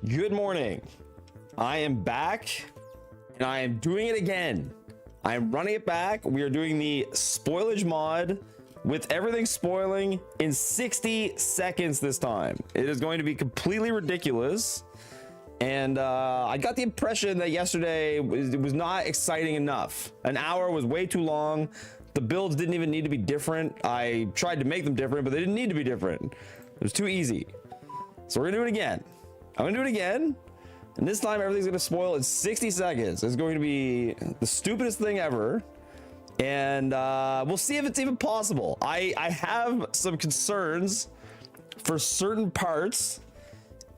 Good morning. I am back and I am doing it again. I am running it back. We are doing the spoilage mod with everything spoiling in 60 seconds this time. It is going to be completely ridiculous. And I got the impression that yesterday was not exciting enough. An hour was way too long. The builds didn't even need to be different. I tried to make them different, but they didn't need to be different. It was too easy. So we're gonna do it again. I'm gonna do it again. And this time everything's gonna spoil in 60 seconds. It's going to be the stupidest thing ever. And we'll see if it's even possible. I have some concerns for certain parts,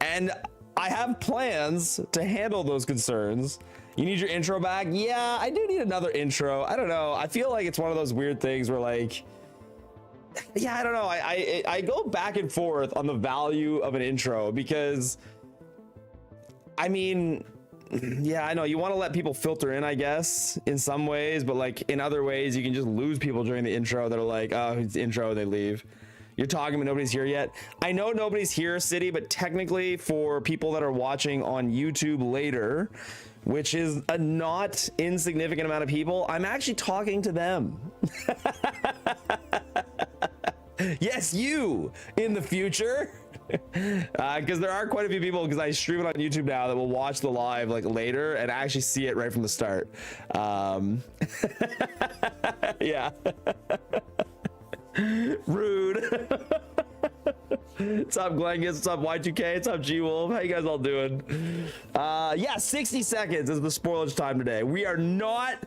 and I have plans to handle those concerns. You need your intro back? Yeah, I do need another intro. I don't know. I feel like it's one of those weird things where, like, yeah, I don't know. I go back and forth on the value of an intro because, I mean, yeah, I know you want to let people filter in, I guess, in some ways, but like in other ways, you can just lose people during the intro that are like, oh, it's the intro, they leave. You're talking, but nobody's here yet. I know nobody's here, City, but technically for people that are watching on YouTube later, which is a not insignificant amount of people, I'm actually talking to them. Yes, you in the future. Because there are quite a few people, because I stream it on YouTube now, that will watch the live like later and actually see it right from the start. Yeah. Rude. What's up, Glengus? What's up, Y2K? What's up, G-Wolf? How you guys all doing? Yeah, 60 seconds is the spoilage time today. We are not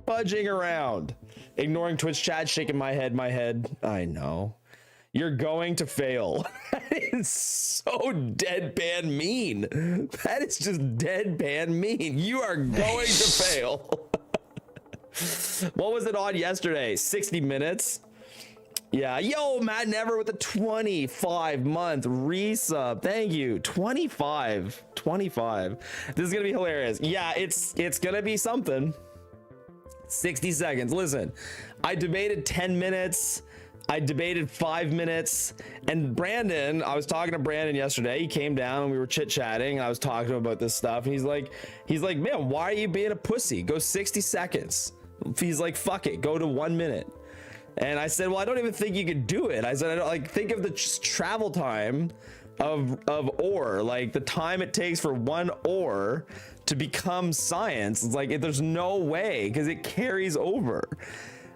fudging around. Ignoring Twitch chat, shaking my head. I know. You're going to fail. That is so deadpan mean. That is just deadpan mean. You are going to fail. What was it on yesterday? 60 minutes? Yeah. Yo, Matt Never with a 25-month resub. Thank you. 25. This is gonna be hilarious. Yeah, it's gonna be something. 60 seconds. Listen, I debated 10 minutes. I debated 5 minutes, and Brandon, I was talking to Brandon yesterday. He came down and we were chit-chatting, and I was talking to him about this stuff, and he's like, man, why are you being a pussy? Go 60 seconds. He's like, fuck it, go to 1 minute. And I said, well, I don't even think you could do it. I said, I don't, like, think of the travel time of ore, like the time it takes for one ore to become science. It's like, there's no way, because it carries over.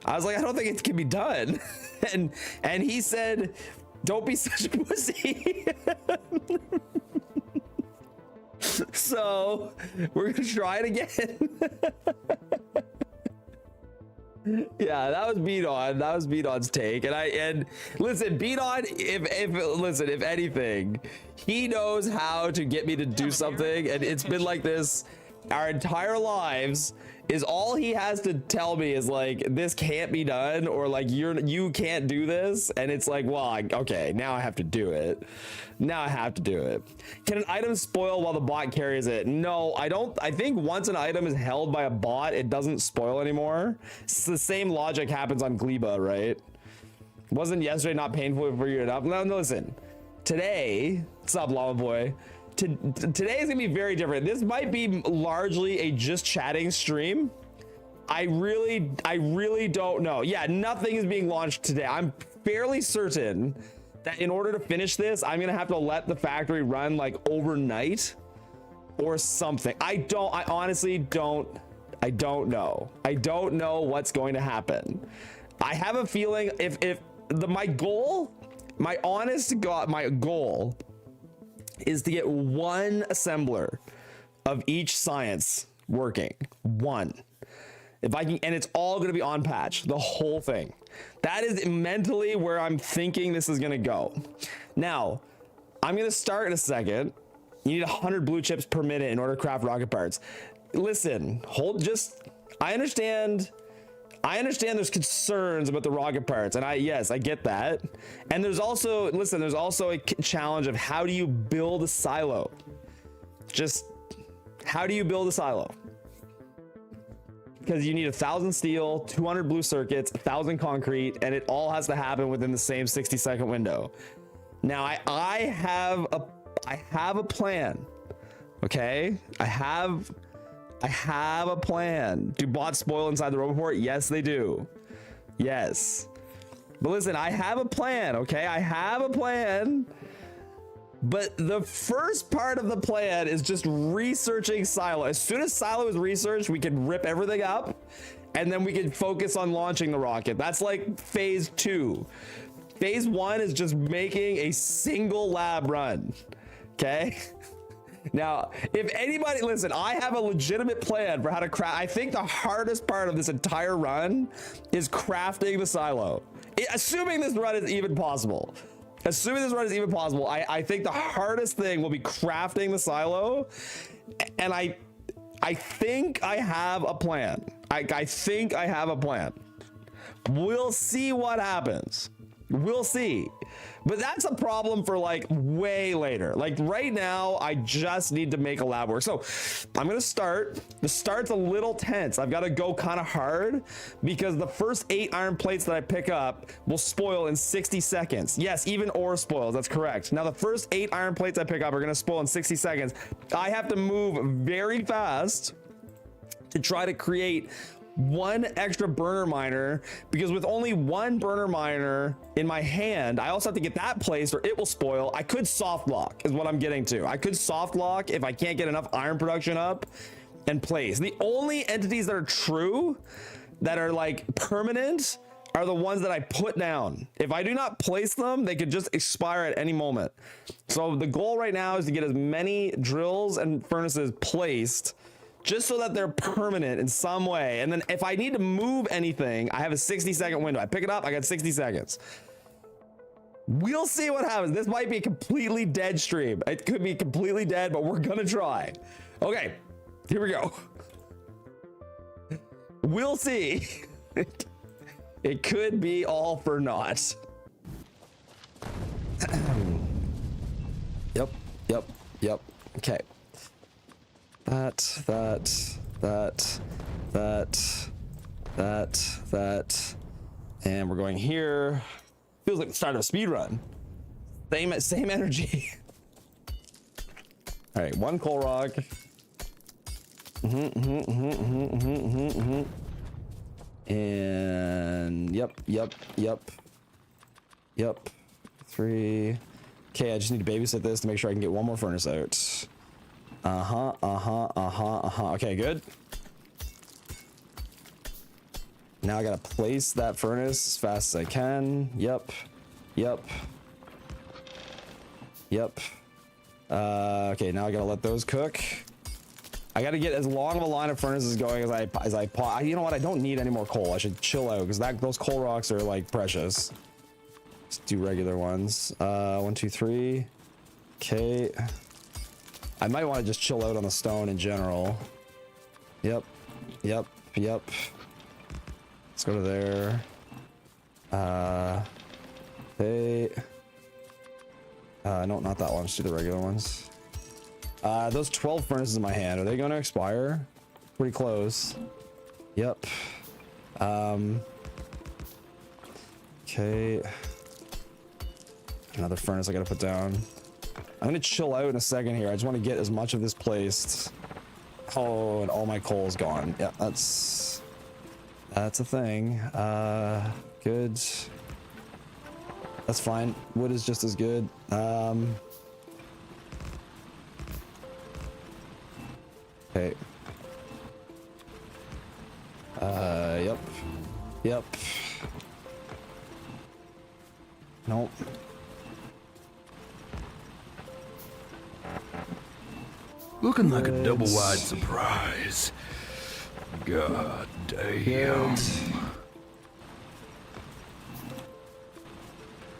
I was like, I don't think it can be done. And he said, don't be such a pussy. So we're gonna try it again. Yeah, that was Beat-On. That was Beat-On's take. And listen, Beat-On, if anything, he knows how to get me to do something, and it's been like this our entire lives. Is all he has to tell me is like, this can't be done, or like you can't do this, and it's like, well, okay, now I have to do it. Can an item spoil while the bot carries it? No, I don't. I think once an item is held by a bot, it doesn't spoil anymore. It's the same logic happens on Gleba, right? Wasn't yesterday not painful for you enough? No, listen. Today, what's up, Llama Boy? Today is gonna be very different. This might be largely a just chatting stream. I really don't know. Yeah, nothing is being launched today. I'm fairly certain that in order to finish this, I'm gonna have to let the factory run like overnight or something. I honestly don't know. I don't know what's going to happen. I have a feeling my goal is to get one assembler of each science working. One. If I can, and it's all going to be on patch, the whole thing. That is mentally where I'm thinking this is going to go. Now, I'm going to start in a second. You need 100 blue chips per minute in order to craft rocket parts. Listen, I understand there's concerns about the rocket parts, and yes, I get that. And there's also a challenge of how do you build a silo? Just how do you build a silo? Because you need 1,000 steel, 200 blue circuits, 1,000 concrete, and it all has to happen within the same 60-second window. Now, I have I have a plan. Okay, I have a plan. Do bots spoil inside the roboport? Yes, they do. Yes. But listen, I have a plan, okay? I have a plan. But the first part of the plan is just researching Silo. As soon as Silo is researched, we can rip everything up, and then we can focus on launching the rocket. That's like phase 2. Phase 1 is just making a single lab run, okay? Now, if anybody, listen, I have a legitimate plan for how to craft. I think the hardest part of this entire run is crafting the Silo. Assuming this run is even possible. Assuming this run is even possible, I think the hardest thing will be crafting the Silo. And I think I have a plan. I think I have a plan. We'll see what happens. We'll see. But that's a problem for like way later. Like right now, I just need to make a lab work. So I'm gonna start. The start's a little tense. I've got to go kind of hard because the first 8 iron plates that I pick up will spoil in 60 seconds. Yes, even ore spoils. That's correct. Now the first 8 iron plates I pick up are gonna spoil in 60 seconds. I have to move very fast to try to create 1 extra burner miner, because with only 1 burner miner in my hand, I also have to get that placed or it will spoil. I could soft lock is what I'm getting to. I could soft lock if I can't get enough iron production up and place. The only entities that are true, that are like permanent, are the ones that I put down. If I do not place them, they could just expire at any moment. So the goal right now is to get as many drills and furnaces placed just so that they're permanent in some way. And then if I need to move anything, I have a 60-second window. I pick it up, I got 60 seconds. We'll see what happens. This might be a completely dead stream. It could be completely dead, but we're gonna try. Okay, here we go. We'll see. It could be all for naught. Yep. Okay. That, and we're going here. Feels like the start of a speed run. Same energy. All right, 1 coal rock. And yep. 3. Okay, I just need to babysit this to make sure I can get 1 more furnace out. Okay, good. Now I gotta place that furnace as fast as I can. Yep. Okay, now I gotta let those cook. I gotta get as long of a line of furnaces going as I you know what? I don't need any more coal. I should chill out because those coal rocks are like precious. Let's do regular ones. 1, 2, 3. Okay. I might want to just chill out on the stone in general. Yep. Let's go to there. Okay. No, not that one. Let's do the regular ones. Those 12 furnaces in my hand, are they going to expire? Pretty close. Yep. Okay. Another furnace I gotta put down. I'm gonna chill out in a second here. I just want to get as much of this placed. Oh, and all my coal is gone. Yeah, that's a thing. Good. That's fine. Wood is just as good. Okay. Yep. Nope. Looking like a double-wide surprise. God damn. Just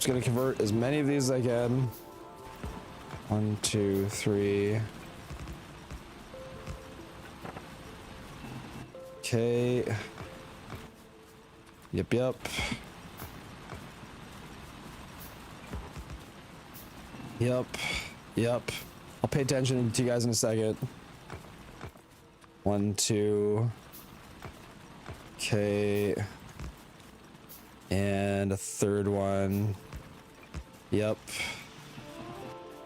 gonna convert as many of these as I can. 1, 2, 3. Okay. Yep. I'll pay attention to you guys in a second. 1, 2. Okay. And a third one. Yep.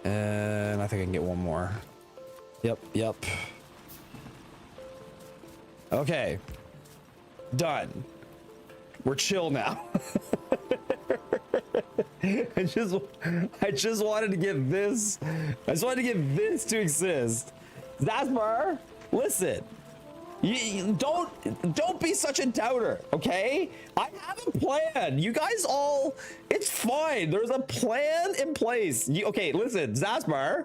And I think I can get one more. Yep. Okay. Done. We're chill now. I just wanted to get this. I just wanted to get this to exist. Zaspar, listen. You don't be such a doubter, okay? I have a plan. You guys all, it's fine. There's a plan in place. Okay, listen, Zaspar,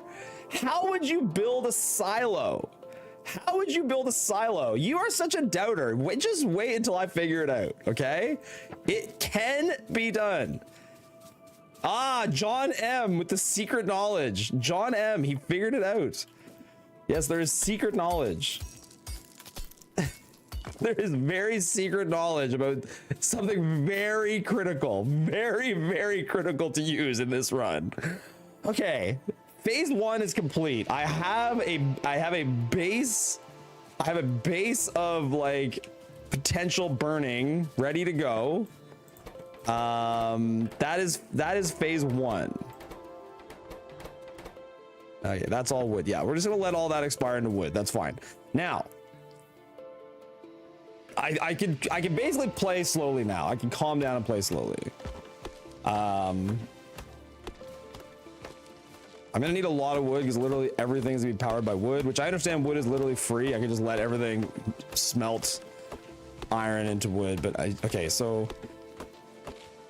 how would you build a silo? How would you build a silo? You are such a doubter. Just wait until I figure it out, okay? It can be done. Ah, John M with the secret knowledge. John M, he figured it out. Yes, there is secret knowledge. There is very secret knowledge about something very critical, very critical to use in this run. Okay, phase 1 is complete. I have a base of like potential burning ready to go. That is phase 1. Okay, that's all wood. Yeah, we're just gonna let all that expire into wood. That's fine. Now, I can basically play slowly now. I can calm down and play slowly. I'm gonna need a lot of wood because literally everything's gonna be powered by wood, which I understand wood is literally free. I can just let everything smelt iron into wood. But okay, so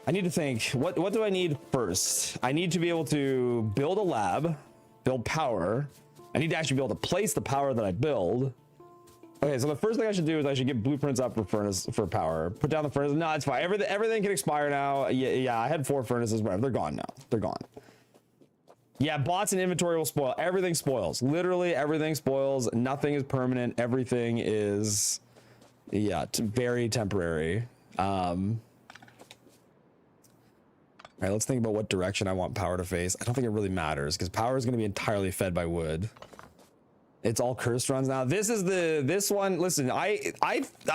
I need to think, what do I need first? I need to be able to build a lab, build power. I need to actually be able to place the power that I build. Okay, so the first thing I should do is I should get blueprints up for furnace for power. Put down the furnace. No, it's fine. Everything can expire now. Yeah, I had 4 furnaces, whatever. They're gone now. They're gone. Yeah, bots and inventory will spoil. Everything spoils. Literally everything spoils. Nothing is permanent. Everything is, yeah, very temporary. All right, let's think about what direction I want power to face. I don't think it really matters because power is going to be entirely fed by wood. It's all cursed runs now. This one. Listen, I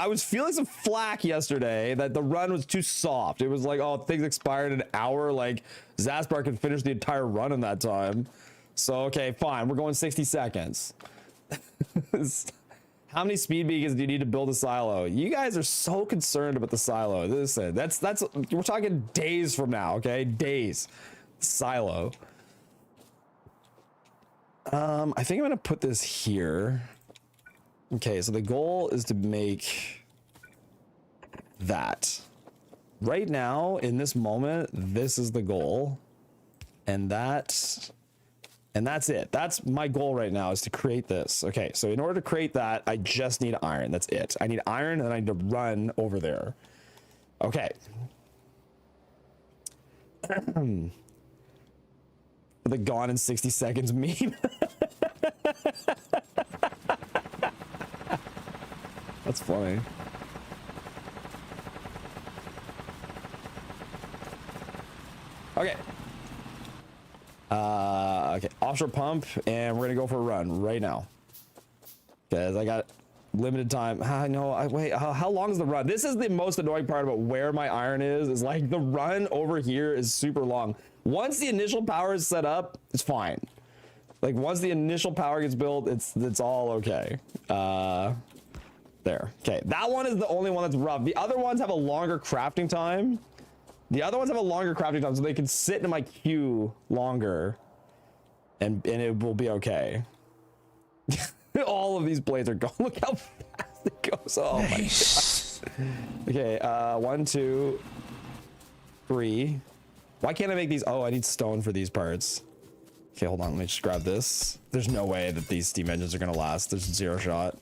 was feeling some flack yesterday that the run was too soft. It was like, oh, things expired in an hour. Like Zaspar could finish the entire run in that time. So okay, fine. We're going 60 seconds. How many speed beacons do you need to build a silo? You guys are so concerned about the silo. Listen, that's we're talking days from now, okay? Days. Silo. I think I'm gonna put this here. Okay, so the goal is to make that. Right now, in this moment, this is the goal. And that's it. That's my goal right now, is to create this. Okay, so in order to create that, I just need iron. That's it. I need iron and I need to run over there. Okay. The gone in 60 seconds meme. That's funny. Okay. Okay, offshore pump, and we're gonna go for a run right now. Guys, I got limited time. I know. Wait. How long is the run? This is the most annoying part about where my iron is like the run over here is super long. Once the initial power is set up, it's fine. Like once the initial power gets built, it's all okay. There. Okay, that one is the only one that's rough. The other ones have a longer crafting time. So they can sit in my queue longer, and it will be okay. All of these blades are gone. Look how fast it goes. Oh my god. Okay, 1, 2, 3. Why can't I make these? Oh, I need stone for these parts. Okay, hold on. Let me just grab this. There's no way that these steam engines are gonna last. There's 0 shot.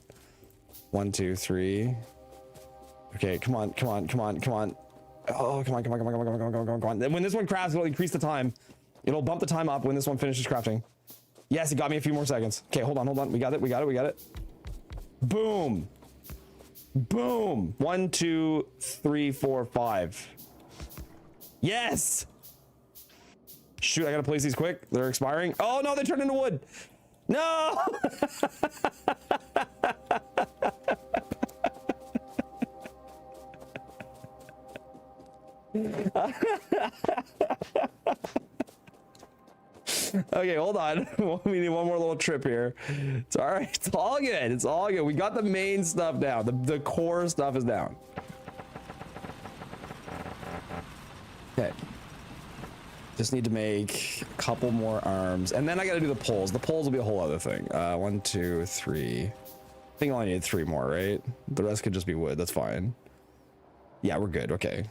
1, 2, 3. Okay, come on. Oh, come on. When this one crafts, it'll increase the time. It'll bump the time up when this one finishes crafting. Yes, it got me a few more seconds. Okay, hold on. We got it. Boom. 1, 2, 3, 4, 5. Yes. Shoot, I gotta place these quick. They're expiring. Oh no, they turned into wood. No. Okay, hold on. We need one more little trip here. It's all right. It's all good. It's all good. We got the main stuff down. The core stuff is down. Okay. Just need to make a couple more arms, and then I got to do the poles. The poles will be a whole other thing. 1, 2, 3. I think I only need 3 more, right? The rest could just be wood. That's fine. Yeah, we're good. Okay.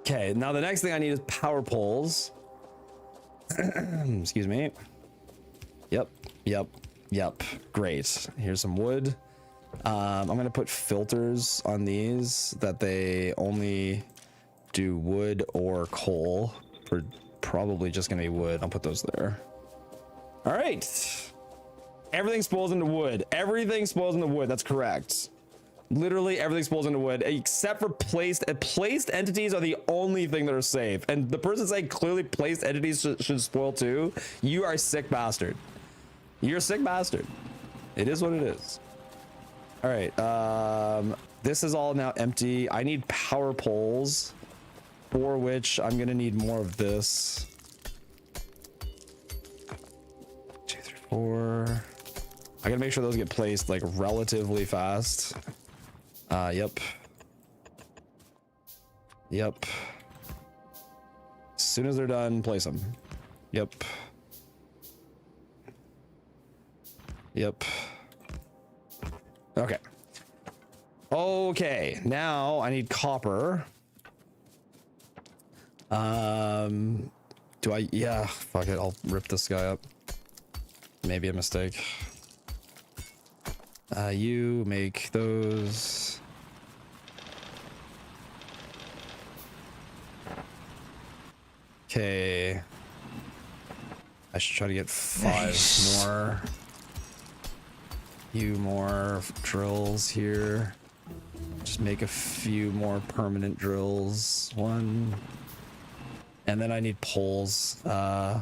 Okay, now the next thing I need is power poles. Excuse me. Yep. Great. Here's some wood. I'm gonna put filters on these that they only do wood or coal. We're probably just gonna be wood. I'll put those there. All right. Everything spoils into wood. Everything spoils into wood. That's correct. Literally everything spoils into wood except for placed entities are the only thing that are safe. And the person saying clearly placed entities should spoil too. You are a sick bastard. You're a sick bastard. It is what it is. All right. This is all now empty. I need power poles, for which I'm gonna need more of this. 2, 3, 4. I gotta make sure those get placed like relatively fast. Yep. As soon as they're done, place them. Yep. Okay, now I need copper. Do I? Yeah, fuck it. I'll rip this guy up. Maybe a mistake. You make those. Okay. I should try to get 5 more. Few more drills here. Just make a few more permanent drills. 1. And then I need poles. I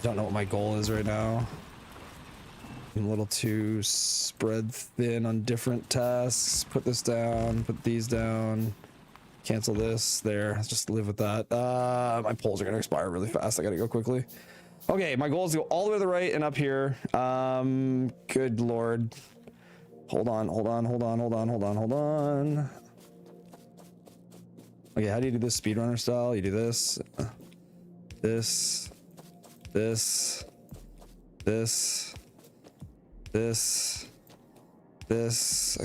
don't know what my goal is right now. I'm a little too spread thin on different tasks. Put this down, put these down. Cancel this. There. Let's just live with that. My poles are gonna expire really fast. I gotta go quickly. Okay, my goal is to go all the way to the right and up here. Good lord. Hold on. Okay, how do you do this speedrunner style? You do this. This. Okay,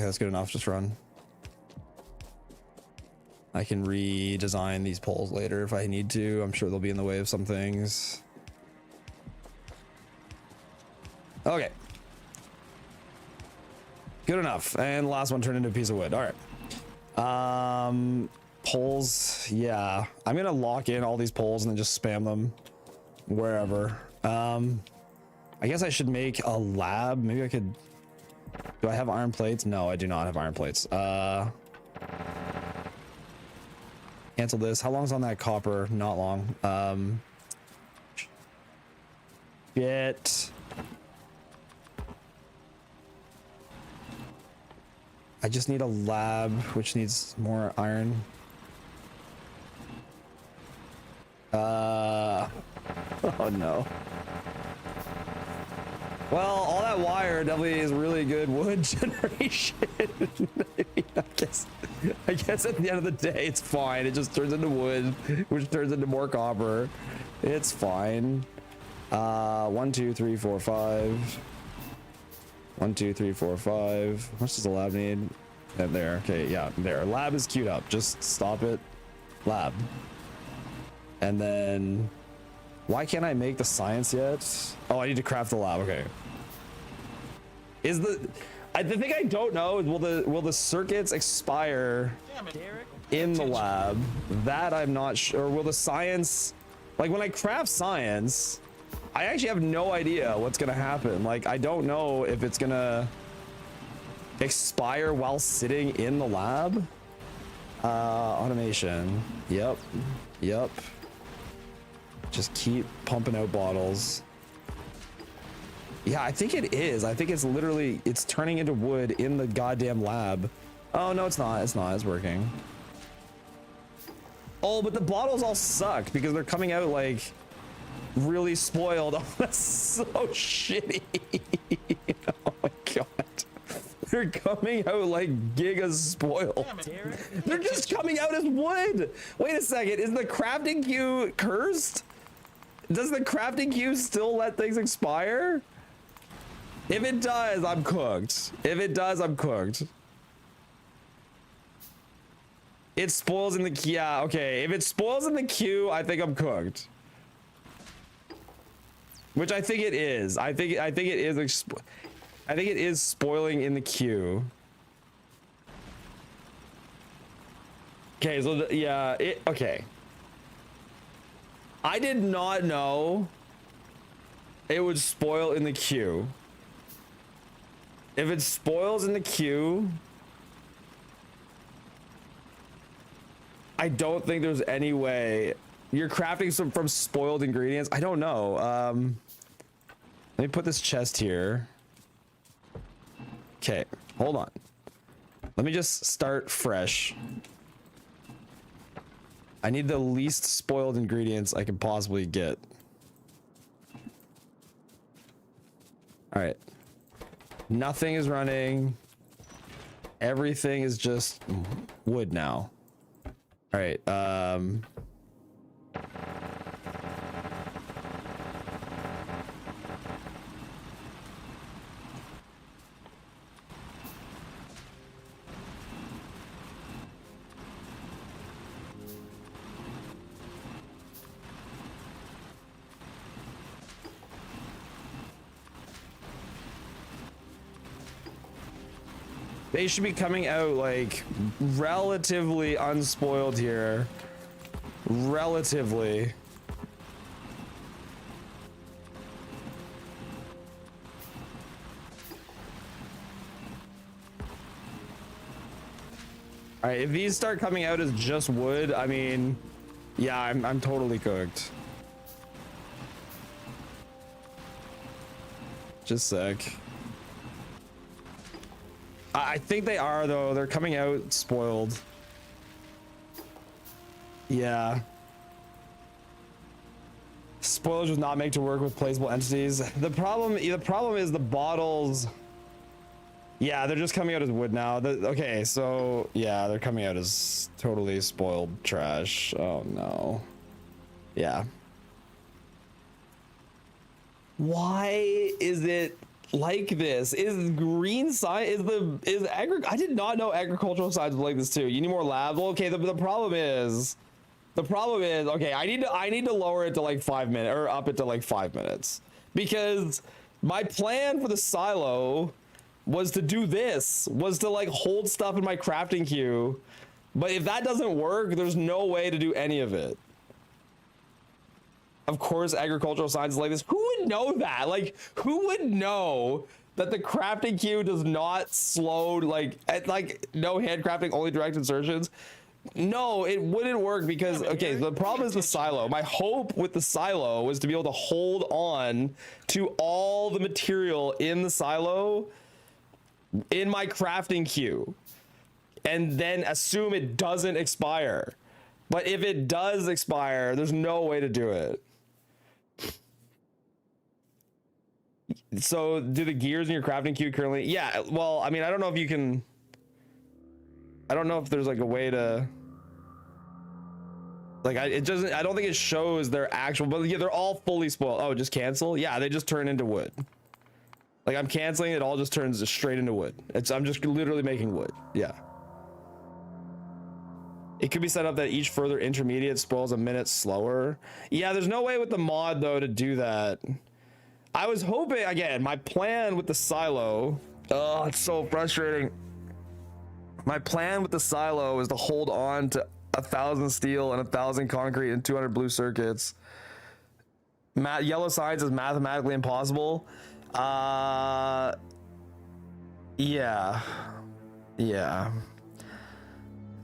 that's good enough. Just run. I can redesign these poles later if I need to. I'm sure they'll be in the way of some things. Okay. Good enough. And the last one turned into a piece of wood. All right. Poles. Yeah. I'm going to lock in all these poles and then just spam them wherever. I guess I should make a lab. Maybe I could. Do I have iron plates? No, I do not have iron plates. Cancel this. How long's on that copper? Not long. Shit. I just need a lab, which needs more iron. Oh no. Well, all that wire definitely is really good wood generation. I guess at the end of the day, it's fine. It just turns into wood, which turns into more copper. It's fine. 1, 2, 3, 4, 5. 1, 2, 3, 4, 5. How much does the lab need? And there. Okay, yeah, there. Lab is queued up. Just stop it. Lab. And then, why can't I make the science yet? Oh, I need to craft the lab. Okay. Is the thing I don't know is will the circuits expire in the lab? That I'm not sure. Or will the science, like when I craft science, I actually have no idea what's gonna happen. Like I don't know if it's gonna expire while sitting in the lab. Automation. Yep. Just keep pumping out bottles. Yeah, I think it is. I think it's literally, it's turning into wood in the goddamn lab. Oh, no, it's not. It's not. It's working. Oh, but the bottles all suck because they're coming out like really spoiled. Oh, that's so shitty. Oh my god. They're coming out like giga spoiled. They're just coming out as wood. Wait a second, is the crafting queue cursed? Does the crafting queue still let things expire? If it does, I'm cooked. If it does, I'm cooked. It spoils in the queue. Yeah, okay. If it spoils in the queue, I think I'm cooked. Which I think it is. I think it is. I think it is spoiling in the queue. Okay, so yeah, okay. I did not know it would spoil in the queue. If it spoils in the queue, I don't think there's any way you're crafting some from spoiled ingredients. I don't know. Let me put this chest here. Okay, hold on. Let me just start fresh. I need the least spoiled ingredients I can possibly get. All right. Nothing is running. Everything is just wood now. All right. They should be coming out like relatively unspoiled here. Relatively. All right, if these start coming out as just wood, I mean, yeah, I'm totally cooked. Just a sec. I think they are though. They're coming out spoiled. Yeah. Spoilage was not made to work with placeable entities. The problem is the bottles. Yeah, they're just coming out as wood now. Okay, so yeah, they're coming out as totally spoiled trash. Oh no. Yeah. Why is it like this? Is green science I did not know agricultural science was like this too. You need more labs. Well, okay, the problem is okay, I need to lower it to like 5 minutes or up it to like 5 minutes, because my plan for the silo was to do this, was to like hold stuff in my crafting queue. But if that doesn't work, there's no way to do any of it. Of course, agricultural science is like this. Who would know that? Like, who would know that the crafting queue does not slow, like no handcrafting, only direct insertions? No, it wouldn't work because, okay, the problem is the silo. My hope with the silo was to be able to hold on to all the material in the silo in my crafting queue and then assume it doesn't expire. But if it does expire, there's no way to do it. So do the gears in your crafting queue currently? Yeah, well, I mean, I don't know if you can, I don't know if there's like a way to, like, I don't think it shows their actual, but yeah, they're all fully spoiled. Oh, just cancel? Yeah, they just turn into wood. Like, I'm canceling, it all just turns straight into wood. I'm just literally making wood. Yeah. It could be set up that each further intermediate spoils a minute slower. Yeah, there's no way with the mod though to do that. I was hoping, again, my plan with the silo, oh, it's so frustrating. My plan with the silo is to hold on to 1,000 steel and 1,000 concrete and 200 blue circuits. Yellow science is mathematically impossible. Yeah.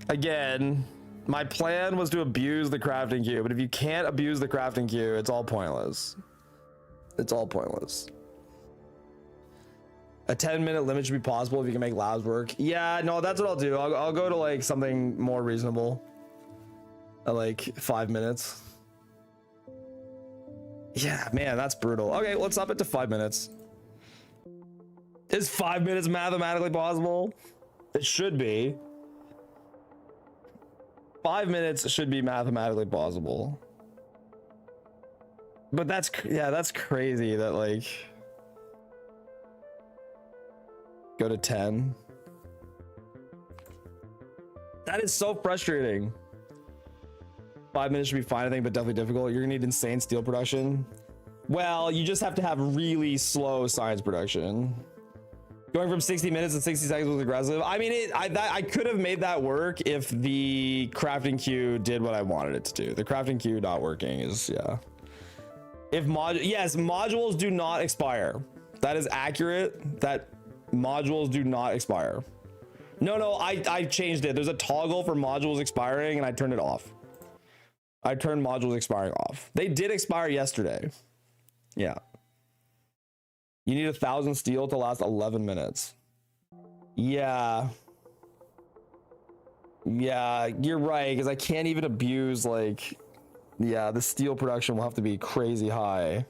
Again, my plan was to abuse the crafting queue, but if you can't abuse the crafting queue, it's all pointless. It's all pointless. A 10-minute limit should be possible if you can make labs work. Yeah, no, that's what I'll do. I'll go to like something more reasonable. at like 5 minutes. Yeah, man, that's brutal. Okay, let's up it to 5 minutes. Is 5 minutes mathematically possible? It should be. 5 minutes should be mathematically possible. But that's, yeah, that's crazy that like, go to 10. That is so frustrating. 5 minutes should be fine, I think, but definitely difficult. You're gonna need insane steel production. Well, you just have to have really slow science production. Going from 60 minutes and 60 seconds was aggressive. I mean, I could have made that work if the crafting queue did what I wanted it to do. The crafting queue not working is, yeah. If yes, modules do not expire. That is accurate. That modules do not expire. No, I changed it. There's a toggle for modules expiring and I turned it off. I turned modules expiring off. They did expire yesterday. Yeah. You need 1,000 steel to last 11 minutes. Yeah. Yeah, you're right, because I can't even abuse, like, yeah, the steel production will have to be crazy high.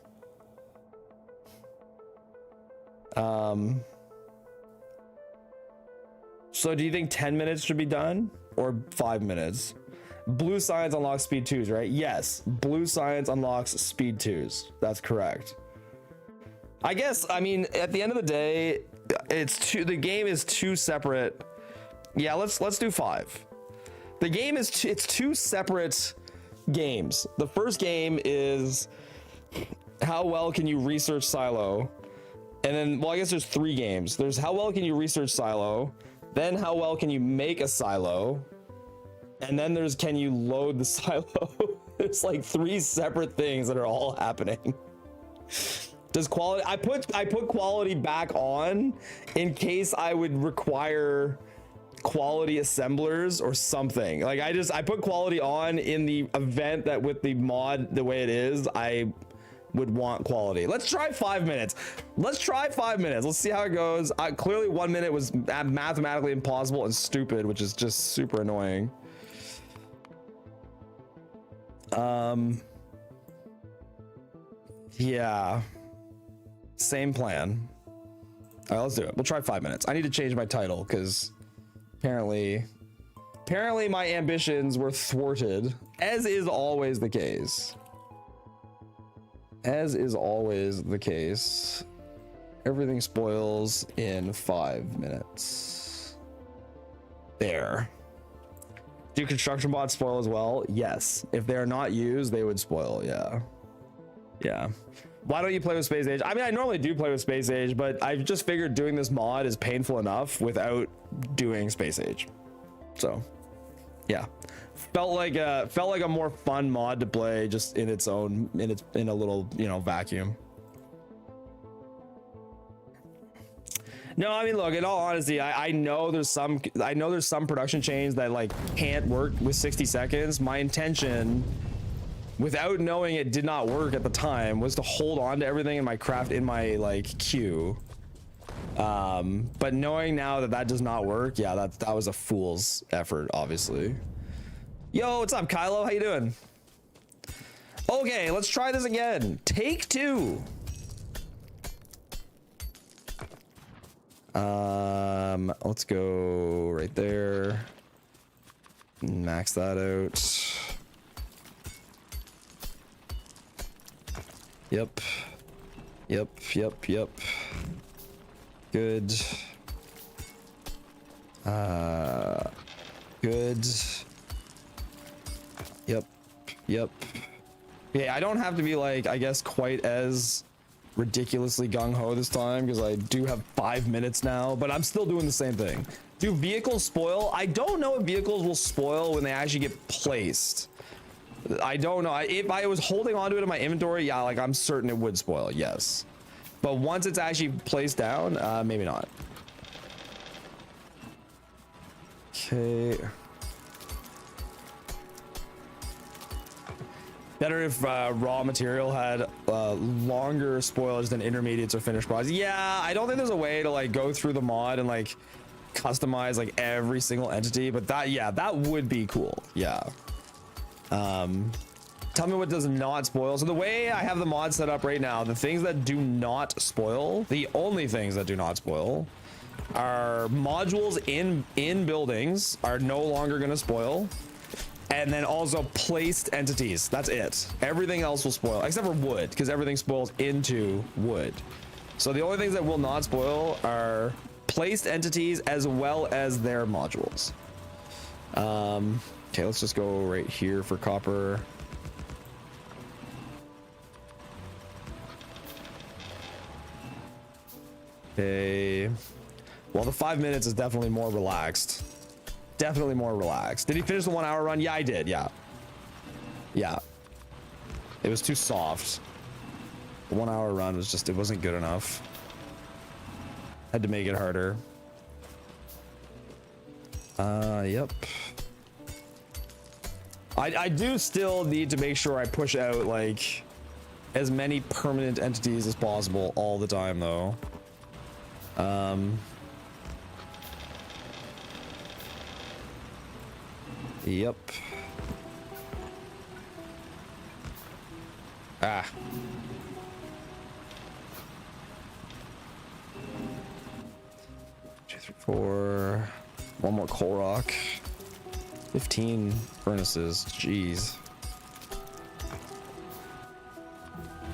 So do you think 10 minutes should be done or 5 minutes? Blue science unlocks speed 2s, right? Yes, blue science unlocks speed 2s. That's correct. I guess, I mean, at the end of the day, the game is two separate. Yeah, let's do 5. The game is it's 2 separate games. The first game is how well can you research silo, and then, well, I guess there's 3 games. There's how well can you research silo, then how well can you make a silo, and then there's can you load the silo. There's like 3 separate things that are all happening. Does quality, I put quality back on in case I would require quality assemblers or something. Like I put quality on in the event that with the mod the way it is, I would want quality. Let's try 5 minutes. Let's try 5 minutes. Let's see how it goes. Clearly 1 minute was mathematically impossible and stupid, which is just super annoying. Yeah. Same plan. All right, let's do it. We'll try 5 minutes. I need to change my title because apparently my ambitions were thwarted, as is always the case. As is always the case. Everything spoils in 5 minutes. There. Do construction bots spoil as well? Yes. If they're not used, they would spoil. Yeah. Yeah. Why don't you play with Space Age? I mean, I normally do play with Space Age, but I've just figured doing this mod is painful enough without doing Space Age. So, yeah, felt like a more fun mod to play just in its own, in a little, you know, vacuum. No, I mean, look, in all honesty, I know there's some production chains that like can't work with 60 seconds. My intention, without knowing it did not work at the time, was to hold on to everything in my craft in my like queue. But knowing now that does not work, yeah, that was a fool's effort, obviously. Yo, what's up, Kylo? How you doing? Okay, let's try this again. Take 2. Let's go right there. Max that out. Yep. Good. Good. Yep. Yeah, I don't have to be like, I guess, quite as ridiculously gung-ho this time because I do have 5 minutes now, but I'm still doing the same thing. Do vehicles spoil? I don't know if vehicles will spoil when they actually get placed. I don't know. If I was holding onto it in my inventory, yeah, like I'm certain it would spoil, yes. But once it's actually placed down, maybe not. Okay. Better if raw material had longer spoilage than intermediates or finished products. Yeah, I don't think there's a way to like go through the mod and like customize like every single entity, but that, yeah, that would be cool. Yeah. Tell me what does not spoil. So the way I have the mod set up right now, the things that do not spoil, the only things that do not spoil are modules in buildings are no longer going to spoil. And then also placed entities. That's it. Everything else will spoil, except for wood, because everything spoils into wood. So the only things that will not spoil are placed entities as well as their modules. Okay, let's just go right here for copper. Okay. Well, the 5 minutes is definitely more relaxed. Definitely more relaxed. Did he finish the 1 hour run? Yeah, I did. Yeah. Yeah. It was too soft. The 1 hour run was just, it wasn't good enough. Had to make it harder. Yep. I do still need to make sure I push out like as many permanent entities as possible all the time though. Yep. Ah. Two, three, four. One more coal rock. 15 furnaces. Jeez.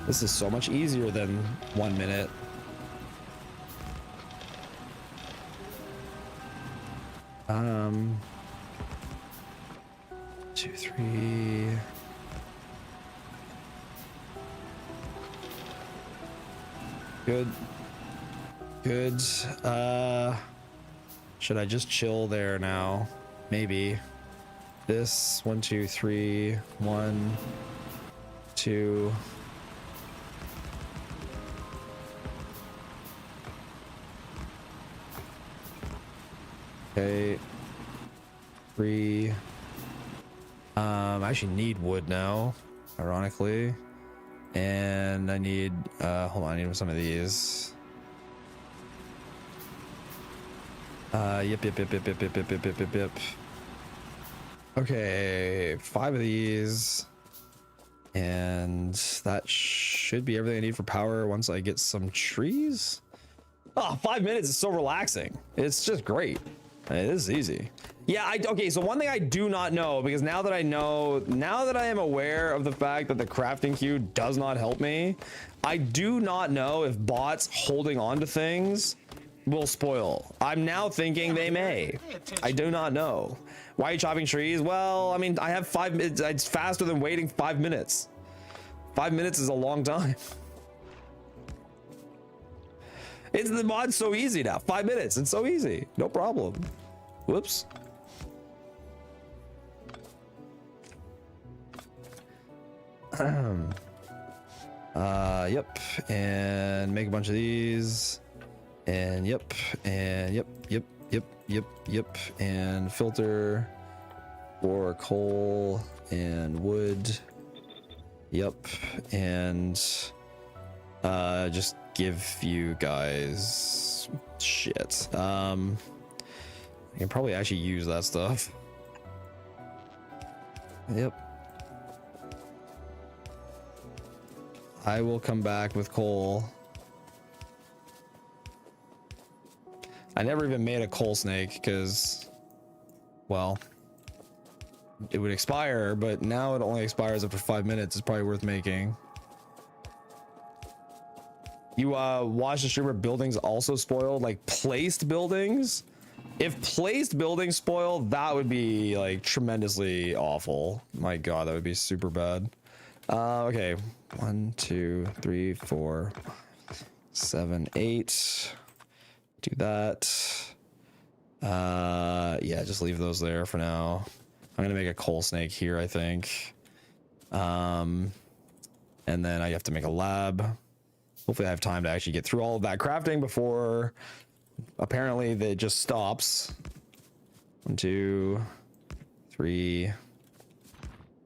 This is so much easier than 1 minute. Two, three. Good. Good. Should I just chill there now? Maybe. This 1, 2, 3, 1, 2. Okay. 3. I actually need wood now, ironically. And I need, hold on, I need some of these. Yep. Okay, 5 of these. And that should be everything I need for power once I get some trees. Oh, 5 minutes is so relaxing. It's just great. It is easy. Yeah, okay, so one thing I do not know, because now that I am aware of the fact that the crafting queue does not help me, I do not know if bots holding on to things will spoil. I'm now thinking they may. I do not know. Why are you chopping trees? Well, I mean, I have 5 minutes. It's faster than waiting 5 minutes. 5 minutes is a long time. It's the mod's so easy now. 5 minutes. It's so easy. No problem. Whoops. Yep. And make a bunch of these. And yep. And yep. And filter for coal and wood. Yep. And just give you guys shit. I can probably actually use that stuff. Yep. I will come back with coal. I never even made a coal snake because, well, it would expire, but now it only expires after 5 minutes. It's probably worth making. You watch the streamer, buildings also spoiled, like placed buildings. If placed buildings spoil, that would be like tremendously awful. My god, that would be super bad. Okay, 1, 2, 3, 4, 7, 8. Do that. Yeah, just leave those there for now. I'm gonna make a coal snake here, I think. And then I have to make a lab. Hopefully I have time to actually get through all of that crafting before apparently it just stops. 1, 2, 3,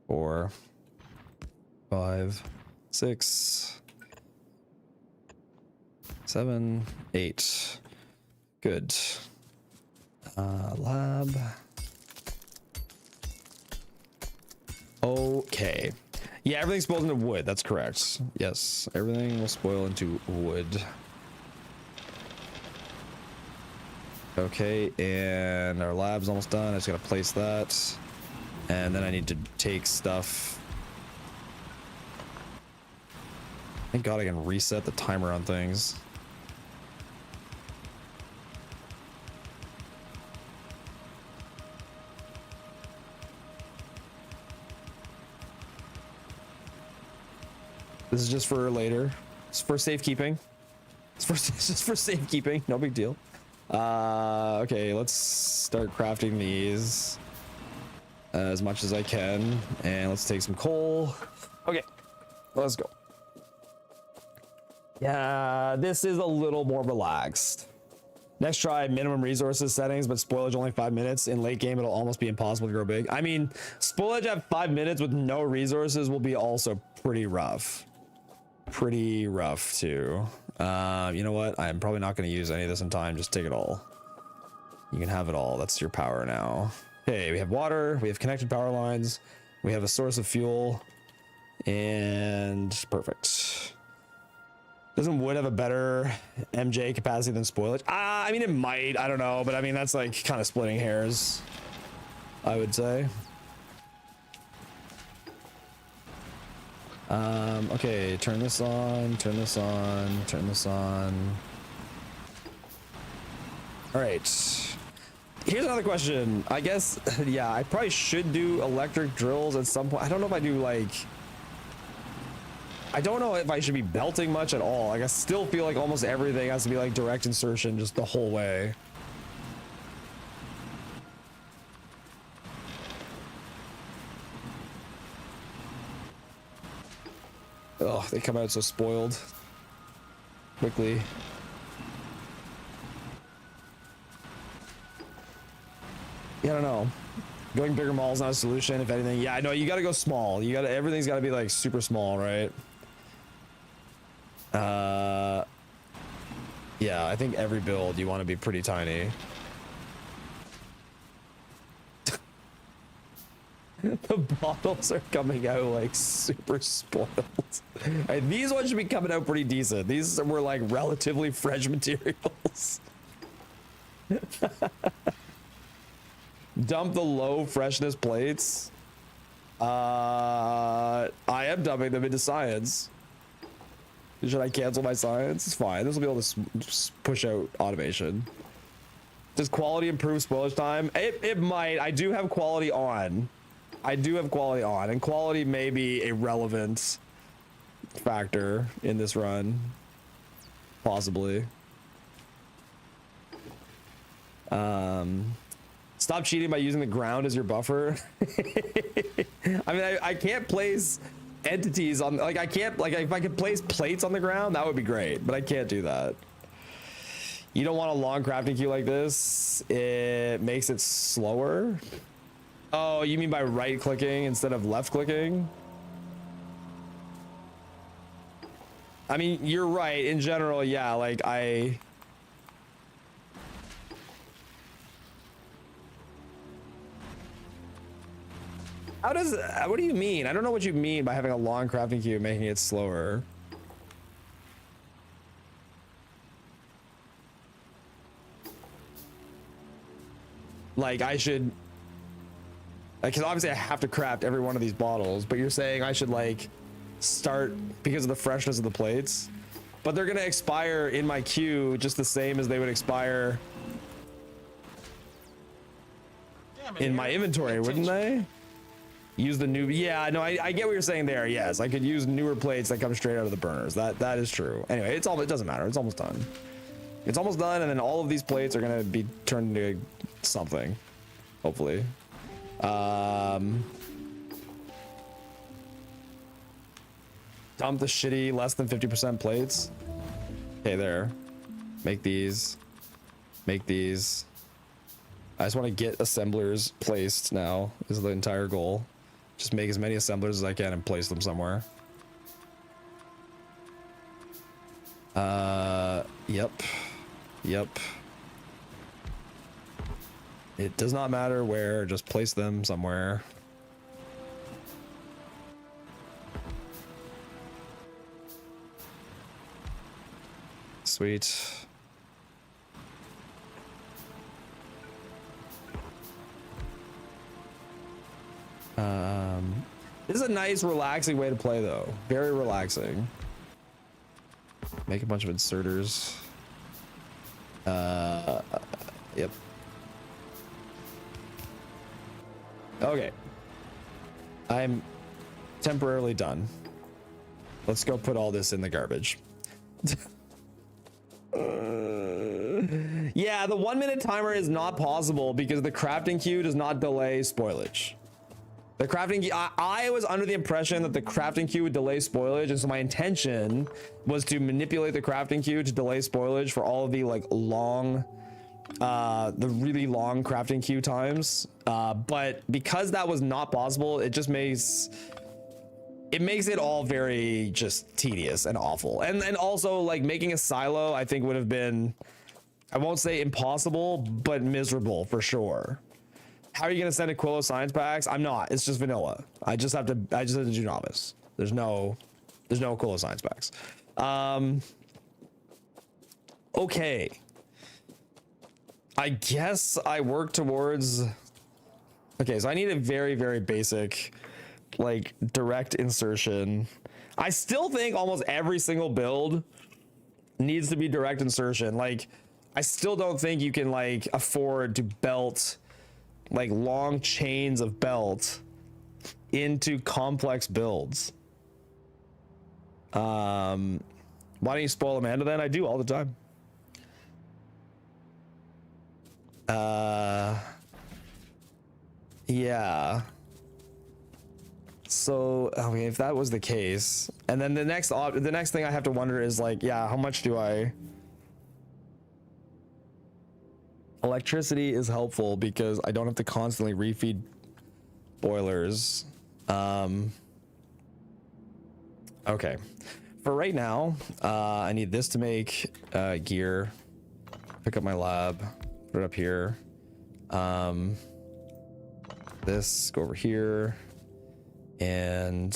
4, 5, 6, 7, 8. Good. Lab. Okay. Yeah, everything spoils into wood. That's correct. Yes, everything will spoil into wood. Okay, and our lab's almost done. I just gotta place that. And then I need to take stuff. Thank God I can reset the timer on things. This is just for later. It's for safekeeping. It's just for safekeeping. No big deal. Okay, let's start crafting these as much as I can. And let's take some coal. Okay, let's go. Yeah, this is a little more relaxed. Next try, minimum resources settings, but spoilage only 5 minutes. In late game, it'll almost be impossible to grow big. I mean, spoilage at 5 minutes with no resources will be also pretty rough. Pretty rough too. You know what? I'm probably not going to use any of this in time. Just take it all. You can have it all. That's your power now. Okay, we have water. We have connected power lines. We have a source of fuel. And perfect. Doesn't wood have a better MJ capacity than spoilage? I mean, it might. I don't know. But I mean, that's like kind of splitting hairs, I would say. Okay, turn this on, turn this on, turn this on. All right. Here's another question. I guess, yeah, I probably should do electric drills at some point. I don't know if I do like, I don't know if I should be belting much at all. Like, I still feel like almost everything has to be like direct insertion just the whole way. Oh, they come out so spoiled quickly. Yeah, I don't know. Going bigger mall is not a solution. If anything, yeah, I know you got to go small. You got to, everything's got to be like super small, right? Yeah, I think every build you want to be pretty tiny. The bottles are coming out like super spoiled. Right, these ones should be coming out pretty decent. These were like relatively fresh materials. Dump the low freshness plates. I am dumping them into science. Should I cancel my science? It's fine. This will be able to just push out automation. Does quality improve spoilage time? It might. I do have quality on. I do have quality on, and quality may be a relevant factor in this run. Possibly. Stop cheating by using the ground as your buffer. I mean, I can't place entities on, like, I can't, like, if I could place plates on the ground, that would be great, but I can't do that. You don't want a long crafting queue like this. It makes it slower. Oh, you mean by right clicking instead of left clicking? I mean, you're right. In general, yeah, like how does, what do you mean? I don't know what you mean by having a long crafting queue making it slower. Like, I should, like, because obviously I have to craft every one of these bottles, but you're saying I should like start because of the freshness of the plates, but they're gonna expire in my queue just the same as they would expire in my inventory, wouldn't they? Use the new, yeah, no, I get what you're saying there. Yes, I could use newer plates that come straight out of the burners. That is true. Anyway, it doesn't matter. It's almost done. It's almost done, and then all of these plates are gonna be turned into something, hopefully. Dump the shitty less than 50% plates. Okay, there. Make these. Make these. I just want to get assemblers placed now, is the entire goal. Just make as many assemblers as I can and place them somewhere. Yep. Yep. It does not matter where, just place them somewhere. Sweet. This is a nice, relaxing way to play, though. Very relaxing. Make a bunch of inserters. Yep. Okay. I'm temporarily done. Let's go put all this in the garbage. Yeah, the 1 minute timer is not possible because the crafting queue does not delay spoilage. The crafting queue, I was under the impression that the crafting queue would delay spoilage, and so my intention was to manipulate the crafting queue to delay spoilage for all of the like long, the really long crafting queue times. But because that was not possible, it just makes it all very just tedious and awful. And also like making a silo, I think would have been, I won't say impossible, but miserable for sure. How are you gonna send Aquilo science packs? I'm not. It's just vanilla. I just have to do novice. There's no Aquilo science packs. Okay. I guess I work towards. Okay, so I need a very, very basic, like direct insertion. I still think almost every single build needs to be direct insertion. Like, I still don't think you can like afford to belt like long chains of belt into complex builds. Why don't you spoil Amanda then? I do all the time. Yeah. So, okay, if that was the case, and then the next thing I have to wonder is like, yeah, how much do I? Electricity is helpful because I don't have to constantly refeed boilers. Okay, for right now, I need this to make gear. Pick up my lab, put it up here. This, go over here, and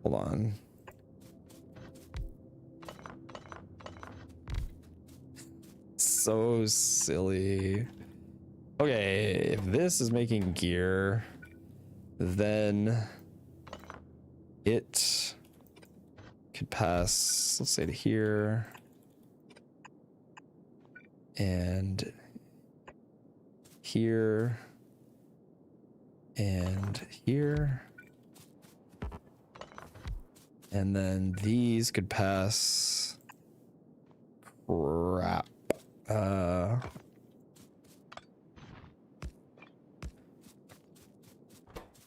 hold on. So silly. Okay, if this is making gear, then it could pass, let's say, to here and here and here, and then these could pass. Crap.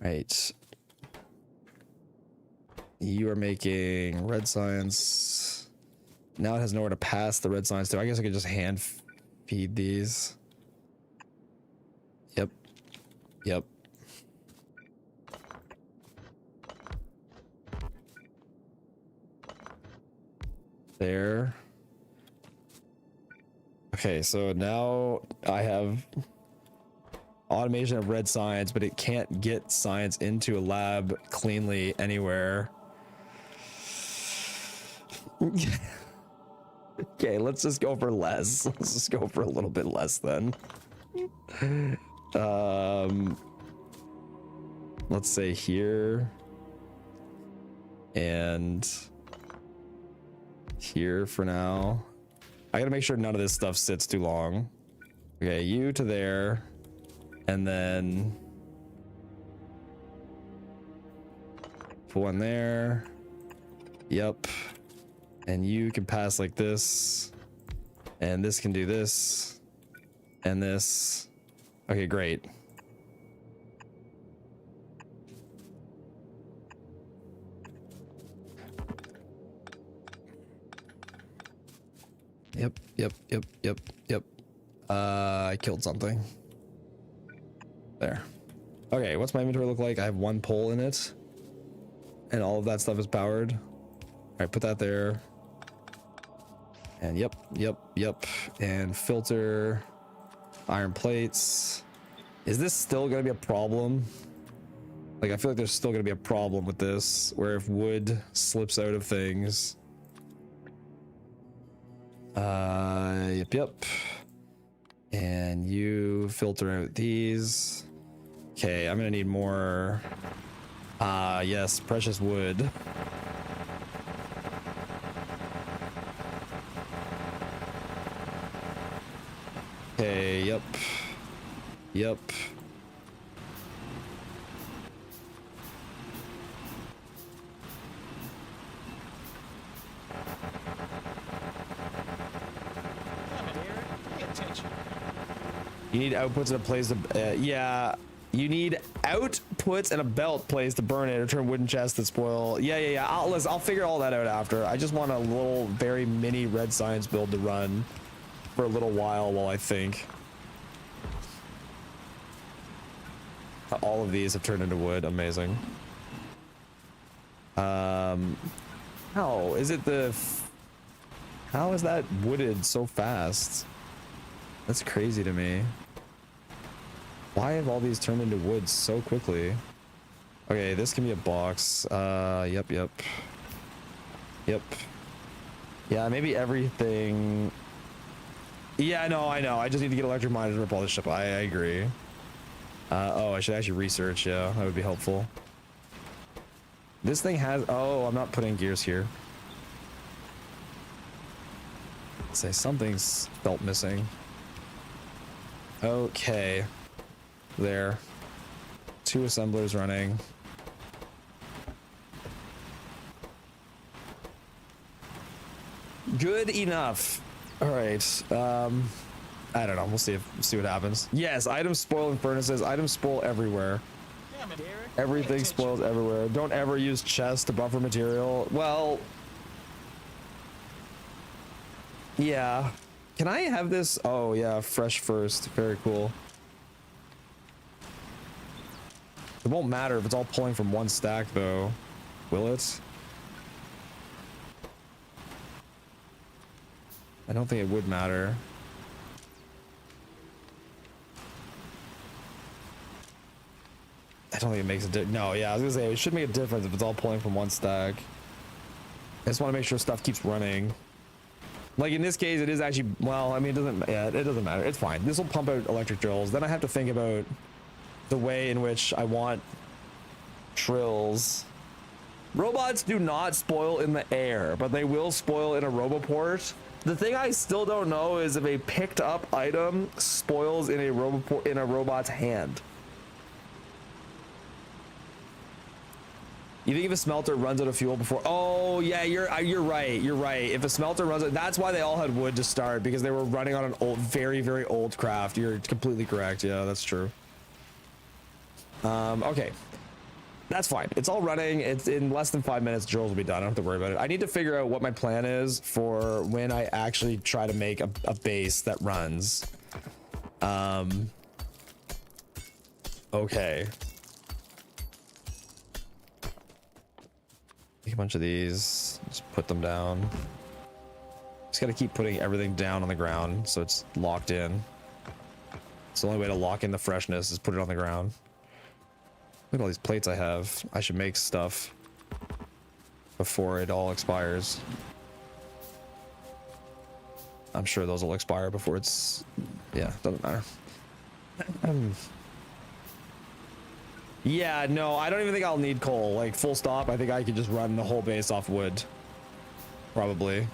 Right. You are making red science. Now it has nowhere to pass the red science to. I guess I could just hand feed these. Yep. Yep. There. Okay, so now I have automation of red science, but it can't get science into a lab cleanly anywhere. Okay, let's just go for less. Let's just go for a little bit less then. Let's say here and here for now. I gotta make sure none of this stuff sits too long. Okay, you to there, and then put one there. Yep. And you can pass like this, and this can do this, and this. Okay, great. Yep. I killed something. There. Okay, what's my inventory look like? I have one pole in it, and all of that stuff is powered. All right, put that there. And yep. And filter, iron plates. Is this still gonna be a problem? Like, I feel like there's still gonna be a problem with this, where if wood slips out of things, Yep. And you filter out these. Okay, I'm gonna need more. Yes, precious wood. Okay, yep. Yep. You need outputs and a place to, yeah. You need outputs and a belt place to burn it or turn wooden chests that spoil. Yeah. I'll figure all that out after. I just want a little very mini red science build to run for a little while I think. All of these have turned into wood. Amazing. How is it how is that wooded so fast? That's crazy to me. Why have all these turned into wood so quickly? Okay, this can be a box. Yep. Yeah, maybe everything. Yeah, I know. I just need to get electric miners to rip all this shit. I agree. Oh, I should actually research. Yeah, that would be helpful. This thing has. Oh, I'm not putting gears here. Say something's felt missing. Okay. There. 2 assemblers running. Good enough. All right. I don't know. We'll see what happens. Yes, items spoil in furnaces. Items spoil everywhere. Everything spoils everywhere. Don't ever use chests to buffer material. Well, yeah. Can I have this? Oh yeah, fresh first. Very cool. It won't matter if it's all pulling from one stack though, will it? I don't think it would matter. I don't think it makes a difference. No, yeah, I was gonna say it should make a difference if it's all pulling from one stack. I just want to make sure stuff keeps running. Like in this case, it is actually, well, I mean, it doesn't matter. It's fine. This will pump out electric drills. Then I have to think about the way in which I want drills. Robots do not spoil in the air, but they will spoil in a roboport. The thing I still don't know is if a picked up item spoils in a robot's hand. You think if a smelter runs out of fuel before? Oh yeah, you're right. You're right. If a smelter runs out, that's why they all had wood to start, because they were running on an old, very old craft. You're completely correct. Yeah, that's true. Okay, that's fine. It's all running. It's in less than 5 minutes. Drills will be done. I don't have to worry about it. I need to figure out what my plan is for when I actually try to make a base that runs. Okay. Take a bunch of these, just put them down. Just gotta keep putting everything down on the ground so it's locked in. It's the only way to lock in the freshness is put it on the ground. Look at all these plates I have. I should make stuff before it all expires. I'm sure those will expire before it's... yeah, doesn't matter. Yeah, no, I don't even think I'll need coal. Like, full stop, I think I could just run the whole base off wood. Probably.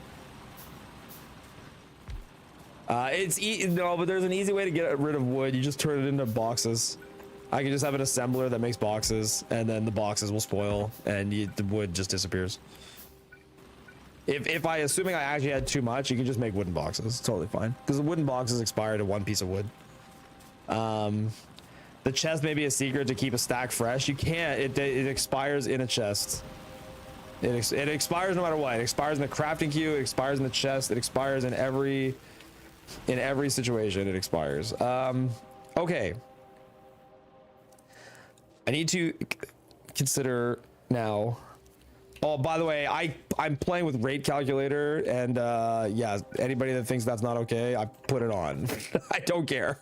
No, but there's an easy way to get rid of wood. You just turn it into boxes. I can just have an assembler that makes boxes, and then the boxes will spoil, and the wood just disappears. Assuming I actually had too much, you can just make wooden boxes. It's totally fine. Because the wooden boxes expire to 1 piece of wood. The chest may be a secret to keep a stack fresh. You can't. It expires in a chest. It expires no matter what. It expires in the crafting queue. It expires in the chest. It expires in every situation. It expires. Okay. I need to consider now. Oh, by the way, I'm playing with rate calculator, and yeah, anybody that thinks that's not okay, I put it on. I don't care.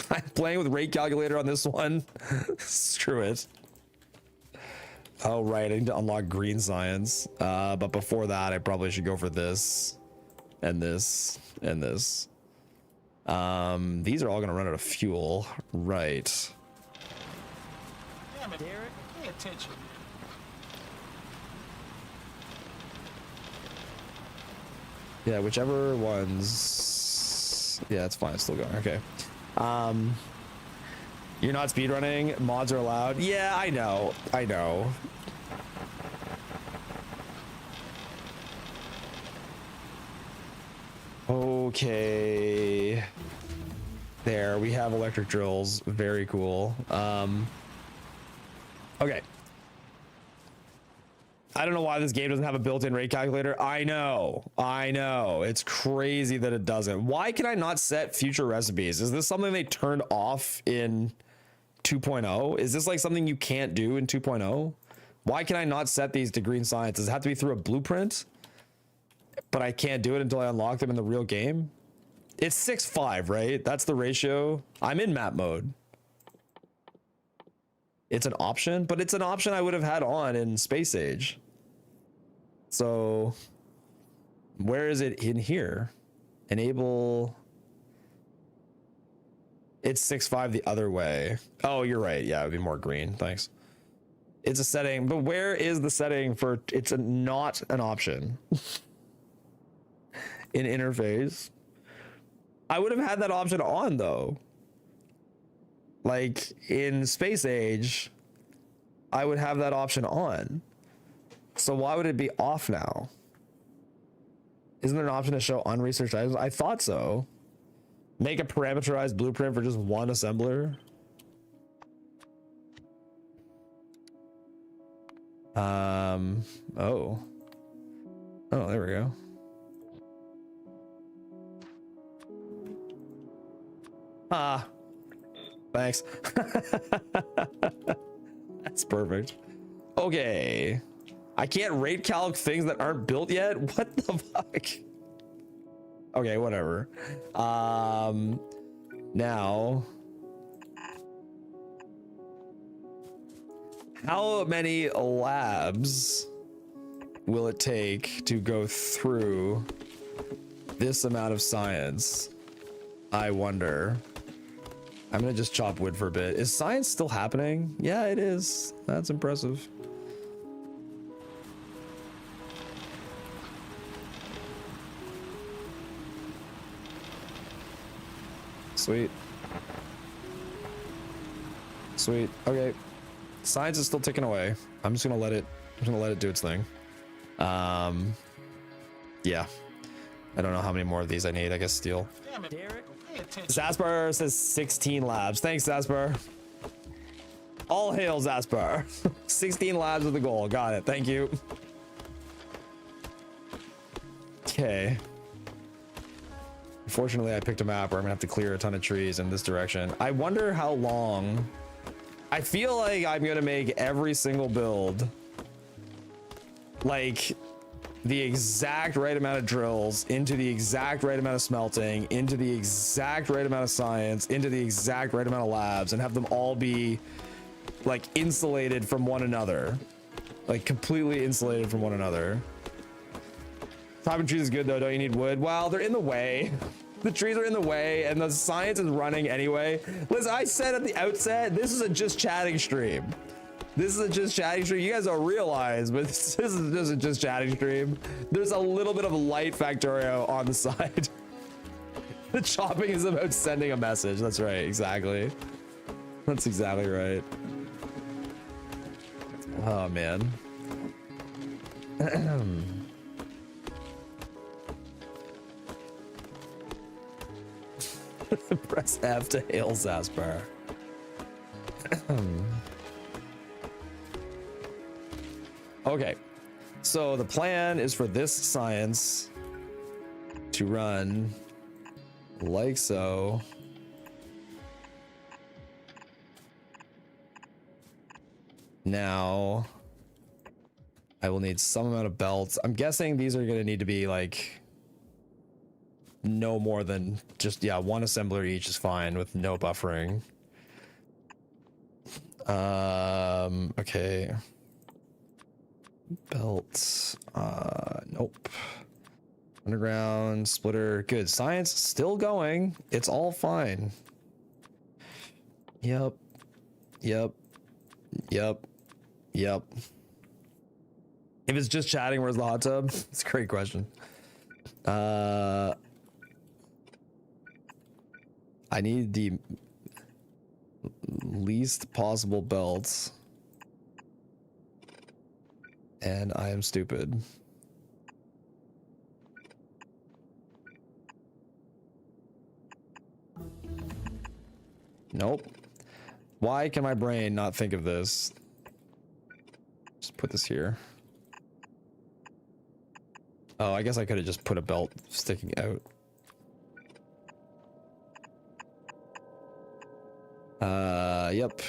I'm playing with rate calculator on this one. Screw it. Oh right, I need to unlock green science. But before that, I probably should go for this. and this and this. These are all gonna run out of fuel, right? Damn it, Derek. Pay attention. Yeah, whichever ones. Yeah, it's fine. It's still going. Okay. You're not speedrunning. Mods are allowed. Yeah, I know. I know. Okay. There, we have electric drills. Very cool. Okay. I don't know why this game doesn't have a built-in rate calculator. I know. It's crazy that it doesn't. Why can I not set future recipes? Is this something they turned off in 2.0? Is this like something you can't do in 2.0? Why can I not set these to green science? Does it have to be through a blueprint? But I can't do it until I unlock them in the real game? It's 6:5, right? That's the ratio. I'm in map mode. It's an option, but it's an option I would have had on in Space Age. So where is it in here? Enable. It's 6:5 the other way. Oh, you're right. Yeah, it would be more green. Thanks. It's a setting, but where is the setting for it's not an option in interface? I would have had that option on though. Like in Space Age, I would have that option on. So why would it be off now? Isn't there an option to show unresearched items? I thought so. Make a parameterized blueprint for just one assembler. Oh, there we go. Thanks. That's perfect. Okay. I can't rate calc things that aren't built yet? What the fuck? Okay, whatever. Now. How many labs will it take to go through this amount of science? I wonder. I'm gonna just chop wood for a bit. Is science still happening? Yeah, it is. That's impressive. Sweet. Sweet. Okay. Science is still ticking away. I'm just gonna let it do its thing. Yeah. I don't know how many more of these I need. I guess steel. Damn it, Derek. Pay attention. Zaspar says 16 labs. Thanks, Zaspar. All hail, Zaspar. 16 labs with the goal. Got it. Thank you. Okay. Unfortunately, I picked a map where I'm gonna have to clear a ton of trees in this direction. I wonder how long. I feel like I'm gonna make every single build like the exact right amount of drills into the exact right amount of smelting into the exact right amount of science into the exact right amount of labs and have them all be like insulated from one another, like completely insulated from one another. Chopping trees is good though. Don't you need wood? Well, they're in the way. The trees are in the way and the science is running anyway. Listen, I said at the outset, this is a just chatting stream. This is a just chatting stream. You guys don't realize, but this is just a just chatting stream. There's a little bit of light Factorio on the side. The chopping is about sending a message. That's right. Exactly. That's exactly right. Oh, man. Press F to hail Zaspar. Okay, so the plan is for this science to run like so. Now I will need some amount of belts. I'm guessing these are going to need to be like no more than just, yeah, one assembler each is fine with no buffering. Okay. Belts. Nope. Underground splitter. Good. Science still going. It's all fine. Yep. Yep. Yep. Yep. If it's just chatting, where's the hot tub? It's a great question. I need the least possible belts. And I am stupid. Nope. Why can my brain not think of this? Just put this here. Oh, I guess I could have just put a belt sticking out.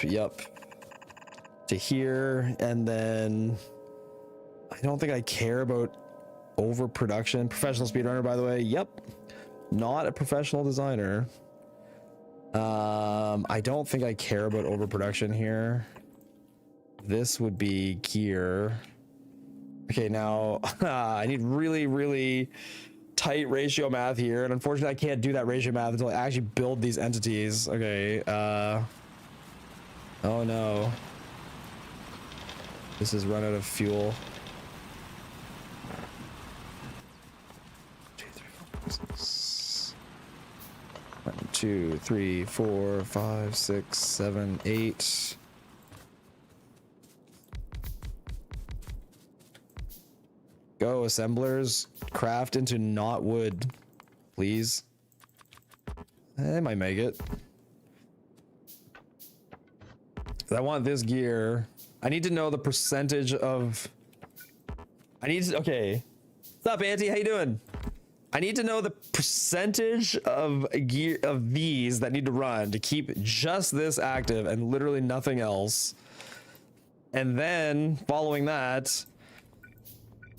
Yep. To here, and then I don't think I care about overproduction. Professional speedrunner, by the way. Yep. Not a professional designer. I don't think I care about overproduction here. This would be gear. Okay, now I need really, really tight ratio math here, and unfortunately I can't do that ratio math until I actually build these entities. Okay, oh no. This has run out of fuel. 2, 3, 4, 5, 6, 7, 8. Go, assemblers. Craft into not wood, please. They might make it. I want this gear. I need to know the percentage of... Okay. What's up, Auntie? How you doing? I need to know the percentage of gear of these that need to run to keep just this active and literally nothing else. And then, following that,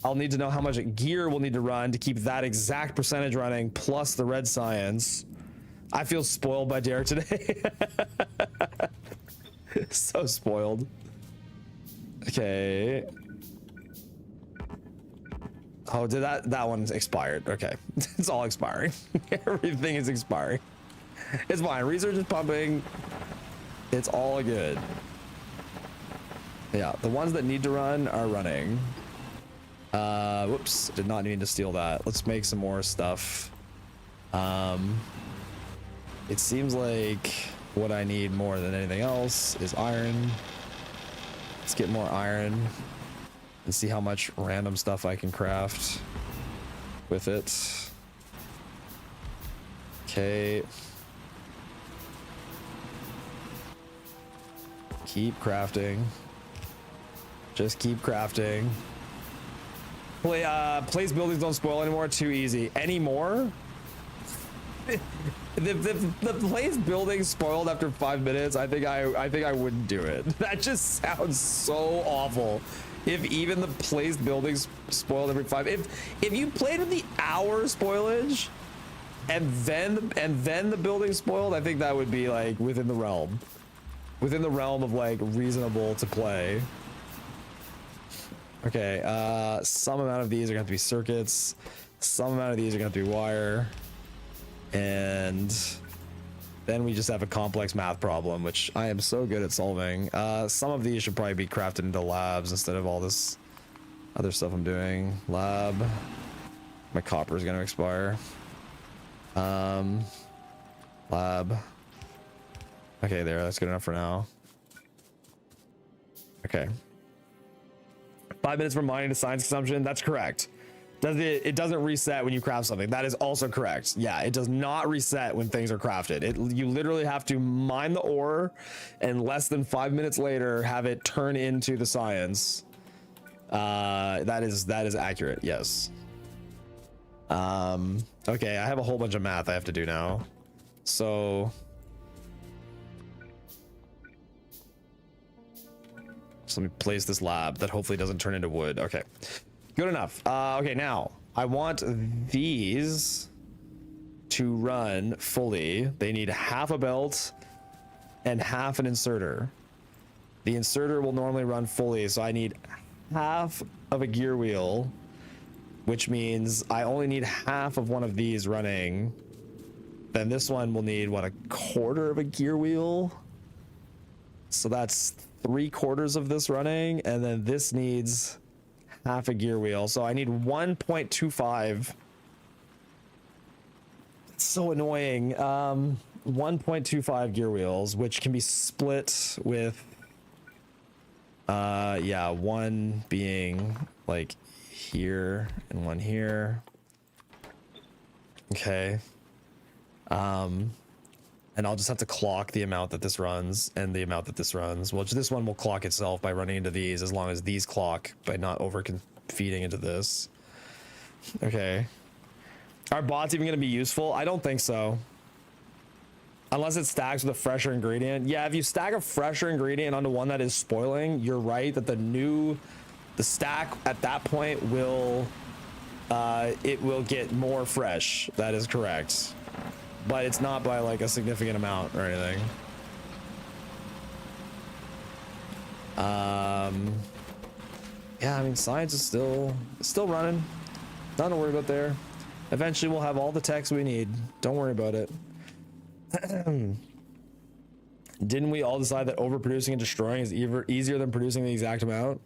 I'll need to know how much gear will need to run to keep that exact percentage running, plus the red science. I feel spoiled by Derek today. So spoiled. Okay. Oh, did that one's expired? Okay. It's all expiring. Everything is expiring. It's fine. Research is pumping. It's all good. Yeah, the ones that need to run are running. Whoops, did not mean to steal that. Let's make some more stuff. It seems like what I need more than anything else is iron. Let's get more iron and see how much random stuff I can craft with it. Okay. Keep crafting. Just keep crafting. Place buildings don't spoil anymore. Too easy. Anymore? The place building spoiled after 5 minutes. I think I wouldn't do it. That just sounds so awful. If even the placed buildings spoiled every 5, if you played with the hour spoilage, and then the building spoiled, I think that would be like within the realm of like reasonable to play. Okay, some amount of these are gonna have to be circuits, some amount of these are gonna have to be wire, and then we just have a complex math problem, which I am so good at solving. Some of these should probably be crafted into labs instead of all this other stuff I'm doing. Lab. My copper is gonna expire. Lab. Okay, there, that's good enough for now. Okay. 5 minutes from mining to science consumption. That's correct. It doesn't reset when you craft something. That is also correct. Yeah, it does not reset when things are crafted. You literally have to mine the ore, and less than 5 minutes later have it turn into the science. That is accurate. Yes. Okay, I have a whole bunch of math I have to do now. So let me place this lab that hopefully doesn't turn into wood. Okay, good enough. Okay, now I want these to run fully. They need half a belt and half an inserter. The inserter will normally run fully, so I need half of a gear wheel which means I only need half of one of these running. Then this one will need, what, a quarter of a gear wheel? So that's 3/4 of this running, and then this needs half a gear wheel. So I need 1.25. It's so annoying. 1.25 gear wheels, which can be split with, yeah, one being like here and one here. Okay. And I'll just have to clock the amount that this runs and the amount that this runs. Well, this one will clock itself by running into these, as long as these clock by not over feeding into this. Okay. Are bots even going to be useful? I don't think so. Unless it stacks with a fresher ingredient. Yeah, if you stack a fresher ingredient onto one that is spoiling, you're right that the stack at that point will, it will get more fresh. That is correct. But it's not by like a significant amount or anything. Yeah, I mean, science is still running. Nothing to worry about there. Eventually we'll have all the techs we need. Don't worry about it. Didn't we all decide that overproducing and destroying is easier than producing the exact amount?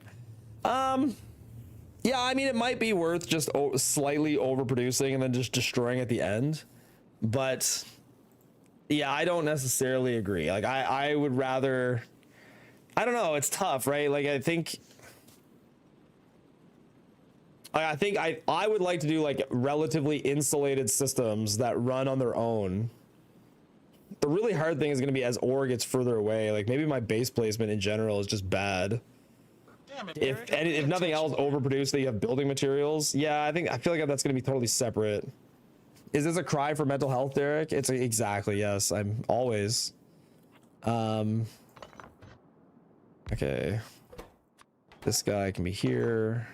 Yeah, I mean, it might be worth just slightly overproducing and then just destroying at the end. But yeah, I don't necessarily agree. Like I would rather, I don't know, it's tough, right? Like I think I would like to do like relatively insulated systems that run on their own. The really hard thing is going to be as ore gets further away. Like maybe my base placement in general is just bad. Damn it, If nothing else, overproduce that you have building materials. Yeah, I feel like that's going to be totally separate. Is this a cry for mental health, Derek? It's exactly, yes. I'm always. Okay. This guy can be here.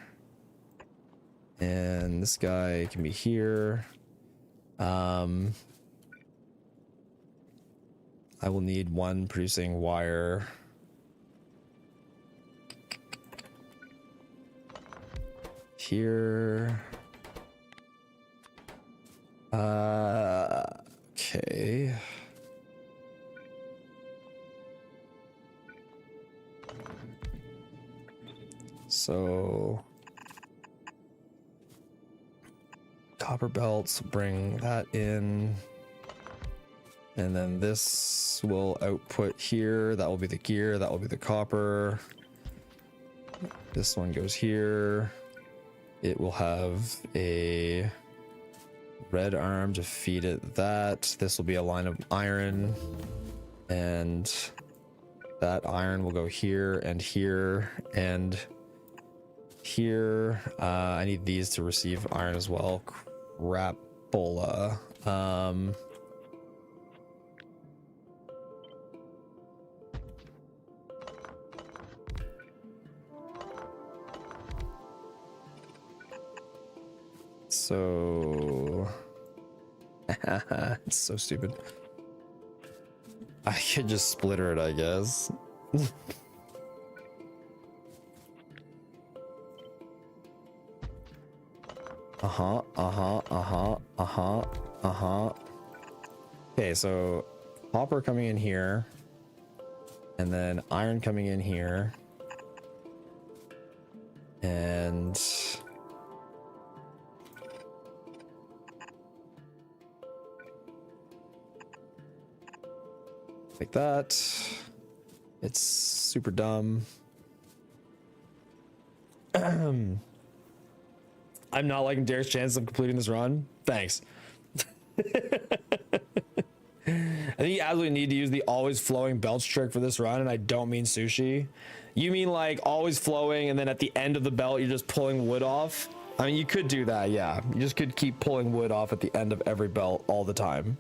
And this guy can be here. I will need one producing wire. Here. Okay. So copper belts, bring that in. And then this will output here. That will be the gear. That will be the copper. This one goes here. It will have a red arm to feed it that. This will be a line of iron. And that iron will go here and here and here. I need these to receive iron as well. Crapola. So it's so stupid. I could just splitter it, I guess. Okay, so copper coming in here, and then iron coming in here, and like that. It's super dumb. I'm not liking Derek's chances of completing this run. Thanks. I think you absolutely need to use the always flowing belch trick for this run, and I don't mean sushi. You mean like always flowing, and then at the end of the belt, you're just pulling wood off? I mean, you could do that, yeah. You just could keep pulling wood off at the end of every belt all the time.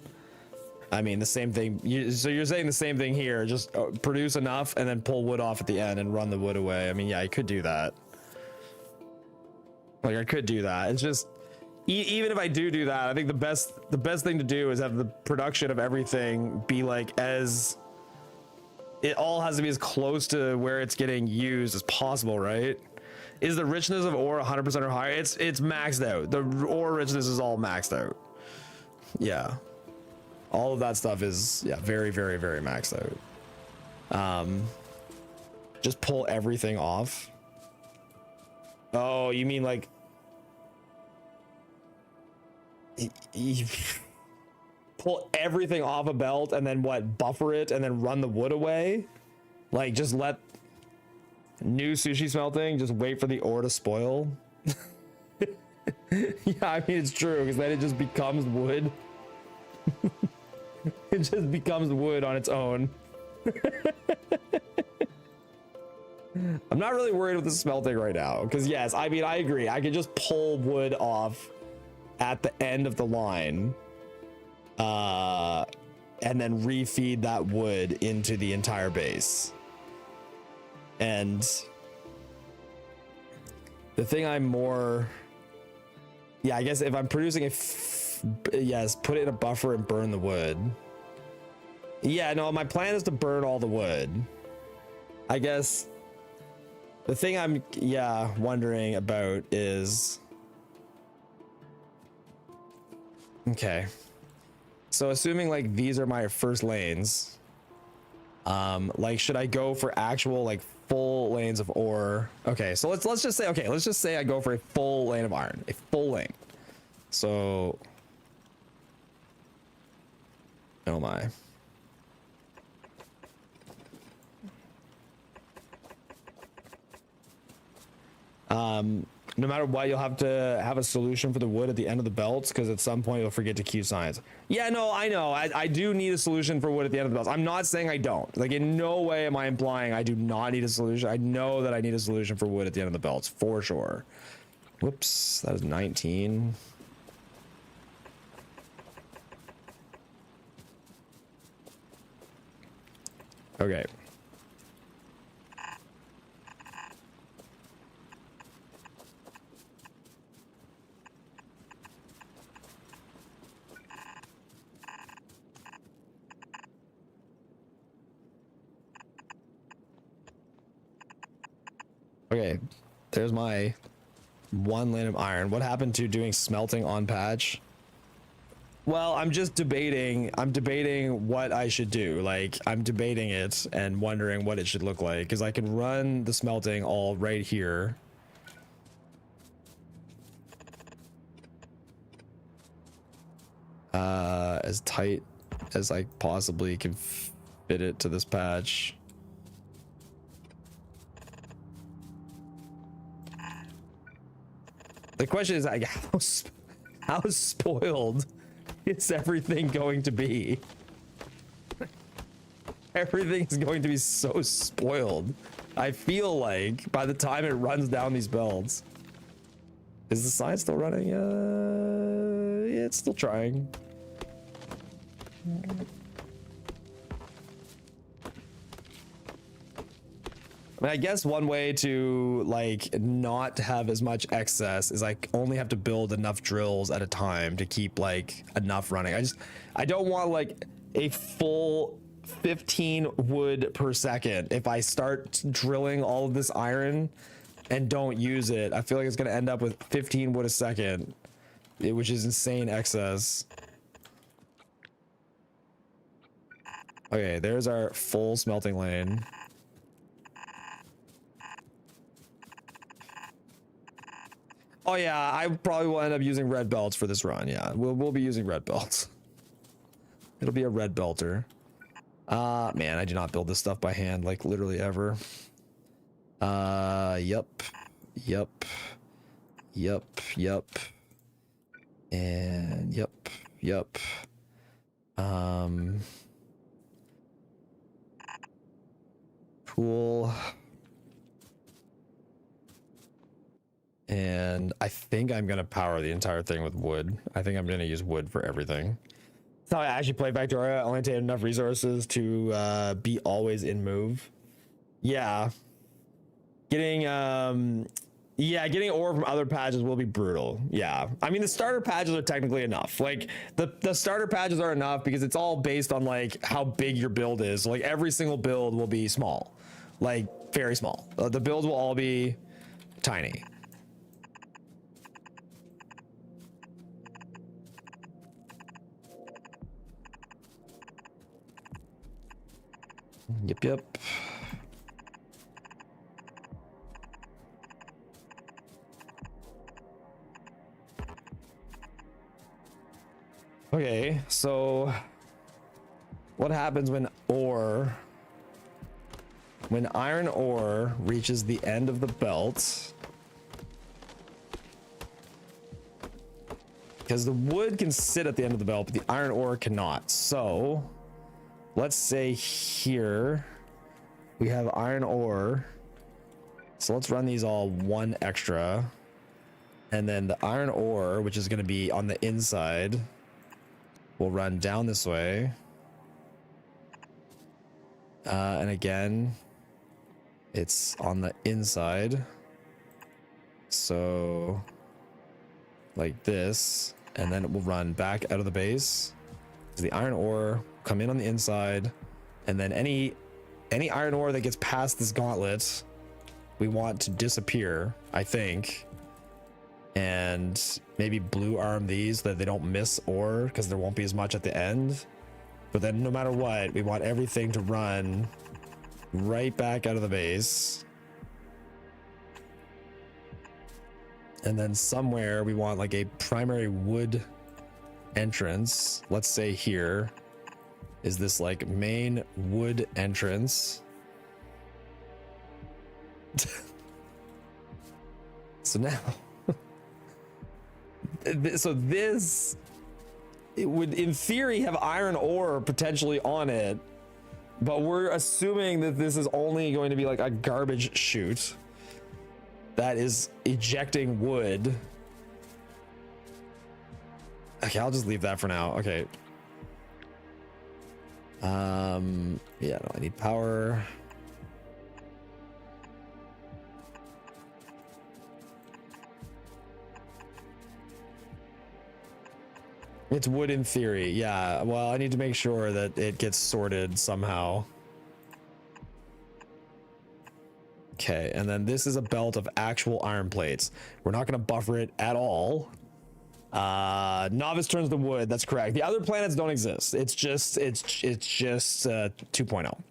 I mean, the same thing. So you're saying the same thing here. Just produce enough and then pull wood off at the end and run the wood away. I mean, yeah, I could do that. Like, I could do that. It's just, even if I do that, I think the best thing to do is have the production of everything be like it all has to be as close to where it's getting used as possible, right? Is the richness of ore 100% or higher? It's maxed out. The ore richness is all maxed out. Yeah. All of that stuff is, yeah, very, very, very maxed out. Just pull everything off. Oh, you mean like pull everything off a belt and then what, buffer it and then run the wood away? Like just let new sushi smelting just wait for the ore to spoil? Yeah, I mean it's true, because then it just becomes wood. It just becomes wood on its own. I'm not really worried with the smelting right now, because yes, I mean I agree, I could just pull wood off at the end of the line and then refeed that wood into the entire base. And the thing I'm more, yeah, I guess if I'm producing yes, put it in a buffer and burn the wood. Yeah, no, my plan is to burn all the wood. I guess the thing I'm, yeah, wondering about is, okay, so assuming like these are my first lanes, like should I go for actual like full lanes of ore? Okay, so let's just say, okay, let's just say I go for a full lane of iron, a full lane. So, oh my. No matter what, you'll have to have a solution for the wood at the end of the belts, because at some point you'll forget to queue signs. Yeah, no, I know. I do need a solution for wood at the end of the belts. I'm not saying I don't. Like, in no way am I implying I do not need a solution. I know that I need a solution for wood at the end of the belts, for sure. Whoops, that is 19. Okay. Okay, there's my one lane of iron. What happened to doing smelting on patch? Well, I'm debating what I should do. Like, I'm debating it and wondering what it should look like, because I can run the smelting all right here. As tight as I possibly can fit it to this patch. The question is, like, how spoiled is everything going to be? Everything is going to be so spoiled. I feel like by the time it runs down these belts. Is the sign still running? Yeah, it's still trying. I mean, I guess one way to like not have as much excess is like only have to build enough drills at a time to keep like enough running. I don't want like a full 15 wood per second. If I start drilling all of this iron and don't use it, I feel like it's gonna end up with 15 wood a second, which is insane excess. Okay, there's our full smelting lane. Oh yeah, I probably will end up using red belts for this run. Yeah, we'll be using red belts. It'll be a red belter. Man, I do not build this stuff by hand, like literally ever. Yep. And yep. Pool. And I think I'm gonna power the entire thing with wood. I think I'm gonna use wood for everything. That's how I actually play Factorio. I only take enough resources to be always in move. Yeah. Getting ore from other patches will be brutal. Yeah. I mean, the starter patches are technically enough. Like the starter patches are enough because it's all based on like how big your build is. So, like every single build will be small, like very small. The builds will all be tiny. Yep. Okay, so what happens when iron ore reaches the end of the belt? Because the wood can sit at the end of the belt, but the iron ore cannot. So let's say here we have iron ore. So let's run these all one extra. And then the iron ore, which is going to be on the inside, will run down this way. And again, it's on the inside. So like this, and then it will run back out of the base. The iron ore come in on the inside, and then any iron ore that gets past this gauntlet, we want to disappear, I think. And maybe blue arm these so that they don't miss ore, because there won't be as much at the end. But then no matter what, we want everything to run right back out of the base. And then somewhere we want like a primary wood entrance. Let's say here is this like main wood entrance. So now so this, it would in theory have iron ore potentially on it, but we're assuming that this is only going to be like a garbage chute that is ejecting wood. Okay, I'll just leave that for now. Okay. Yeah, no, I need power. It's wood in theory. Yeah, well, I need to make sure that it gets sorted somehow. Okay, and then this is a belt of actual iron plates. We're not going to buffer it at all. Novice turns to wood. That's correct. The other planets don't exist. It's just 2.0.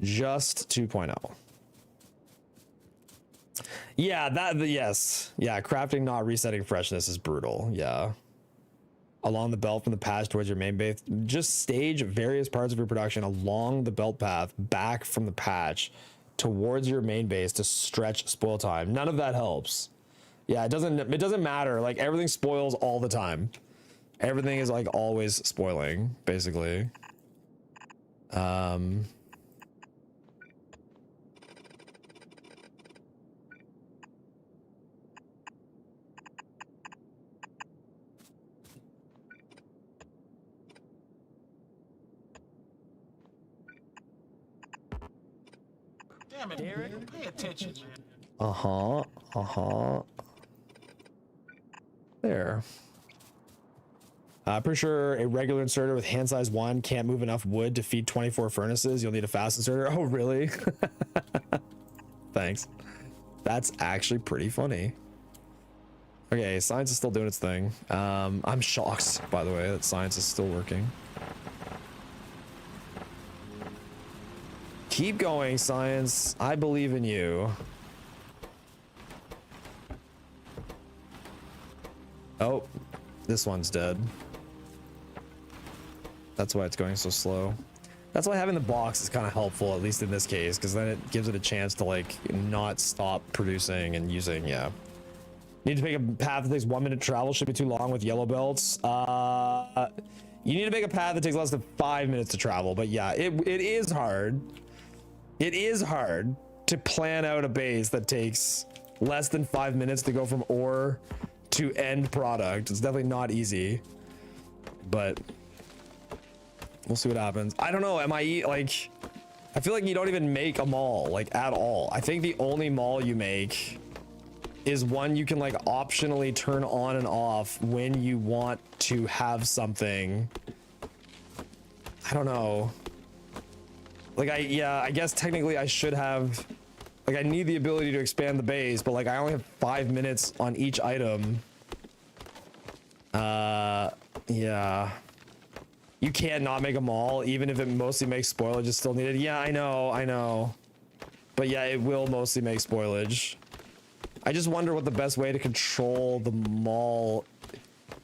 Just 2.0. Yeah, yes. Yeah, crafting not resetting freshness is brutal. Yeah. Along the belt from the patch towards your main base, just stage various parts of your production along the belt path back from the patch towards your main base to stretch spoil time. None of that helps. Yeah, it doesn't matter. Like everything spoils all the time. Everything is like always spoiling, basically. Damn it, Derek. Pay attention, man. There. Pretty sure a regular inserter with hand size 1 can't move enough wood to feed 24 furnaces. You'll need a fast inserter. Oh, really? Thanks. That's actually pretty funny. Okay, science is still doing its thing. I'm shocked, by the way, that science is still working. Keep going, science. I believe in you. Oh, this one's dead. That's why it's going so slow. That's why having the box is kind of helpful, at least in this case, because then it gives it a chance to like not stop producing and using. Yeah. Need to make a path that takes 1 minute travel. Should be too long with yellow belts. You need to make a path that takes less than 5 minutes to travel. But yeah, it is hard. It is hard to plan out a base that takes less than 5 minutes to go from ore to end product. It's definitely not easy, but we'll see what happens. I don't know. Like, I feel like you don't even make a mall like at all. I think the only mall you make is one you can like optionally turn on and off when you want to have something. I don't know. Like I guess technically I should have Like I need the ability to expand the base, but like I only have 5 minutes on each item. Yeah. You can't not make them all, even if it mostly makes spoilage, it's still needed. Yeah, I know. But yeah, it will mostly make spoilage. I just wonder what the best way to control the mall.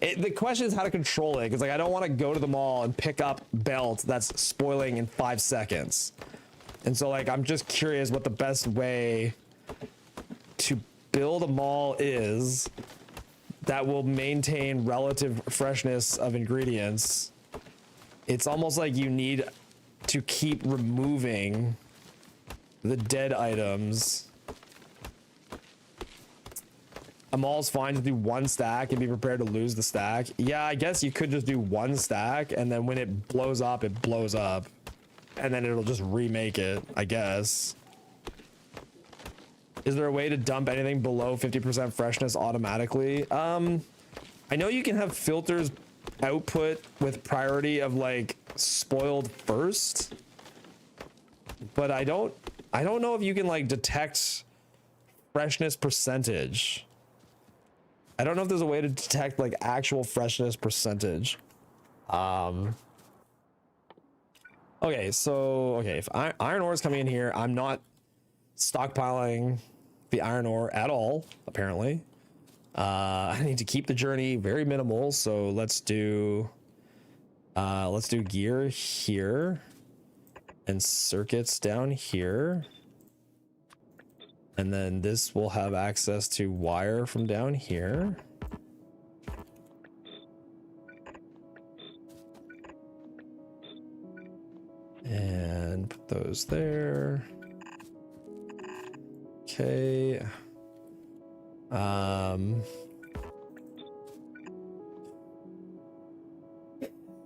The question is how to control it, because like I don't want to go to the mall and pick up belt that's spoiling in 5 seconds. And so like I'm just curious what the best way to build a mall is that will maintain relative freshness of ingredients. It's almost like you need to keep removing the dead items. A mall's fine to do 1 stack and be prepared to lose the stack. Yeah, I guess you could just do 1 stack, and then when it blows up, it blows up. And then it'll just remake it, I guess. Is there a way to dump anything below 50% freshness automatically? I know you can have filters output with priority of like spoiled first, but I don't know if you can like detect freshness percentage. I don't know if there's a way to detect like actual freshness percentage. Okay, so if iron ore is coming in here, I'm not stockpiling the iron ore at all, apparently. I need to keep the journey very minimal, so let's do gear here and circuits down here. And then this will have access to wire from down here. And put those there. Okay.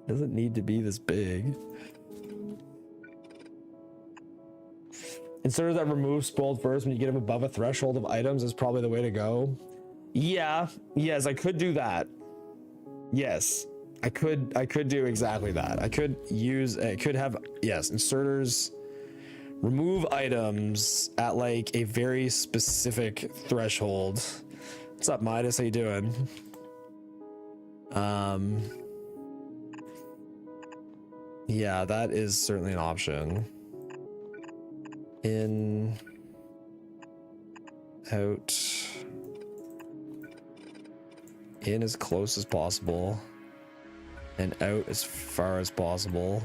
Doesn't need to be this big. Inserters that remove spoiled first when you get them above a threshold of items is probably the way to go. Yeah, yes, I could do that. Yes, I could do exactly that. I could have, yes, inserters remove items at like a very specific threshold. What's up, Midas? How you doing? Yeah, that is certainly an option. In, out, in as close as possible, and out as far as possible,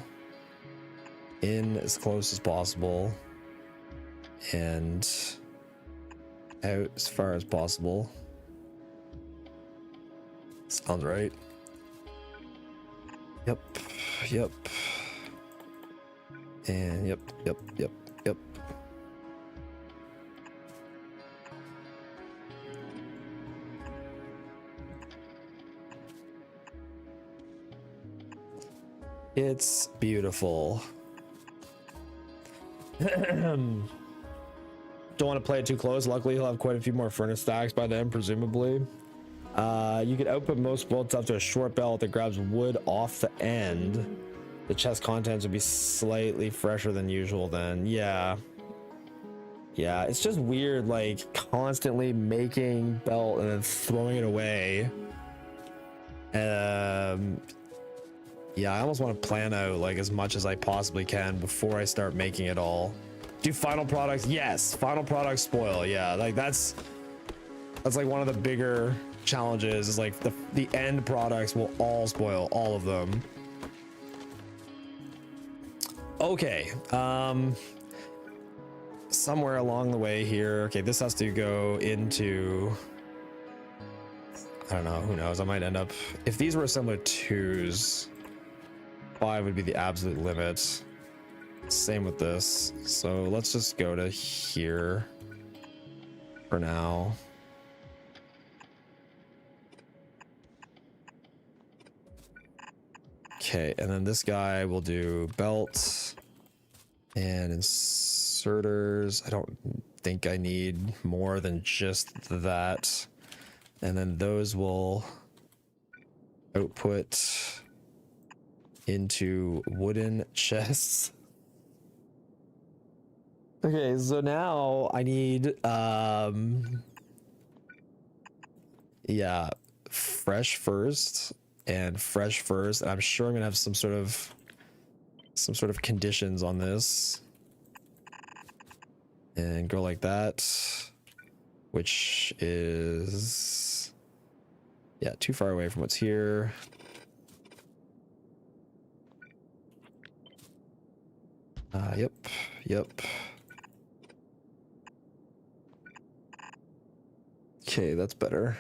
in as close as possible, and out as far as possible. Sounds right. Yep. And yep. It's beautiful. Don't want to play it too close. Luckily, he'll have quite a few more furnace stacks by then, presumably. You could output most bolts up to a short belt that grabs wood off the end. The chest contents would be slightly fresher than usual then. Yeah, it's just weird, like constantly making belt and then throwing it away. Yeah, I almost want to plan out like as much as I possibly can before I start making it all. Do final products? Yes, final products spoil. Yeah, like that's like one of the bigger challenges is like the end products will all spoil, all of them. Okay, somewhere along the way here, okay, this has to go into, I don't know, who knows, I might end up, if these were similar twos, 5 would be the absolute limit. Same with this, so let's just go to here for now. Okay, and then this guy will do belts and inserters. I don't think I need more than just that. And then those will output into wooden chests. Okay, so now I need yeah, fresh first and fresh first. And I'm sure I'm gonna have some sort of conditions on this. And go like that, which is, yeah, too far away from what's here. Yep. Okay, that's better.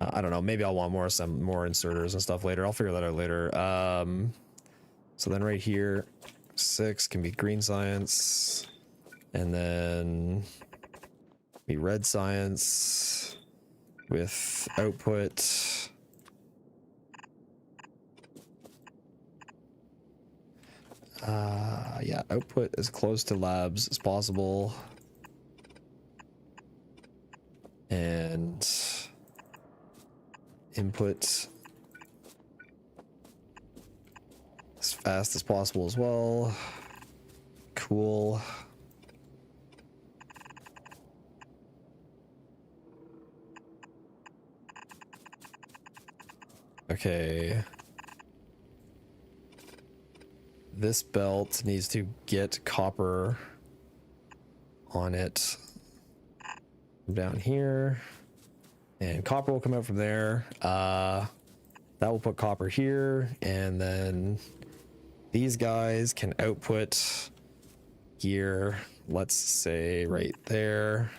I don't know, maybe I'll want some more inserters and stuff later. I'll figure that out later. So then right here, 6 can be green science, and then be red science with output. Yeah, output as close to labs as possible. And input as fast as possible as well. Cool. Okay. This belt needs to get copper on it down here, and copper will come out from there. That will put copper here, and then these guys can output gear, let's say right there,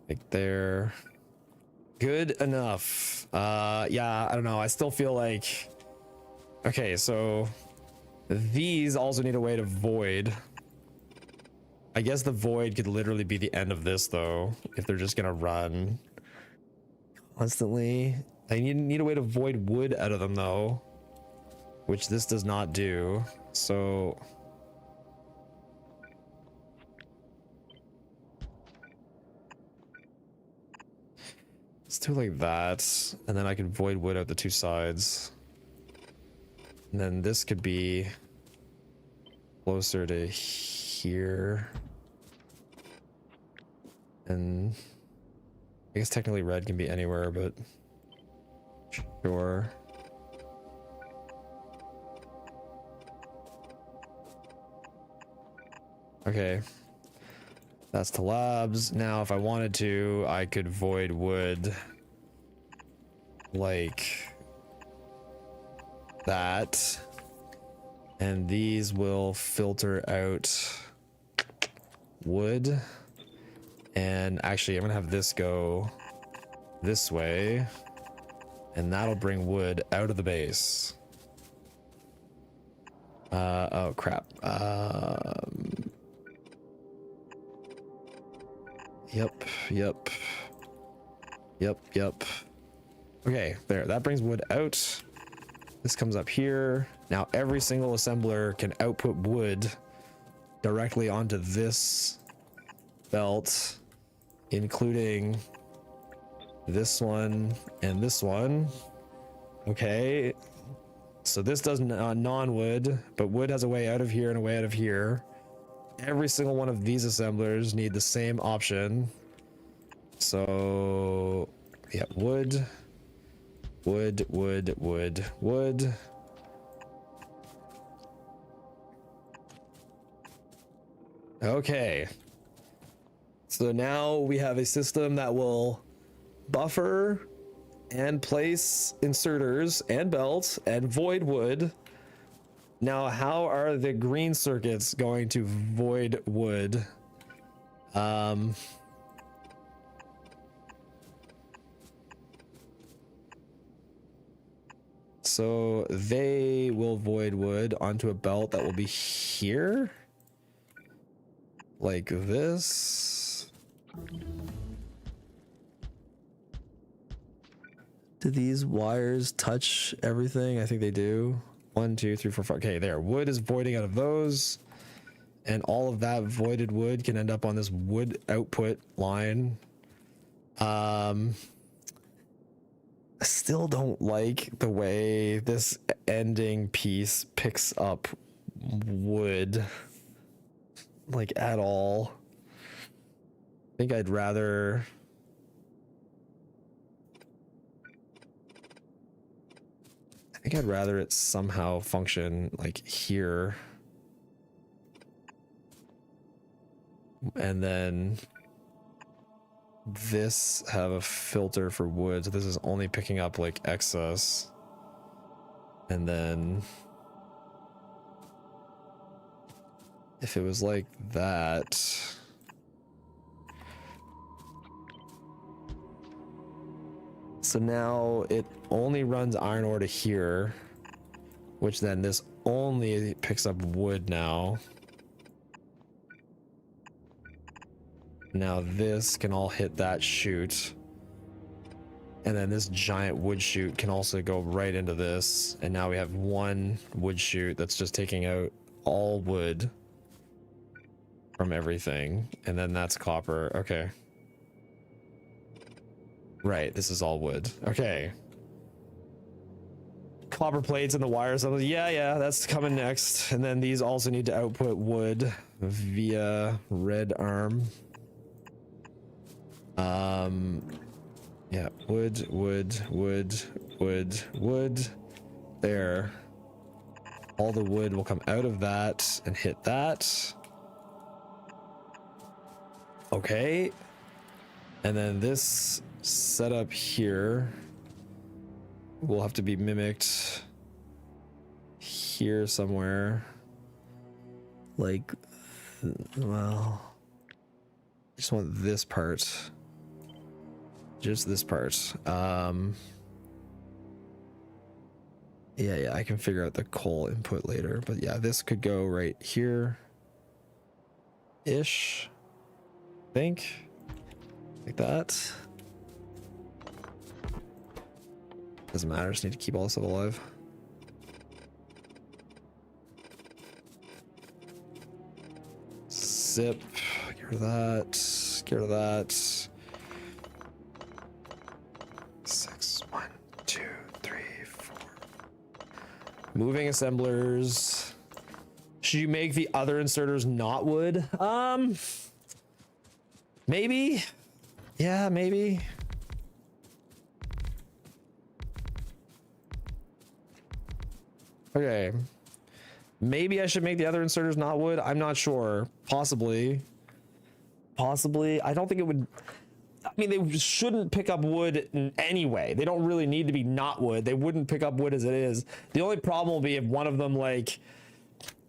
like there. Good enough. Yeah, I don't know, I still feel like, okay, so these also need a way to void. I guess the void could literally be the end of this, though, if they're just gonna run constantly. I need a way to void wood out of them, though, which this does not do. So let's do like that, and then I can void wood out the two sides. And then this could be closer to here. And I guess technically red can be anywhere, but sure. Okay. That's to labs. Now, if I wanted to, I could void wood like that. And these will filter out wood. And actually, I'm gonna have this go this way, and that'll bring wood out of the base. Oh crap. Yep. Okay, there, that brings wood out. This comes up here. Now every single assembler can output wood directly onto this belt, including this one and this one. Okay, so this does non-wood, but wood has a way out of here and a way out of here. Every single one of these assemblers need the same option. So yeah, wood. Okay, so now we have a system that will buffer and place inserters and belts and void wood. Now, how are the green circuits going to void wood? So they will void wood onto a belt that will be here, like this. Do these wires touch everything? I think they do. 1, 2, 3, 4, 5. Okay, there. Wood is voiding out of those, and all of that voided wood can end up on this wood output line. I still don't like the way this ending piece picks up wood. like at all. I think I'd rather it somehow function like here. And then this have a filter for wood. So this is only picking up like excess. And then if it was like that, so now it only runs iron ore to here, which then this only picks up wood now. Now this can all hit that chute. And then this giant wood chute can also go right into this. And now we have one wood chute that's just taking out all wood from everything. And then that's copper. Okay. Right, this is all wood. Okay. Copper plates and the wires. Yeah, that's coming next. And then these also need to output wood via red arm. Yeah, wood. There. All the wood will come out of that and hit that. Okay. And then this setup here will have to be mimicked here somewhere. Like, well, I just want this part. Just this part. Yeah, I can figure out the coal input later, but yeah, this could go right here ish, I think, like that. Doesn't matter, just need to keep all this stuff alive. Zip, get rid of that, get rid of that. 6, 1, 2, 3, 4. Moving assemblers. Should you make the other inserters not wood? Maybe. Yeah, maybe. Okay. Maybe I should make the other inserters not wood. I'm not sure. Possibly. I don't think it would. I mean, they shouldn't pick up wood in any way. They don't really need to be not wood. They wouldn't pick up wood as it is. The only problem will be if one of them like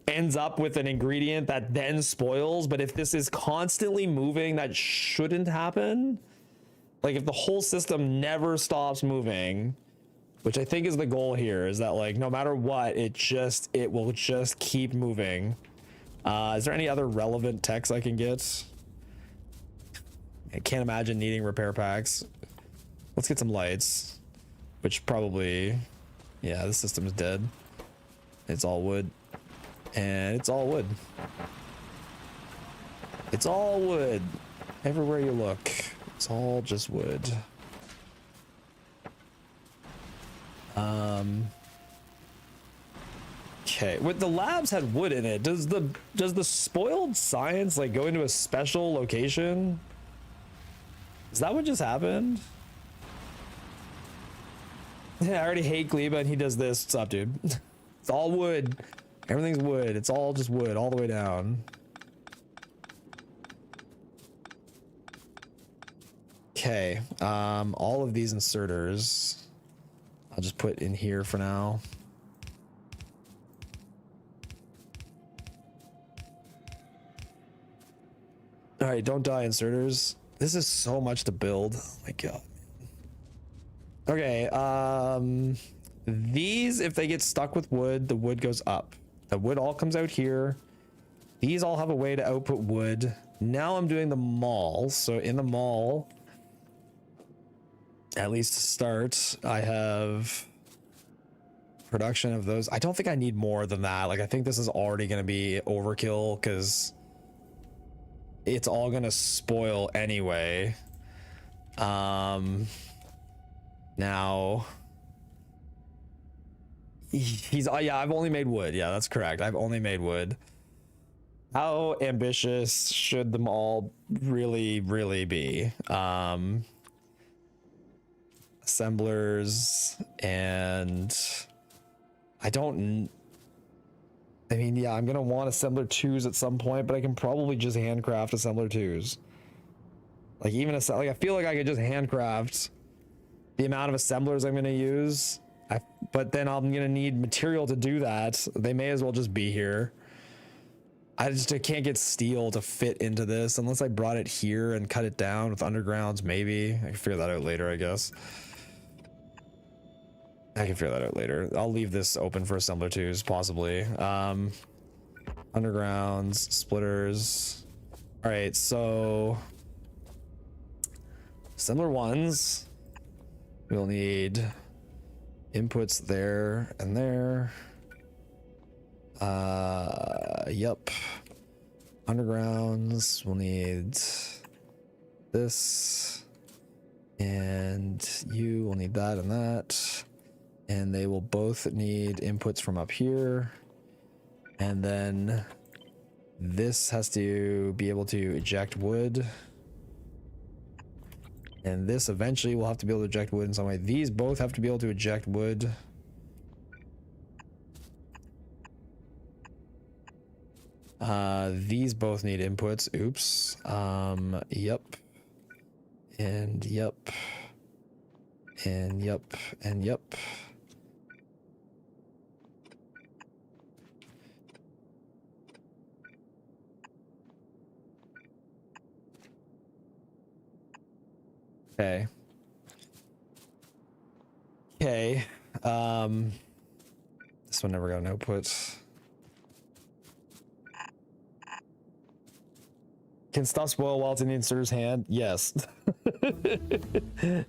ends up with an ingredient that then spoils. But if this is constantly moving, that shouldn't happen. Like if the whole system never stops moving, which I think is the goal here, is that like no matter what, it will just keep moving. Is there any other relevant techs I can get? I can't imagine needing repair packs. Let's get some lights, which probably, yeah, the system's dead. It's all wood, and it's all wood. It's all wood. Everywhere you look, it's all just wood. Okay, with the labs had wood in it. Does the spoiled science like go into a special location? Is that what just happened? Yeah, I already hate Gleba and he does this. What's up, dude? It's all wood. Everything's wood. It's all just wood all the way down. Okay, all of these inserters I'll just put in here for now. All right, don't die, inserters. This is so much to build. Oh my god. Okay, these, if they get stuck with wood, the wood goes up. The wood all comes out here. These all have a way to output wood. Now I'm doing the mall. So in the mall, at least to start, I have production of those. I don't think I need more than that. Like, I think this is already going to be overkill because it's all going to spoil anyway. Now he's, yeah, I've only made wood. Yeah, that's correct. I've only made wood. How ambitious should them all really be? Assemblers, and I mean, yeah, I'm gonna want assembler 2s at some point, but I can probably just handcraft assembler 2s. Like even like I feel like I could just handcraft the amount of assemblers I'm gonna use. But then I'm gonna need material to do that. They may as well just be here. I can't get steel to fit into this unless I brought it here and cut it down with undergrounds. Maybe I can figure that out later, I guess. I can figure that out later. I'll leave this open for assembler 2s, possibly. Undergrounds, splitters. All right, so assembler 1s. We'll need inputs there and there. Yep. Undergrounds, we'll need this, and you will need that and that, and they will both need inputs from up here, and then this has to be able to eject wood, and this eventually will have to be able to eject wood in some way. These both have to be able to eject wood. These both need inputs. Oops. Yep. And yep. And yep. And yep. Okay. Okay. This one never got an output. Can stuff spoil while it's in the inserter's hand? Yes.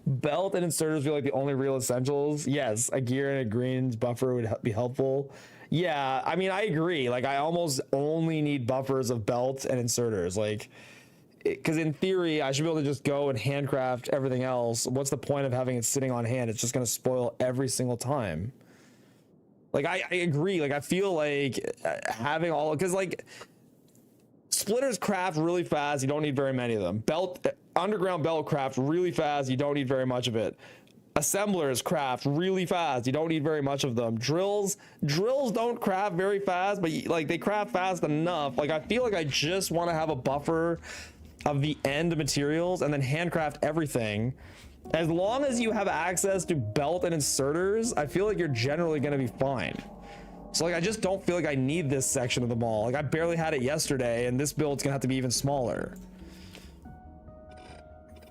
Belt and inserters feel like the only real essentials. Yes, a gear and a greens buffer would be helpful. Yeah, I mean, I agree. Like, I almost only need buffers of belts and inserters. Like, because in theory, I should be able to just go and handcraft everything else. What's the point of having it sitting on hand? It's just going to spoil every single time. Like, I agree. Like, I feel like having all, because like, splitters craft really fast. You don't need very many of them. Underground belt craft really fast. You don't need very much of it. Assemblers craft really fast. You don't need very much of them. Drills don't craft very fast, but like they craft fast enough. Like I feel like I just want to have a buffer of the end materials and then handcraft everything. As long as you have access to belt and inserters, I feel like you're generally going to be fine. So like I just don't feel like I need this section of the mall. Like I barely had it yesterday, and this build's gonna have to be even smaller.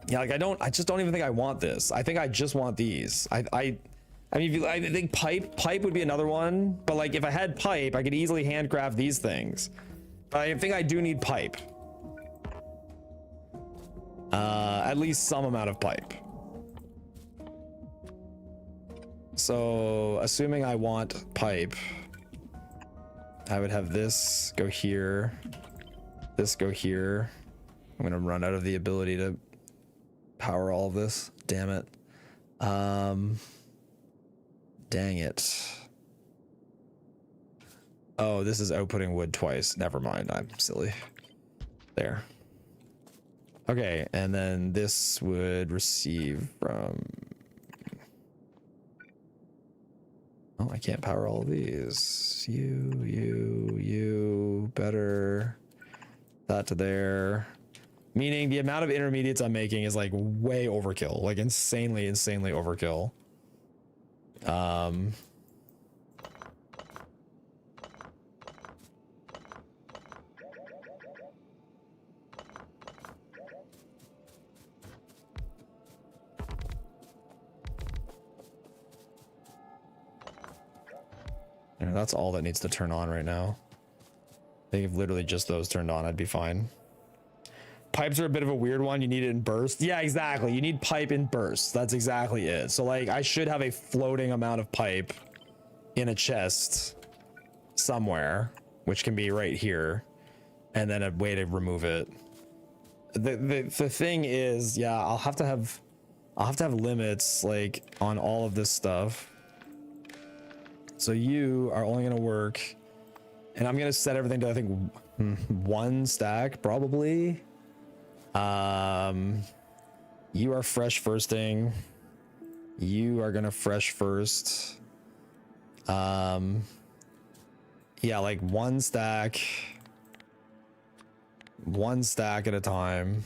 Yeah, like I just don't even think I want this. I think I just want these. I mean, I think pipe would be another one, but like if I had pipe, I could easily handcraft these things. But I think I do need pipe. At least some amount of pipe. So assuming I want pipe, I would have this go here, this go here. I'm gonna run out of the ability to power all of this. Damn it. Dang it. Oh, this is outputting wood twice. Never mind. I'm silly. There. Okay, and then this would receive from... Oh, I can't power all of these. You, better. That to there. Meaning the amount of intermediates I'm making is like way overkill. Like insanely overkill. And that's all that needs to turn on right now. I think if literally just those turned on, I'd be fine. Pipes are a bit of a weird one. You need it in bursts. Yeah, exactly. You need pipe in bursts. That's exactly it. So like I should have a floating amount of pipe in a chest somewhere, which can be right here, and then a way to remove it. The thing is, yeah, I'll have to have limits like on all of this stuff. So you are only going to work And I'm gonna set everything to, I think, 1 stack probably. You are fresh firsting. You are gonna fresh first. Yeah, like 1 stack. 1 stack at a time.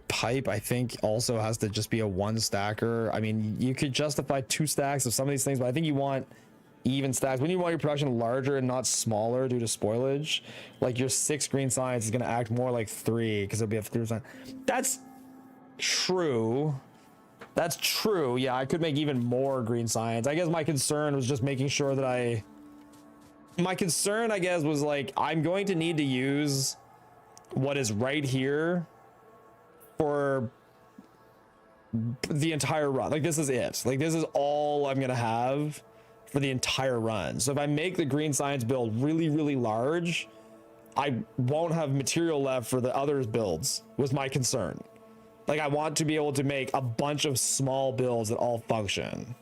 Pipe, I think, also has to just be a 1 stacker. I mean, you could justify 2 stacks of some of these things, but I think you want even stacks. When you want your production larger and not smaller due to spoilage, like your 6 green science is going to act more like 3 because it'll be a 3%. That's true. That's true. Yeah, I could make even more green science. I guess my concern was just making sure that my concern, I guess, was like, I'm going to need to use what is right here for the entire run. Like, this is it. Like, this is all I'm gonna have for the entire run. So if I make the green science build really, really large, I won't have material left for the others builds, was my concern. Like, I want to be able to make a bunch of small builds that all function.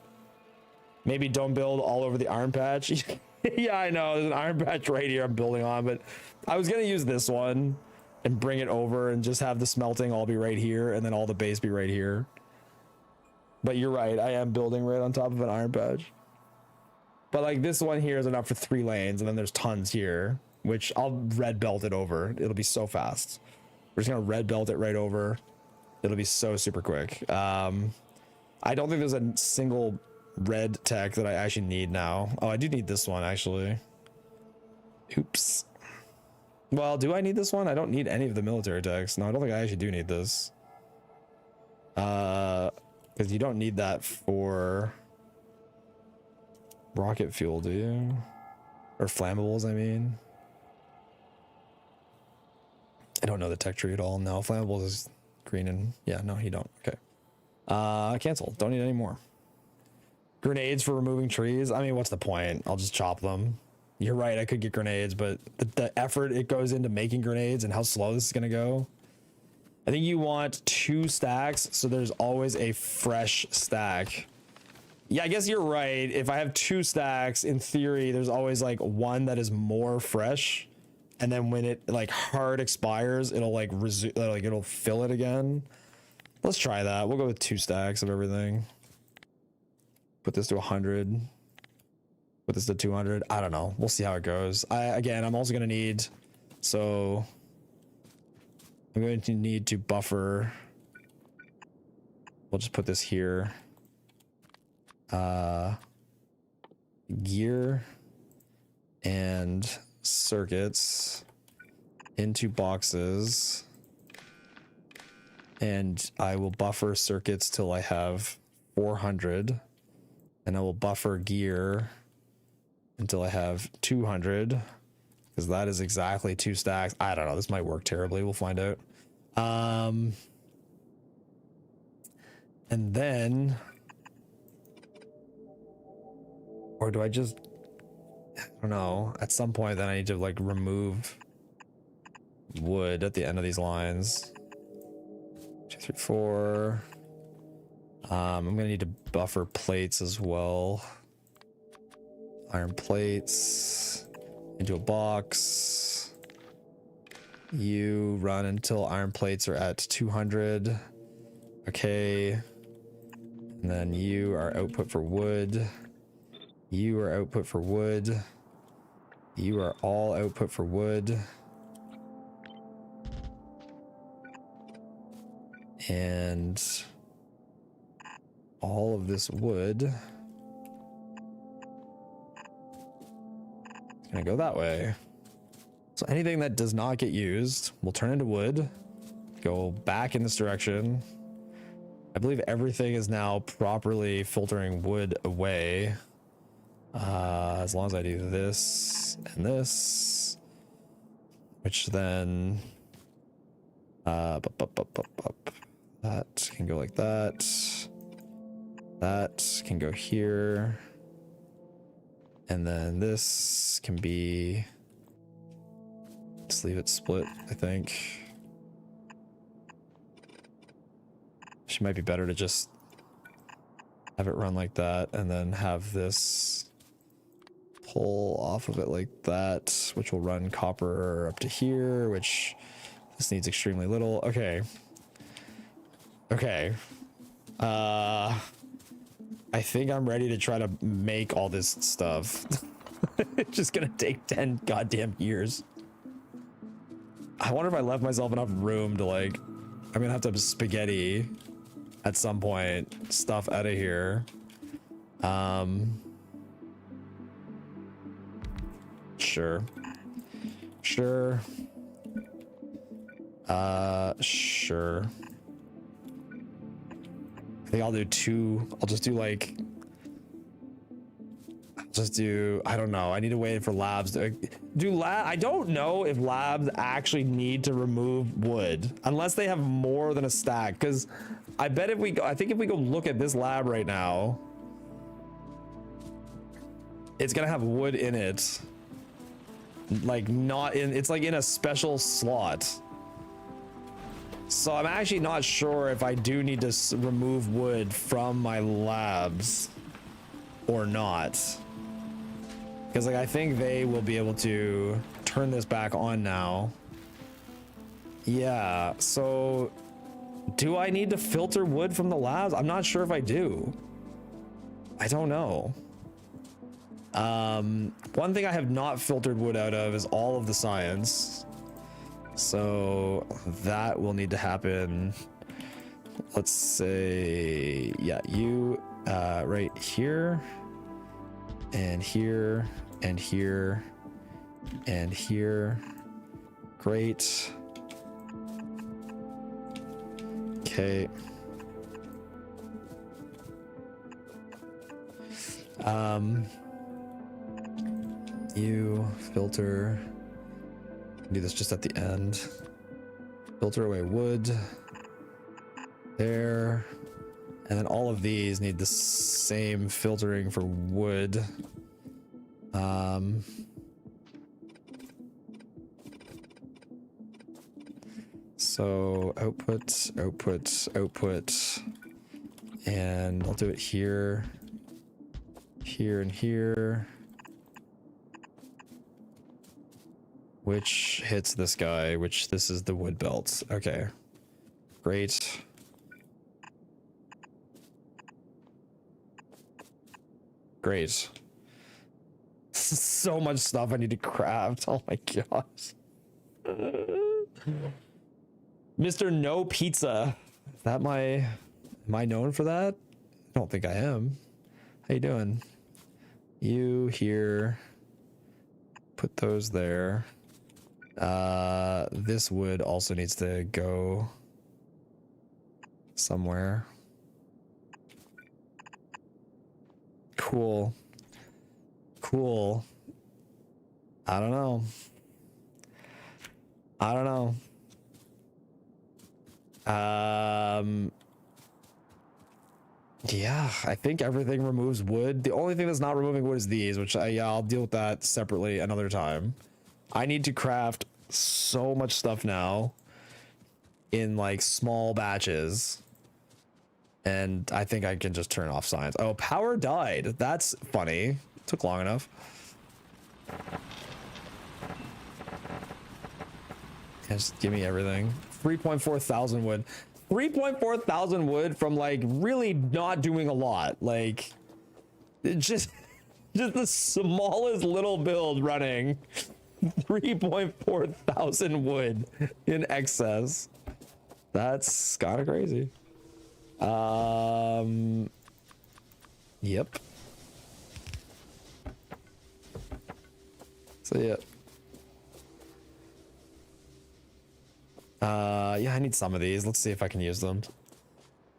Maybe don't build all over the iron patch. Yeah, I know there's an iron patch right here I'm building on, but I was gonna use this one and bring it over and just have the smelting all be right here and then all the base be right here. But you're right, I am building right on top of an iron patch. But like, this one here is enough for 3 lanes, and then there's tons here, which I'll red belt it over. It'll be so fast. We're just gonna red belt it right over. It'll be so super quick. I don't think there's a single red tech that I actually need now. Oh, I do need this one actually. Oops. Well, do I need this one? I don't need any of the military techs. No, I don't think I actually do need this. Because you don't need that for rocket fuel, do you? Or flammables, I mean. I don't know the tech tree at all. No, flammables is green and... Yeah, no, you don't. Okay. Cancel. Don't need any more. Grenades for removing trees. I mean, what's the point? I'll just chop them. You're right, I could get grenades, but the effort it goes into making grenades and how slow this is gonna go. I think you want 2 stacks, so there's always a fresh stack. Yeah, I guess you're right. If I have 2 stacks, in theory, there's always like 1 that is more fresh, and then when it like hard expires, it'll like it'll fill it again. Let's try that. We'll go with 2 stacks of everything. Put this to 100. Put this to 200. I don't know. We'll see how it goes. Again, I'm also going to need... So... I'm going to need to buffer... We'll just put this here. Gear and circuits into boxes. And I will buffer circuits till I have 400. And I will buffer gear until I have 200, because that is exactly 2 stacks. I don't know. This might work terribly. We'll find out. And then, or do I just, I don't know. At some point, then I need to like remove wood at the end of these lines. 2, 3, 4. I'm gonna need to buffer plates as well. Iron plates into a box. You run until iron plates are at 200. Okay. And then you are output for wood. You are output for wood. You are all output for wood. And all of this wood is gonna go that way. So anything that does not get used will turn into wood, go back in this direction. I believe everything is now properly filtering wood away. As long as I do this and this, which then that can go like that. That can go here. And then this can be, just leave it split, I think. She might be better to just have it run like that and then have this pull off of it like that, which will run copper up to here, which this needs extremely little. Okay. Okay. I think I'm ready to try to make all this stuff. It's just gonna take 10 goddamn years. I wonder if I left myself enough room to like, I'm gonna have to have spaghetti at some point, stuff out of here. Sure. Sure. Sure. I think I'll do two. I'll just do like, I don't know. I need to wait for labs to I don't know if labs actually need to remove wood unless they have more than a stack. Cause I bet if we go, I think if we go look at this lab right now, it's gonna have wood in it. Like not in, it's like in a special slot. So I'm actually not sure if I do need to remove wood from my labs or not. Because like I think they will be able to turn this back on now. Yeah, so do I need to filter wood from the labs? I'm not sure if I do. I don't know. One thing I have not filtered wood out of is all of the science. So that will need to happen. Let's say, yeah, you right here and here and here and here. Great. Okay. You filter, do this just at the end. Filter away wood there, and then all of these need the same filtering for wood. So output, output, output, and I'll do it here, here, and here. Which hits this guy, which this is the wood belt. Okay, great. Great. So much stuff I need to craft. Oh my gosh. Mr. No Pizza. Is that am I known for that? I don't think I am. How you doing? You here. Put those there. This wood also needs to go somewhere. Cool. Cool. I don't know. I don't know. Yeah, I think everything removes wood. The only thing that's not removing wood is these, which I'll deal with that separately another time. I need to craft so much stuff now in like small batches. And I think I can just turn off science. Oh, power died. That's funny. Took long enough. Yeah, just give me everything. 3.4 thousand wood. 3.4 thousand wood from like really not doing a lot. Like it just the smallest little build running. 3.4 thousand wood in excess. That's kind of crazy. Yep. So yeah. Yeah, I need some of these. Let's see if I can use them.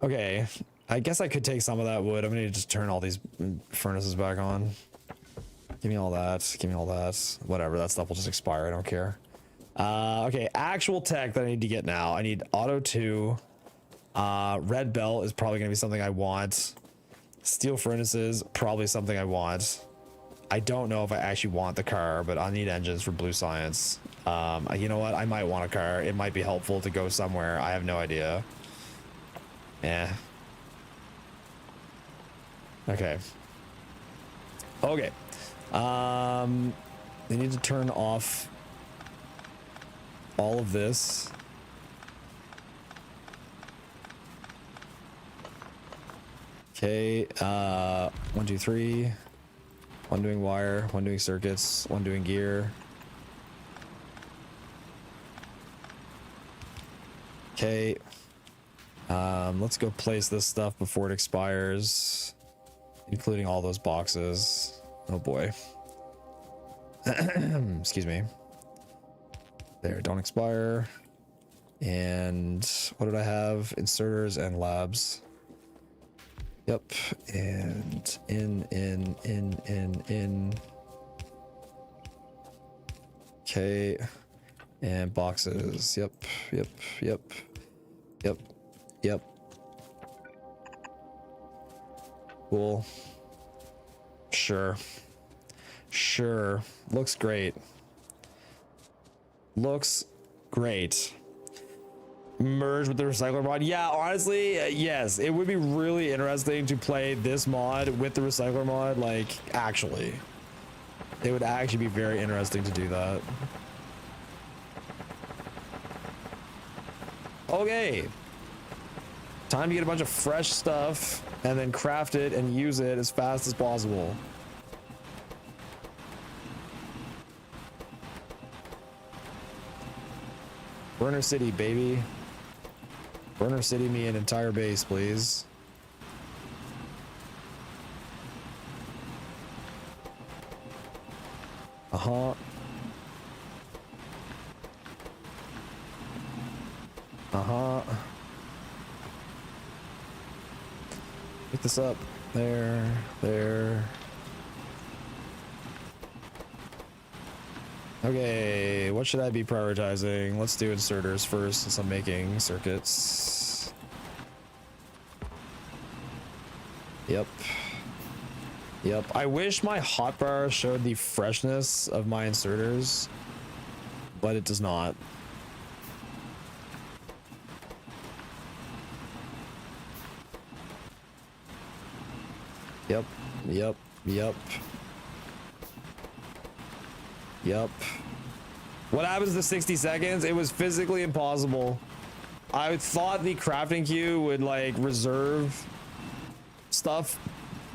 Okay, I guess I could take some of that wood. I'm gonna just turn all these furnaces back on. Give me all that. Give me all that. Whatever, that stuff will just expire. I don't care. Okay, actual tech that I need to get now. I need auto 2. Red belt is probably gonna be something I want. Steel furnaces, probably something I want. I don't know if I actually want the car, but I need engines for blue science. You know what? I might want a car. It might be helpful to go somewhere. I have no idea. Yeah. Okay. Okay. They need to turn off all of this. Okay, 1, 2, 3. One doing wire, one doing circuits, one doing gear. Okay. Let's go place this stuff before it expires, including all those boxes. Oh boy. Excuse me. There, don't expire. And what did I have? Inserters and labs. Yep, and in. Okay, and boxes. Yep. Cool. Sure. Looks great. Merge with the recycler mod. Yeah, honestly, yes, it would be really interesting to play this mod with the recycler mod. Like, actually, it would actually be very interesting to do that. Okay, time to get a bunch of fresh stuff and then craft it and use it as fast as possible. Burner City, baby. Burner City me an entire base, please. Uh-huh. Pick this up. There. Okay, what should I be prioritizing? Let's do inserters first since I'm making circuits. Yep. I wish my hotbar showed the freshness of my inserters, but it does not. Yep. What happens to 60 seconds? It was physically impossible. I thought the crafting queue would like reserve stuff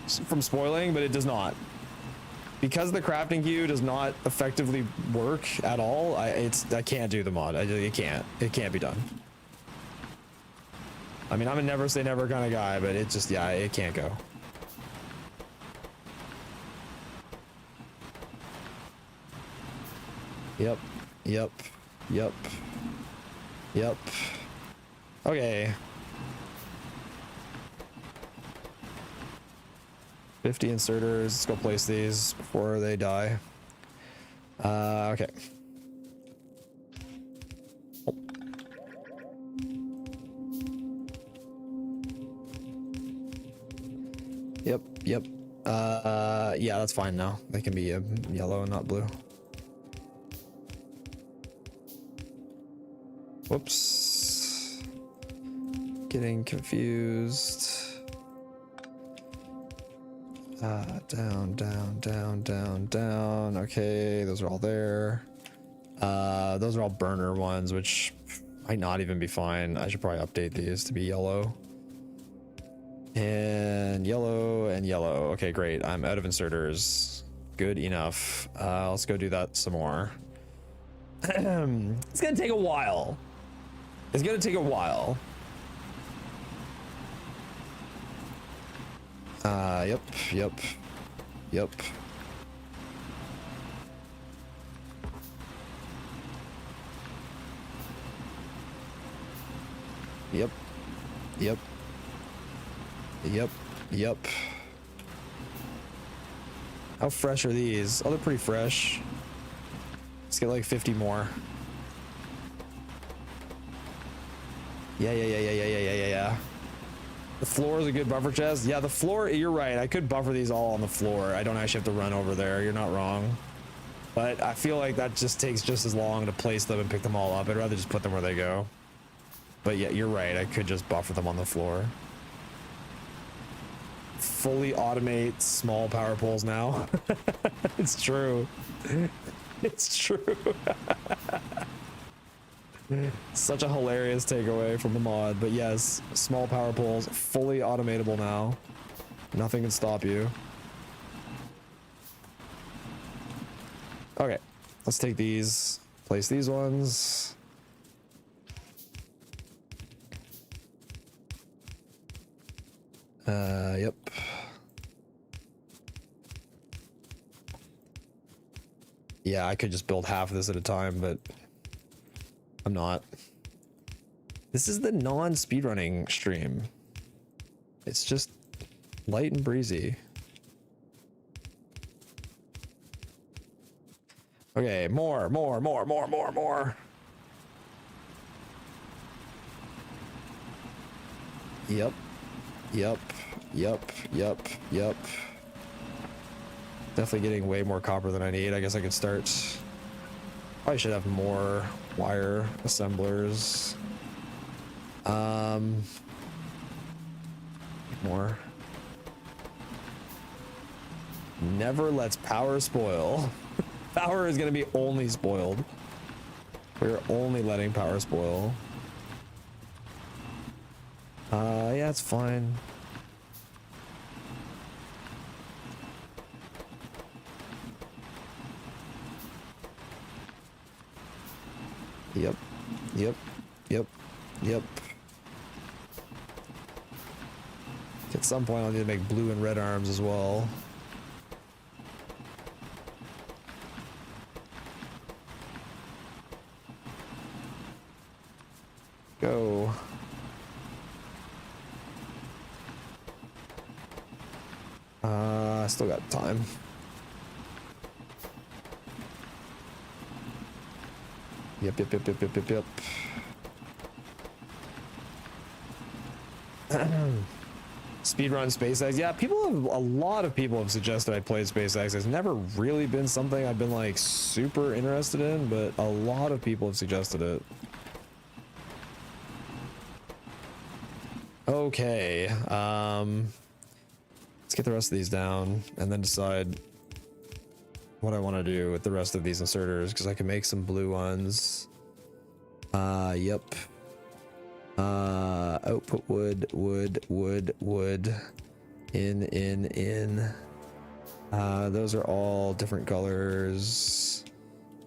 from spoiling, but it does not. Because the crafting queue does not effectively work at all, I can't do the mod. It can't be done. I mean, I'm a never say never kind of guy, but it just, yeah, it can't go. Yep. Okay. 50 inserters. Let's go place these before they die. Okay. Yep. Yeah, that's fine now. They can be yellow and not blue. Whoops. Getting confused. Down. Okay, those are all there. Those are all burner ones, which might not even be fine. I should probably update these to be yellow. And yellow. Okay, great. I'm out of inserters. Good enough. Let's go do that some more. It's gonna take a while. Yep. How fresh are these? Oh, they're pretty fresh. Let's get like 50 more. Yeah. The floor is a good buffer chest. Yeah, the floor, you're right. I could buffer these all on the floor. I don't actually have to run over there. You're not wrong. But I feel like that just takes just as long to place them and pick them all up. I'd rather just put them where they go. But yeah, you're right. I could just buffer them on the floor. fully automate small power poles now. It's true. It's true. Such a hilarious takeaway from the mod, but yes, small power poles fully automatable now. Nothing can stop you. Okay, let's take these, place these ones. Yep. Yeah, I could just build half of this at a time, but I'm not. This is the non-speedrunning stream. It's just light and breezy. Okay, more. Yep. Definitely getting way more copper than I need. I guess I could start. Probably should have more wire assemblers. More. Never lets power spoil. Power is gonna be only spoiled. We're only letting power spoil. Yeah, it's fine. Yep. At some point I'll need to make blue and red arms as well. Go. I still got time. Yep. Speedrun SpaceX. Yeah, a lot of people have suggested I played SpaceX. It's never really been something I've been like super interested in, but a lot of people have suggested it. Okay, let's get the rest of these down and then decide what I want to do with the rest of these inserters, because I can make some blue ones. Yep. Output wood. In. Those are all different colors.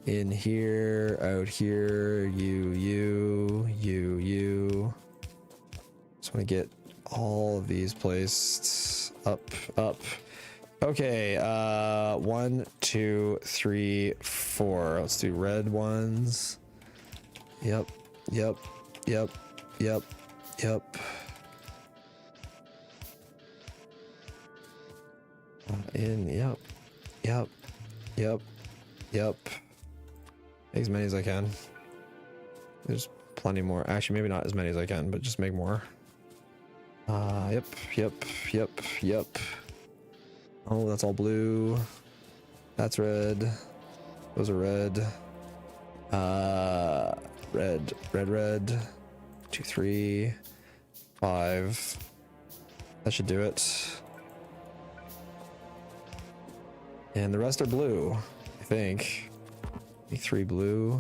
In here, out here, you. Just want to get all of these placed up. Okay, 1, 2, 3, 4. Let's do red ones. Yep. Yep. Make as many as I can. There's plenty more. Actually, maybe not as many as I can, but just make more. Yep. Oh, that's all blue. That's red. Those are red. Red. 2, 3, 5. That should do it. And the rest are blue, I think. 3 blue.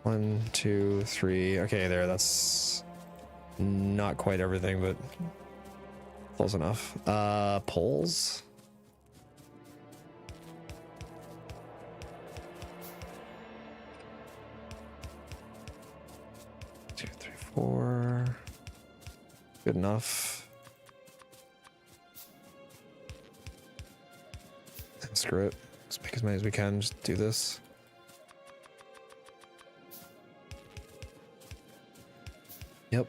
1, 2, 3. Okay, there. That's not quite everything, but close enough. Poles. 2, 3, 4. Good enough. Screw it. Let's pick as many as we can. Just do this. Yep.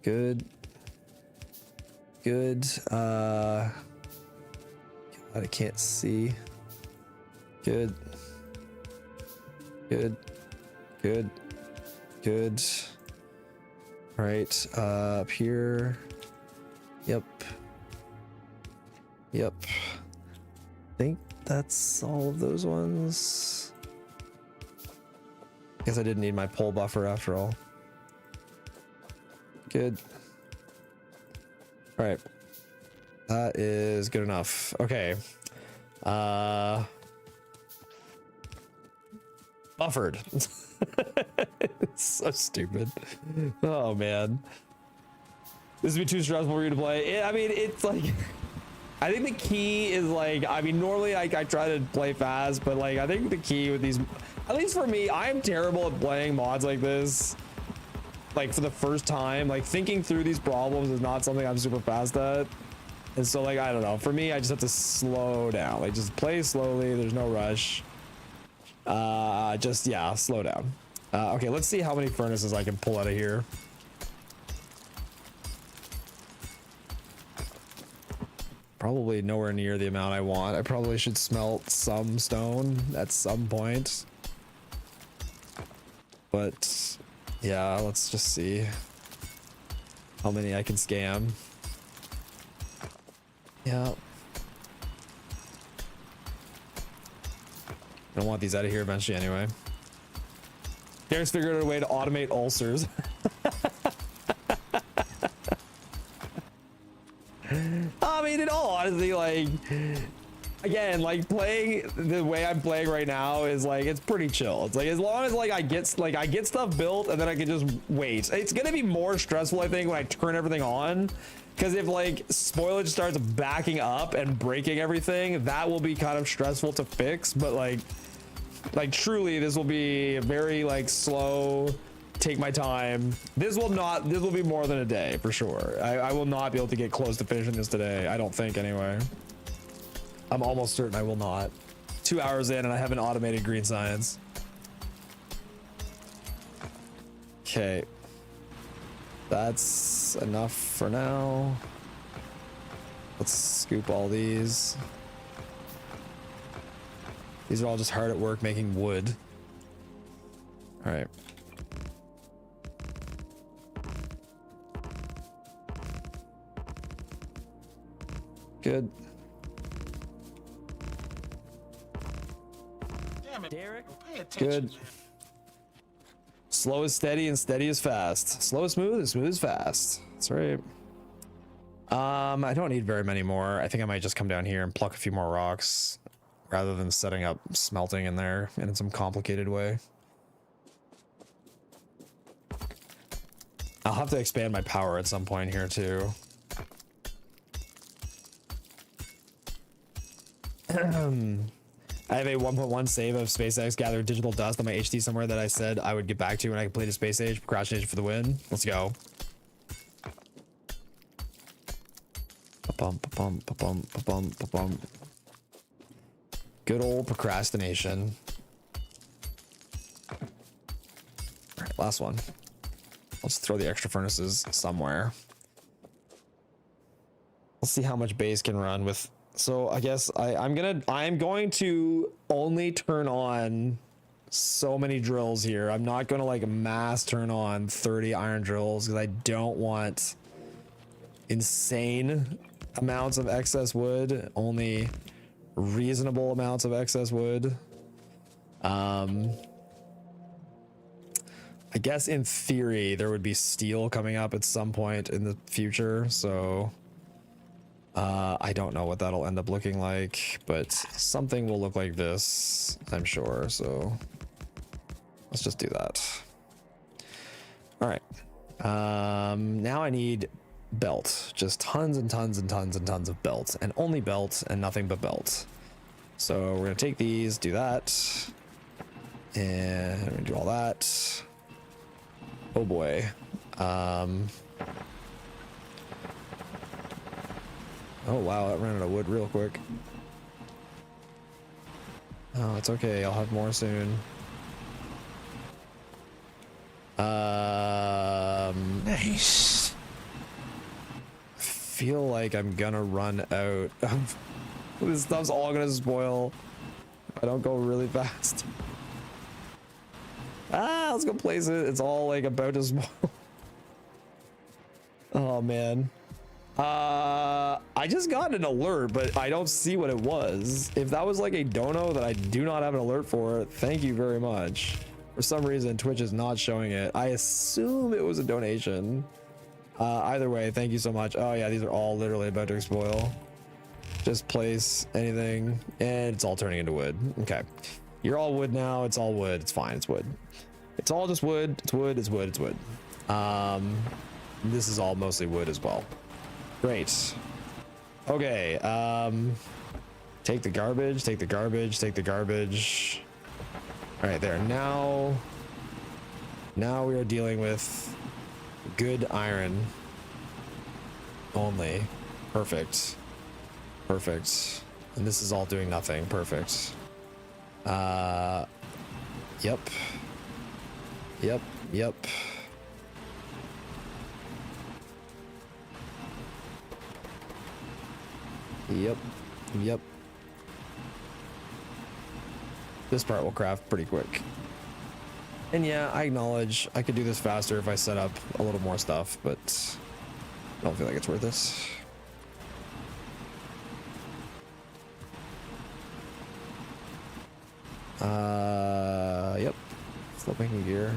Good. God, I can't see. Good. All right, up here. Yep. I think that's all of those ones. Guess I didn't need my pole buffer after all. Good. All right. That is good enough. Okay. Buffered. It's so stupid. Oh man. This would be too stressful for you to play. I mean, it's like, I think the key is like, I mean, normally I try to play fast, but like, I think the key with these, at least for me, I'm terrible at playing mods like this. Like for the first time, like thinking through these problems is not something I'm super fast at. And so like, I don't know, for me, I just have to slow down, like just play slowly. There's no rush. Just, yeah, slow down. Okay, let's see how many furnaces I can pull out of here. Probably nowhere near the amount I want. I probably should smelt some stone at some point. But yeah, let's just see how many I can scam. Yeah. I don't want these out of here eventually anyway. Derek's figured out a way to automate ulcers. I mean, in all honesty, like, again, like playing the way I'm playing right now is like, it's pretty chill. It's like, as long as like I get stuff built and then I can just wait. It's gonna be more stressful, I think, when I turn everything on. Because if like spoilage starts backing up and breaking everything, that will be kind of stressful to fix. But like truly, this will be very like slow, take my time. This will be more than a day for sure. I will not be able to get close to finishing this today. I don't think anyway. I'm almost certain I will not. 2 hours in and I haven't automated green science. Okay. That's enough for now. Let's scoop all these. These are all just hard at work making wood. All right. Good. Damn it, Derek. Pay attention. Good. Slow is steady and steady is fast. Slow is smooth and smooth is fast. That's right. I don't need very many more. I think I might just come down here and pluck a few more rocks rather than setting up smelting in there in some complicated way. I'll have to expand my power at some point here too. I have a 1.1 save of SpaceX gathered digital dust on my HD somewhere that I said I would get back to when I completed Space Age. Procrastination for the win. Let's go. Good old procrastination. All right, last one. Let's throw the extra furnaces somewhere. Let's see how much base can run with. So I guess I'm going to only turn on so many drills here. I'm not going to like mass turn on 30 iron drills because I don't want insane amounts of excess wood, only reasonable amounts of excess wood. I guess in theory there would be steel coming up at some point in the future, so I don't know what that'll end up looking like, but something will look like this, I'm sure. So let's just do that. All right. Now I need belt, just tons and tons and tons and tons of belt, and only belt and nothing but belt. So we're gonna take these, do that, and we're gonna do all that. Oh boy. Oh wow, that ran out of wood real quick. Oh, it's okay, I'll have more soon. Nice. I feel like I'm gonna run out of this stuff's all gonna spoil if I don't go really fast. Let's go place it. It's all like about to spoil. Oh man. I just got an alert, but I don't see what it was. If that was like a dono that I do not have an alert for, thank you very much. For some reason, Twitch is not showing it. I assume it was a donation. Either way, thank you so much. Oh yeah, these are all literally about to spoil. Just place anything and it's all turning into wood. Okay. You're all wood now. It's all wood. It's fine. It's wood. It's all just wood. It's wood. It's wood. It's wood. This is all mostly wood as well. Great. Okay. Take the garbage. Take the garbage. Take the garbage. All right, there. Now we are dealing with good iron only. Perfect. Perfect. And this is all doing nothing. Perfect. Yep. Yep. Yep. Yep. Yep. This part will craft pretty quick. And yeah, I acknowledge I could do this faster if I set up a little more stuff, but I don't feel like it's worth it. Yep. Still making gear.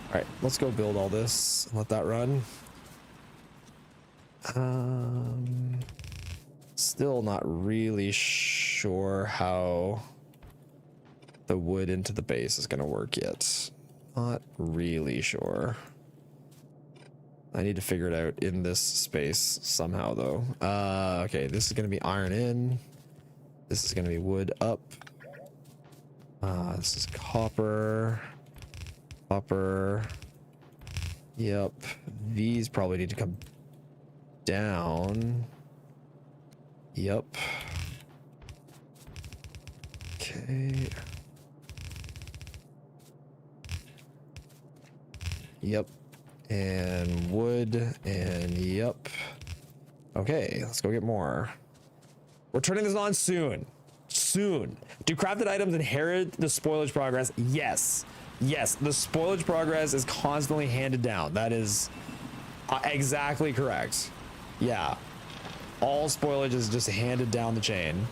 All right, let's go build all this and let that run. Still not really sure how the wood into the base is going to work yet. Not really sure. I need to figure it out in this space somehow though. Okay, this is going to be iron in. This is going to be wood up. This is copper. Copper. Yep. These probably need to come down. Yep. Okay. Yep. And wood. And yep. Okay, let's go get more. We're turning this on soon. Soon. Do crafted items inherit the spoilage progress? Yes. Yes, the spoilage progress is constantly handed down. That is exactly correct. Yeah. All spoilage is just handed down the chain.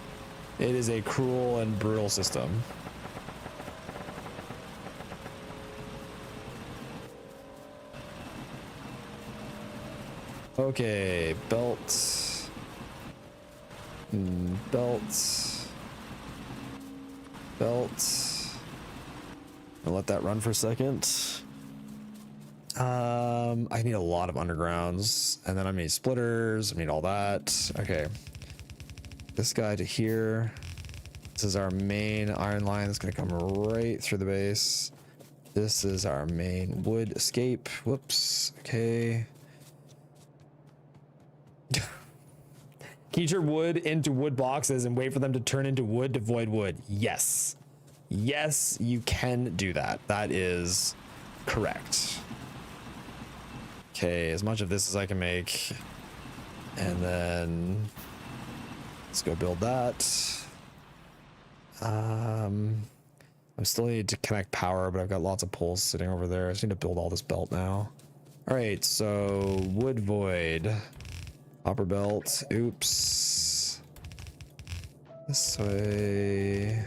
It is a cruel and brutal system. Okay, belt. Belt. Belt. I'll let that run for a second. I need a lot of undergrounds, and then I need splitters. I need all that. Okay. This guy to here. This is our main iron line that's going to come right through the base. This is our main wood escape. Whoops. Okay. Can you turn wood into wood boxes and wait for them to turn into wood to void wood? Yes. Yes, you can do that. That is correct. Okay, as much of this as I can make. And then let's go build that. I still need to connect power, but I've got lots of poles sitting over there. I just need to build all this belt now. All right, so wood void. Copper belt. Oops. This way.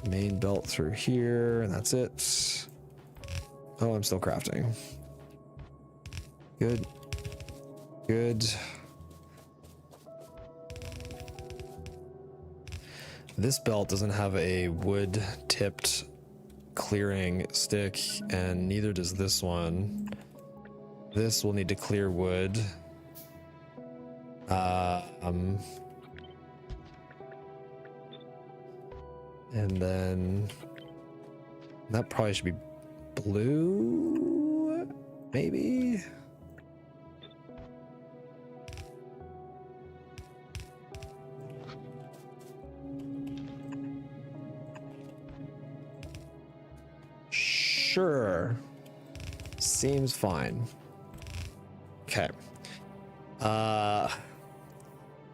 Main belt through here, and that's it. Oh, I'm still crafting. Good. Good. This belt doesn't have a wood tipped clearing stick, and neither does this one. This will need to clear wood. And then that probably should be blue, maybe. Sure. Seems fine. Okay.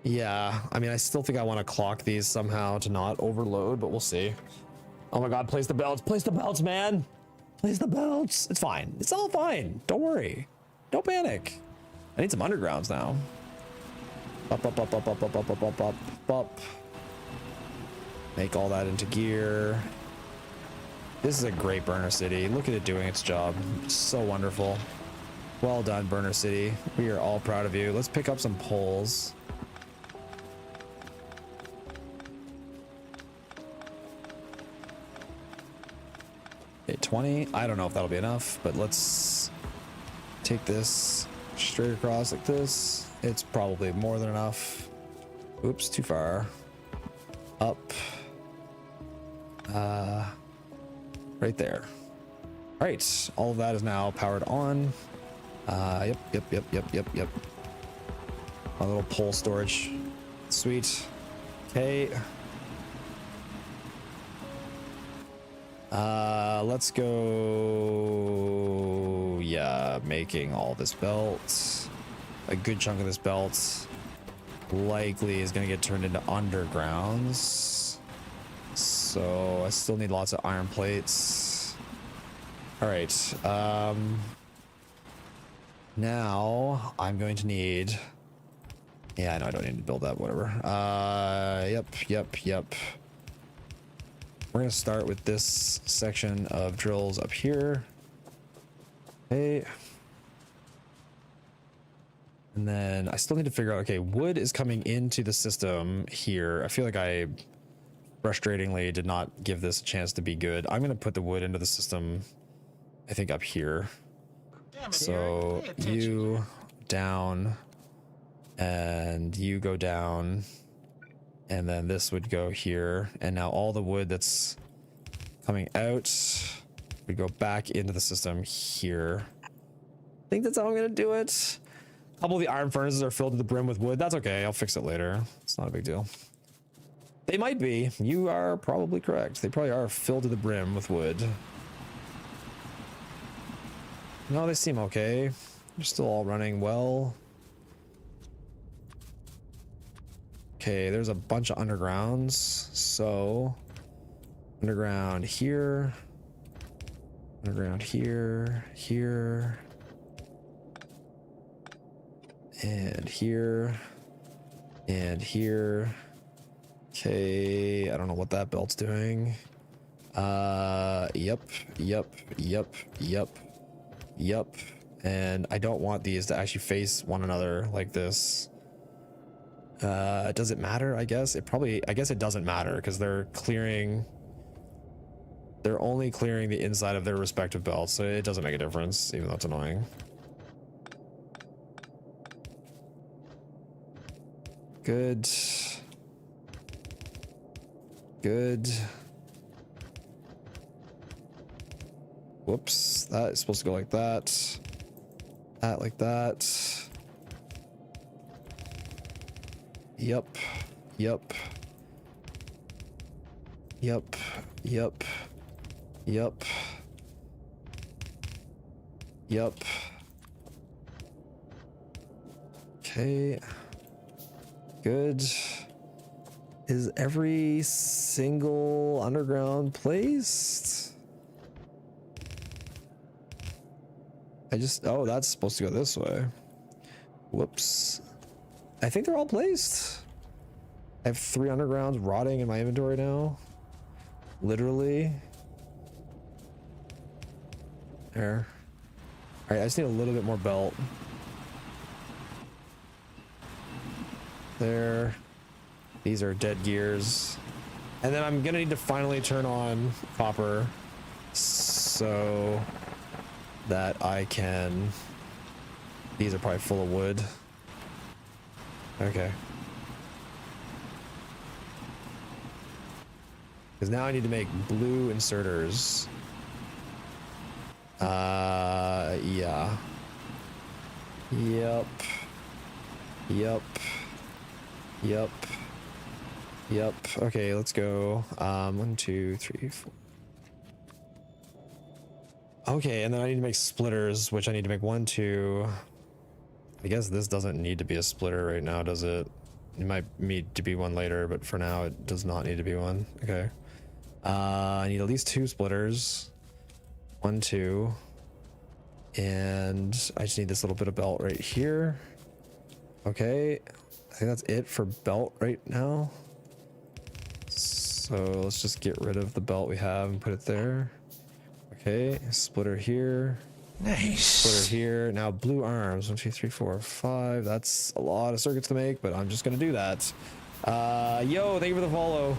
Yeah, I mean, I still think I want to clock these somehow to not overload, but we'll see. Oh my god, place the belts. Place the belts, man. Place the belts. It's fine. It's all fine. Don't worry. Don't panic. I need some undergrounds now. Up, up, up, up, up, up, up, up, up, up, up. Make all that into gear. This is a great burner city. Look at it doing its job. So wonderful. Well done, burner city. We are all proud of you. Let's pick up some poles. Okay, 20. I don't know if that'll be enough, but let's take this straight across like this. It's probably more than enough. Oops, too far. Up. Right there. All right, all of that is now powered on. Yep. My little pole storage. Sweet. Okay. Let's go. Yeah, making all this belt. A good chunk of this belt likely is gonna get turned into undergrounds. So I still need lots of iron plates. All right. Now I'm going to need. Yeah, I know I don't need to build that. Whatever. Yep. We're gonna start with this section of drills up here. Okay. And then I still need to figure out. Okay, wood is coming into the system here. I feel like I frustratingly did not give this a chance to be good. I'm gonna put the wood into the system, I think up here. Damn it, So Derek. Pay attention. you down and you go down, and then this would go here, and now all the wood that's coming out would go back into the system here. I think that's how I'm gonna do it. A couple of the iron furnaces are filled to the brim with wood. That's okay, I'll fix it later. It's not a big deal. They might be. You are probably correct. They probably are filled to the brim with wood. No, they seem okay. They're still all running well. Okay, there's a bunch of undergrounds. So, underground here. Underground here. Here. And here. And here. Okay, I don't know what that belt's doing. Yep. And I don't want these to actually face one another like this. Does it matter? I guess it doesn't matter because they're only clearing the inside of their respective belts, so it doesn't make a difference, even though it's annoying. Good. Whoops, that is supposed to go like that. That like that. Yep. Okay. Good. Is every single underground placed? Oh, that's supposed to go this way. Whoops. I think they're all placed. I have 3 undergrounds rotting in my inventory now. Literally. There. All right, I just need a little bit more belt. There. These are dead gears. And then I'm gonna need to finally turn on copper so that I can. These are probably full of wood. Okay. Because now I need to make blue inserters. Yeah. Yep. Okay, let's go. 1, 2, 3, 4. Okay, and then I need to make splitters, which I need to make 1, 2. I guess this doesn't need to be a splitter right now, does it? It might need to be one later, but for now it does not need to be one. Okay. I need at least 2 splitters. 1, 2. And I just need this little bit of belt right here. Okay. I think that's it for belt right now. So let's just get rid of the belt we have and put it there. Okay, splitter here. Nice. Splitter here. Now blue arms. 1, 2, 3, 4, 5. That's a lot of circuits to make, but I'm just gonna do that. Yo, thank you for the follow.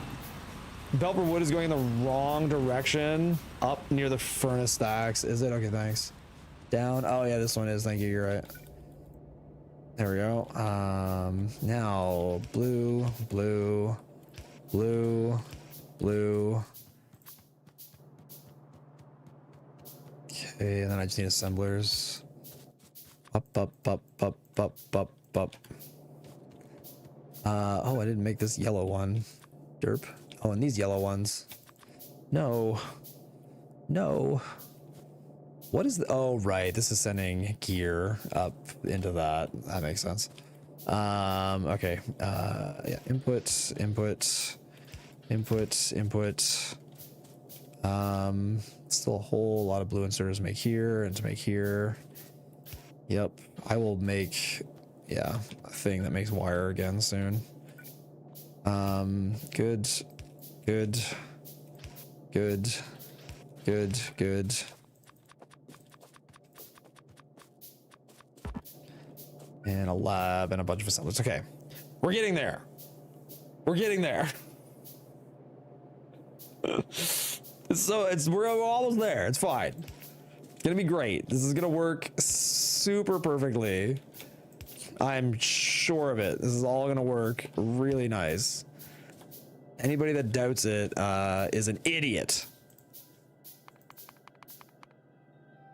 Belper wood is going in the wrong direction. Up near the furnace stacks. Is it? Okay, thanks. Down. Oh yeah, this one is. Thank you. You're right. There we go. Now blue, blue, blue, blue. Okay, and then I just need assemblers. Up, up, up, up, up, up, up. Oh, I didn't make this yellow one. Derp. Oh, and these yellow ones. No. No. What is the... Oh, right. This is sending gear up into that. That makes sense. Okay. Yeah. Input, input, input, input. Still a whole lot of blue inserters to make here and to make here. Yep. I will make, yeah, a thing that makes wire again soon. Good, good, good, good, good. And a lab and a bunch of assemblies. Okay. We're getting there. We're getting there. We're almost there. It's fine. It's gonna be great. This is gonna work super perfectly. I'm sure of it. This is all gonna work really nice. Anybody that doubts it is an idiot.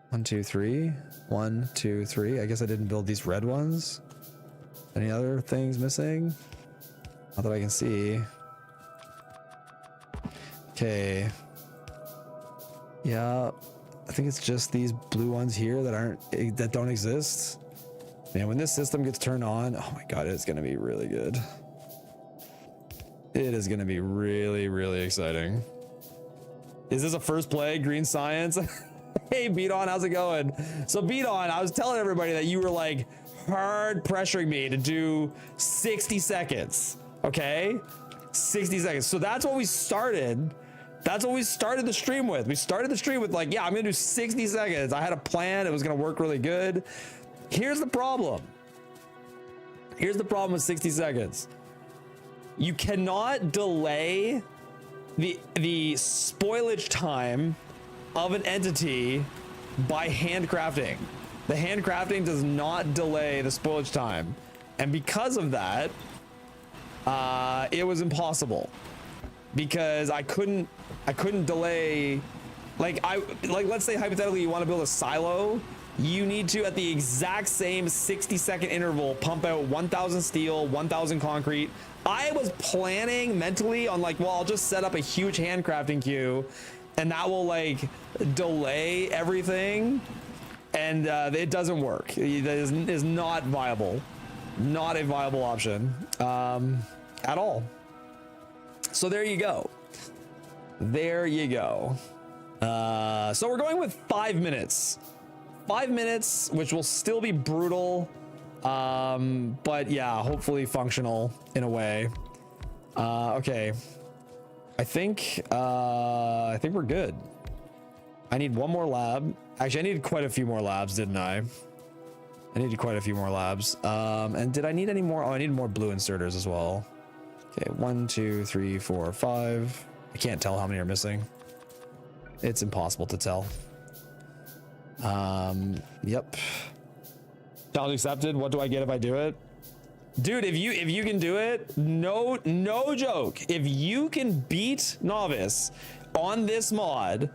1, 2, 3. 1, 2, 3. I guess I didn't build these red ones. Any other things missing? Not that I can see. Okay. Yeah, I think it's just these blue ones here that don't exist. Man, when this system gets turned on, oh my god, it's gonna be really good. It is gonna be really, really exciting. Is this a first play, Green Science? Hey, Beat On, how's it going? So Beat On, I was telling everybody that you were like hard pressuring me to do 60 seconds, okay? 60 seconds. So that's what we started. That's what we started the stream with. We started the stream with like, yeah, I'm gonna do 60 seconds. I had a plan. It was gonna work really good. Here's the problem. Here's the problem with 60 seconds. You cannot delay the spoilage time of an entity by handcrafting. The handcrafting does not delay the spoilage time. And because of that, it was impossible. Because I couldn't delay, like let's say hypothetically you want to build a silo, you need to at the exact same 60-second interval pump out 1,000 steel, 1,000 concrete. I was planning mentally on like, well, I'll just set up a huge handcrafting queue and that will like delay everything, and it doesn't work. It is not viable. Not a viable option at all. So there you go. There you go. So we're going with 5 minutes. 5 minutes, which will still be brutal. But yeah, hopefully functional in a way. Okay. I think we're good. I need one more lab. Actually, I needed quite a few more labs, didn't I? I needed quite a few more labs. And did I need any more? Oh, I need more blue inserters as well. Okay, 1, 2, 3, 4, 5. I can't tell how many are missing. It's impossible to tell. Yep. Challenge accepted. What do I get if I do it? Dude, if you can do it, no joke. If you can beat Novice on this mod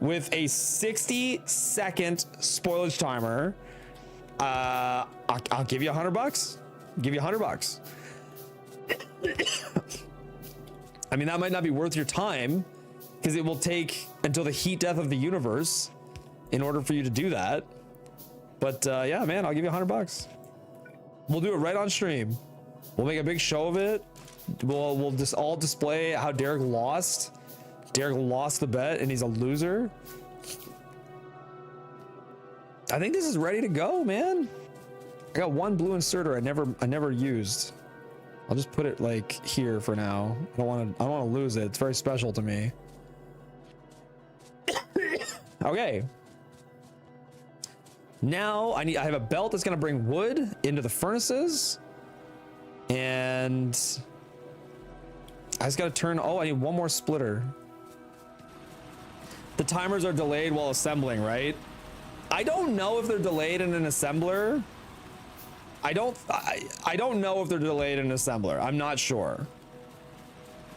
with a 60-second spoilage timer, I'll give you $100. Give you $100. I mean, that might not be worth your time because it will take until the heat death of the universe in order for you to do that. But yeah, man, I'll give you $100. We'll do it right on stream. We'll make a big show of it. We'll just all display how Derek lost. Derek lost the bet and he's a loser. I think this is ready to go, man. I got one blue inserter I never used. I'll just put it like here for now. I don't want to lose it. It's very special to me. Okay. Now I have a belt that's going to bring wood into the furnaces. And I just got to turn, oh, I need one more splitter. The timers are delayed while assembling, right? I don't know if they're delayed in an assembler. I don't know if they're delayed in an assembler. I'm not sure.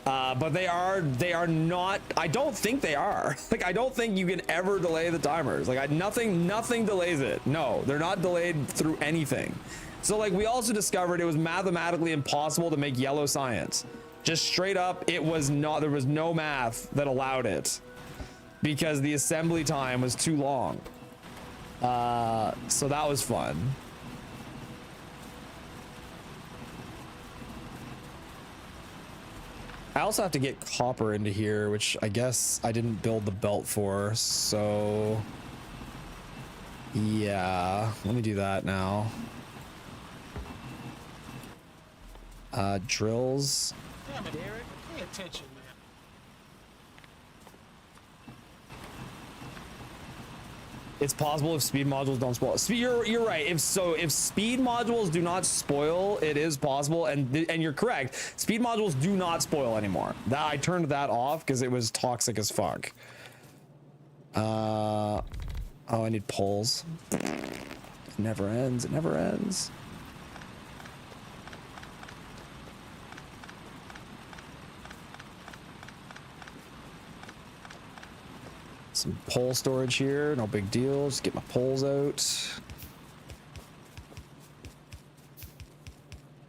But they are not, I don't think they are. Like, I don't think you can ever delay the timers. Like, nothing delays it. No, they're not delayed through anything. So like, we also discovered it was mathematically impossible to make yellow science. Just straight up, it was not, there was no math that allowed it because the assembly time was too long. So that was fun. I also have to get copper into here, which I guess I didn't build the belt for, so yeah, let me do that now. Drills. Damn it, Derek. Pay attention, man. It's possible if speed modules don't spoil. You're right. If speed modules do not spoil, it is possible, and you're correct. Speed modules do not spoil anymore. That I turned that off because it was toxic as fuck. Oh, I need poles. It never ends. It never ends. Some pole storage here, no big deal. Just get my poles out.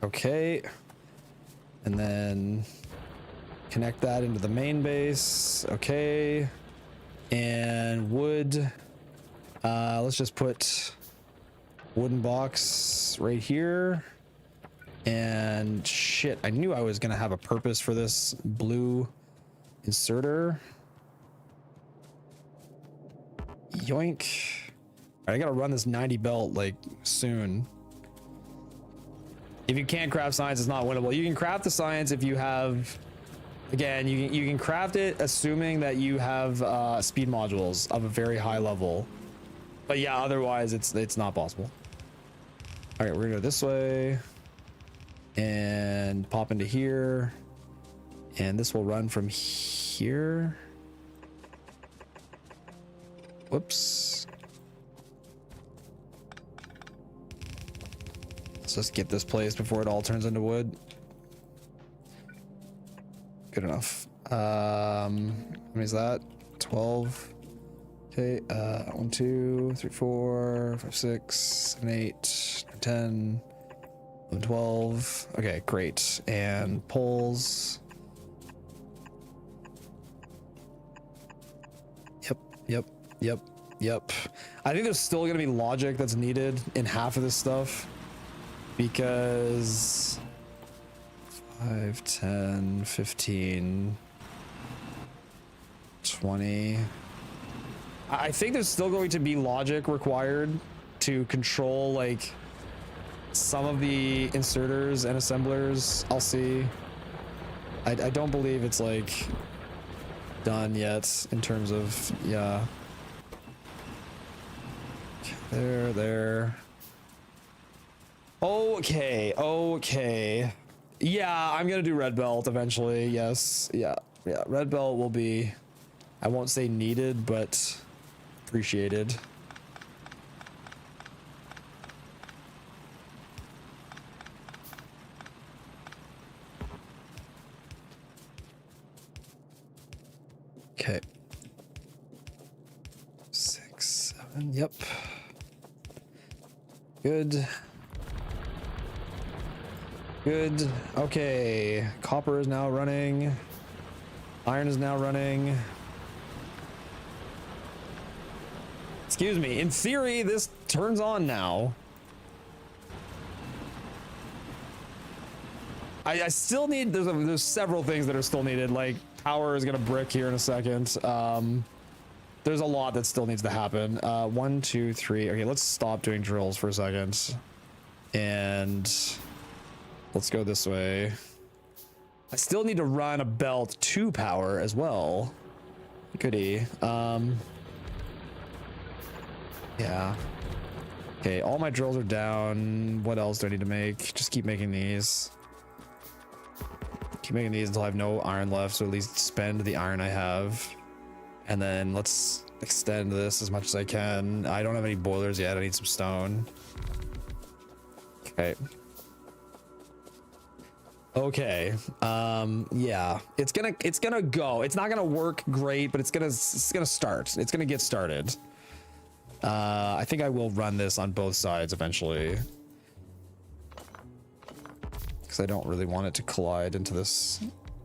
Okay. And then connect that into the main base. Okay. And wood. Let's just put wooden box right here. And shit, I knew I was gonna have a purpose for this blue inserter. Yoink. I gotta run this 90 belt like soon. If you can't craft science, it's not winnable. You can craft the science if you have, again, you can craft it assuming that you have speed modules of a very high level. But yeah, otherwise it's not possible. All right, we're gonna go this way and pop into here, and this will run from here. Whoops. Let's just get this placed before it all turns into wood. Good enough. How many is that? 12. Okay, 1, 2, 3, 4, 5, 6, 7, 8, 9, 10, 11, 12. Okay, great. And poles. Yep. I think there's still gonna be logic that's needed in half of this stuff because 5, 10, 15, 20. I think there's still going to be logic required to control like some of the inserters and assemblers. I'll see. I don't believe it's like done yet in terms of, yeah. There. Okay. Yeah, I'm gonna do red belt eventually. Yes. Yeah. Red belt will be, I won't say needed, but appreciated. Okay. 6, 7. Yep. Good. Okay. Copper is now running. Iron is now running. Excuse me. In theory, this turns on now. I still need, there's several things that are still needed. Like power is gonna brick here in a second. There's a lot that still needs to happen. 1, 2, 3. Okay, let's stop doing drills for a second. And let's go this way. I still need to run a belt to power as well. Goody. Yeah. Okay, all my drills are down. What else do I need to make? Just keep making these. Keep making these until I have no iron left, so at least spend the iron I have. And then let's extend this as much as I can. I don't have any boilers yet. I need some stone. Okay. Okay. Yeah. It's gonna go. It's not gonna work great, but it's gonna start. It's gonna get started. I think I will run this on both sides eventually, because I don't really want it to collide into this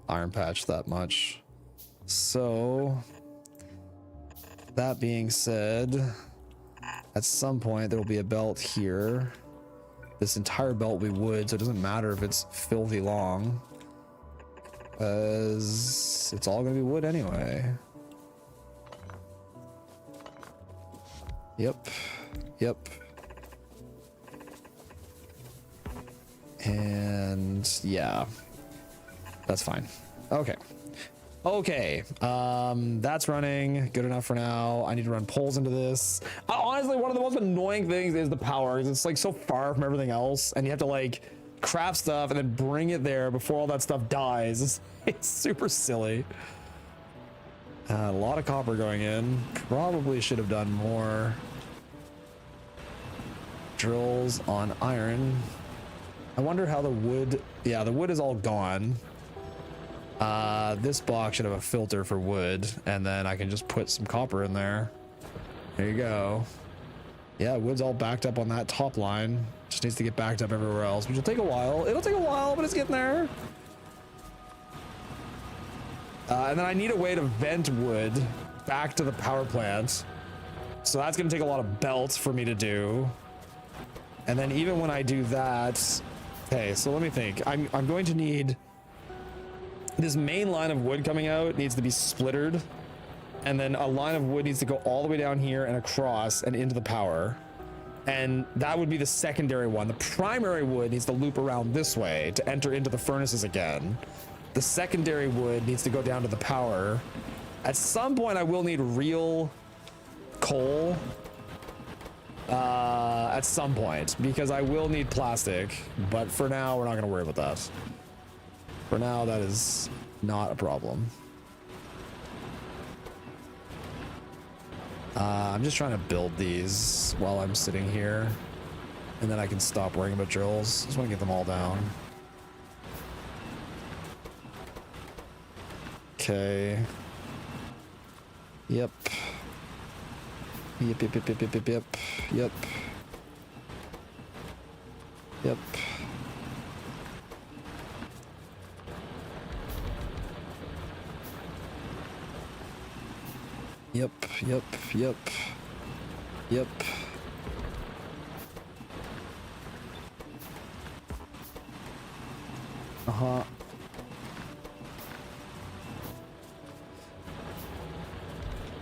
iron patch that much. So that being said, at some point there will be a belt here. This entire belt will be wood, so it doesn't matter if it's filthy long, as it's all gonna be wood anyway. Yep. Yep. And yeah, that's fine. Okay. Okay. That's running good enough for now. I need to run poles into this. Honestly, one of the most annoying things is the power. It's like so far from everything else, and you have to like craft stuff and then bring it there before all that stuff dies. It's super silly. A lot of copper going in. Probably should have done more drills on iron. I wonder how the wood... Yeah, the wood is all gone. This box should have a filter for wood, and then I can just put some copper in there. There you go. Yeah, wood's all backed up on that top line. Just needs to get backed up everywhere else, which will take a while. It'll take a while, but it's getting there. And then I need a way to vent wood back to the power plant. So that's going to take a lot of belts for me to do. And then even when I do that... Okay, so let me think. I'm going to need... This main line of wood coming out needs to be splittered. And then a line of wood needs to go all the way down here and across and into the power. And that would be the secondary one. The primary wood needs to loop around this way to enter into the furnaces again. The secondary wood needs to go down to the power. At some point, I will need real coal. At some point, because I will need plastic. But for now, we're not going to worry about that. For now, that is not a problem. I'm just trying to build these while I'm sitting here. And then I can stop worrying about drills. Just want to get them all down. Okay. Yep. Yep, yep, yep, yep, yep, yep, yep. Yep. Yep. Yep, yep, yep. Yep. Uh-huh.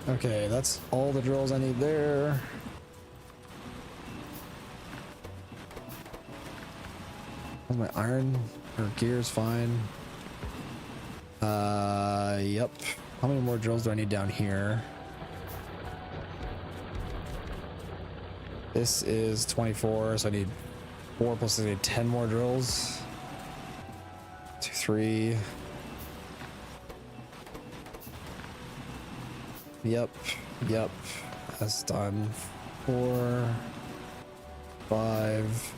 Okay, that's all the drills I need there. My iron or gear's fine. Yep. How many more drills do I need down here? This is 24, so I need 4 plus I need 10 more drills. 2, 3. Yep, yep, that's done. 4, 5.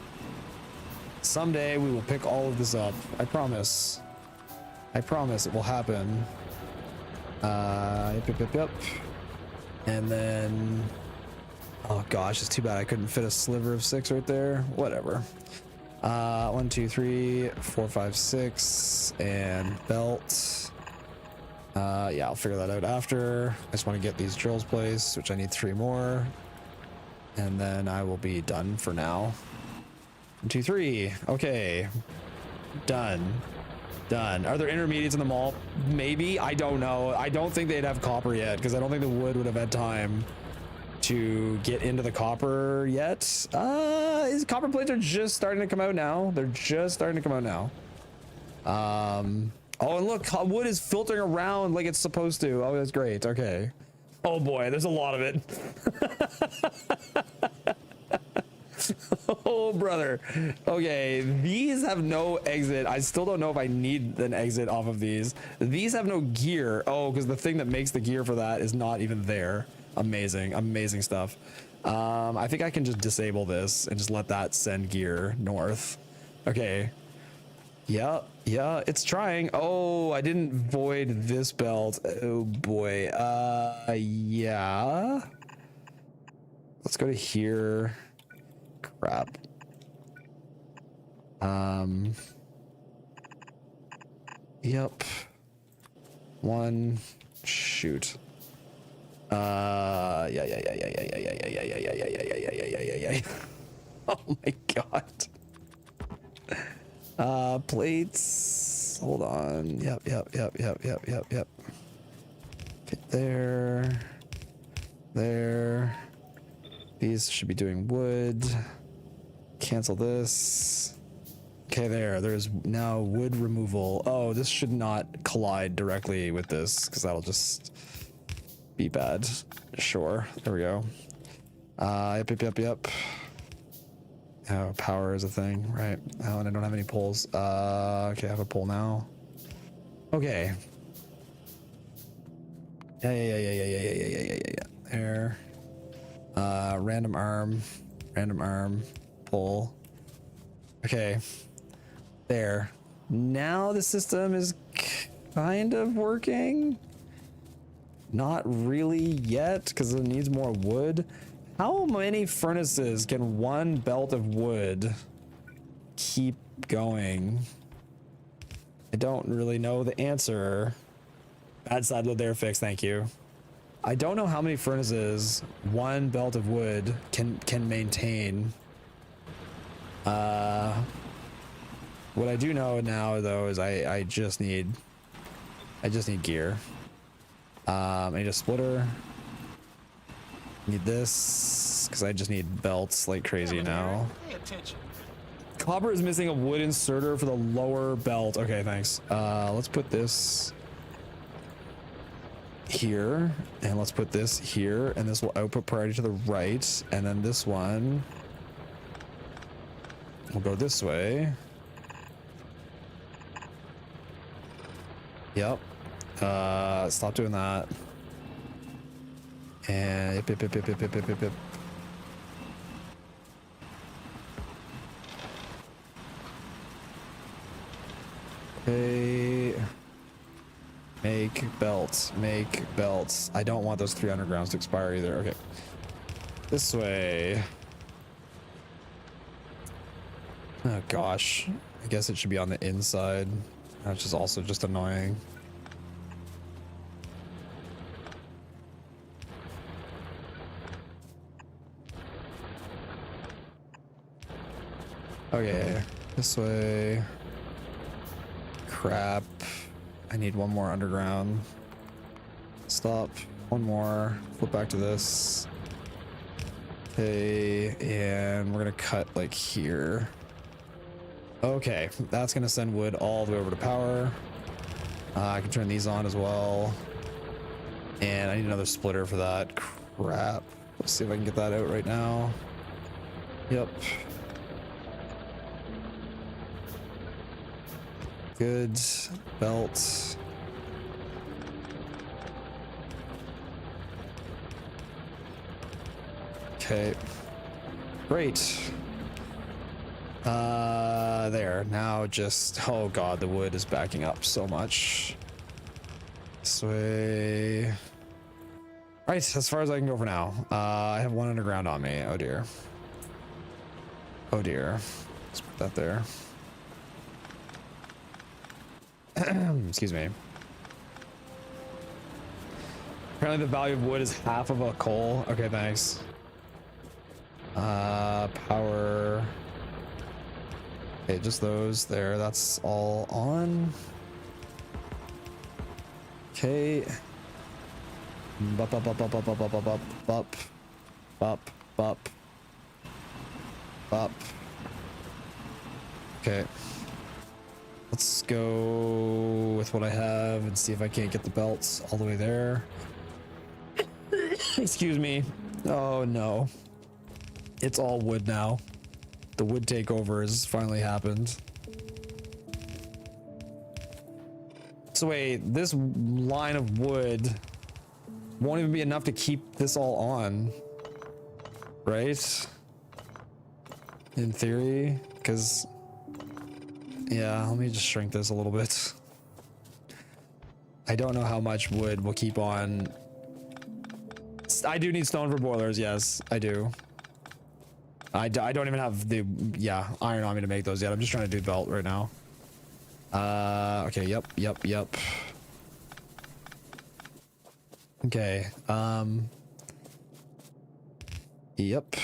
Someday we will pick all of this up. I promise. I promise it will happen. Yep, yep, yep, yep. And then, oh gosh, it's too bad I couldn't fit a sliver of 6 right there. Whatever. 1, 2, 3, 4, 5, 6, and belt. Yeah, I'll figure that out after. I just want to get these drills placed, which I need 3 more. And then I will be done for now. 1, 2, 3. Okay. Done. Done. Are there intermediates in the mall? Maybe. I don't know. I don't think they'd have copper yet, because I don't think the wood would have had time to get into the copper yet. His copper plates are just starting to come out now. They're just starting to come out now. Oh, and look, wood is filtering around like it's supposed to. Oh, that's great. Okay. Oh boy, there's a lot of it. Oh brother. Okay, these have no exit. I still don't know if I need an exit off of these. These have no gear. Oh, because the thing that makes the gear for that is not even there. Amazing, amazing stuff. I think I can just disable this and just let that send gear north. Okay. Yeah, it's trying. Oh, I didn't void this belt. Oh boy. Yeah. Let's go to here. Crap. Yep. One. Shoot. Yeah. Oh my god. Plates. Hold on. Yep. Okay, there. These should be doing wood. Cancel this. Okay, there's now wood removal. Oh, this should not collide directly with this because that'll just be bad. Sure, there we go. Yep. Oh, power is a thing, right? Oh, and I don't have any poles. Okay, I have a pole now. Okay. Yeah. There. Random arm, pull. Okay. There. Now the system is kind of working. Not really yet, because it needs more wood. How many furnaces can one belt of wood keep going? I don't really know the answer. Bad side load there, fix, thank you. I don't know how many furnaces one belt of wood can maintain. What I do know now though is I just need gear. I need a splitter. Need this because I just need belts like crazy now. Pay attention. Copper is missing a wood inserter for the lower belt. Okay, thanks. Let's put this here, and let's put this here, and this will output priority to the right, and then this one will go this way. Yep. Stop doing that. And yep. Okay. Make belts. I don't want those 3 undergrounds to expire either. Okay. This way. Oh gosh. I guess it should be on the inside. Which is also just annoying. Okay. This way. Crap. I need one more underground. Stop. One more. Flip back to this. Okay, and we're gonna cut like here. Okay, that's gonna send wood all the way over to power. I can turn these on as well. And I need another splitter for that. Crap. Let's see if I can get that out right now. Yep. Good. Belt. Okay. Great. There. Now just... Oh god, the wood is backing up so much. This way. Right, as far as I can go for now. I have one underground on me. Oh dear. Oh dear. Let's put that there. Excuse me. Apparently the value of wood is half of a coal. Okay, thanks. Power. Okay, just those there. That's all on. Okay. Bup. Up, up, up. Okay. Let's go with what I have and see if I can't get the belts all the way there. Excuse me. Oh no. It's all wood now. The wood takeover has finally happened. So wait, this line of wood won't even be enough to keep this all on, right? In theory, because yeah, let me just shrink this a little bit. I don't know how much wood will keep on. I do need stone for boilers, yes, I do. I don't even have the, yeah, iron on me to make those yet. I'm just trying to do belt right now. Okay, yep. Okay, Yep.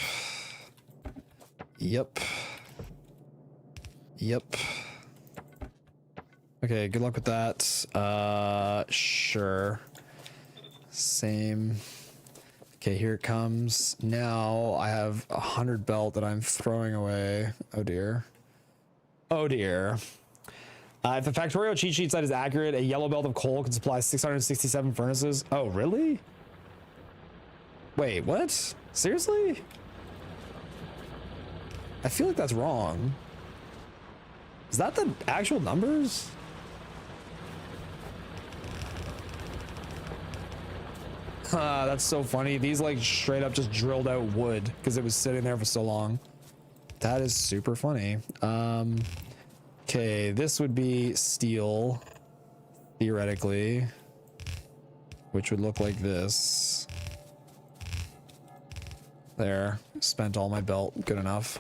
Okay, good luck with that. Sure. Same. Okay, here it comes. Now I have 100 belt that I'm throwing away. Oh dear. Oh dear. If the Factorio cheat sheet site is accurate, a yellow belt of coal can supply 667 furnaces. Oh, really? Wait, what? Seriously? I feel like that's wrong. Is that the actual numbers? That's so funny. These like straight up just drilled out wood because it was sitting there for so long. That is super funny. Okay, this would be steel, theoretically, which would look like this. There, spent all my belt, good enough.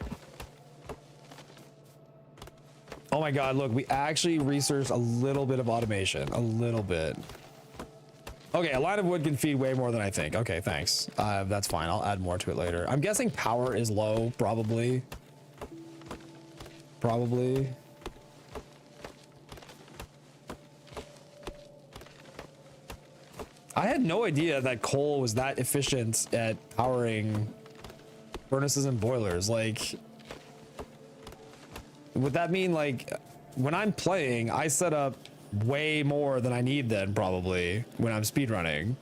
Oh my god, look, we actually researched a little bit of automation, a little bit. Okay, a line of wood can feed way more than I think. Okay, thanks. That's fine, I'll add more to it later. I'm guessing power is low, probably. Probably. I had no idea that coal was that efficient at powering furnaces and boilers. Like, would that mean like when I'm playing, I set up way more than I need then probably when I'm speedrunning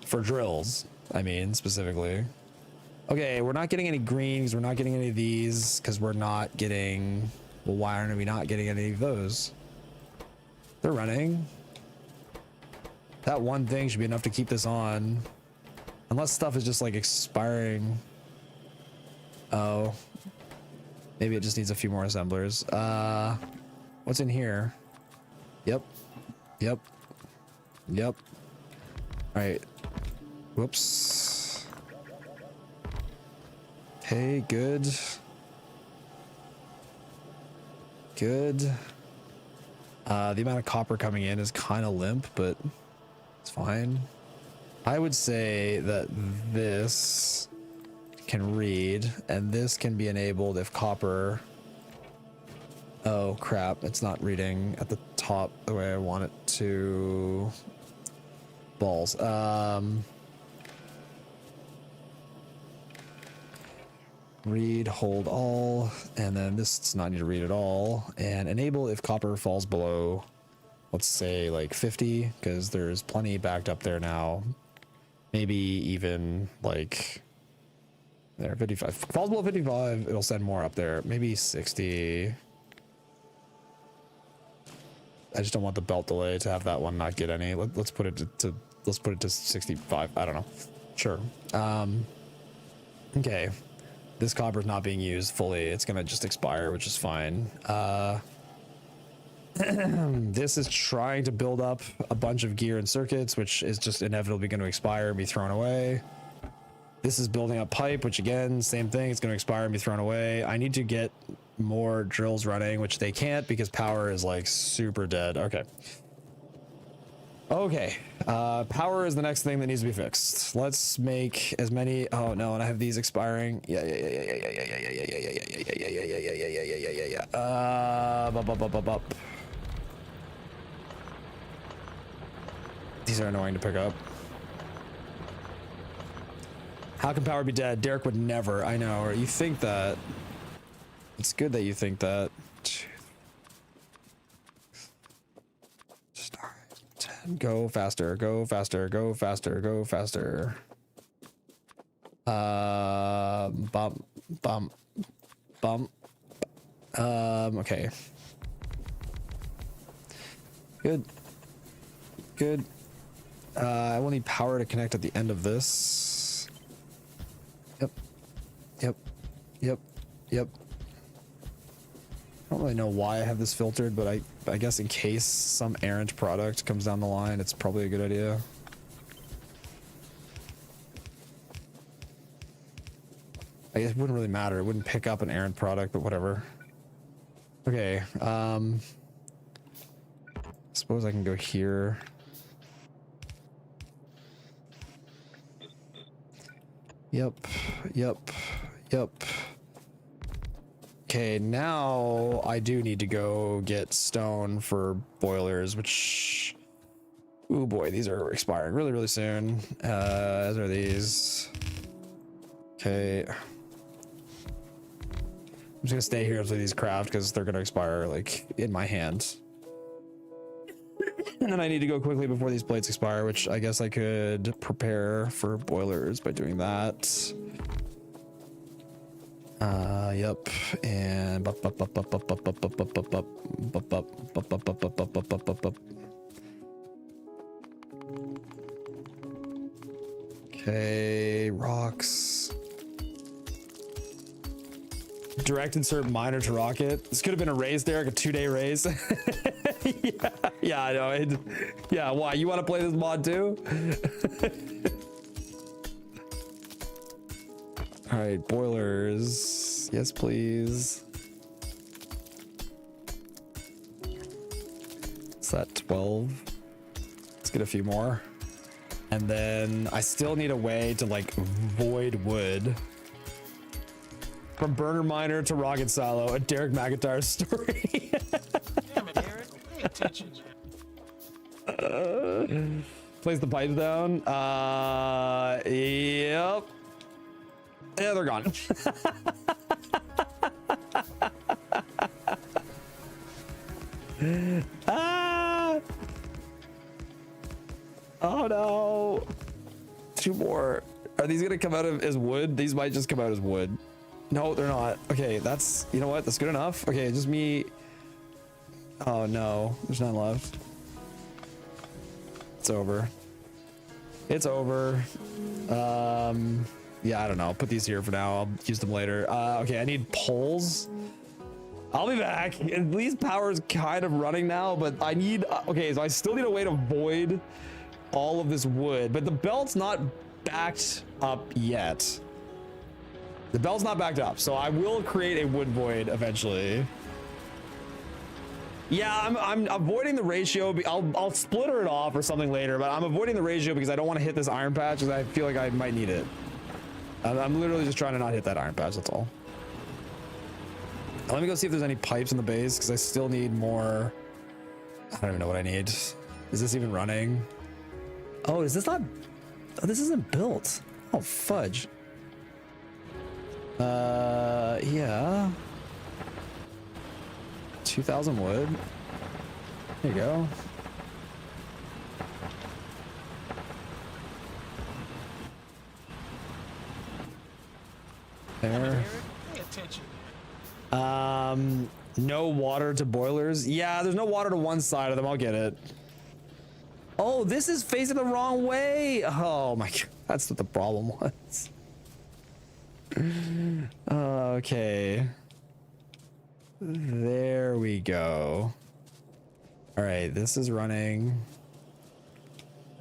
for drills? I mean, specifically. Okay, we're not getting any greens. We're not getting any of these because we're not getting. Well, why aren't we not getting any of those? They're running. That one thing should be enough to keep this on. Unless stuff is just like expiring. Oh. Maybe it just needs a few more assemblers. What's in here? Yep. Alright. Whoops. Okay, good. The amount of copper coming in is kind of limp, but it's fine. I would say that this can read, and this can be enabled if copper. Oh crap, it's not reading at the top the way I want it to. Balls. Read, hold all, and then this does not need to read at all. And enable if copper falls below, let's say like 50, because there's plenty backed up there now. Maybe even like there, 55. Falls below 55, it'll send more up there. Maybe 60. I just don't want the belt delay to have that one not get any. Let's put it to let's put it to 65. I don't know. Sure. Okay. This copper is not being used fully. It's gonna just expire, which is fine. This is trying to build up a bunch of gear and circuits, which is just inevitably going to expire and be thrown away. This is building up pipe, which again, same thing. It's going to expire and be thrown away. I need to get more drills running, which they can't because power is like super dead. Okay. Power is the next thing that needs to be fixed. Let's make as many. Oh no, and I have these expiring. Yeah. These are annoying to pick up. How can power be dead? Derek would never. I know. Or you think that. It's good that you think that. Start 10. Go faster. Go faster. Go faster. Go faster. Bump. Bump. Bump. Okay. Good. Good. I will need power to connect at the end of this. Yep. Yep. Yep. Yep. I don't really know why I have this filtered, but I guess in case some errant product comes down the line, it's probably a good idea. I guess it wouldn't really matter. It wouldn't pick up an errant product, but whatever. Okay. Suppose I can go here. Yep. Yep. Yep. Okay, now I do need to go get stone for boilers, which... Oh boy, these are expiring really, really soon. As are these. Okay. I'm just gonna stay here until these craft because they're gonna expire like in my hands. And then I need to go quickly before these plates expire, which I guess I could prepare for boilers by doing that. Yep. And okay, rocks. Direct insert miner to rocket. This could have been a raise, Derek, a 2-day raise. Yeah, I know. Yeah, why? You want to play this mod too? All right, boilers. Yes, please. Is that 12? Let's get a few more. And then I still need a way to like void wood. From burner miner to rocket silo, a Derek McIntyre story. Damn it, Derek. Pay attention. Place the pipes down. Yep. Yeah, they're gone. Ah! Oh no. 2 more. Are these gonna come out as wood? These might just come out as wood. No, they're not. Okay, that's, you know what? That's good enough. Okay, just me. Oh no, there's none left. It's over. It's over. Yeah, I don't know. Put these here for now. I'll use them later. Okay, I need poles. I'll be back. At least power's kind of running now, but I need, okay, so I still need a way to void all of this wood, but the belt's not backed up yet. The belt's not backed up, so I will create a wood void eventually. Yeah, I'm avoiding the ratio. I'll splitter it off or something later, but I'm avoiding the ratio because I don't want to hit this iron patch because I feel like I might need it. I'm literally just trying to not hit that iron patch, that's all. Let me go see if there's any pipes in the base because I still need more. I don't even know what I need. Is this even running? Oh, is this not? Oh, this isn't built. Oh, fudge. Yeah. 2,000 wood. There you go. There. Pay attention. No water to boilers. Yeah, there's no water to one side of them. I'll get it. Oh, this is facing the wrong way. Oh my god, that's what the problem was. Okay. There we go. All right, this is running.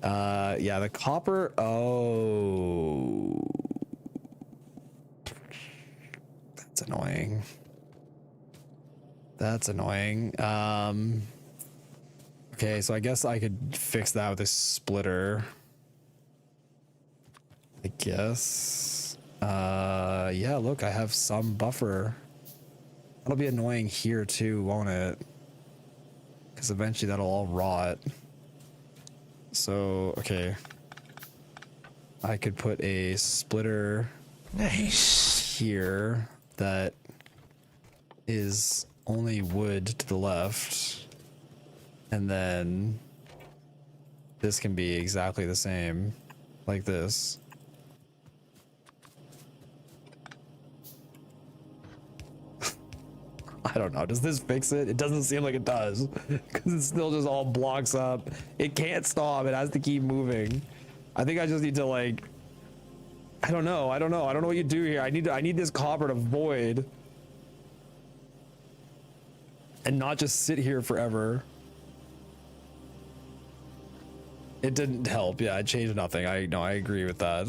Yeah, the copper. Oh, that's annoying. That's annoying. Okay, so I guess I could fix that with a splitter. I guess. Yeah, look, I have some buffer. That'll be annoying here too, won't it? Because eventually that'll all rot. So, okay. I could put a splitter here that is only wood to the left, and then this can be exactly the same, like this. I don't know. Does this fix it? It doesn't seem like it does, because it still just all blocks up. It can't stop. It has to keep moving. I think I just need to, like, I don't know. I don't know what you do here. I need this copper to void and not just sit here forever. It didn't help. Yeah, it changed nothing. I agree with that.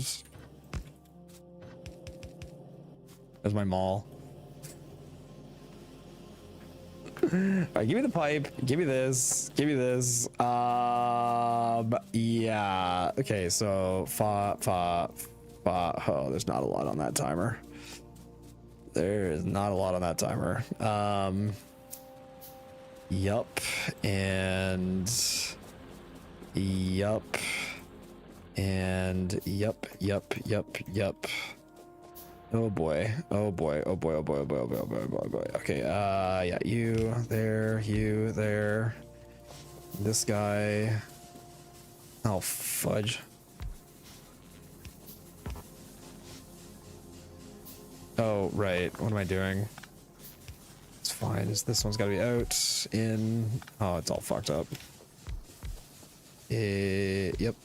There's my mall. All right, give me the pipe. Give me this. Give me this. Yeah. Okay, so oh, there's not a lot on that timer. There is not a lot on that timer. Yup. And yup. And yup. Oh boy. Oh boy. Oh boy. Oh boy. Oh boy. Oh boy. Oh boy. Oh boy. Oh boy. Okay. Yeah. You there. You there. This guy. Oh fudge. Oh right. What am I doing? It's fine. This one's got to be out. In. Oh, it's all fucked up. Yep.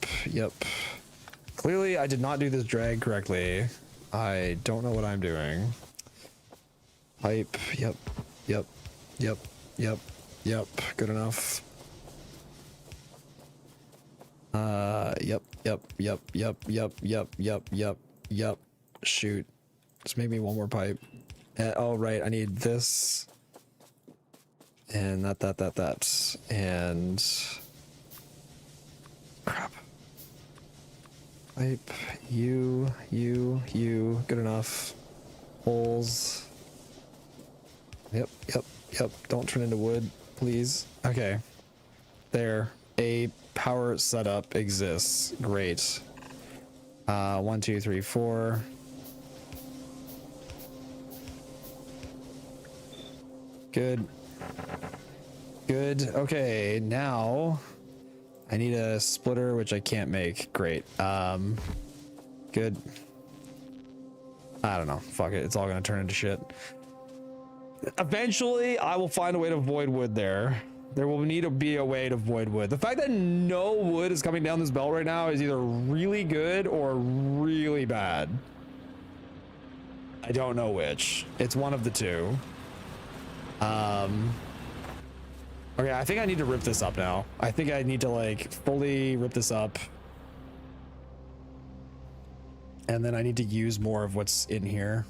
Clearly, I did not do this drag correctly. I don't know what I'm doing. Pipe. Yep. Good enough. Yep. Shoot. Just make me one more pipe. Oh, right. I need this. And that. And crap. Pipe, you, good enough. Holes. Yep. Don't turn into wood, please. Okay. There. A power setup exists. Great. 1, 2, 3, 4. Good. Okay, now I need a splitter, which I can't make. Great. Good. I don't know. Fuck it. It's all gonna turn into shit. Eventually, I will find a way to void wood there. There will need to be a way to void wood. The fact that no wood is coming down this belt right now is either really good or really bad. I don't know which. It's one of the two. Okay, I think I need to rip this up now. I think I need to like fully rip this up. And then I need to use more of what's in here.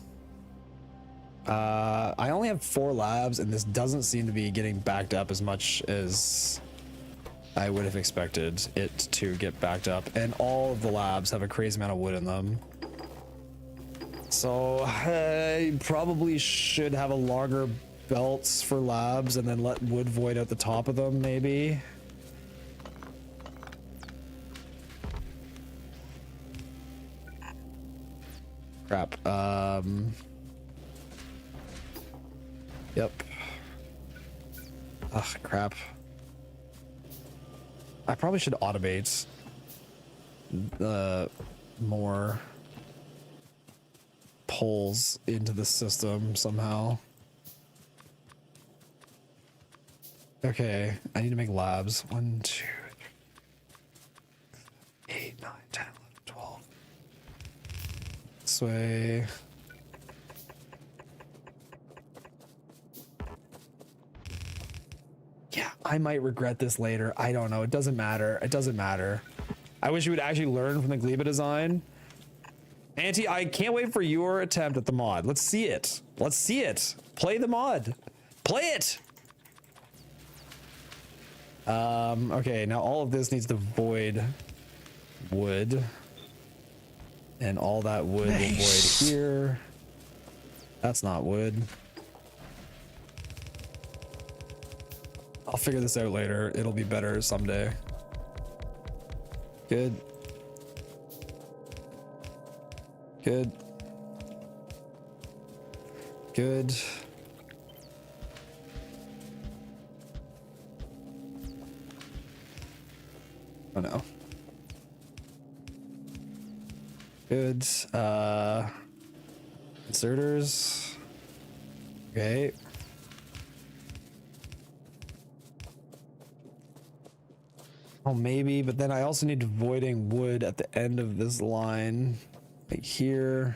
I only have 4 labs and this doesn't seem to be getting backed up as much as I would have expected it to get backed up. And all of the labs have a crazy amount of wood in them. So I probably should have a longer belts for labs and then let wood void out the top of them, maybe. Crap. Yep. Ugh, crap. I probably should automate more pulls into the system somehow. Okay, I need to make labs. 1, 2, 3, 8, 9, 10, 11, 12. This way. Yeah, I might regret this later. I don't know. It doesn't matter. It doesn't matter. I wish you would actually learn from the Gleba design. Auntie, I can't wait for your attempt at the mod. Let's see it. Let's see it. Play the mod. Play it. Okay, now all of this needs to void wood. And all that wood will void here. That's not wood. I'll figure this out later. It'll be better someday. Good. Good. Good. Oh no. Good. Inserters. Okay. Oh, maybe, but then I also need voiding wood at the end of this line, like here,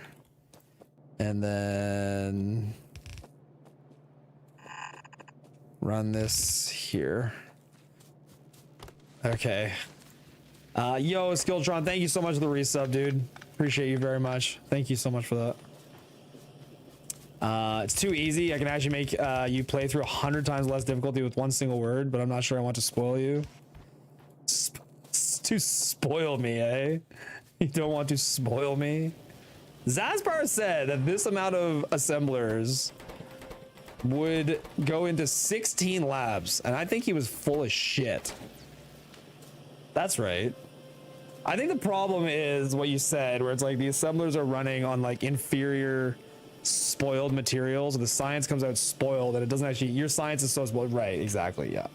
and then run this here. Okay. Yo, Skilltron, thank you so much for the resub, dude. Appreciate you very much. Thank you so much for that. It's too easy. I can actually make you play through 100 times less difficulty with one single word, but I'm not sure I want to spoil you. To spoil me, eh? You don't want to spoil me? Zaspar said that this amount of assemblers would go into 16 labs, and I think he was full of shit. That's right. I think the problem is what you said, where it's like the assemblers are running on like inferior spoiled materials, the science comes out spoiled, and it doesn't actually, your science is so spoiled. Right, exactly, yeah.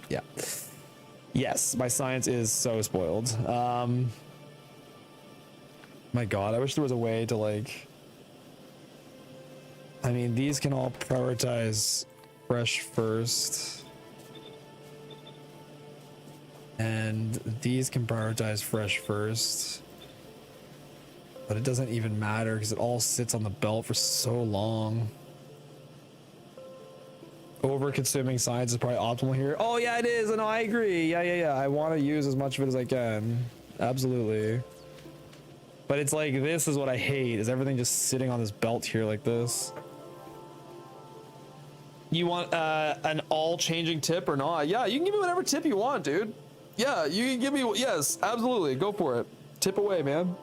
Yes, my science is so spoiled. My God, I wish there was a way to like, I mean, these can all prioritize fresh first. And these can prioritize fresh first. But it doesn't even matter because it all sits on the belt for so long. Over consuming science is probably optimal here. Oh yeah, it is. No, I agree. Yeah. I want to use as much of it as I can. Absolutely. But it's like, this is what I hate, is everything just sitting on this belt here like this. You want an all changing tip or not? Yeah, you can give me whatever tip you want, dude. Yeah, you can give me, yes, absolutely. Go for it. Tip away, man.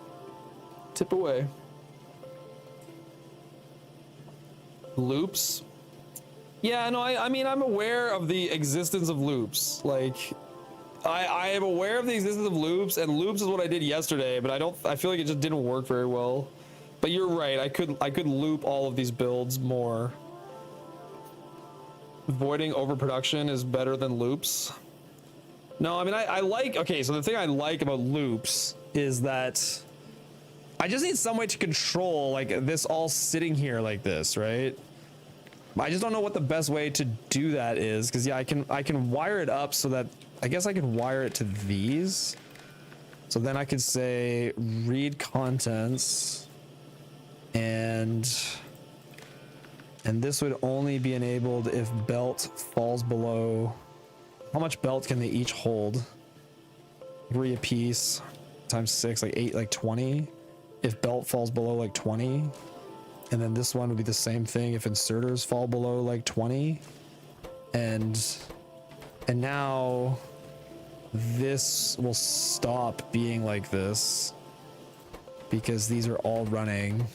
Tip away. Loops. Yeah, no, I mean, I'm aware of the existence of loops. Like, I am aware of the existence of loops, and loops is what I did yesterday, but I feel like it just didn't work very well. But you're right, I could loop all of these builds more. Avoiding overproduction is better than loops. No, I mean, I like, okay, so the thing I like about loops is that I just need some way to control like this all sitting here like this, right? I just don't know what the best way to do that is, because yeah, I can wire it up so that, I guess I can wire it to these. So then I could say read contents, and this would only be enabled if belt falls below. How much belt can they each hold? 3 apiece times 6, like 8, like 20. If belt falls below like 20. And then this one would be the same thing if inserters fall below like 20. And now this will stop being like this because these are all running.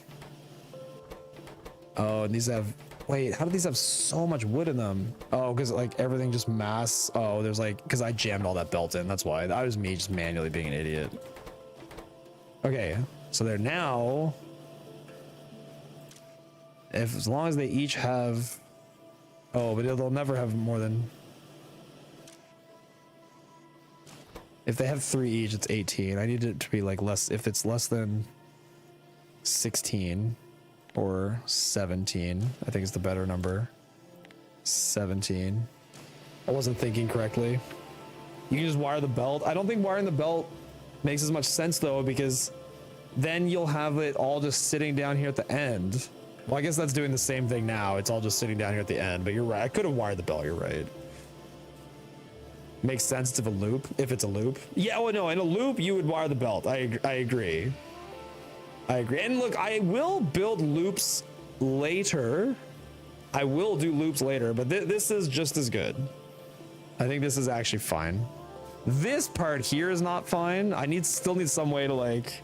Oh, and these have, wait, how do these have so much wood in them? Oh, because like everything just mass. Oh, there's like, because I jammed all that belt in. That's why. That was me just manually being an idiot. Okay, so they're now, as long as they each have, oh, but they'll never have more than, if they have 3 each, it's 18. I need it to be like less, if it's less than 16 or 17, I think is the better number. 17. I wasn't thinking correctly. You can just wire the belt. I don't think wiring the belt makes as much sense though, because then you'll have it all just sitting down here at the end. Well, I guess that's doing the same thing now. It's all just sitting down here at the end, but you're right. I could have wired the belt. You're right. Makes sense if it's a loop. Yeah, well, no, in a loop, you would wire the belt. I agree. I agree. And look, I will build loops later. I will do loops later, but this is just as good. I think this is actually fine. This part here is not fine. I still need some way to like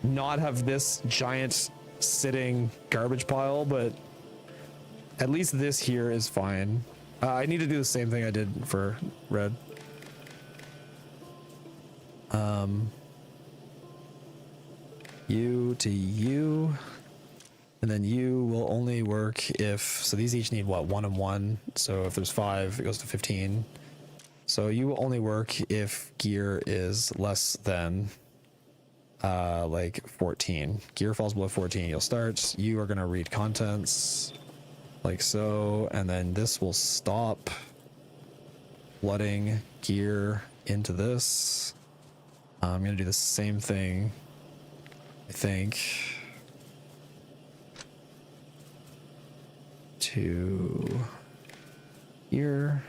not have this giant sitting garbage pile, but at least this here is fine. I need to do the same thing I did for red. you to you. And then you will only work if, so these each need what, 1 and 1. So if there's 5, it goes to 15. So you will only work if gear is less than like 14. Gear falls below 14, you'll start. You are gonna read contents like so, and then this will stop flooding gear into this. I'm gonna do the same thing, I think, to here,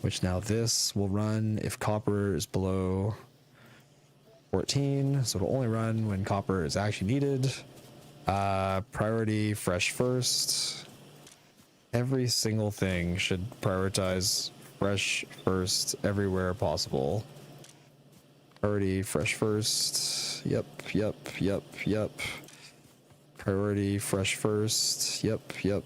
which now this will run if copper is below 14, so it'll only run when copper is actually needed. Priority fresh first. Every single thing should prioritize fresh first everywhere possible. Priority fresh first. Yep. Priority fresh first. Yep. Yep.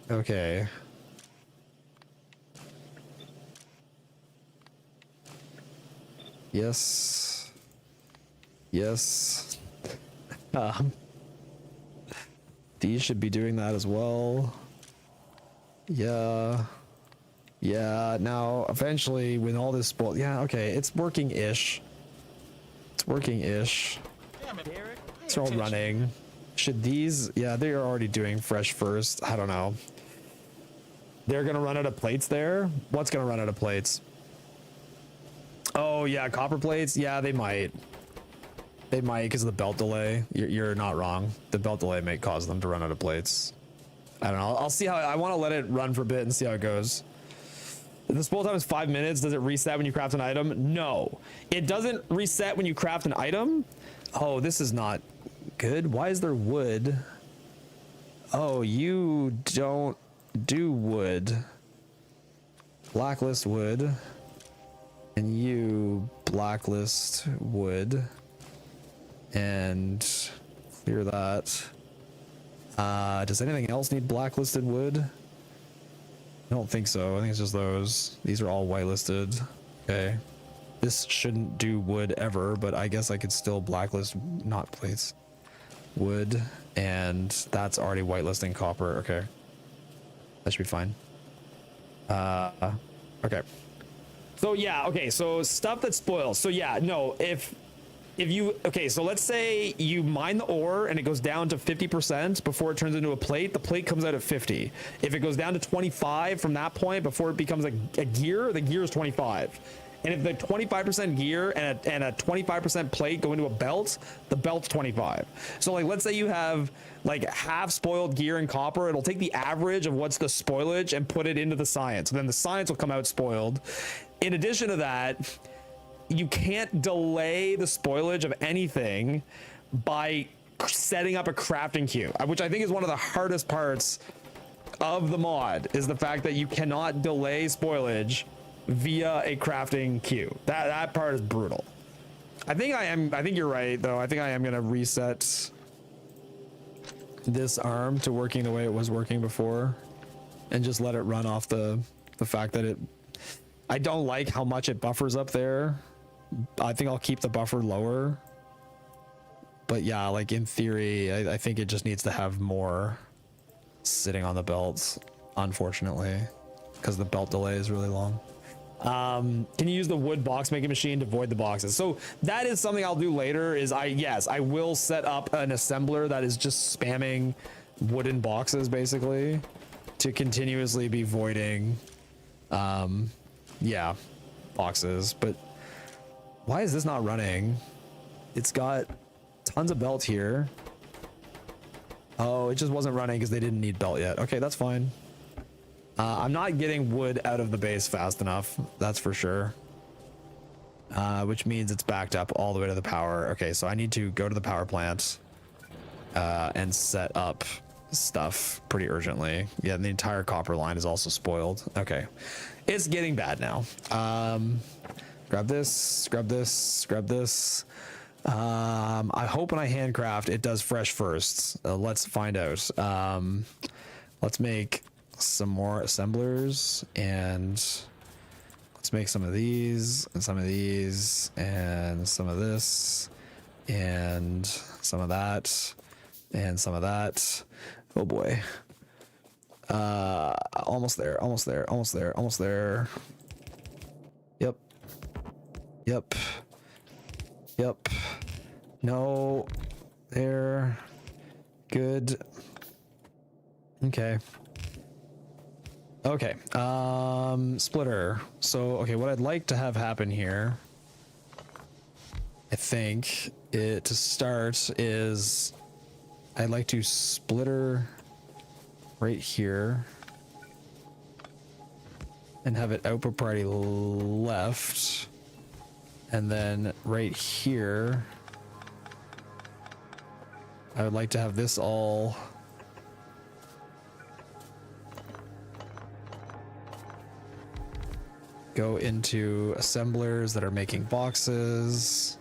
Okay. Yes. These should be doing that as well. Yeah. Now, eventually, when all this okay, it's working-ish. Damn it, Derek. It's all running. Should these? Yeah, they are already doing fresh first. I don't know. They're gonna run out of plates there. What's gonna run out of plates? Oh yeah, copper plates. Yeah, they might. They might because of the belt delay. You're not wrong. The belt delay may cause them to run out of plates. I don't know. I'll see how. I want to let it run for a bit and see how it goes. The spoil time is 5 minutes. Does it reset when you craft an item? No, it doesn't reset when you craft an item. Oh, this is not good. Why is there wood? Oh, you don't do wood. Blacklist wood. And you blacklist wood. And clear that. Does anything else need blacklisted wood? I don't think so. I think it's just those. These are all whitelisted. Okay. This shouldn't do wood ever, but I guess I could still blacklist not plates. Wood, and that's already whitelisting copper. Okay. That should be fine. Okay. So yeah, okay, so stuff that spoils. So yeah, no, if you, okay, so let's say you mine the ore and it goes down to 50% before it turns into a plate, the plate comes out at 50. If it goes down to 25 from that point before it becomes a gear, the gear is 25. And if the 25% gear and a 25% plate go into a belt, the belt's 25. So like, let's say you have like half spoiled gear and copper, it'll take the average of what's the spoilage and put it into the science. And then the science will come out spoiled. In addition to that, you can't delay the spoilage of anything by setting up a crafting queue, which I think is one of the hardest parts of the mod, is the fact that you cannot delay spoilage via a crafting queue. That part is brutal. I think you're right though. I think I am gonna reset this arm to working the way it was working before and just let it run off the fact that I don't like how much it buffers up there. I think I'll keep the buffer lower, but yeah, like in theory, I think it just needs to have more sitting on the belts, unfortunately, because the belt delay is really long. Can you use the wood box making machine to void the boxes? So that is something I'll do later. I will set up an assembler that is just spamming wooden boxes basically to continuously be voiding boxes. But why is this not running? It's got tons of belt here. Oh, it just wasn't running because they didn't need belt yet. Okay, that's fine. I'm not getting wood out of the base fast enough, that's for sure. Which means it's backed up all the way to the power. Okay, so I need to go to the power plant and set up stuff pretty urgently. Yeah, and the entire copper line is also spoiled. Okay, it's getting bad now. Grab this, grab this, grab this. I hope when I handcraft it does fresh first. Let's find out. Let's make some more assemblers and Let's make some of these and some of these and some of this and some of that and some of that. Oh boy. Almost there, almost there, almost there, almost there. Yep. Yep. Yep. No. There. Good. Okay. Okay. Splitter. So, okay, what I'd like to have happen here, I think, to start is I'd like to splitter right here and have it output priority left, and then right here I would like to have this all go into assemblers that are making boxes.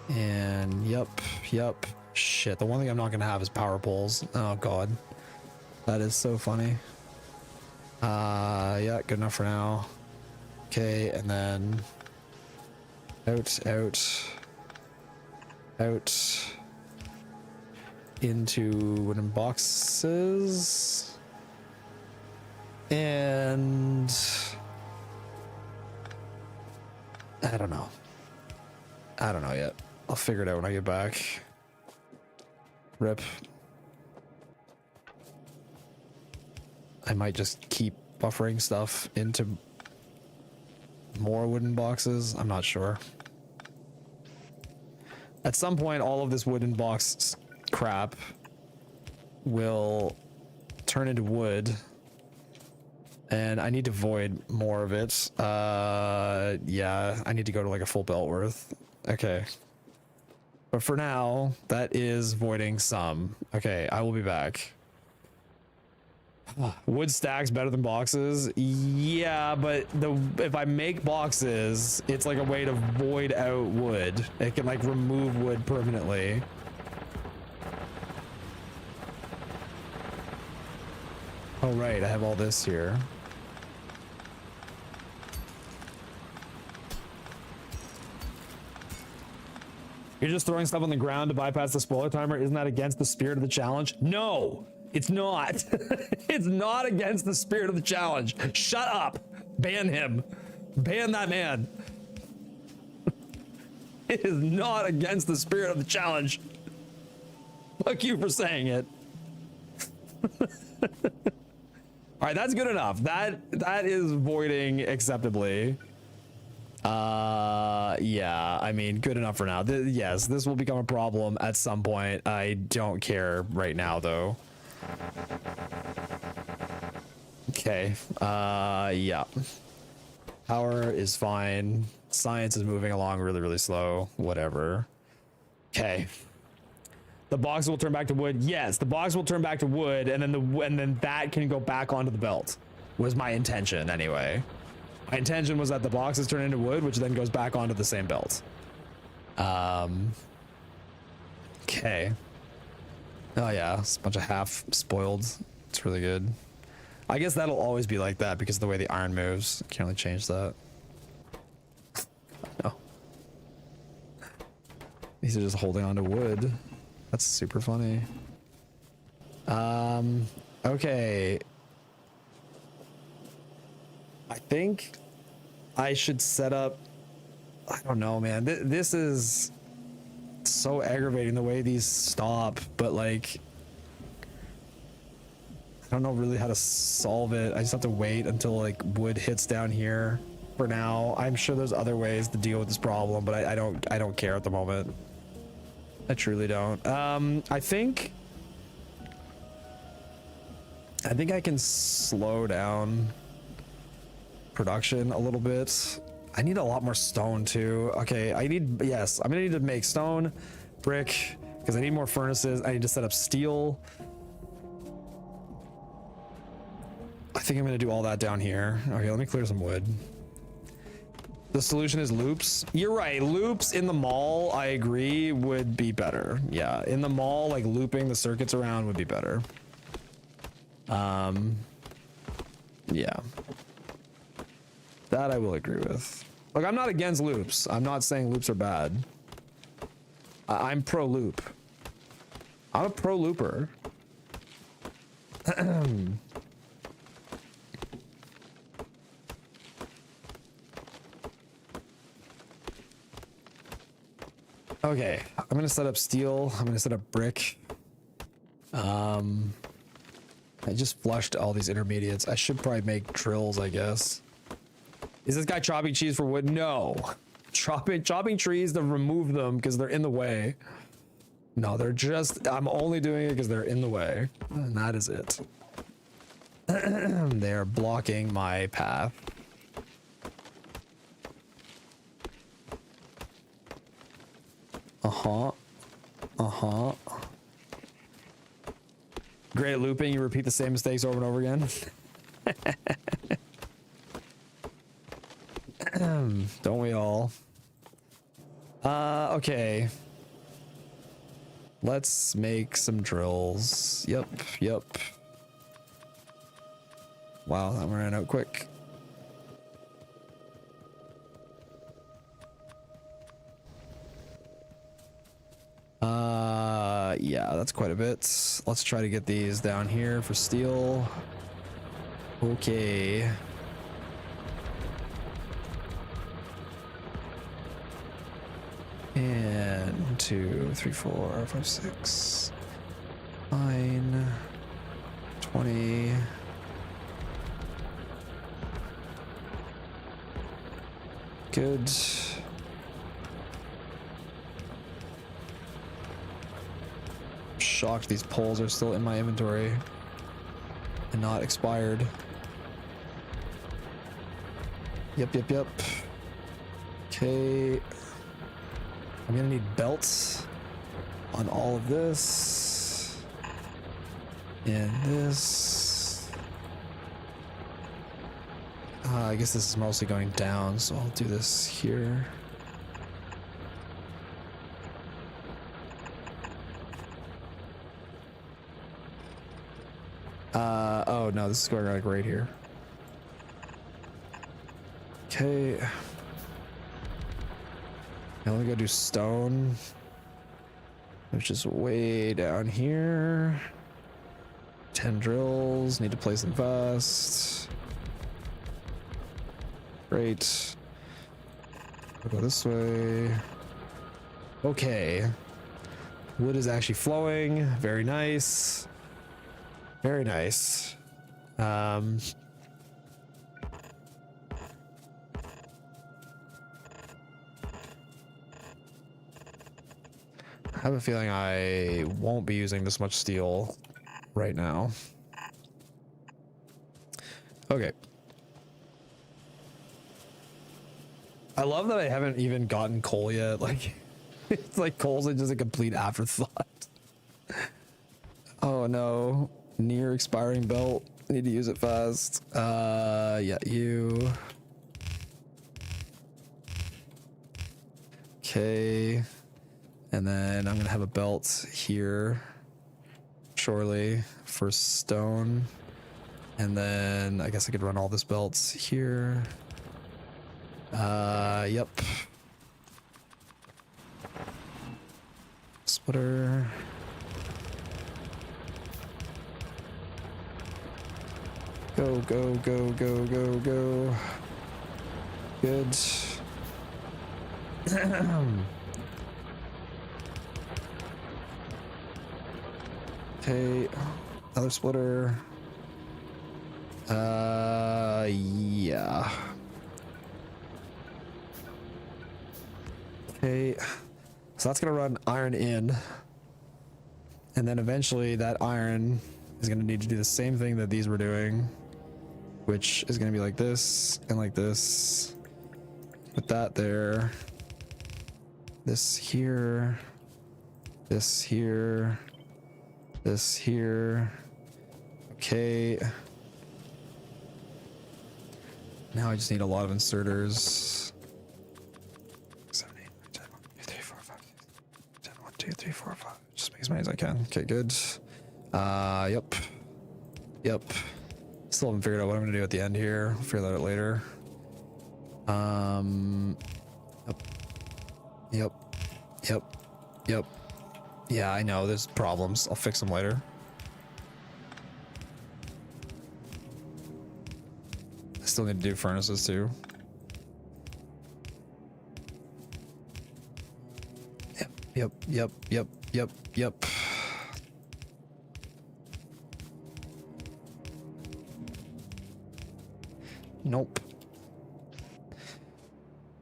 And yep. Shit, the one thing I'm not gonna have is power poles. Oh god. That is so funny. Yeah, good enough for now. Okay, and then out into wooden boxes. And I don't know yet. I'll figure it out when I get back. Rip. I might just keep buffering stuff into more wooden boxes. I'm not sure. At some point, all of this wooden box crap will turn into wood, and I need to void more of it. Yeah, I need to go to like a full belt worth. Okay. But for now, that is voiding some. Okay, I will be back. Wood stacks better than boxes. Yeah, but if I make boxes, it's like a way to void out wood. It can like remove wood permanently. Oh right, I have all this here. You're just throwing stuff on the ground to bypass the spoiler timer. Isn't that against the spirit of the challenge? No, it's not. It's not against the spirit of the challenge. Shut up. Ban him. Ban that man. It is not against the spirit of the challenge. Fuck you for saying it. All right, that's good enough. That is voiding acceptably. Yeah, I mean, good enough for now. Yes, this will become a problem at some point. I don't care right now, though. Okay, yeah. Power is fine. Science is moving along really, really slow. Whatever. Okay. The box will turn back to wood. Yes, the box will turn back to wood, and then that can go back onto the belt. Was my intention anyway. My intention was that the boxes turn into wood, which then goes back onto the same belt. Okay. Oh yeah, it's a bunch of half spoiled. It's really good. I guess that'll always be like that because of the way the iron moves. Can't really change that. No. These are just holding on to wood. That's super funny. Okay. I think I should set up, I don't know, man. This is so aggravating the way these stop, but like, I don't know really how to solve it. I just have to wait until like wood hits down here for now. I'm sure there's other ways to deal with this problem, but I don't care at the moment. I truly don't. I think I can slow down production a little bit. I need a lot more stone too. Okay, yes, I'm gonna need to make stone, brick, because I need more furnaces. I need to set up steel. I think I'm gonna do all that down here. Okay, let me clear some wood. The solution is loops. You're right, loops in the mall, I agree, would be better. Yeah, in the mall, like looping the circuits around would be better. Yeah. That I will agree with. Like, I'm not against loops. I'm not saying loops are bad. I'm pro loop. I'm a pro looper. Okay, I'm gonna set up steel. I'm gonna set up brick. I just flushed all these intermediates. I should probably make drills, I guess. Is this guy chopping trees for wood? No. Chopping trees to remove them because they're in the way. No, they're just, I'm only doing it because they're in the way. And that is it. They're blocking my path. Uh-huh. Uh-huh. Great at looping, you repeat the same mistakes over and over again. Don't we all? Okay. Let's make some drills. Yep, yep. Wow, that ran out quick. Yeah, that's quite a bit. Let's try to get these down here for steel. Okay. And 2, 3, 4, 5, 6, 9, 20. Good. Shocked these poles are still in my inventory and not expired. Yep, yep, yep. Okay. I'm gonna need belts on all of this and this. I guess this is mostly going down, so I'll do this here. Oh no, this is going like right here. Okay. Now let me go do stone, which is way down here. 10 drills, need to place them fast. Great. We'll go this way. Okay. Wood is actually flowing. Very nice. Very nice. I have a feeling I won't be using this much steel right now. Okay. I love that I haven't even gotten coal yet. Like, it's like coal's just a complete afterthought. Oh no. Near expiring belt. Need to use it fast. Yeah, you. Okay. And then I'm gonna have a belt here. Surely for stone. And then I guess I could run all this belts here. Yep. Splitter. Go, go, go, go, go, go. Good. Okay. Another splitter. Yeah. Okay. So that's gonna run iron in. And then eventually that iron is gonna need to do the same thing that these were doing, which is gonna be like this and like this. Put that there. This here. This here. This here. Okay. Now I just need a lot of inserters. 7, 8, 9, 10, 1, 2, 3, 4, 5, 6, 7, 1, 2, 3, 4, 5. Just make as many as I can. Okay, good. Yep. Yep. Still haven't figured out what I'm gonna do at the end here. I'll figure that out later. Yep. Yep. Yep. Yeah, I know. There's problems. I'll fix them later. I still need to do furnaces too. Yep. Yep. Yep. Yep. Yep. Nope.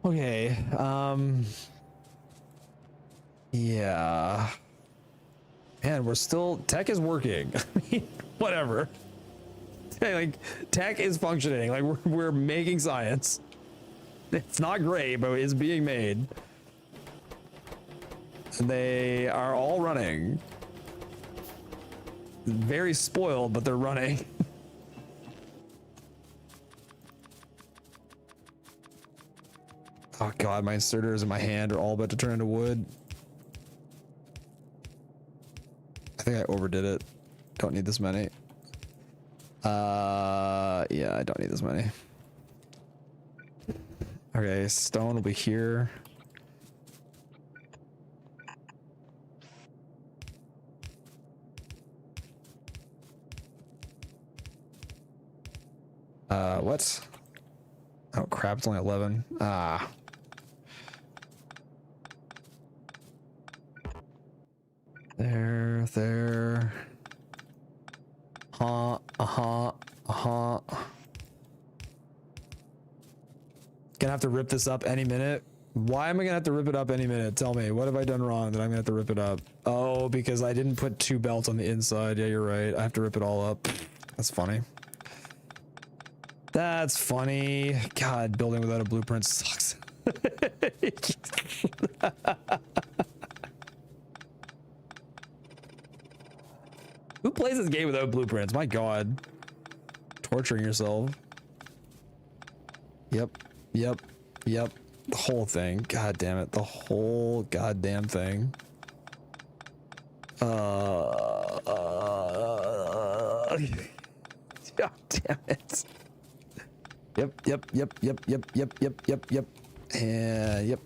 Okay. Yeah. Man, we're still tech is working. I mean, whatever. Like tech is functioning. Like we're making science. It's not great, but it's being made. And they are all running. Very spoiled, but they're running. Oh god, my inserters in my hand are all about to turn into wood. I think I overdid it. Don't need this many. Yeah, I don't need this many. Okay, stone will be here. What? Oh crap, it's only 11. Ah. There. Gonna have to rip this up any minute. Why am I gonna have to rip it up any minute? Tell me, what have I done wrong that I'm gonna have to rip it up? Oh, because I didn't put 2 belts on the inside. Yeah, you're right. I have to rip it all up. That's funny. That's funny. God, building without a blueprint sucks. Who plays this game without blueprints? My god. Torturing yourself. Yep. The whole thing. God damn it. The whole goddamn thing. God damn it. Yep. And yep.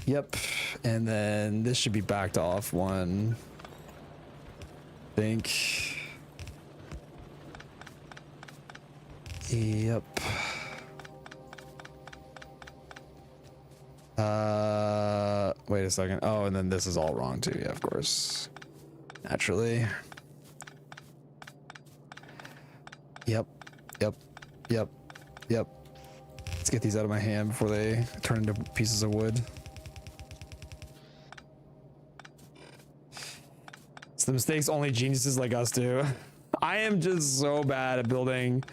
Yep. And then this should be backed off one. Think. Yep. Wait a second. Oh, and then this is all wrong too. Yeah, of course. Naturally. Yep. Let's get these out of my hand before they turn into pieces of wood. It's the mistakes only geniuses like us do. I am just so bad at building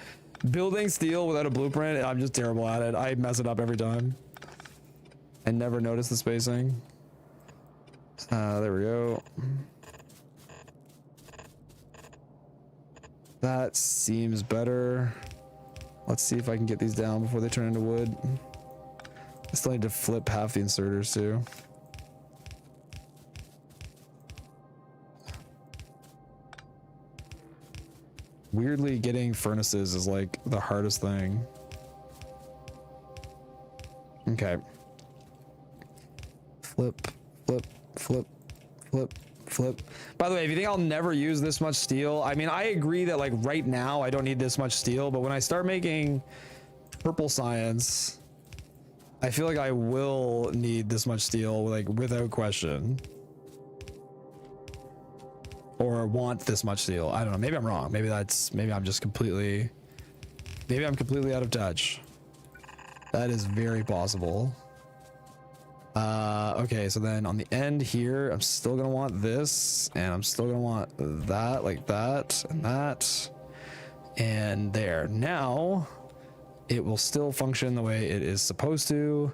steel without a blueprint. I'm just terrible at it. I mess it up every time. I never notice the spacing. There we go. That seems better. Let's see if I can get these down before they turn into wood. I still need to flip half the inserters too. Weirdly, getting furnaces is like the hardest thing. Okay. Flip. By the way, if you think I'll never use this much steel, I mean, I agree that like right now I don't need this much steel, but when I start making purple science, I feel like I will need this much steel, like without question. Or want this much steel. I don't know. Maybe I'm wrong. Maybe I'm just completely out of touch. That is very possible. Okay, so then on the end here, I'm still gonna want this, and I'm still gonna want that, like that, and there. Now, it will still function the way it is supposed to.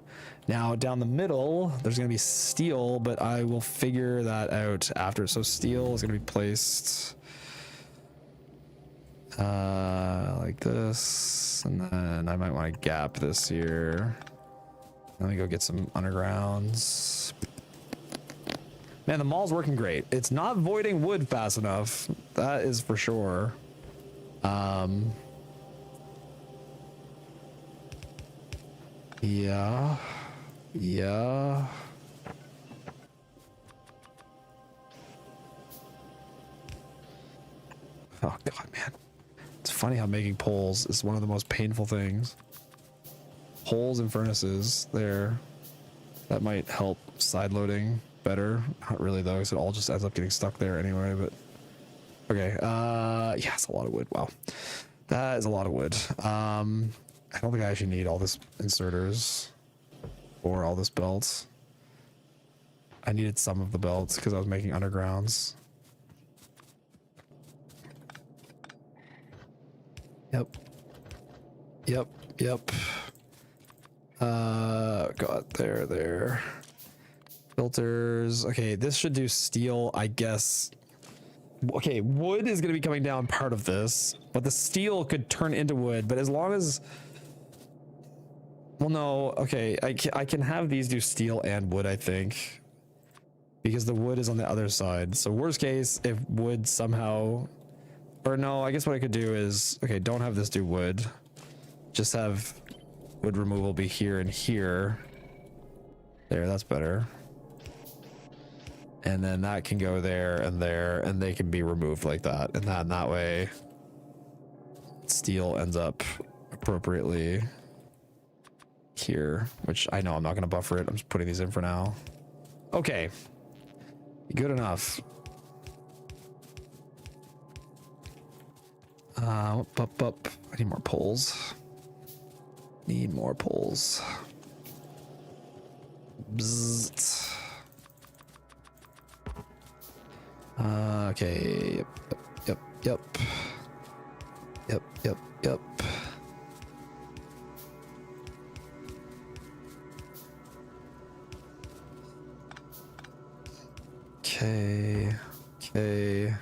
Now, down the middle, there's gonna be steel, but I will figure that out after. So steel is gonna be placed like this, and then I might want to gap this here. Let me go get some undergrounds. Man, the mall's working great. It's not voiding wood fast enough. That is for sure. Yeah. Yeah. Oh god, man. It's funny how making poles is one of the most painful things. Poles and furnaces there. That might help side loading better. Not really though, because it all just ends up getting stuck there anyway, but okay. Yeah, it's a lot of wood. Wow. That is a lot of wood. I don't think I actually need all this inserters or all this belts. I needed some of the belts because I was making undergrounds. Yep. Yep. Yep. God, there. Filters. Okay, this should do steel, I guess. Okay, wood is going to be coming down part of this, but the steel could turn into wood, but as long as... Well, no, okay, I can have these do steel and wood, I think. Because the wood is on the other side. So worst case, if wood somehow... Or no, I guess what I could do is... Okay, don't have this do wood. Just have wood removal be here and here. There, that's better. And then that can go there, and they can be removed like that. And that way, steel ends up appropriately here, which I know I'm not going to buffer it. I'm just putting these in for now. Okay. Good enough. Up. I need more poles. Need more poles. Bzzzt. Okay. Yep. Okay.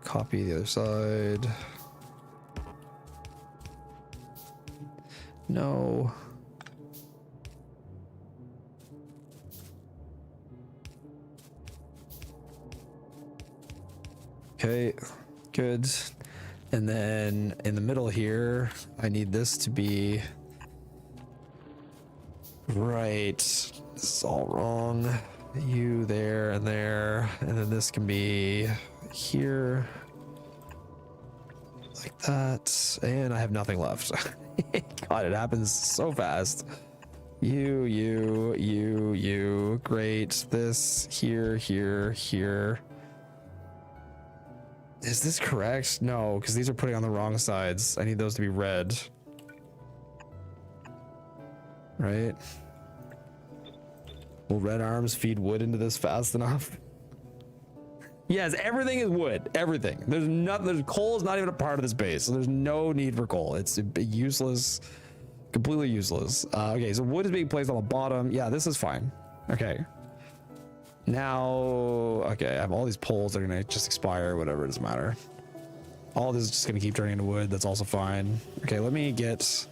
Copy the other side. No. Okay, good. And then in the middle here, I need this to be right. This is all wrong. You there, and then this can be here, like that. And I have nothing left. God, it happens so fast. You. Great. This here. Is this correct? No, because these are putting on the wrong sides. I need those to be red. Right? Will red arms feed wood into this fast enough? Yes, everything is wood. Everything. There's coal is not even a part of this base, so there's no need for coal. It's useless, completely useless. Okay, so wood is being placed on the bottom. Yeah, this is fine. Okay. Now, okay, I have all these poles that are gonna just expire, whatever, it doesn't matter. All this is just gonna keep turning into wood. That's also fine. Okay, let me get...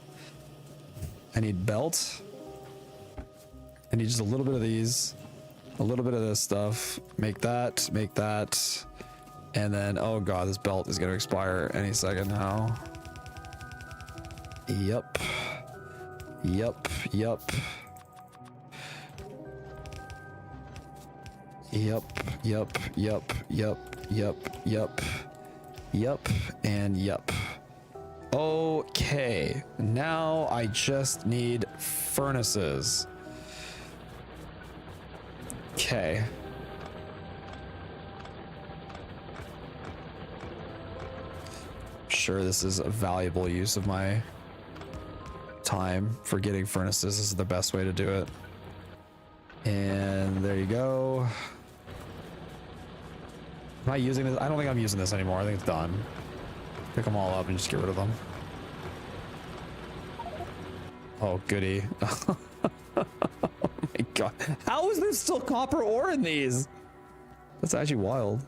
I need belt. I need just a little bit of these. A little bit of this stuff. Make that. And then, oh god, this belt is gonna expire any second now. Yep. And yep. Okay, now I just need furnaces. Okay. Sure, this is a valuable use of my time for getting furnaces. This is the best way to do it. And there you go. Am I using this? I don't think I'm using this anymore. I think it's done. Pick them all up and just get rid of them. Oh, goody. Oh my god. How is there still copper ore in these? That's actually wild.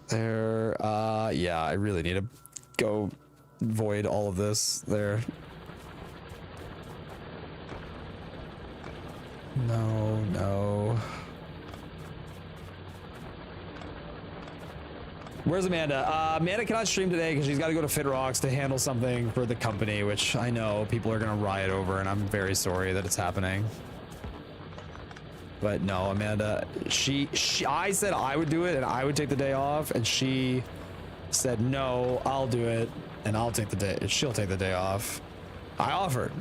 There, yeah, I really need to go void all of this there. No, no. Where's Amanda? Amanda cannot stream today because she's got to go to Fit Rocks to handle something for the company, which I know people are going to riot over, and I'm very sorry that it's happening. But no, Amanda, I said I would do it and I would take the day off, and she said, no, I'll do it and I'll take the day. She'll take the day off. I offered.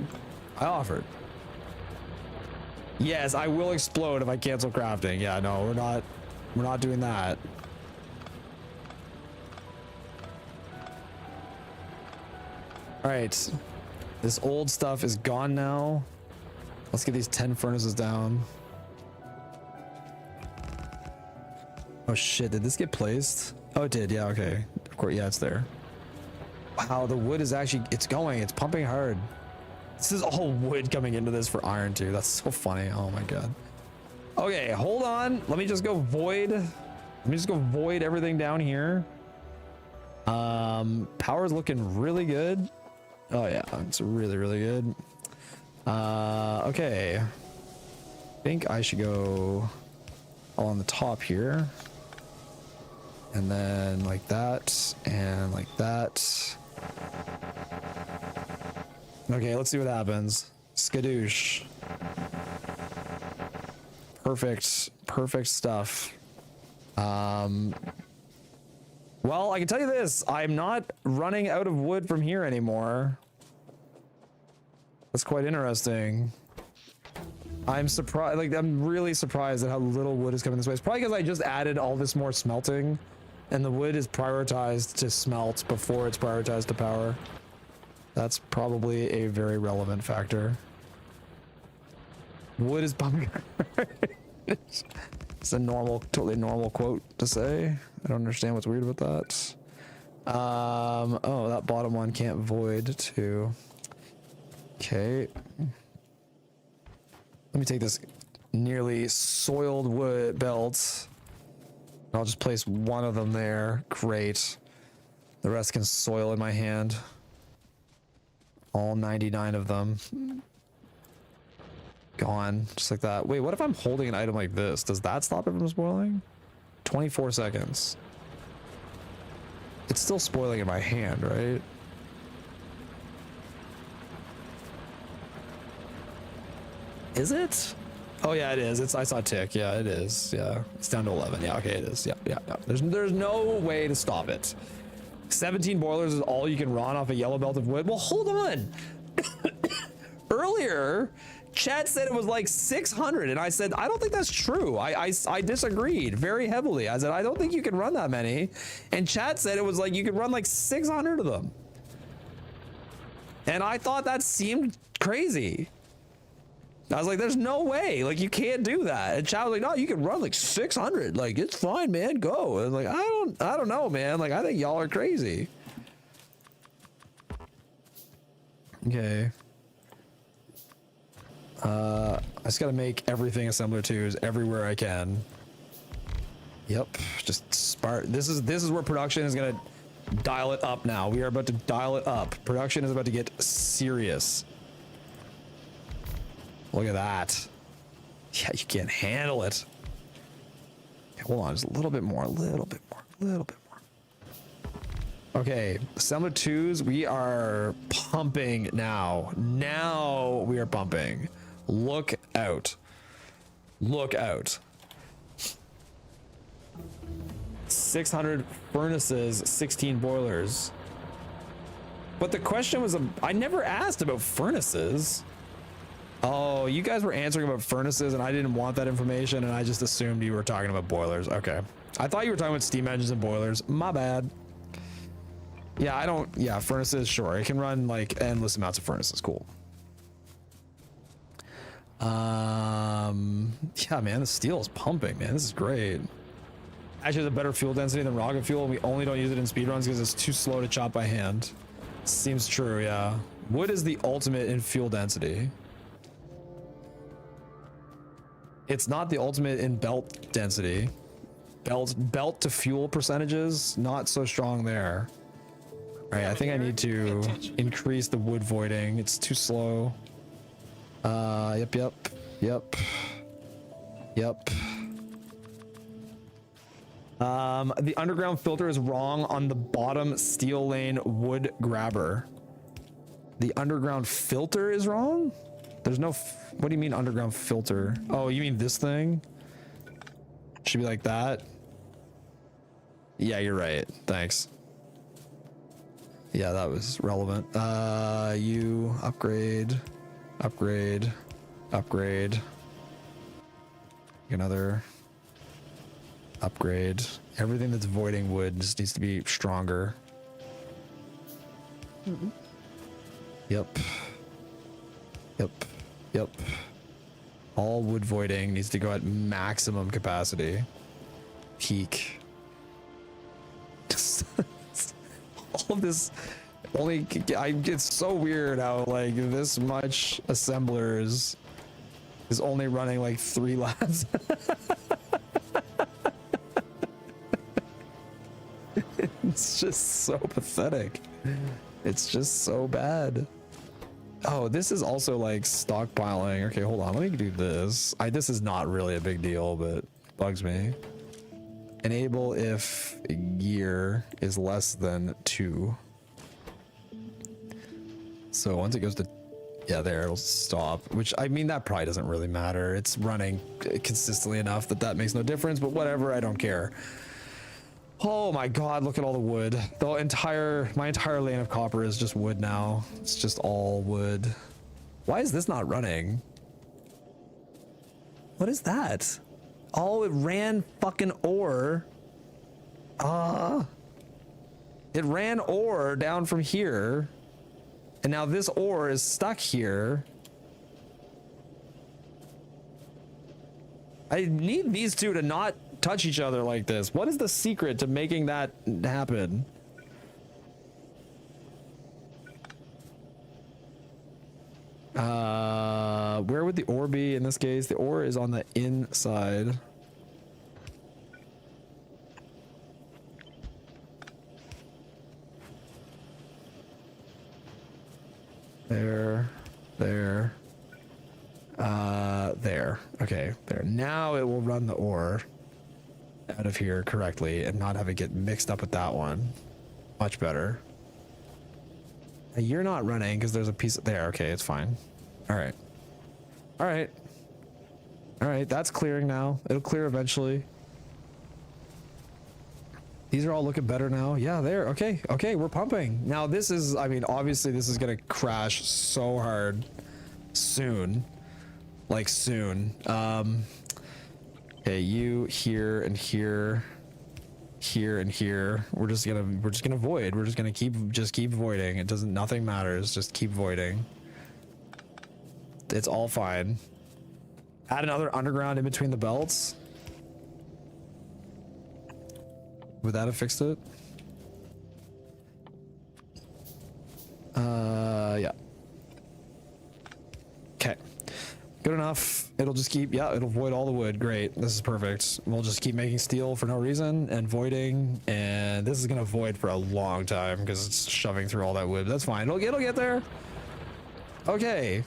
Yes, I will explode if I cancel crafting. Yeah, no, we're not doing that. All right, this old stuff is gone now. Let's get these 10 furnaces down. Oh shit, did this get placed? Oh, it did, yeah, okay. Of course, yeah, it's there. Wow, the wood is actually, it's pumping hard. This is all wood coming into this for iron too. That's so funny, oh my god. Okay, hold on, let me just go void. Let me just go void everything down here. Power's looking really good. Oh yeah, it's really, really good. Okay. I think I should go on the top here. And then like that, and like that. Okay, let's see what happens. Skadoosh. Perfect stuff. Well, I can tell you this, I'm not running out of wood from here anymore. That's quite interesting. I'm surprised, like, I'm really surprised at how little wood is coming this way. It's probably because I just added all this more smelting, and the wood is prioritized to smelt before it's prioritized to power. That's probably a very relevant factor. Wood is pumping. It's a totally normal quote to say. I don't understand what's weird about that. Oh, that bottom one can't void too. Okay. Let me take this nearly soiled wood belt. I'll just place one of them there. Great. The rest can soil in my hand. All 99 of them. Gone. Just like that. Wait, what if I'm holding an item like this? Does that stop it from spoiling? 24 seconds. It's still spoiling in my hand, right? Is it? Oh yeah, it is. I saw a tick. Yeah, it is. Yeah, it's down to 11. Yeah, okay, it is. Yeah. There's no way to stop it. 17 boilers is all you can run off a yellow belt of wood. Well, hold on. Earlier, Chad said it was like 600, and I said I don't think that's true. I disagreed very heavily. I said I don't think you can run that many, and Chad said it was like you could run like 600 of them, and I thought that seemed crazy. I was like, there's no way, like you can't do that. And Chad was like, no, you can run like 600, like it's fine, man, go. And like, I don't know, man, like I think y'all are crazy. Okay. I just gotta make everything assembler 2s everywhere I can. Yep, just spark. This is where production is gonna dial it up now. We are about to dial it up. Production is about to get serious. Look at that. Yeah, you can't handle it. Okay, hold on, just a little bit more, a little bit more. Okay, assembler 2s, we are pumping now. Now we are pumping. Look out. Look out. 600 furnaces, 16 boilers. But the question was, I never asked about furnaces. Oh, you guys were answering about furnaces and I didn't want that information and I just assumed you were talking about boilers. Okay. I thought you were talking about steam engines and boilers. My bad. Yeah, furnaces, sure. It can run like endless amounts of furnaces. Cool. Yeah, man, the steel is pumping, man. This is great. Actually, it's a better fuel density than rocket fuel. We only don't use it in speedruns because it's too slow to chop by hand. Seems true, yeah. Wood is the ultimate in fuel density. It's not the ultimate in belt density. Belt to fuel percentages, not so strong there. All right, I think I need to increase the wood voiding. It's too slow. Yep. Yep. Yep. The underground filter is wrong on the bottom steel lane wood grabber. The underground filter is wrong? There's no, what do you mean underground filter? Oh, you mean this thing? Should be like that. Yeah, you're right. Thanks. Yeah, that was relevant. You upgrade, upgrade, upgrade. Another upgrade. Everything that's voiding wood just needs to be stronger. Yep. Yep. Yep. All wood voiding needs to go at maximum capacity. Peak. All of this only it's so weird how like this much assemblers is only running like 3 laps. It's just so pathetic. It's just so bad. Oh, this is also like stockpiling. Okay, hold on. Let me do this. This is not really a big deal, but it bugs me. Enable if gear is less than 2. So once it goes to, yeah, there, it'll stop, which I mean, that probably doesn't really matter. It's running consistently enough that that makes no difference, but whatever, I don't care. Oh my God, look at all the wood. My entire lane of copper is just wood now. It's just all wood. Why is this not running? What is that? Oh, it ran fucking ore. It ran ore down from here. And now this ore is stuck here. I need these two to not touch each other like this. What is the secret to making that happen? Where would the ore be in this case? The ore is on the inside. There. There. Okay, there. Now it will run the ore out of here correctly and not have it get mixed up with that one. Much better. You're not running because there's a piece there. Okay, it's fine. All right. All right. All right, that's clearing now. It'll clear eventually. These are all looking better now. Yeah, there. Okay. Okay, we're pumping. Now this is, I mean, obviously this is going to crash so hard soon. Like soon. Okay, you here and here, here and here. We're just gonna void. We're just gonna keep voiding. It doesn't, nothing matters. Just keep voiding. It's all fine. Add another underground in between the belts. Would that have fixed it? Yeah. Okay. Good enough. It'll just keep, yeah, it'll void all the wood. Great. This is perfect. We'll just keep making steel for no reason and voiding. And this is going to void for a long time because it's shoving through all that wood. That's fine. It'll get there. Okay.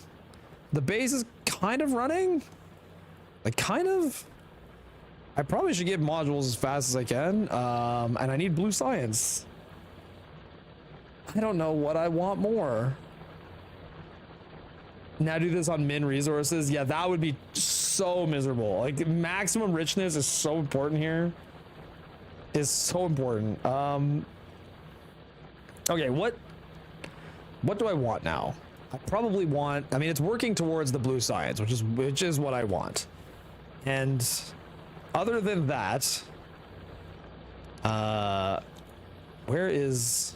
The base is kind of running. Like kind of. I probably should get modules as fast as I can. And I need blue science. I don't know what I want more. Now do this on min resources. Yeah, that would be so miserable. Like maximum richness is so important here. Is so important. Okay, what do I want now? I probably want, I mean, it's working towards the blue science, which is what I want. And other than that, where isn't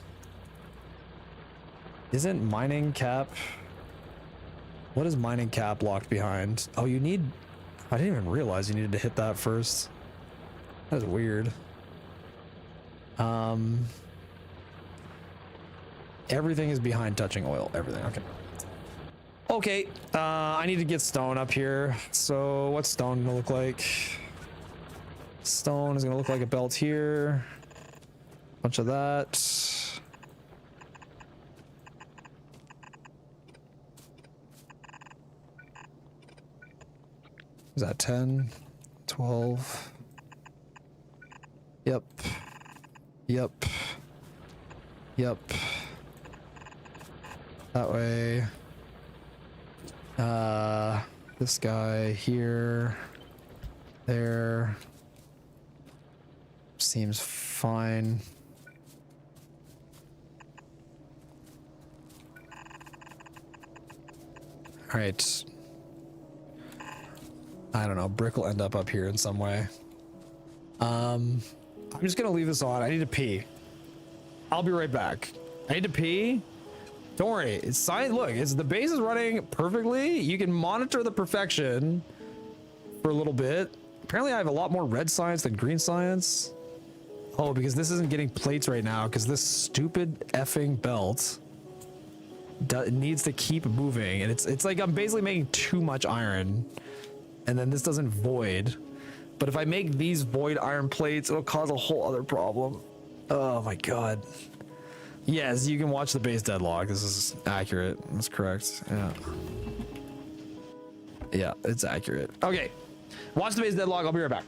mining cap? What is mining cap locked behind? Oh, you need, I didn't even realize you needed to hit that first. That is weird. Everything is behind touching oil. Everything. Okay. Okay. I need to get stone up here. So what's stone gonna look like? Stone is gonna look like a belt here. Bunch of that. Is that 10, 12? Yep. Yep. Yep. That way. This guy here. There. Seems fine. All right. I don't know. Brick will end up here in some way. I'm just gonna leave this on. I need to pee. I'll be right back. I need to pee. Don't worry. It's science. Look, the base is running perfectly. You can monitor the perfection for a little bit. Apparently, I have a lot more red science than green science. Oh, because this isn't getting plates right now because this stupid effing belt needs to keep moving, and it's like I'm basically making too much iron, and then this doesn't void. But if I make these void iron plates, it'll cause a whole other problem. Oh my god. Yes, you can watch the base deadlock. This is accurate. That's correct. Yeah. Yeah, it's accurate. Okay. Watch the base deadlock. I'll be right back.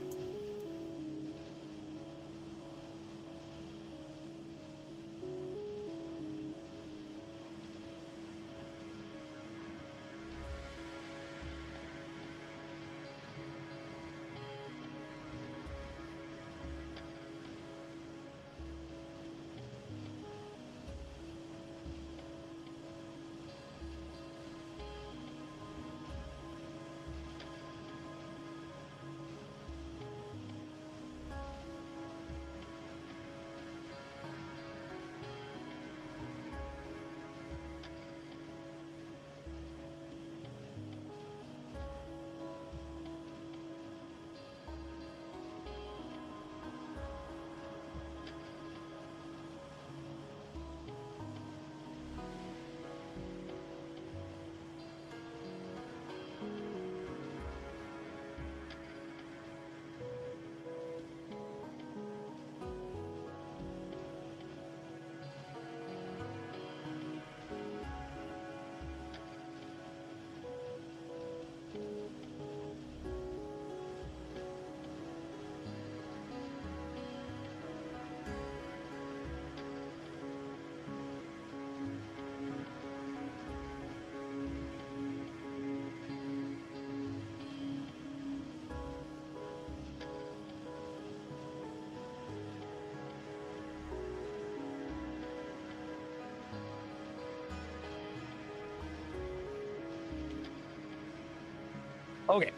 Okay.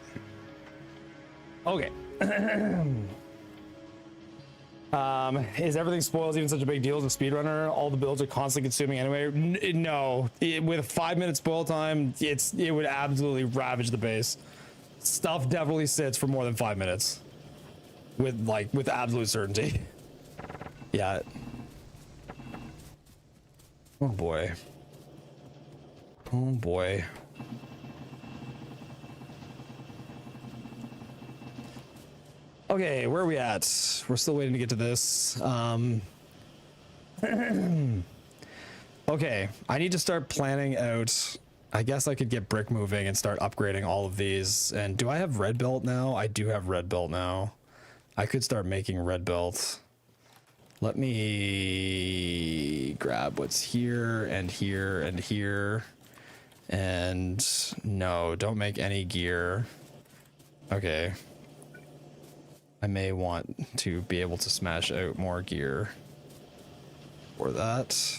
Okay. Is everything spoils even such a big deal as a speedrunner? All the builds are constantly consuming anyway. No, with a 5-minute spoil time, it would absolutely ravage the base. Stuff definitely sits for more than 5 minutes, with absolute certainty. Yeah. Oh boy. Oh boy. Okay, where are we at? We're still waiting to get to this. Okay, I need to start planning out. I guess I could get brick moving and start upgrading all of these. And do I have red belt now? I do have red belt now. I could start making red belt. Let me grab what's here and here and here. And no, don't make any gear. Okay. I may want to be able to smash out more gear for that.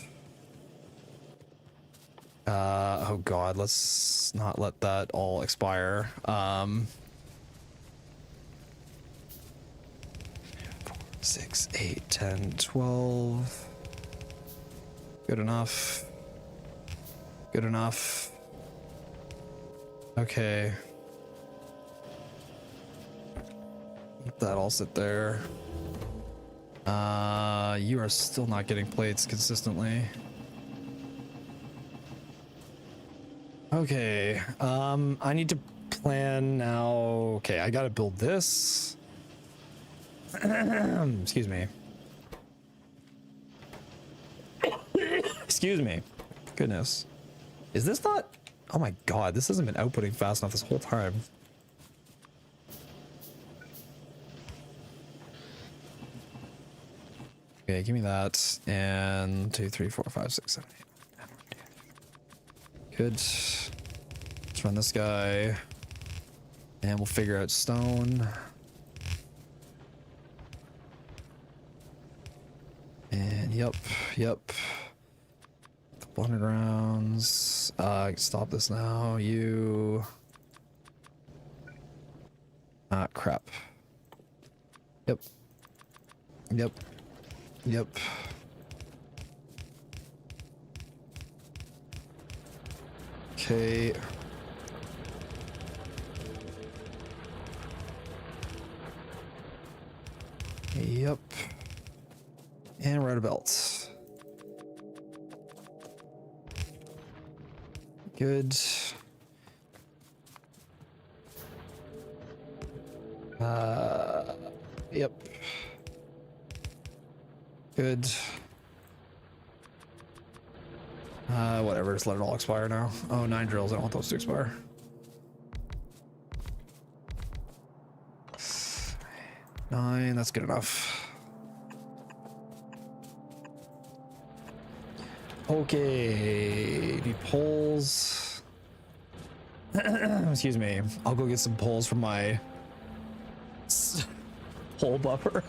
Oh god, let's not let that all expire. 6, 8, 10, 12. Good enough. Good enough. Okay. Let that all sit there. You are still not getting plates consistently. Okay, I need to plan now. Okay, I gotta build this. Excuse me. Excuse me. Goodness. Is this not? Oh my god, this hasn't been outputting fast enough this whole time. Okay, give me that. And 2, 3, 4, 5, 6, 7, 8. Good. Let's run this guy. And we'll figure out stone. And yep. Couple undergrounds. Stop this now. You. Ah, crap. Yep. Okay. Yep. And we're out of belts. Good. Yep. Good. Whatever, just let it all expire now. Oh, 9 drills, I don't want those to expire. Nine, that's good enough. Okay, need poles. Excuse me. I'll go get some poles from my pole buffer.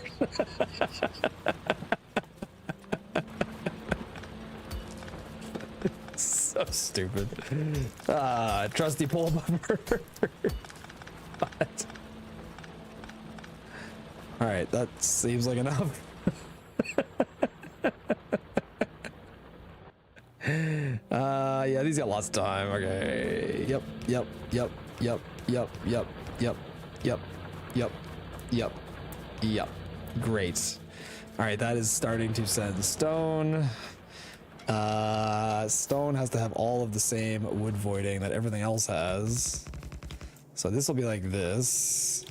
So stupid. Trusty pole buffer. What? All right, that seems like enough. Yeah, these got lots of time. Okay. Yep. Great. All right, that is starting to send stone. Stone has to have all of the same wood voiding that everything else has. So this will be like this.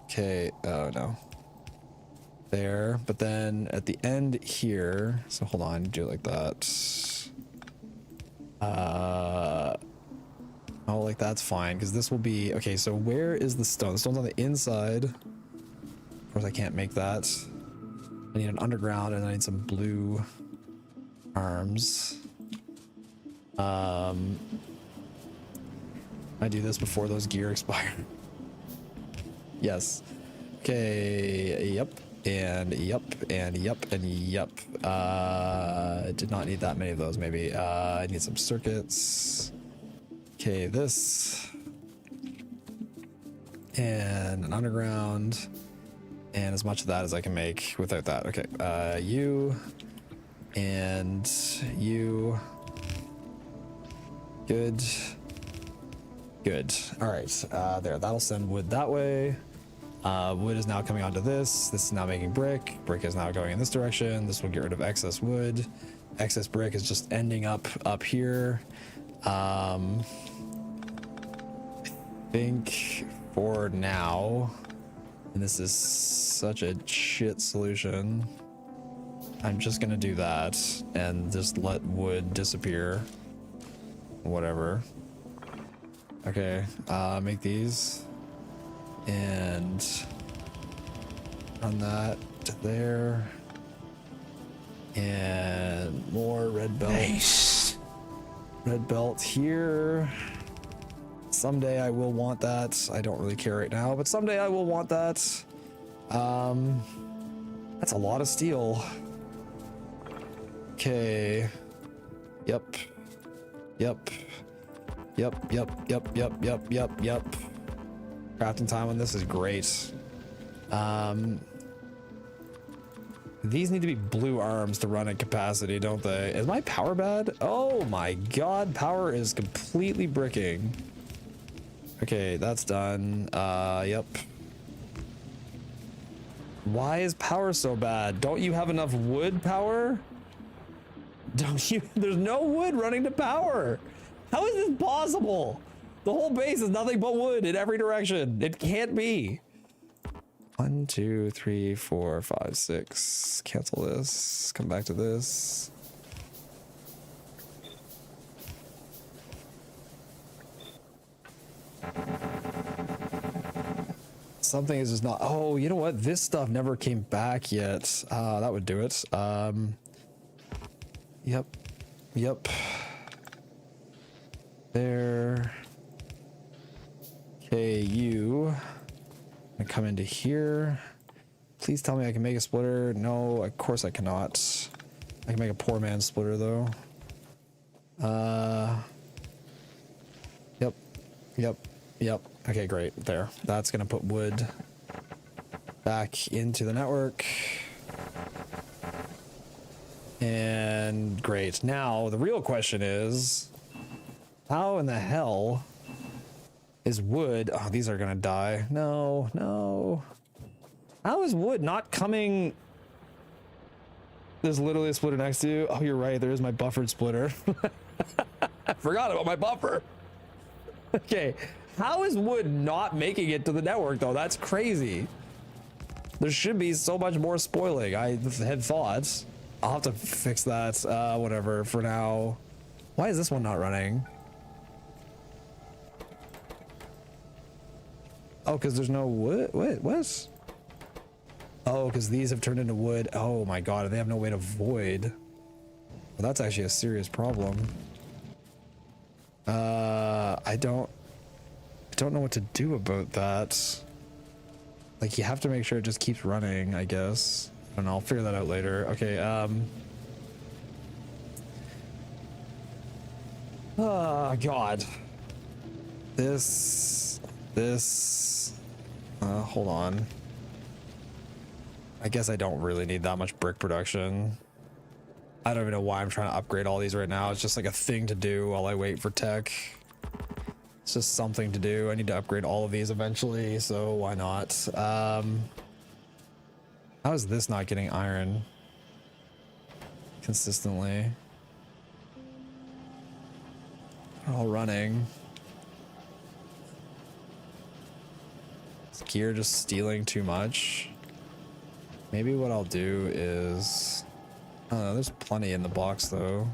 Okay. Oh no. There, but then at the end here, so hold on, do it like that. Oh, like that's fine, because this will be okay. So where is the stone? The stone's on the inside. Of course, I can't make that. I need an underground, and I need some blue arms. I do this before those gear expire. Yes. Okay. Yep. And yep, and yep, and yep. Did not need that many of those, maybe. I need some circuits. Okay, this. And an underground. And as much of that as I can make without that. Okay, you. And you. Good. Good. All right, there. That'll send wood that way. Wood is now coming onto this. This is now making brick. Brick is now going in this direction. This will get rid of excess wood. Excess brick is just ending up here. I think for now, and this is such a shit solution, I'm just gonna do that and just let wood disappear. Whatever. Okay, make these. And run that to there. And more red belt. Nice. Red belt here. Someday I will want that. I don't really care right now, but someday I will want that. That's a lot of steel. Okay. Yep. Crafting time on this is great. These need to be blue arms to run at capacity, don't they? Is my power bad? Oh my god, power is completely bricking. Okay, that's done. Yep. Why is power so bad? Don't you have enough wood power? Don't you? There's no wood running to power. How is this possible? The whole base is nothing but wood in every direction. It can't be. 1, 2, 3, 4, 5, 6. Cancel this. Come back to this. Something is just not. Oh, you know what? This stuff never came back yet. That would do it. Yep. Yep. There. Okay, you. I'm gonna come into here. Please tell me I can make a splitter. No, of course I cannot. I can make a poor man's splitter though. Yep. Yep. Yep. Okay, great. There. That's gonna put wood back into the network. And great. Now the real question is, how in the hell is wood? Oh, these are gonna die. No, no. How is wood not coming? There's literally a splitter next to you. Oh, you're right. There is my buffered splitter. I forgot about my buffer. Okay. How is wood not making it to the network though? That's crazy. There should be so much more spoiling. I had thought. I'll have to fix that. Whatever. For now. Why is this one not running? Oh, because there's no wood? What? Oh, because these have turned into wood. Oh my god, they have no way to void. Well, that's actually a serious problem. I don't know what to do about that. Like, you have to make sure it just keeps running, I guess. And I'll figure that out later. Okay, oh god. This, hold on. I guess I don't really need that much brick production. I don't even know why I'm trying to upgrade all these right now. It's just like a thing to do while I wait for tech. It's just something to do. I need to upgrade all of these eventually, so why not? How is this not getting iron consistently? They're all running. Is gear just stealing too much? Maybe what I'll do is, there's plenty in the box though.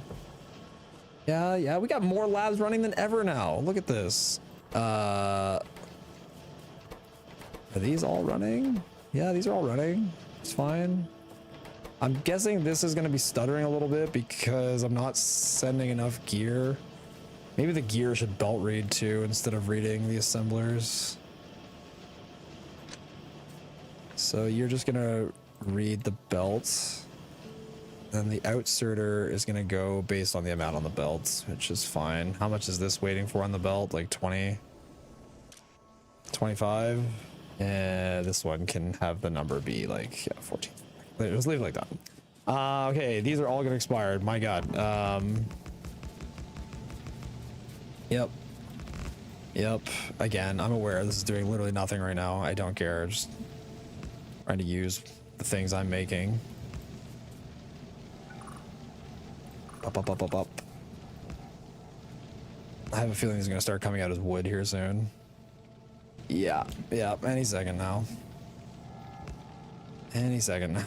Yeah, we got more labs running than ever now. Look at this. Are these all running? Yeah, these are all running. It's fine. I'm guessing this is going to be stuttering a little bit because I'm not sending enough gear. Maybe the gear should belt read too instead of reading the assemblers. So you're just going to read the belt. Then the outserter is going to go based on the amount on the belt, which is fine. How much is this waiting for on the belt? Like 20? 25? And this one can have the number be like, yeah, 14. Just leave it like that. Okay, these are all going to expire. My god. Yep. Again, I'm aware this is doing literally nothing right now. I don't care. Just trying to use the things I'm making. Up. I have a feeling he's gonna start coming out as wood here soon. Yeah, any second now. Any second now.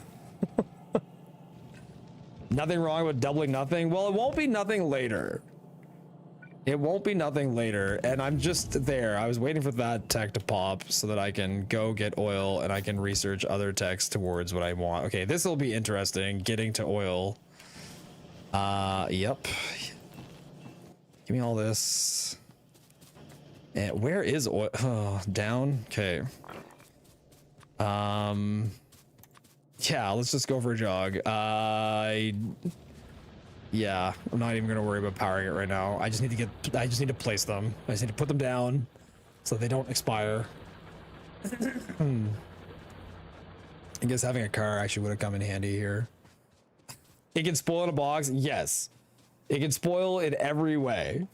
Nothing wrong with doubling nothing? Well, it won't be nothing later. It won't be nothing later, and I'm just there. I was waiting for that tech to pop so that I can go get oil and I can research other techs towards what I want. Okay, this will be interesting, getting to oil. Yep. Give me all this. And where is oil? Oh, down. Okay. Yeah, let's just go for a jog. Yeah, I'm not even gonna worry about powering it right now. I just need to place them. I just need to put them down so they don't expire. I guess having a car actually would have come in handy here. It can spoil in a box, yes. It can spoil in every way.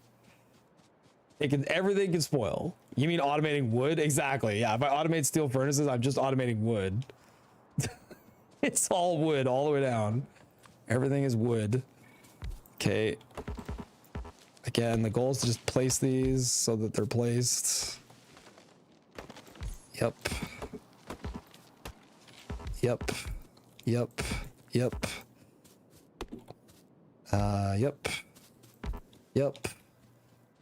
Everything can spoil. You mean automating wood? Exactly, yeah. If I automate steel furnaces, I'm just automating wood. It's all wood all the way down. Everything is wood. Okay. Again, the goal is to just place these so that they're placed. Yep. Yep.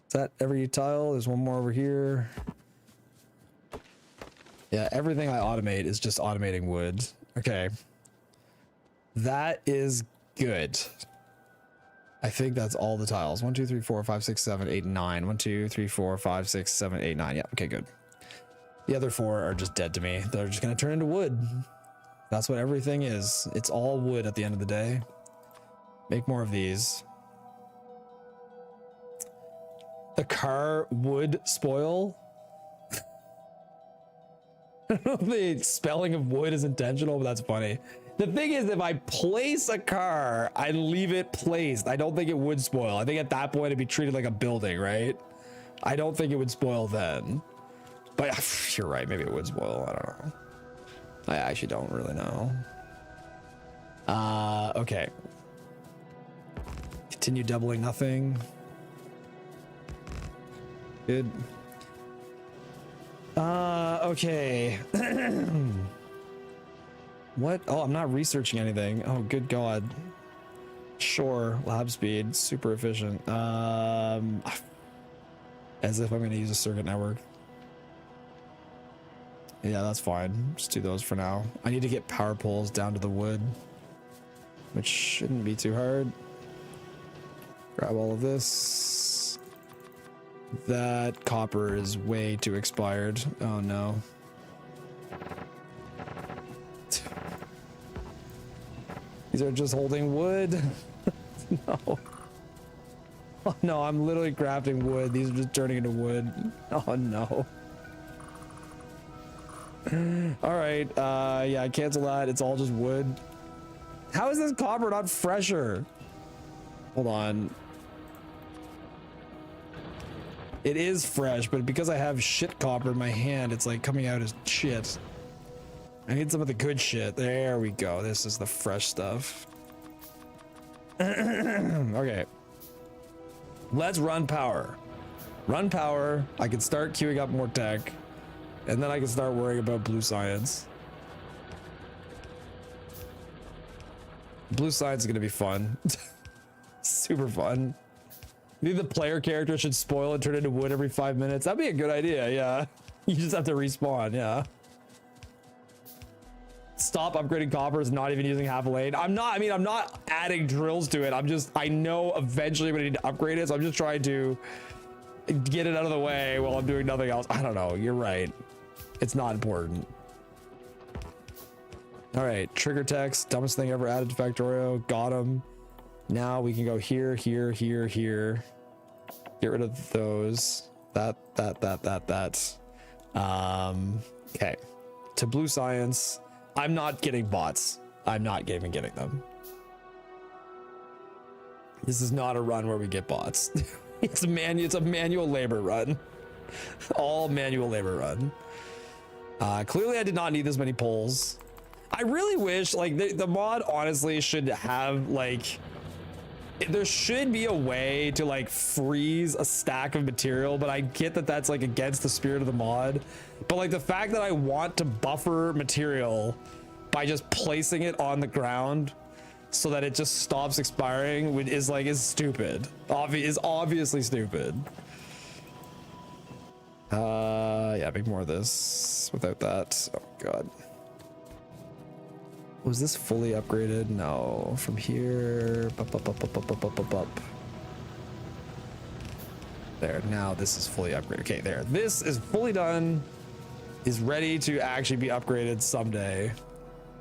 Is that every tile? There's one more over here. Yeah, everything I automate is just automating wood. Okay. That is good. I think that's all the tiles. 1, 2, 3, 4, 5, 6, 7, 8, 9. 1, 2, 3, 4, 5, 6, 7, 8, 9. Yeah, okay, good. The other 4 are just dead to me. They're just gonna turn into wood. That's what everything is. It's all wood at the end of the day. Make more of these. The car would spoil. I don't know if the spelling of wood is intentional, but that's funny. The thing is, if I place a car, I leave it placed. I don't think it would spoil. I think at that point it'd be treated like a building, right? I don't think it would spoil then. But you're right, maybe it would spoil. I don't know. I actually don't really know. Okay. Continue doubling nothing. Good. Okay. What? Oh, I'm not researching anything. Oh, good God. Sure. Lab speed. Super efficient. As if I'm going to use a circuit network. Yeah, that's fine. Just do those for now. I need to get power poles down to the wood, which shouldn't be too hard. Grab all of this. That copper is way too expired. Oh no. These are just holding wood. No. Oh no, I'm literally crafting wood. These are just turning into wood. Oh no. All right, yeah, cancel that. It's all just wood. How is this copper not fresher? Hold on. It is fresh, but because I have shit copper in my hand, it's like coming out as shit. I need some of the good shit. There we go. This is the fresh stuff. Okay. Let's run power. Run power. I can start queuing up more tech. And then I can start worrying about blue science. Blue science is going to be fun. Super fun. Maybe the player character should spoil and turn into wood every 5 minutes. That'd be a good idea, yeah. You just have to respawn, yeah. Stop upgrading coppers, not even using half a lane. I'm not adding drills to it. I know eventually I'm gonna need to upgrade it, so I'm just trying to get it out of the way while I'm doing nothing else. I don't know, you're right. It's not important. All right, trigger text, dumbest thing ever added to Factorio. Got him. Now we can go here, here, here, here. Get rid of those. That. Okay. To blue science. I'm not getting bots. I'm not even getting them. This is not a run where we get bots. It's a manual labor run. All manual labor run. Clearly I did not need this many poles. I really wish, like, the mod honestly should have, like, there should be a way to, like, freeze a stack of material, but I get that that's, like, against the spirit of the mod. But, like, the fact that I want to buffer material by just placing it on the ground so that it just stops expiring is stupid. Is obviously stupid. Yeah, make more of this without that. Oh, God. Was this fully upgraded? No. From here. Up. There. Now this is fully upgraded. Okay, there. This is fully done. Is ready to actually be upgraded someday.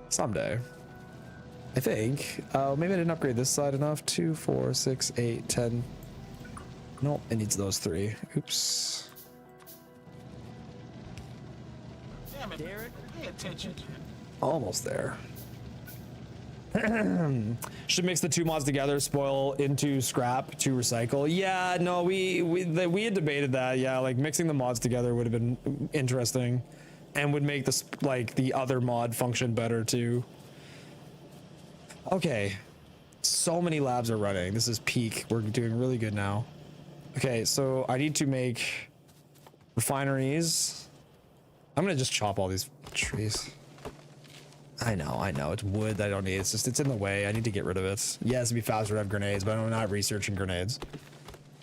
Someday. I think. Maybe I didn't upgrade this side enough. 2, 4, 6, 8, 10. Nope, it needs those 3. Oops. Damn it, Derek. Pay attention. Almost there. Should mix the 2 mods together, spoil into scrap to recycle. Yeah, no, we had debated that. Yeah, like mixing the mods together would have been interesting and would make this, like, the other mod function better too. Okay, so many labs are running. This is peak. We're doing really good now. Okay, so I need to make refineries. I'm gonna just chop all these trees. I know, it's wood that I don't need. It's in the way. I need to get rid of it. Yes, it'd be faster to have grenades, but I'm not researching grenades.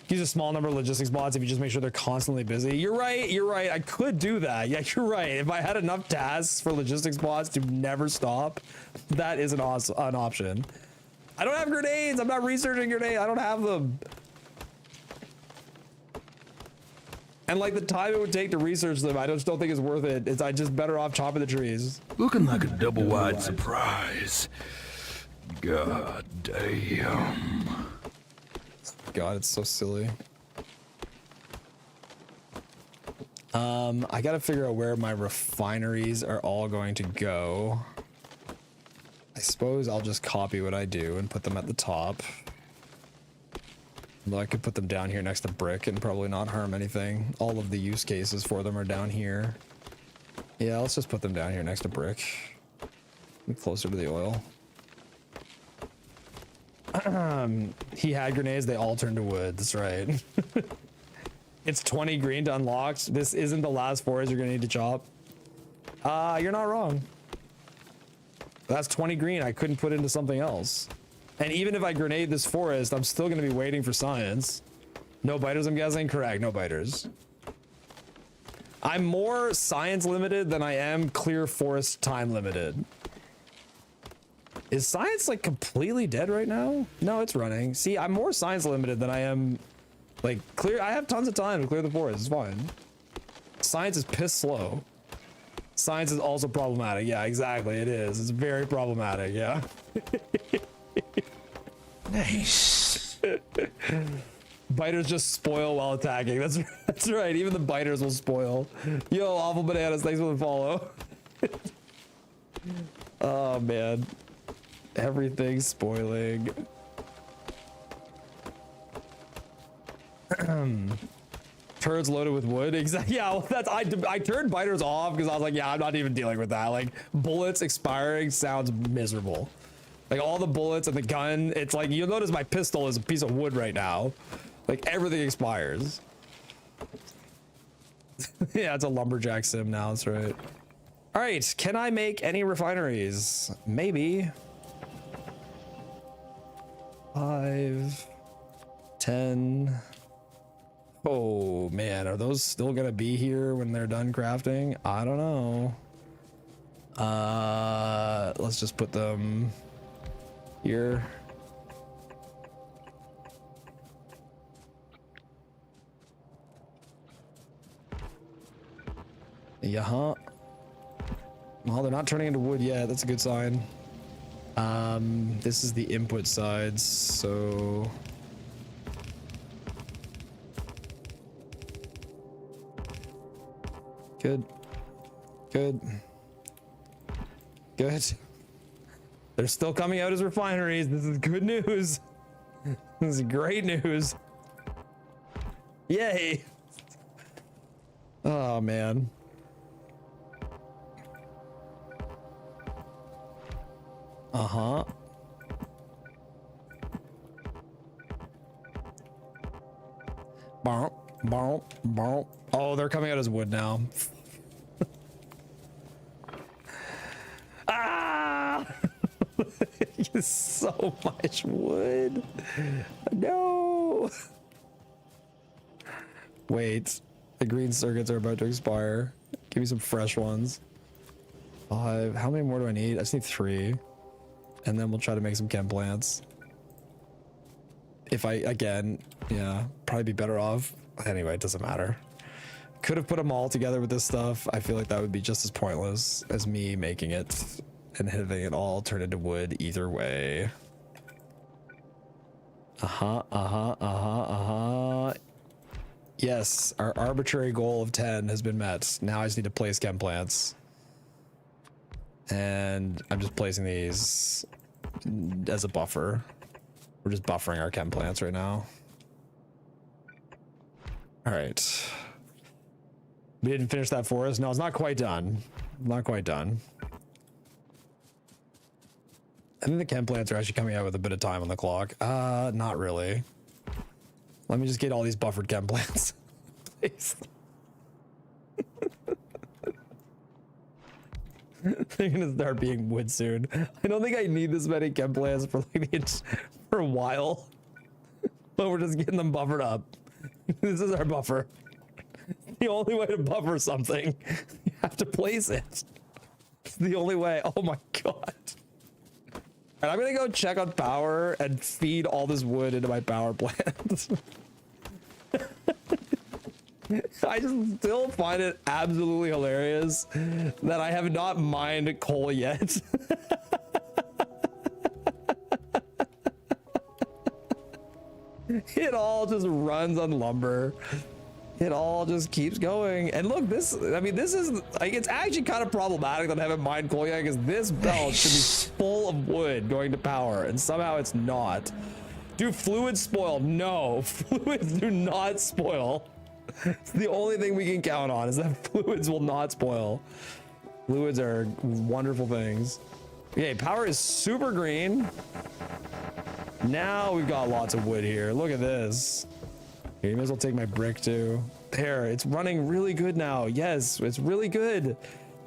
Use a small number of logistics mods if you just make sure they're constantly busy. You're right. You're right. I could do that. Yeah, you're right. If I had enough tasks for logistics mods to never stop, that is an option. I don't have grenades. I'm not researching grenades. I don't have them. And like the time it would take to research them, I just don't think it's worth it. I just better off chopping the trees. Looking like a double-wide surprise. God damn. God, it's so silly. I gotta figure out where my refineries are all going to go. I suppose I'll just copy what I do and put them at the top. Well, I could put them down here next to brick and probably not harm anything. All of the use cases for them are down here. Yeah, let's just put them down here next to brick. Be closer to the oil. He had grenades, they all turned to wood. That's right. It's 20 green to unlock. This isn't the last forest you're gonna need to chop. You're not wrong. That's 20 green I couldn't put into something else. And even if I grenade this forest, I'm still gonna be waiting for science. No biters, I'm guessing? Correct, no biters. I'm more science limited than I am clear forest time limited. Is science like completely dead right now? No, it's running. See, I'm more science limited than I am like clear. I have tons of time to clear the forest. It's fine. Science is piss slow. Science is also problematic. Yeah, exactly. It is. It's very problematic. Yeah. Nice. Biters just spoil while attacking. That's right. Even the biters will spoil. Yo, awful bananas. Thanks for the follow. Oh man. Everything's spoiling. Turds loaded with wood. Exactly. Yeah, well, that's I turned biters off because I was like, yeah, I'm not even dealing with that. Like bullets expiring sounds miserable. Like all the bullets and the gun. It's like you'll notice my pistol is a piece of wood right now. Like everything expires. Yeah, it's a lumberjack sim now. That's right. All right. Can I make any refineries? Maybe. 5, 10. Oh man, are those still gonna be here when they're done crafting? I don't know. Let's just put them here. Yeah. Well, they're not turning into wood yet. That's a good sign. This is the input side, so good. They're still coming out as refineries. This is good news. This is great news. Yay. Oh man. Uh-huh. Oh, they're coming out as wood now. Ah! So much wood. No. Wait, the green circuits are about to expire. Give me some fresh ones. 5. How many more do I need? I just need 3. And then we'll try to make some chem plants. If I, again, yeah, probably be better off. Anyway, it doesn't matter. Could have put them all together with this stuff. I feel like that would be just as pointless as me making it and having it all turn into wood either way. Yes, our arbitrary goal of 10 has been met. Now I just need to place chem plants. And I'm just placing these as a buffer. We're just buffering our chem plants right now. All right. We didn't finish that forest. No, it's not quite done. Not quite done. I think the chem plants are actually coming out with a bit of time on the clock. Not really. Let me just get all these buffered chem plants. Please. They're gonna start being wood soon. I don't think I need this many chem plants for like for a while. but we're just getting them buffered up. This is our buffer. The only way to buffer something, you have to place it. It's the only way. Oh my god. And I'm gonna go check on power and feed all this wood into my power plant. I just still find it absolutely hilarious that I have not mined coal yet. It all just runs on lumber. It all just keeps going. And look, this, I mean, this is like, it's actually kind of problematic that I haven't mined coal yet, because this belt should be full of wood going to power, and somehow it's not. Do fluids spoil? No, fluids do not spoil. It's the only thing we can count on, is that fluids will not spoil. Fluids are wonderful things. Okay, power is super green. Now we've got lots of wood here. Look at this. Here, you may as well take my brick too. There, it's running really good now. Yes, it's really good.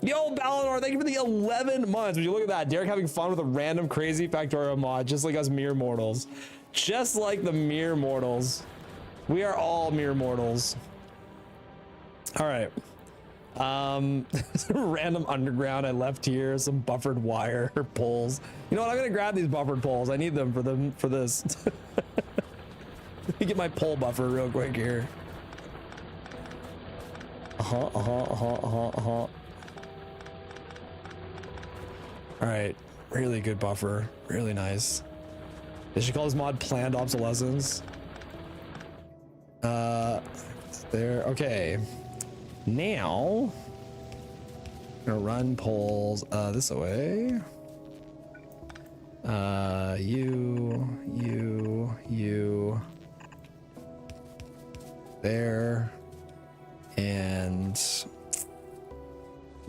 Yo, Balinor, thank you for the 11 months. Would you look at that? Derek having fun with a random crazy Factorio mod, just like us mere mortals. Just like the mere mortals. We are all mere mortals. All right. Random underground I left here, some buffered wire poles. You know what? I'm gonna grab these buffered poles. I need them for this. Let me get my pole buffer real quick here. All right, really good buffer, really nice. They should call this mod planned obsolescence. There. Okay. Now, I'm gonna run poles this way. You. There. And that's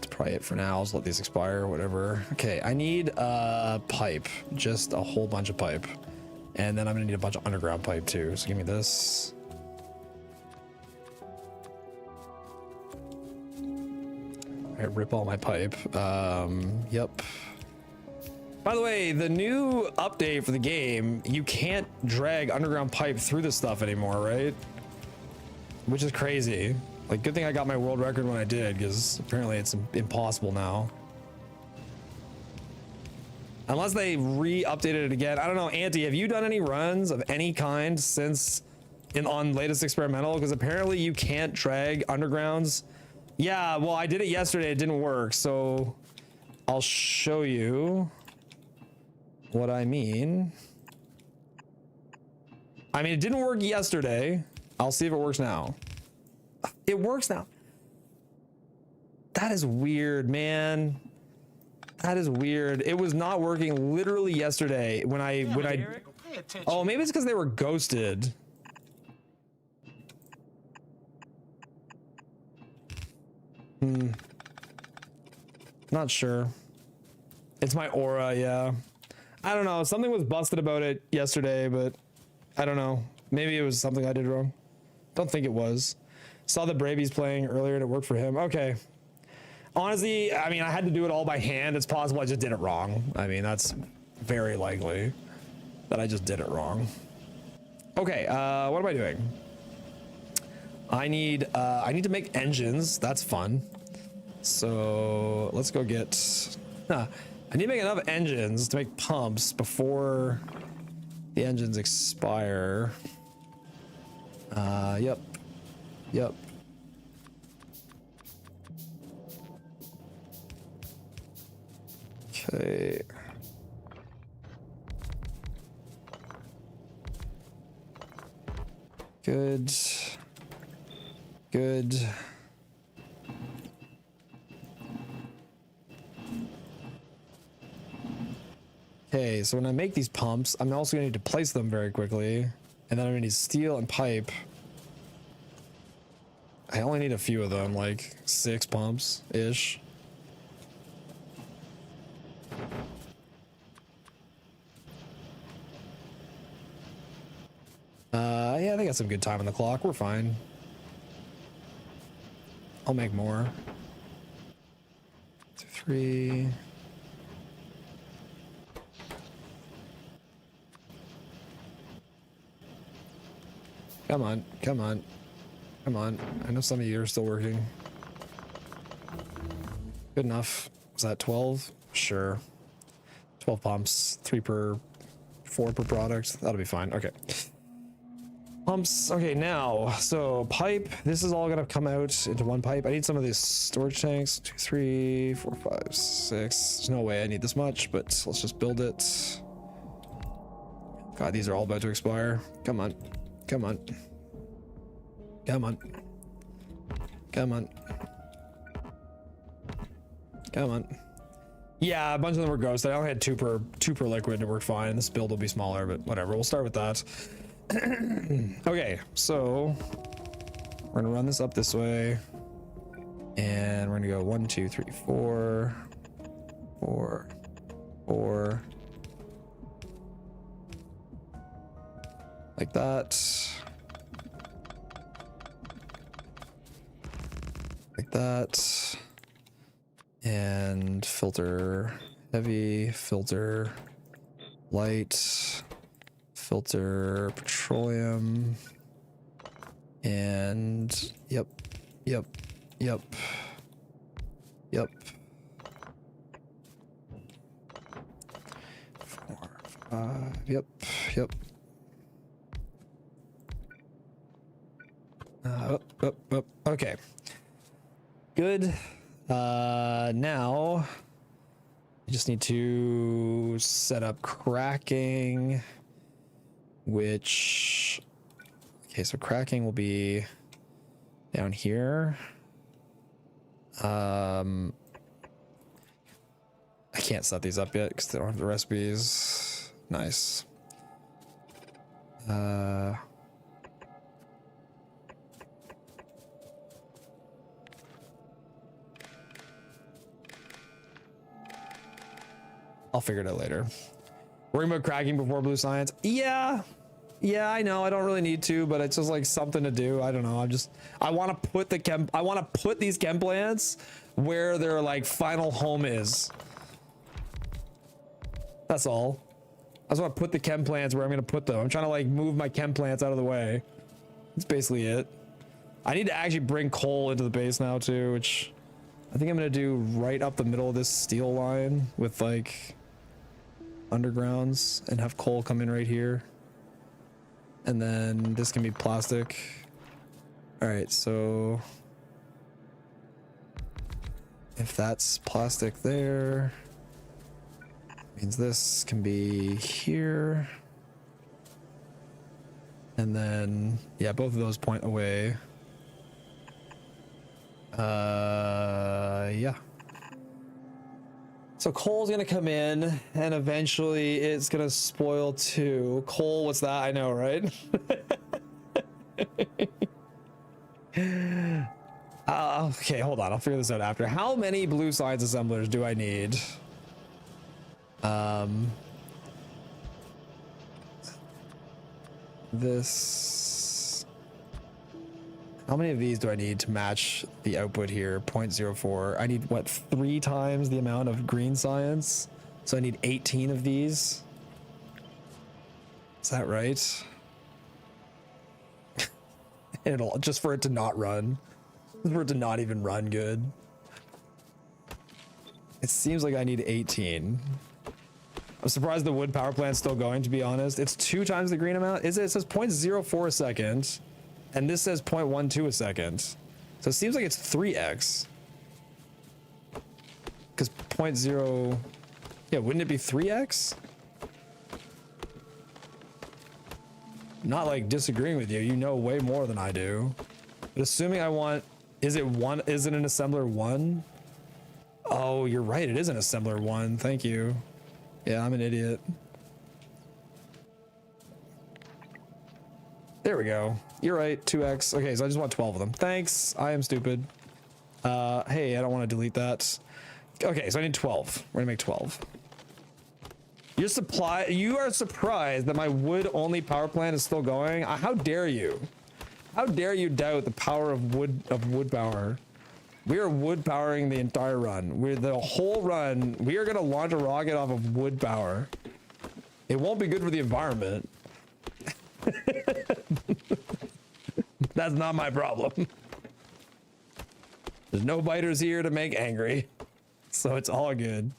probably it for now. I'll just let these expire, whatever. Okay, I need pipe, just a whole bunch of pipe. And then I'm gonna need a bunch of underground pipe too. So give me this. I rip all my pipe. Yep. By the way, the new update for the game, you can't drag underground pipe through this stuff anymore, right? Which is crazy. Like, good thing I got my world record when I did, because apparently it's impossible now. Unless they re-updated it again. I don't know, Auntie, have you done any runs of any kind since on latest experimental? Because apparently you can't drag undergrounds. Yeah, well, I did it yesterday. It didn't work, so I'll show you what I mean. I mean, it didn't work yesterday. I'll see if it works now. It works now. That is weird, man. That is weird. It was not working literally yesterday when I oh, maybe it's because they were ghosted. Not sure. It's my aura, yeah. I don't know. Something was busted about it yesterday, but I don't know. Maybe it was something I did wrong. Don't think it was. Saw the Bravies playing earlier and it worked for him. Okay. Honestly, I mean, I had to do it all by hand. It's possible I just did it wrong. I mean, that's very likely that I just did it wrong. Okay, what am I doing? I need to make engines. That's fun. So let's go get, I need to make enough engines to make pumps before the engines expire. Yep. Okay. Good. Okay, so when I make these pumps, I'm also gonna need to place them very quickly. And then I'm gonna need steel and pipe. I only need a few of them, like 6 pumps-ish. Yeah, they got some good time on the clock. We're fine. I'll make more. 2, 3. Come on, come on, come on. I know some of you are still working. Good enough. Was that 12? Sure. 12 pumps, 4 per product. That'll be fine. Okay. Pumps. Okay, now, so pipe. This is all gonna come out into one pipe. I need some of these storage tanks. 2, 3, 4, 5, 6. There's no way I need this much, but let's just build it. God, these are all about to expire. Come on. Come on. Come on. Come on. Come on. Yeah, a bunch of them were ghosted. I only had two per liquid and it worked fine. This build will be smaller, but whatever. We'll start with that. Okay, so we're gonna run this up this way. And we're gonna go 1, 2, 3, 4. 4. 4. Like that. Like that. And filter heavy, filter light, filter petroleum, and yep. 4, 5, yep. Up. Okay. Good. Now I just need to set up cracking, which, okay, so cracking will be down here. I can't set these up yet because they don't have the recipes. Nice. I'll figure it out later. Worrying about cracking before blue science. Yeah, I know. I don't really need to, but it's just like something to do. I don't know. I want to put these chem plants where their like final home is. That's all. I just want to put the chem plants where I'm going to put them. I'm trying to like move my chem plants out of the way. That's basically it. I need to actually bring coal into the base now too, which I think I'm going to do right up the middle of this steel line with like undergrounds and have coal come in right here. And then this can be plastic. All right, so if that's plastic there, means this can be here. And then, yeah, both of those point away. Yeah. So coal's gonna come in and eventually it's gonna spoil too. Coal, what's that? I know, right? Okay, hold on. I'll figure this out after. How many blue science assemblers do I need? How many of these do I need to match the output here? 0.04. I need what, 3 times the amount of green science? So I need 18 of these. Is that right? It'll just for it to not run. For it to not even run good. It seems like I need 18. I'm surprised the wood power plant's still going, to be honest. It's 2 times the green amount. It says 0.04 a second. And this says 0.12 a second. So it seems like it's 3x. Because 0.0... Yeah, wouldn't it be 3x? Not like disagreeing with you. You know way more than I do. But assuming I want... Is it an assembler 1? Oh, you're right. It is an assembler 1. Thank you. Yeah, I'm an idiot. There we go. You're right. 2x. Okay, so I just want 12 of them. Thanks. I am stupid. Hey, I don't want to delete that. Okay, so I need 12. We're gonna make 12. You are surprised that my wood only power plant is still going? How dare you? How dare you doubt the power of wood power? We are wood powering the entire run. The whole run, we are gonna launch a rocket off of wood power. It won't be good for the environment. That's not my problem. There's no biters here to make angry, so it's all good.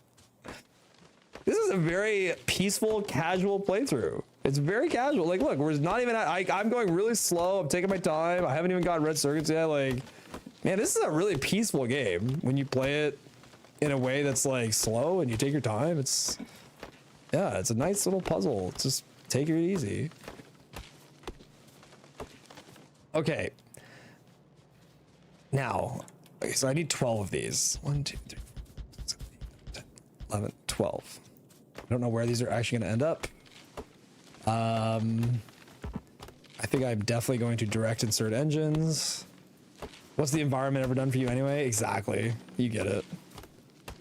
This is a very peaceful, casual playthrough. It's very casual. Like, look, we're not even I'm going really slow. I'm taking my time. I haven't even got red circuits yet. Like, man, this is a really peaceful game when you play it in a way that's like slow and you take your time. It's, yeah, it's a nice little puzzle. Just take it easy. Okay. Now, okay, so I need 12 of these. 1, 2, 3, 4, 5, 6, 7, 8, 9, 10, 11, 12. I don't know where these are actually going to end up. I think I'm definitely going to direct insert engines. What's the environment ever done for you anyway? Exactly. You get it.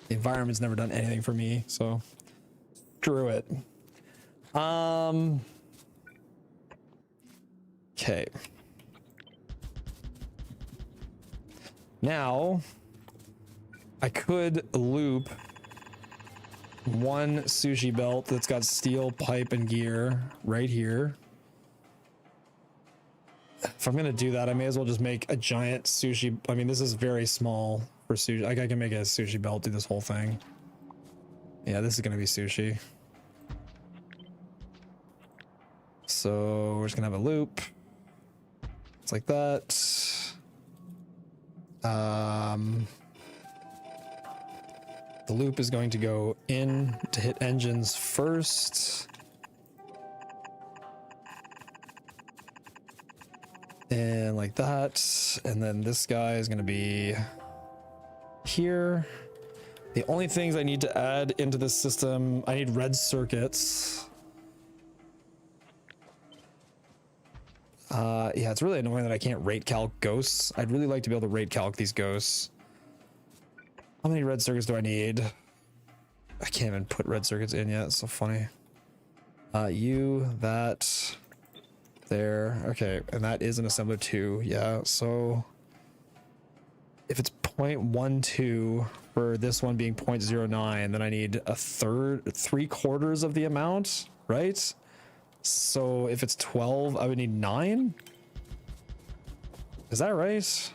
The environment's never done anything for me, so screw it. Okay. Now, I could loop one sushi belt that's got steel pipe and gear right here. If I'm gonna do that, I may as well just make a giant sushi. I mean, this is very small for sushi. Like, I can make a sushi belt do this whole thing. Yeah, this is gonna be sushi. So we're just gonna have a loop. It's like that. The loop is going to go in to hit engines first. And like that. And then this guy is going to be here. The only things I need to add into this system, I need red circuits. Yeah, it's really annoying that I can't rate calc ghosts. I'd really like to be able to rate calc these ghosts. How many red circuits do I need? I can't even put red circuits in yet. It's so funny. That, there. Okay, and that is an assembler 2. Yeah, so if it's 0.12 for this one being 0.09, then I need a third, 3/4 of the amount, right? So if it's 12, I would need 9. Is that right?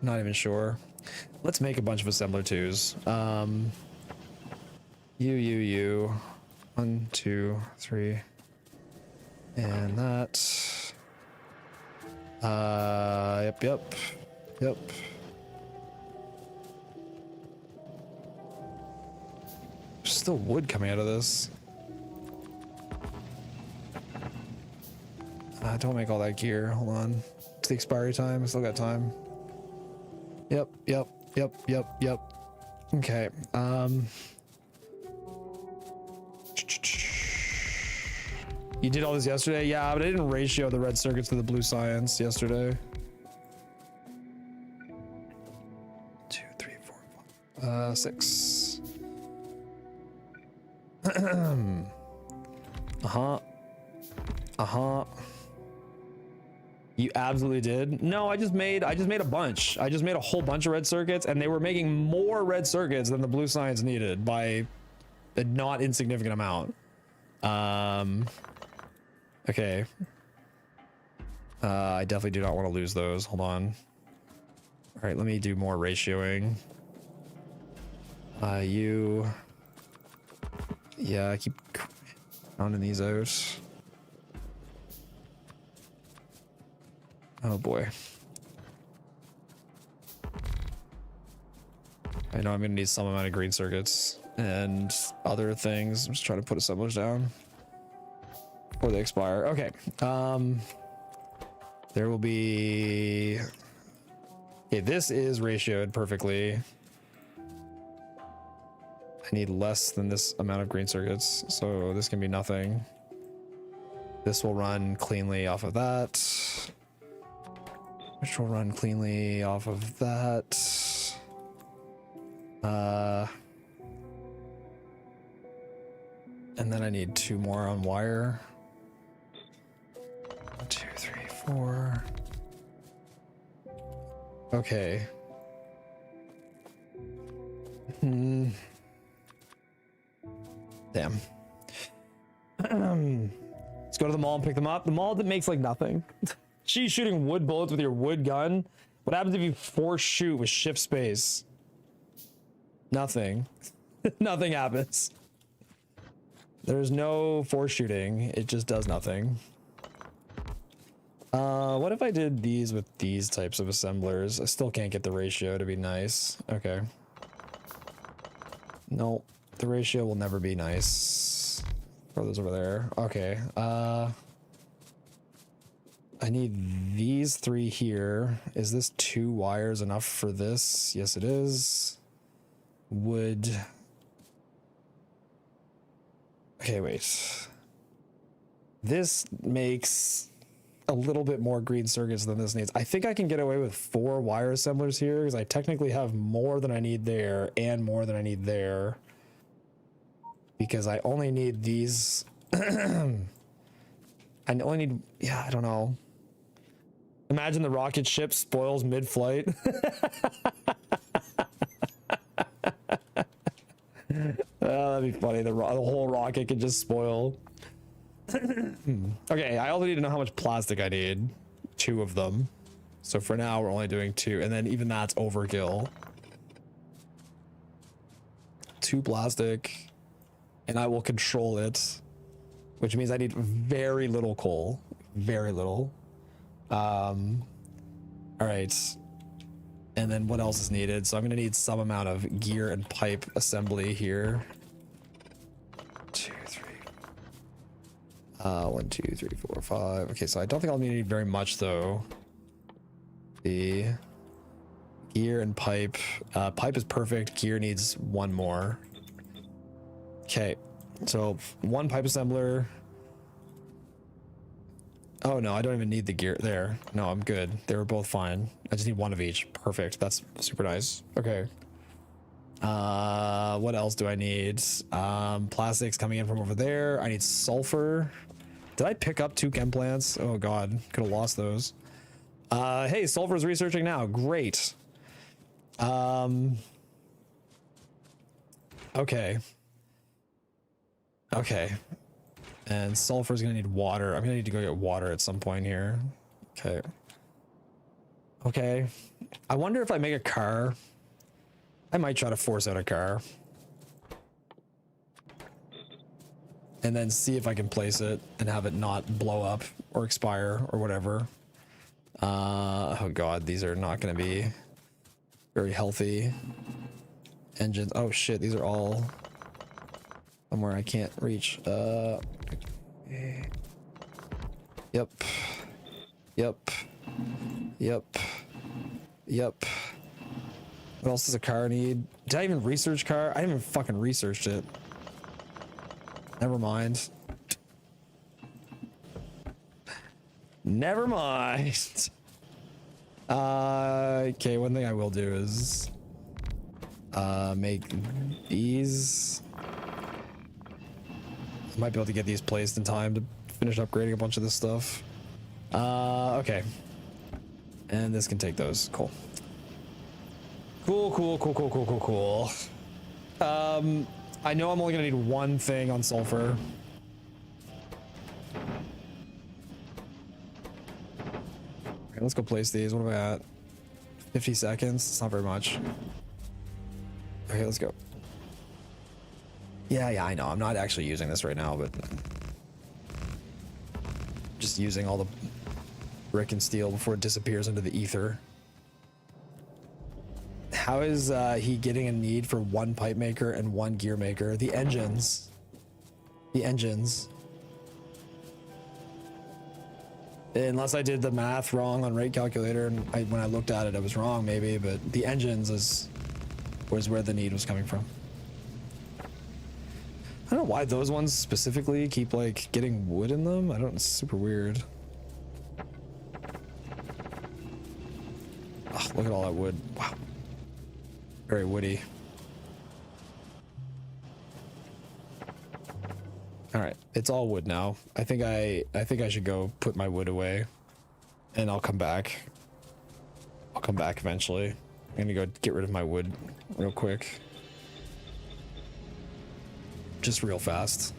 Not even sure. Let's make a bunch of assembler 2s. You. 1, 2, 3. And that. Yep. There's still wood coming out of this. Don't make all that gear. Hold on. It's the expiry time. I still got time. Yep. Okay. You did all this yesterday? Yeah, but I didn't ratio the red circuits to the blue science yesterday. 2, 3, 4, 5, 6. You absolutely did. No, I just made a bunch. I just made a whole bunch of red circuits, and they were making more red circuits than the blue science needed by a not insignificant amount. Okay. I definitely do not want to lose those. Hold on. All right, let me do more ratioing. Yeah, I keep rounding these out. Oh boy. I know I'm gonna need some amount of green circuits and other things. I'm just trying to put assemblers down before they expire. Okay. There will be... Okay, this is ratioed perfectly. I need less than this amount of green circuits, so this can be nothing. This will run cleanly off of that. Which will run cleanly off of that. And then I need 2 more on wire. 1, 2, 3, 4. Okay. Damn. Let's go to the mall and pick them up. The mall that makes like nothing. She's shooting wood bullets with your wood gun. What happens if you force shoot with shift space? Nothing. Nothing happens. There's no force shooting. It just does nothing. What if I did these with these types of assemblers? I still can't get the ratio to be nice. Okay. No, the ratio will never be nice. Throw those over there. Okay. I need these 3 here. Is this 2 wires enough for this? Yes, it is. Wood. Okay, wait. This makes a little bit more green circuits than this needs. I think I can get away with 4 wire assemblers here because I technically have more than I need there and more than I need there. Because I only need these. I only need, yeah, I don't know. Imagine the rocket ship spoils mid-flight. That'd be funny. The whole rocket could just spoil. Okay, I also need to know how much plastic I need. 2 of them. So for now, we're only doing 2. And then even that's overkill. 2 plastic. And I will control it. Which means I need very little coal. Very little. All right. And then what else is needed? So I'm gonna need some amount of gear and pipe assembly here. 2, 3. 1, 2, 3, 4, 5. Okay, so I don't think I'll need very much though. The gear and pipe. Pipe is perfect. Gear needs 1 more. Okay, so 1 pipe assembler. Oh no, I don't even need the gear there. No, I'm good. They were both fine. I just need 1 of each. Perfect. That's super nice. Okay. What else do I need? Plastics coming in from over there. I need sulfur. Did I pick up 2 chem plants? Oh god, could have lost those. Hey, sulfur's researching now. Great. Okay. Okay. And sulfur's gonna need water. I'm gonna need to go get water at some point here. Okay. Okay. I wonder if I make a car. I might try to force out a car. And then see if I can place it and have it not blow up or expire or whatever. Oh god, these are not gonna be very healthy engines. Oh shit, these are all somewhere I can't reach. Yep. Yep. Yep. Yep. What else does a car need? Did I even research car? I haven't even fucking researched it. Never mind. Never mind. Okay, one thing I will do is make these. I might be able to get these placed in time to finish upgrading a bunch of this stuff. Okay. And this can take those. Cool. Cool, cool, cool, cool, cool, cool, cool. I know I'm only gonna need 1 thing on sulfur. Okay, let's go place these. What am I at? 50 seconds? It's not very much. Okay, let's go. Yeah, I know. I'm not actually using this right now, but just using all the brick and steel before it disappears into the ether. How is he getting a need for 1 pipe maker and 1 gear maker? The engines. The engines. Unless I did the math wrong on rate calculator, and when I looked at it, I was wrong maybe, but the engines was where the need was coming from. I don't know why those ones specifically keep like getting wood in them. I don't, it's super weird. Oh, look at all that wood. Wow. Very woody. All right, it's all wood now. I think I should go put my wood away and I'll come back. I'll come back eventually. I'm gonna go get rid of my wood real quick. Just real fast.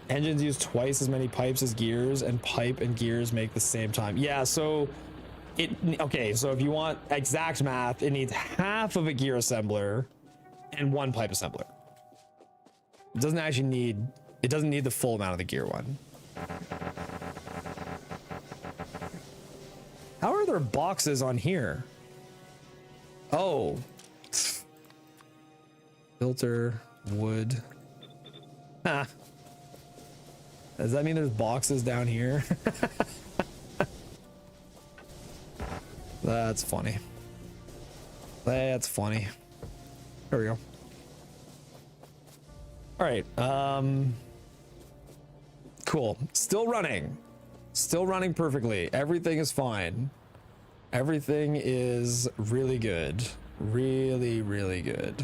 Engines use twice as many pipes as gears, and pipe and gears make the same time. Yeah, so okay, so if you want exact math, it needs half of a gear assembler and one pipe assembler. It doesn't actually need, it doesn't need the full amount of the gear one. How are there boxes on here? Oh. Filter, wood. Ah. Does that mean there's boxes down here? That's funny. That's funny. There we go. All right. Cool. Still running. Still running perfectly. Everything is fine. Everything is really good. Really, really good.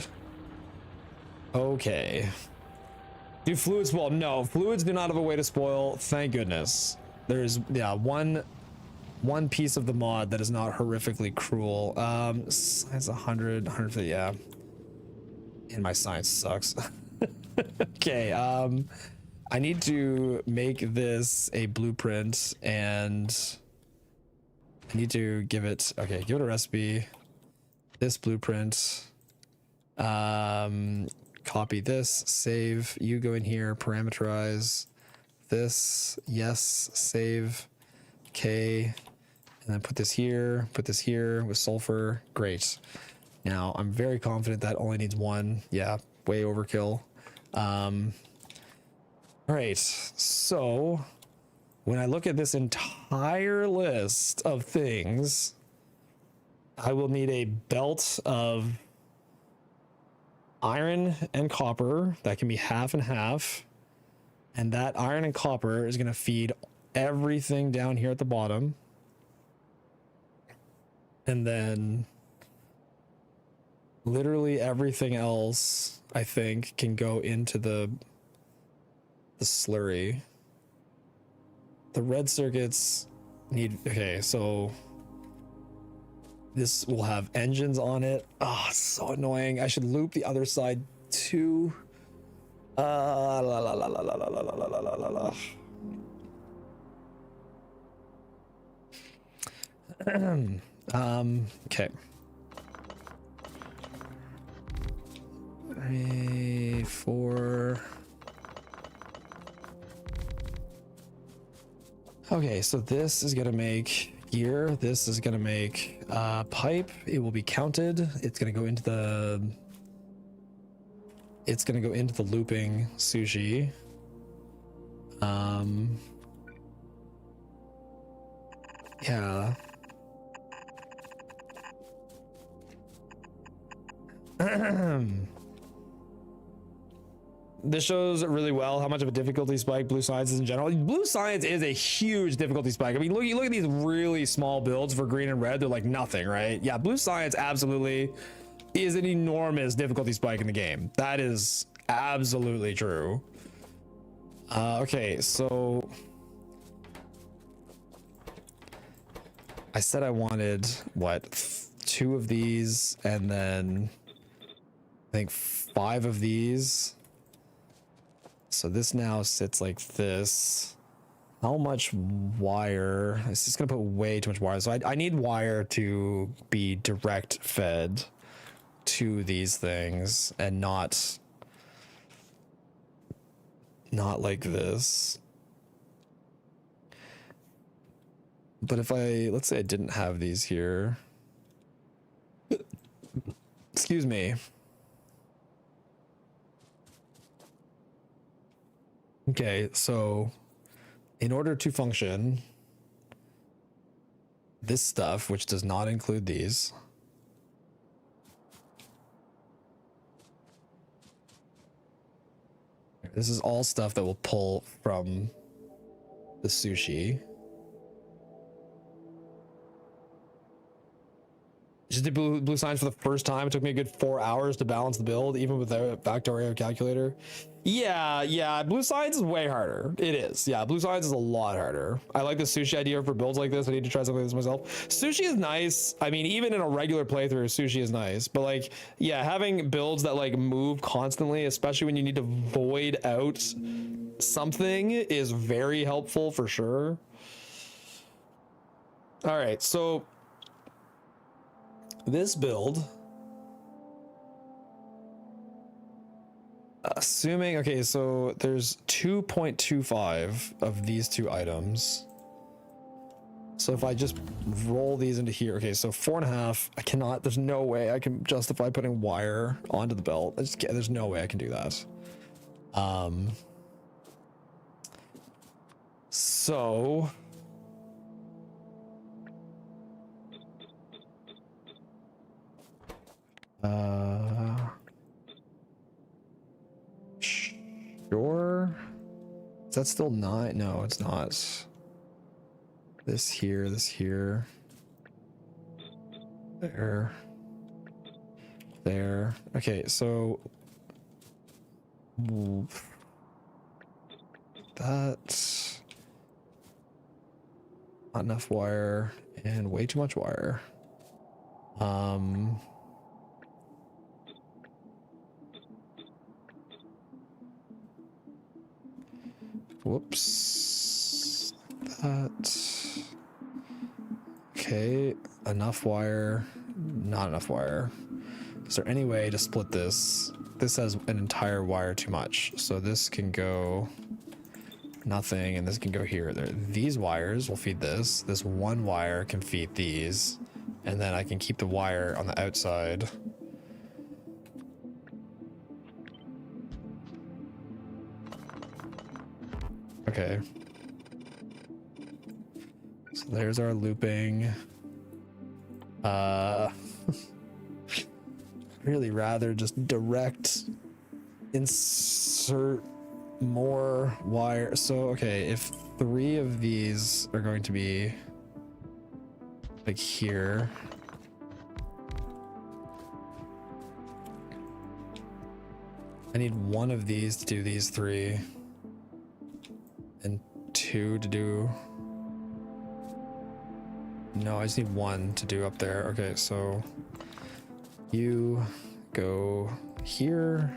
Okay. Do fluids spoil? No, fluids do not have a way to spoil. Thank goodness. There's, yeah, one piece of the mod that is not horrifically cruel. Science 100, 150, yeah. And my science sucks. Okay, I need to make this a blueprint, and I need to give it, okay, give it a recipe. This blueprint. Copy this, save, you go in here, parameterize this, yes, save, okay, and then put this here with sulfur. Great. Now I'm very confident that only needs one. Yeah, way overkill. All right, so when I look at this entire list of things, I will need a belt of iron and copper that can be half and half, and that iron and copper is going to feed everything down here at the bottom, and then literally everything else I think can go into the slurry. The red circuits need, okay, so this will have engines on it. Oh, so annoying. I should loop the other side too. La, la, la, la, la, la, la, la, la, la, la. Okay. 3, 4. Okay, so this is gonna make gear. This is gonna make pipe. It will be counted. It's gonna go into the. It's gonna go into the looping sushi. Yeah. This shows really well how much of a difficulty spike blue science is in general. Blue science is a huge difficulty spike. I mean, look, you look at these really small builds for green and red, they're like nothing, right? Yeah, blue science absolutely is an enormous difficulty spike in the game. That is absolutely true. Okay, so I said I wanted what, 2 of these, and then I think 5 of these. So this now sits like this. How much wire? It's just gonna put way too much wire. So I need wire to be direct fed to these things and not like this. But if let's say I didn't have these here. Excuse me. Okay, so in order to function, this stuff, which does not include these, this is all stuff that will pull from the sushi. Just did blue science for the first time. It took me a good 4 hours to balance the build, even without a Factorio calculator. Yeah, blue science is way harder. It is. Yeah, blue science is a lot harder. I like the sushi idea for builds like this. I need to try something like this myself. Sushi is nice. I mean, even in a regular playthrough, sushi is nice. But like, yeah, having builds that like move constantly, especially when you need to void out something, is very helpful for sure. All right, so this build, assuming, okay, so there's 2.25 of these two items. So if I just roll these into here, okay, so 4.5, I cannot, there's no way I can justify putting wire onto the belt. I just can't, there's no way I can do that. So sure. Is that still 9? No, it's not. This here, there. Okay, so that's not enough wire and way too much wire. Whoops. That. Okay, enough wire, not enough wire. Is there any way to split this? This has an entire wire too much. So this can go nothing, and this can go here. These wires will feed this. This one wire can feed these, and then I can keep the wire on the outside. Okay. So there's our looping. Really rather just direct insert more wire. So, okay, if 3 of these are going to be like here. I need 1 of these to do these 3. And 2 to do... No, I just need 1 to do up there. Okay, so you go here.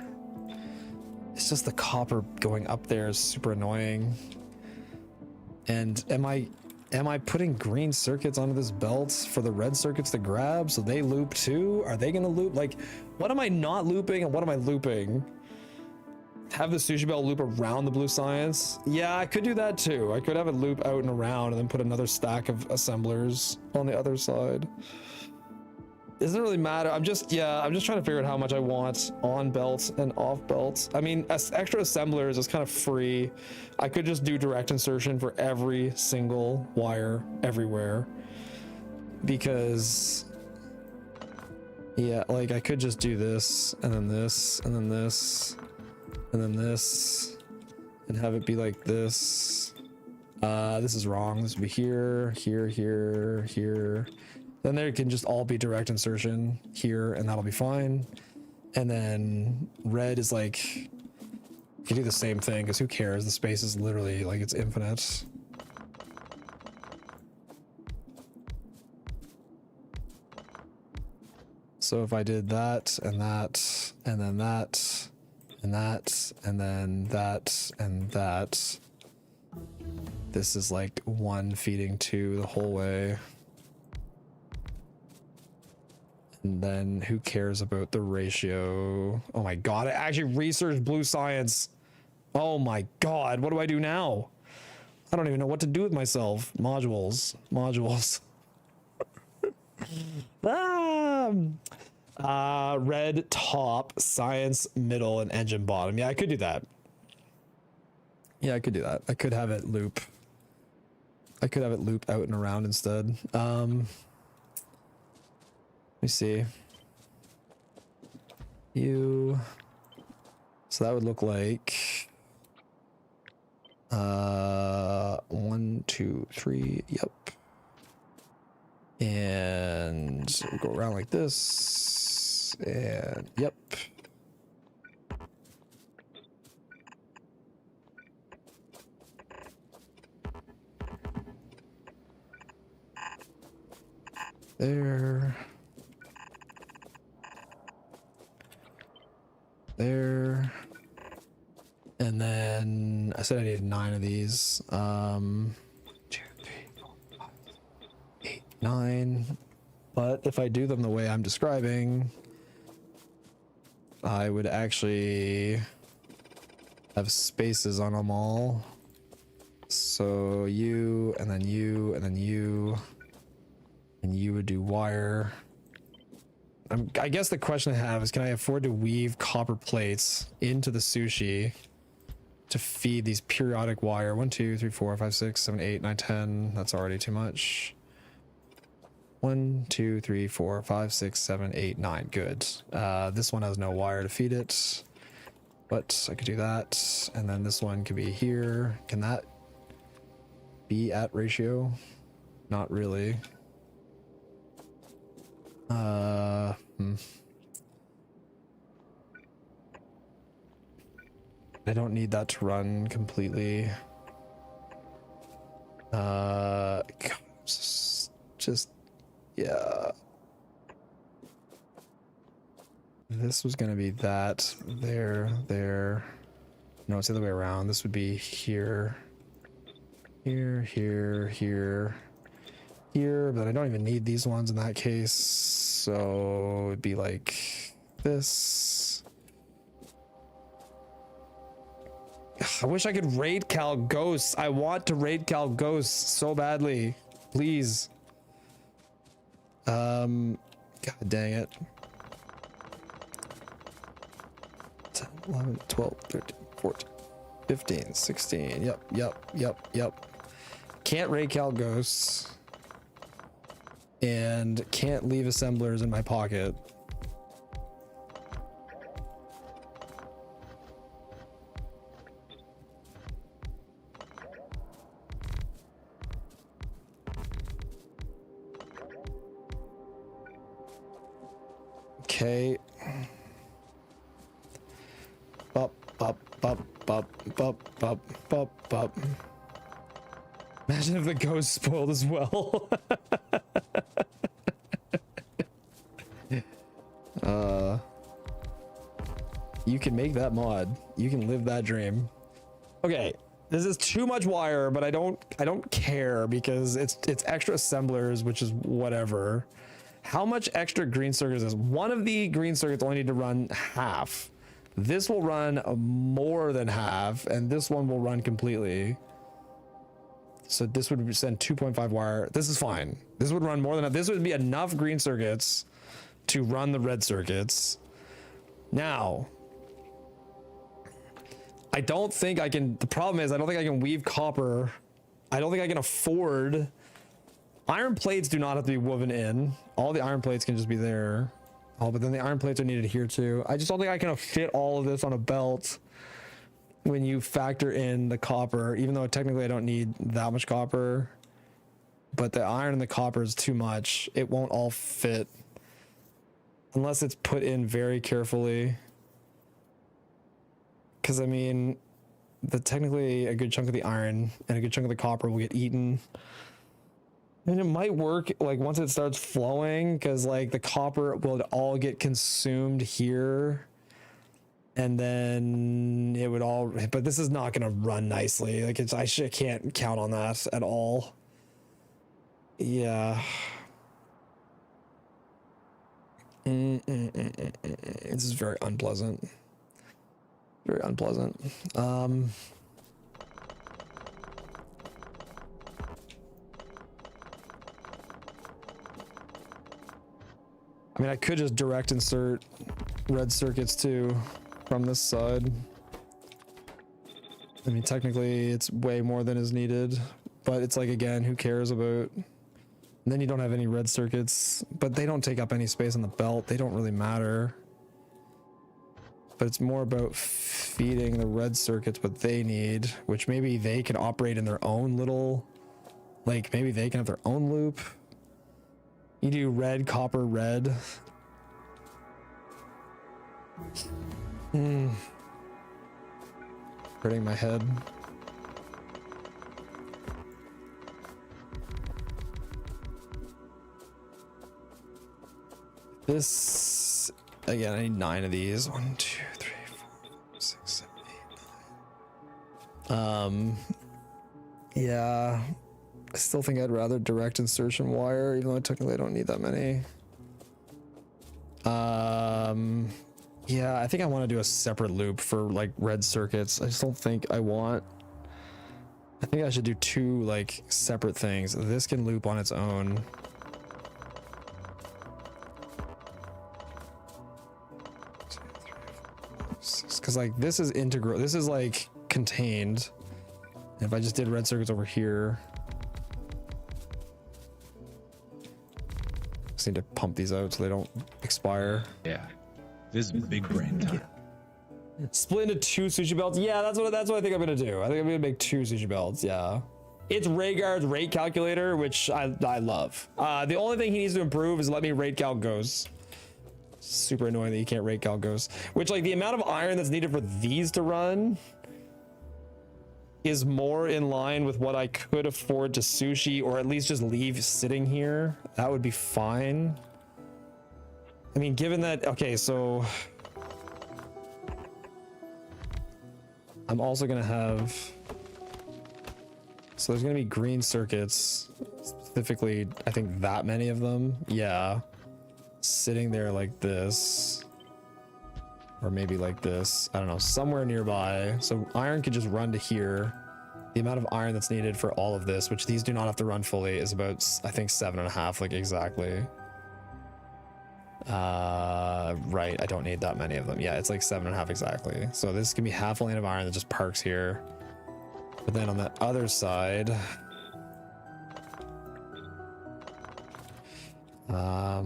It's just the copper going up there is super annoying. And am I putting green circuits onto this belt for the red circuits to grab so they loop too? Are they gonna loop? Like, what am I not looping and what am I looping? Have the sushi belt loop around the blue science? Yeah, I could do that too. I could have it loop out and around and then put another stack of assemblers on the other side. It doesn't really matter. I'm just trying to figure out how much I want on belts and off belts. I mean, as extra assemblers is kind of free. I could just do direct insertion for every single wire everywhere. Because, yeah, like I could just do this and then this and then this. And then this, and have it be like this. This is wrong. This would be here, here, here, here. Then there can just all be direct insertion here, and that'll be fine. And then red is like, you can do the same thing, because who cares? The space is literally like it's infinite. So if I did that, and that, and then that, and that, and then that, and that. This is like 1 feeding 2 the whole way. And then who cares about the ratio? Oh my god, I actually researched blue science. Oh my god, what do I do now? I don't even know what to do with myself. Modules. Red top, science middle, and engine bottom. Yeah, I could do that. I could have it loop. I could have it loop out and around instead. Let me see. So that would look like 1, 2, 3. Yep. And And we'll go around like this. And yep. There. There. And then I said I needed 9 of these. 2, 3, 4, 5, 8, 9. But if I do them the way I'm describing, I would actually have spaces on them all. So you, and then you, and then you. And you would do wire. I guess the question I have is, can I afford to weave copper plates into the sushi to feed these periodic wire? 1, 2, 3, 4, 5, 6, 7, 8, 9, 10. That's already too much. 1, 2, 3, 4, 5, 6, 7, 8, 9. Good. This one has no wire to feed it, but I could do that. And then this one could be here. Can that be at ratio? Not really. I don't need that to run completely. Just yeah. This was gonna be that there. No, it's the other way around. This would be here, here, but I don't even need these ones in that case. So it'd be like this. I wish I could raid cal ghosts. I want to raid cal ghosts so badly. Please. God dang it. 10, 11, 12, 13, 14, 15, 16. Yep. Can't raid cal ghosts. And can't leave assemblers in my pocket. Okay. Bop. Imagine if the ghost spoiled as well. You can make that mod. You can live that dream. Okay, this is too much wire, but I don't care because it's extra assemblers, which is whatever. How much extra green circuits is one of the green circuits only need to run half. This will run more than half, and this one will run completely. So this would send 2.5 wire. This is fine. This would run more than this would be enough green circuits to run the red circuits. Now, I don't think I can. The problem is I don't think I can weave copper. I don't think I can afford. Iron plates do not have to be woven in. All the iron plates can just be there. Oh, but then the iron plates are needed here too. I just don't think I can fit all of this on a belt when you factor in the copper, even though technically I don't need that much copper. But the iron and the copper is too much. It won't all fit unless it's put in very carefully. Because I mean, technically a good chunk of the iron and a good chunk of the copper will get eaten. And it might work like once it starts flowing, because like the copper will all get consumed here, and then it would all. But this is not going to run nicely. Like I can't count on that at all. Yeah. This is very unpleasant. Very unpleasant. I mean, I could just direct insert red circuits too from this side. I mean, technically it's way more than is needed, but it's like, again, who cares about? And then you don't have any red circuits, but they don't take up any space on the belt. They don't really matter. But it's more about feeding the red circuits what they need, which maybe they can operate in their own little, like maybe they can have their own loop. You do red, copper, red. Hurting my head. This again, I need 9 of these. 1, 2, 3, 4, 5, 6, 7, 8, 9. Yeah. I still think I'd rather direct insertion wire, even though technically I don't need that many. Yeah, I think I want to do a separate loop for like red circuits. I just don't think I want. I think I should do 2 like separate things. This can loop on its own. Because like this is integral. This is like contained. And if I just did red circuits over here. Just need to pump these out so they don't expire. Yeah. This is big brain time. Split into 2 sushi belts. Yeah, that's what I think I'm gonna do. I think I'm gonna make 2 sushi belts. Yeah, it's Rhaegar's rate calculator, which I love. The only thing he needs to improve is let me rate calc goes. Super annoying that you can't rate calc goes. Which like the amount of iron that's needed for these to run is more in line with what I could afford to sushi, or at least just leave sitting here. That would be fine. I mean, given that, okay, so I'm also gonna have, so there's gonna be green circuits, specifically, I think that many of them, yeah, sitting there like this, or maybe like this, I don't know, somewhere nearby. So iron could just run to here. The amount of iron that's needed for all of this, which these do not have to run fully, is about, I think, 7.5, like exactly. Right, I don't need that many of them. Yeah, it's like 7.5 exactly. So this can be half a lane of iron that just parks here. But then on the other side, I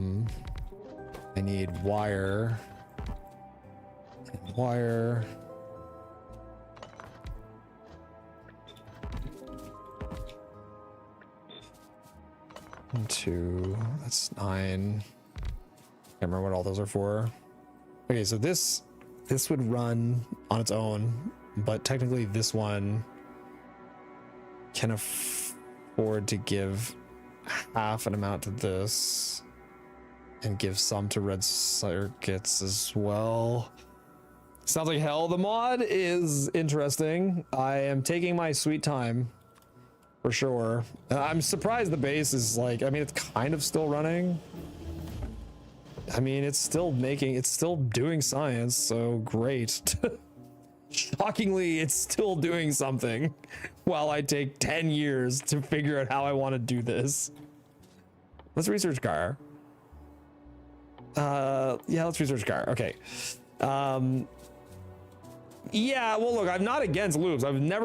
need wire and wire. And 2, that's 9. Can't remember what all those are for. Okay, so this would run on its own, but technically this one can afford to give half an amount to this and give some to red circuits as well. Sounds like hell. The mod is interesting. I am taking my sweet time for sure. I'm surprised the base is like, I mean, it's kind of still running. I mean, it's still doing science, so great. Shockingly, it's still doing something while I take 10 years to figure out how I want to do this. Let's research car. Yeah, let's research car. Okay. Yeah, well, look, I'm not against loops. I'm not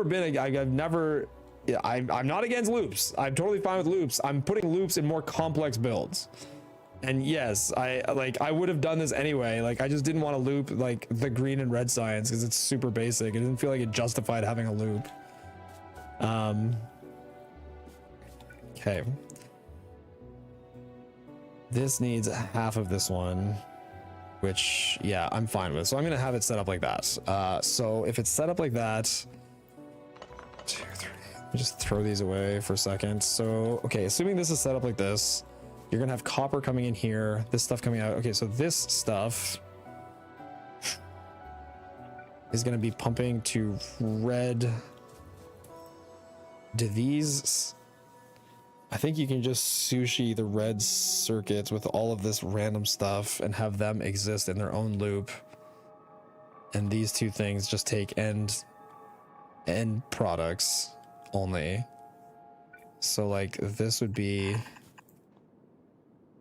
against loops. I'm totally fine with loops. I'm putting loops in more complex builds. And yes, I would have done this anyway. Like, I just didn't want to loop like the green and red science because it's super basic. It didn't feel like it justified having a loop. Okay. This needs half of this one, which, yeah, I'm fine with. So I'm going to have it set up like that. So if it's set up like that, 2, 3, let me just throw these away for a second. So, okay, assuming this is set up like this, you're gonna have copper coming in here, this stuff coming out. Okay, so this stuff is gonna be pumping to red. Do these, I think you can just sushi the red circuits with all of this random stuff and have them exist in their own loop. And these 2 things just take end products only. So like this would be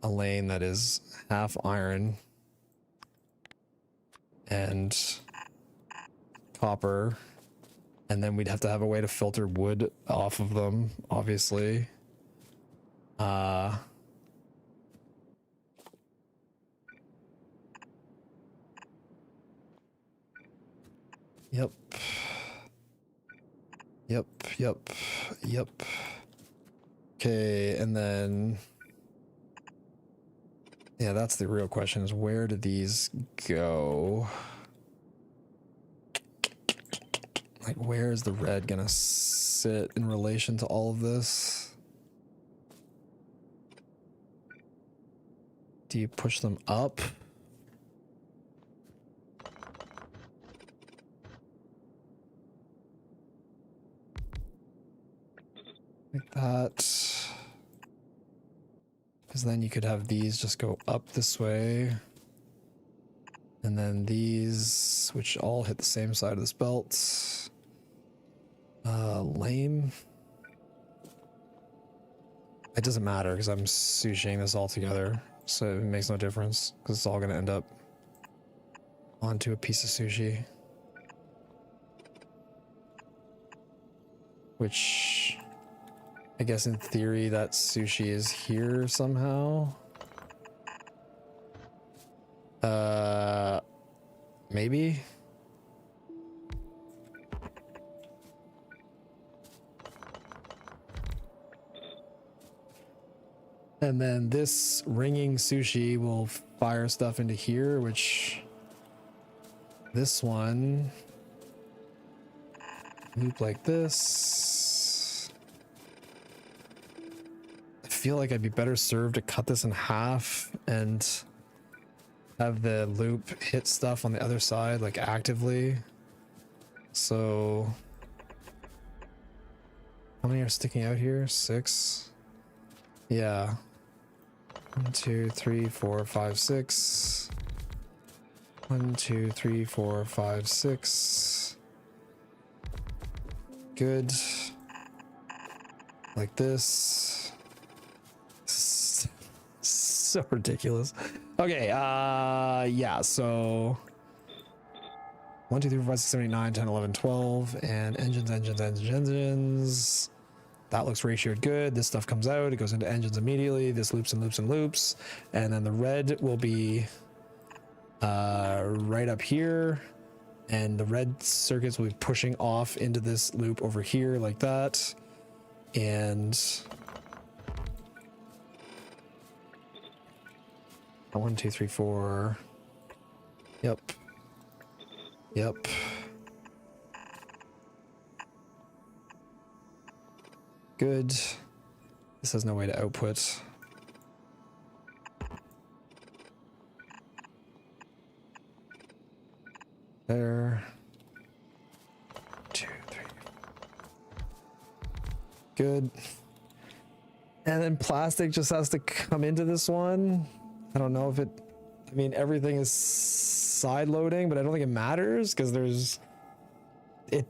a lane that is half iron and copper, and then we'd have to have a way to filter wood off of them, obviously. Yep. Okay, and then Yeah, that's the real question, is where do these go? Like, where is the red gonna sit in relation to all of this? Do you push them up? Like that. Because then you could have these just go up this way. And then these, which all hit the same side of this belt. Lame. It doesn't matter because I'm sushiing this all together. So it makes no difference because it's all going to end up onto a piece of sushi. Which, I guess in theory that sushi is here somehow. Maybe? And then this ringing sushi will fire stuff into here, which this one loop like this. I feel like I'd be better served to cut this in half and have the loop hit stuff on the other side, like actively. So how many are sticking out here? 6. Yeah. 1, 2, 3, 4, 5, 6. 1, 2, 3, 4, 5, 6. Good. Like this. So ridiculous. Okay, yeah, so 1, 2, 3, 4, 5, 6, 7, 8, 9, 10, 11, 12, and engines. That looks ratioed good. This stuff comes out, it goes into engines immediately. This loops and loops and loops. And then the red will be right up here. And the red circuits will be pushing off into this loop over here like that. And 1, 2, 3, 4. Yep. Yep. Good. This has no way to output. There. 2, 3. Good. And then plastic just has to come into this one. I don't know if it, I mean, everything is side loading, but I don't think it matters because there's,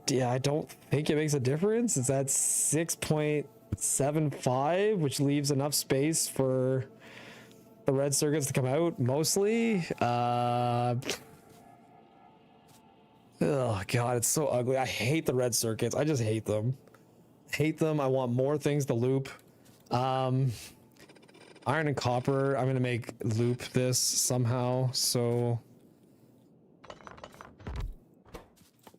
yeah, I don't think it makes a difference. It's at 6.75, which leaves enough space for the red circuits to come out mostly. Oh God, it's so ugly. I hate the red circuits. I just hate them. Hate them. I want more things to loop. Iron and copper, I'm gonna make loop this somehow. So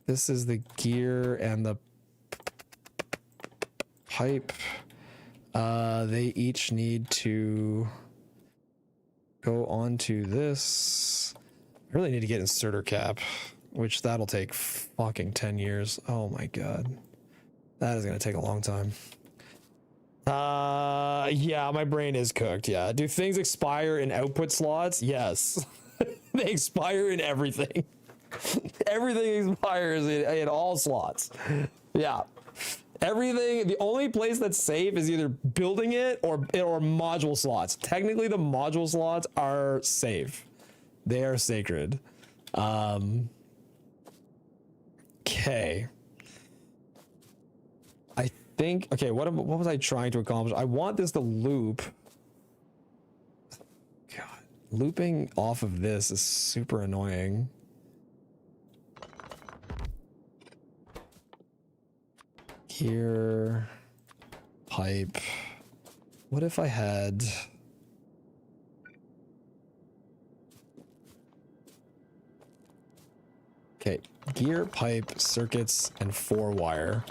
this is the gear and the pipe. They each need to go onto this. I really need to get inserter cap, which that'll take fucking 10 years. Oh my God. That is gonna take a long time. Yeah, my brain is cooked. Yeah. Do things expire in output slots? Yes. They expire in everything. Everything expires in all slots. Yeah. Everything, the only place that's safe is either building it or module slots. Technically, the module slots are safe. They are sacred. Okay. I think, okay, what was I trying to accomplish? I want this to loop. God, looping off of this is super annoying. Here, pipe. What if I had... Okay, gear, pipe, circuits, and 4-wire.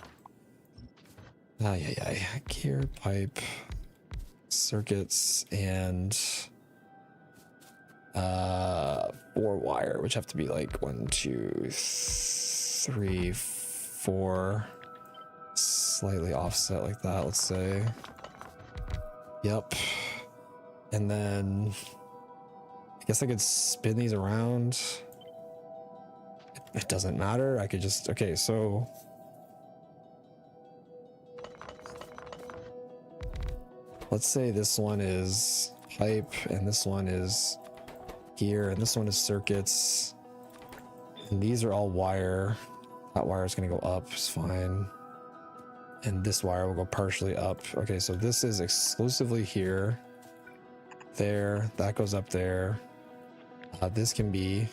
Gear, pipe, circuits, and 4 wire, which have to be like 1, 2, 3, 4, slightly offset like that, let's say. Yep. And then I guess I could spin these around. It doesn't matter. I could just, okay, so let's say this one is pipe and this one is gear and this one is circuits. And these are all wire. That wire is going to go up, it's fine. And this wire will go partially up. Okay, so this is exclusively here. There, that goes up there. This can be,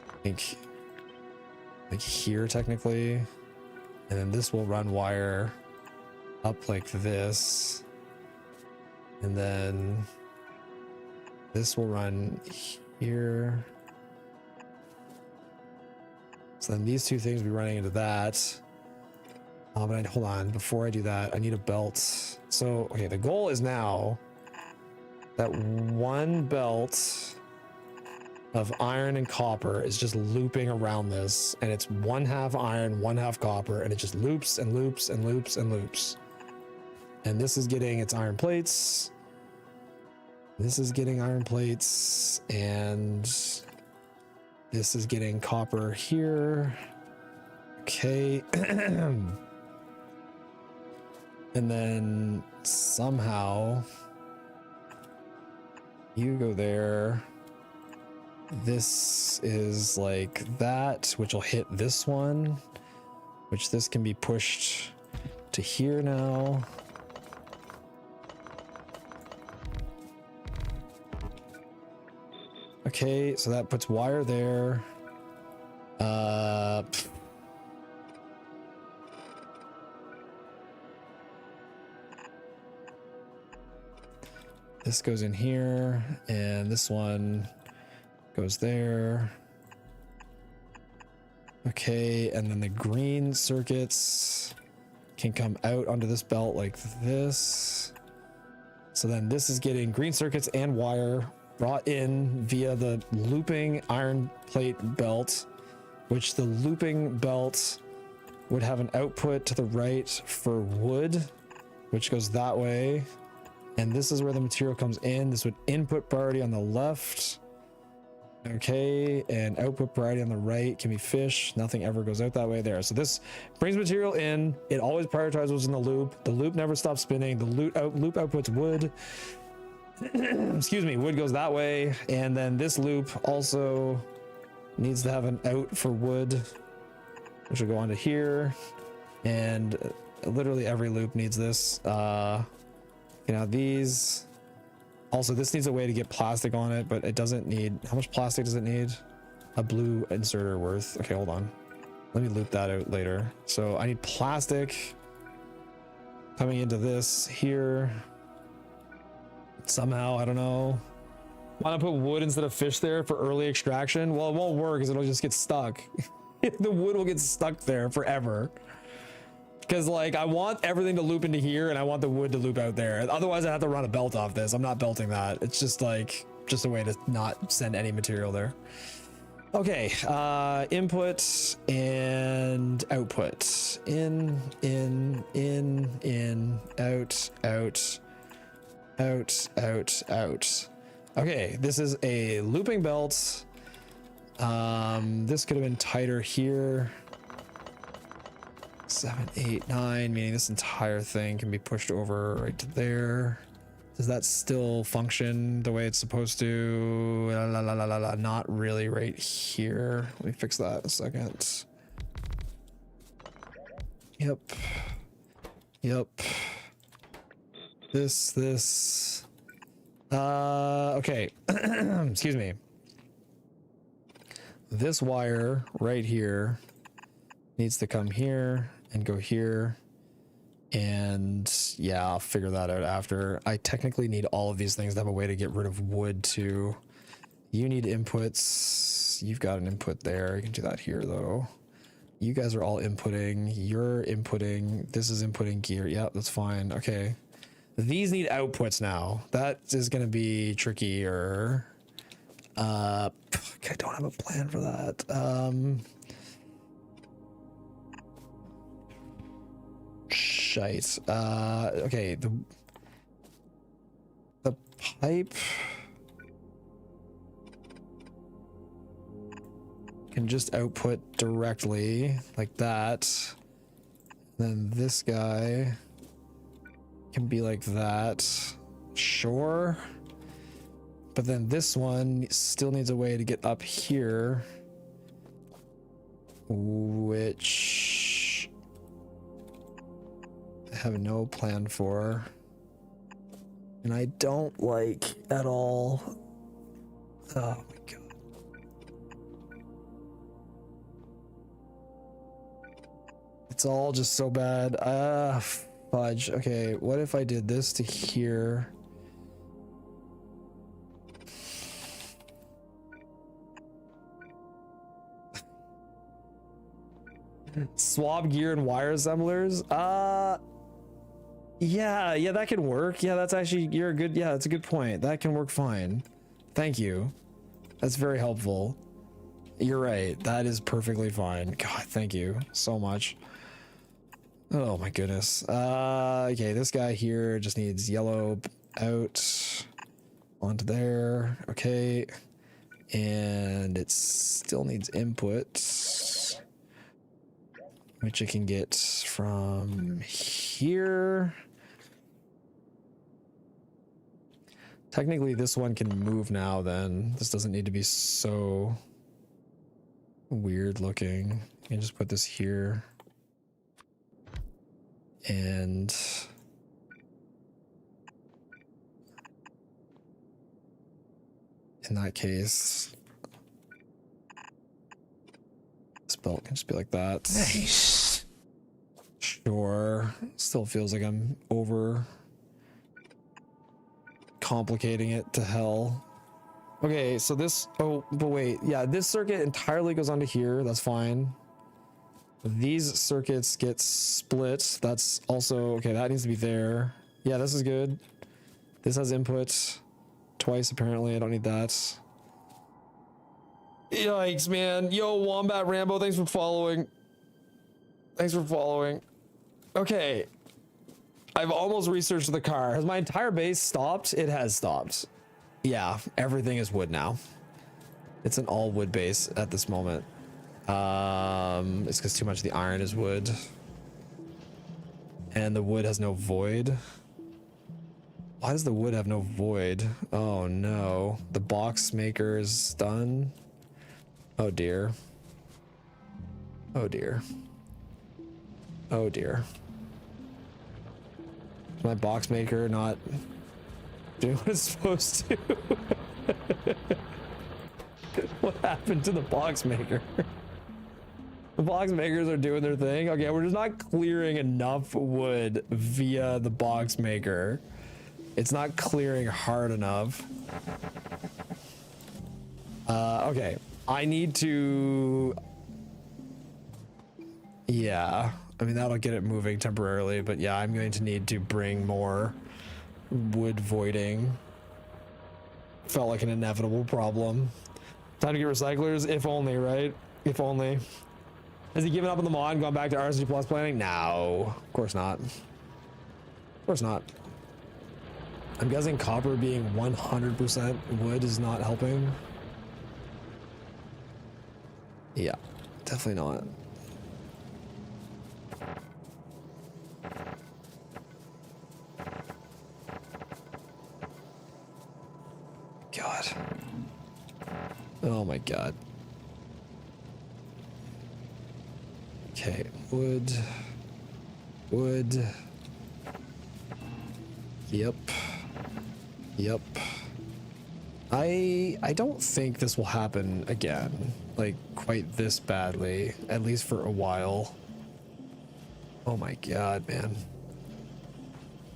I think, like here technically. And then this will run wire up like this. And then this will run here. So then these two things will be running into that. But hold on, before I do that, I need a belt. So, okay, the goal is now that one belt of iron and copper is just looping around this, and it's 1/2 iron, 1/2 copper, and it just loops and loops and loops and loops. And this is getting its iron plates. This is getting iron plates, and this is getting copper here. Okay. And then somehow you go there. This is like that, which will hit this one, which this can be pushed to here now. Okay, so that puts wire there. This goes in here, and this one goes there. Okay, and then the green circuits can come out onto this belt like this. So then this is getting green circuits and wire brought in via the looping iron plate belt, which the looping belt would have an output to the right for wood, which goes that way. And this is where the material comes in. This would input priority on the left. Okay, and output priority on the right can be fish. Nothing ever goes out that way there. So this brings material in. It always prioritizes what's in the loop. The loop never stops spinning. The loop outputs wood. Excuse me, wood goes that way. And then this loop also needs to have an out for wood, which will go onto here. And literally every loop needs this. You know, these also, this needs a way to get plastic on it, but it doesn't need, how much plastic does it need? A blue inserter worth. Okay, hold on, let me loop that out later. So I need plastic coming into this here somehow. I don't know, why not put wood instead of fish there for early extraction? Well, it won't work because it'll just get stuck. The wood will get stuck there forever. Because like I want everything to loop into here and I want the wood to loop out there. Otherwise I have to run a belt off this. I'm not belting that. It's just like, just a way to not send any material there. Okay, input and output. In, out, out, out, out, out. Okay, this is a looping belt. This could have been tighter here. 7, 8, 9, meaning this entire thing can be pushed over right to there. Does that still function the way it's supposed to? La, la, la, la, la. Not really right here. Let me fix that in a second. Yep. Yep. This. Okay. Excuse me. This wire right here needs to come here and go here. And yeah, I'll figure that out after. I technically need all of these things to have a way to get rid of wood too. You need inputs. You've got an input there. You can do that here though. You guys are all inputting. You're inputting. This is inputting gear. Yep, that's fine. Okay. These need outputs now. That is going to be trickier. I don't have a plan for that. Shite. Okay, the pipe can just output directly like that. Then this guy can be like that. Sure. But then this one still needs a way to get up here, which I have no plan for. And I don't like at all. Oh my god. It's all just so bad. Fudge. Okay, what if I did this to here? Swab gear and wire assemblers? Yeah, that can work. Yeah, that's actually, that's a good point. That can work fine. Thank you. That's very helpful. You're right. That is perfectly fine. God, thank you so much. Oh my goodness. Okay, this guy here just needs yellow out onto there. Okay. And it still needs input, which it can get from here. Technically, this one can move now then. This doesn't need to be so weird looking. You can just put this here. And in that case, this belt can just be like that. Nice. Sure. Still feels like I'm over complicating it to hell. Okay, so this, oh, but wait, yeah, this circuit entirely goes onto here. That's fine. These circuits get split. That's also, okay, that needs to be there. Yeah, this is good. This has input twice, apparently. I don't need that. Yikes, man. Yo, Wombat Rambo, thanks for following. Thanks for following. Okay. I've almost researched the car. Has my entire base stopped? It has stopped. Yeah, everything is wood now. It's an all wood base at this moment. It's because too much of the iron is wood. And the wood has no void. Why does the wood have no void? Oh no. The box maker is done. Oh dear. Oh dear. Oh dear. Is my box maker not doing what it's supposed to? What happened to the box maker? The box makers are doing their thing. Okay, we're just not clearing enough wood via the box maker. It's not clearing hard enough. Okay. I need to... Yeah. I mean, that'll get it moving temporarily, but yeah, I'm going to need to bring more wood voiding. Felt like an inevitable problem. Time to get recyclers, if only, right? If only. Has he given up on the mod and gone back to RSG Plus planning? No, of course not. Of course not. I'm guessing copper being 100% wood is not helping. Yeah, definitely not. God. Oh my god. Okay, wood. Wood. Yep. Yep. I don't think this will happen again, like quite this badly, at least for a while. Oh my god, man.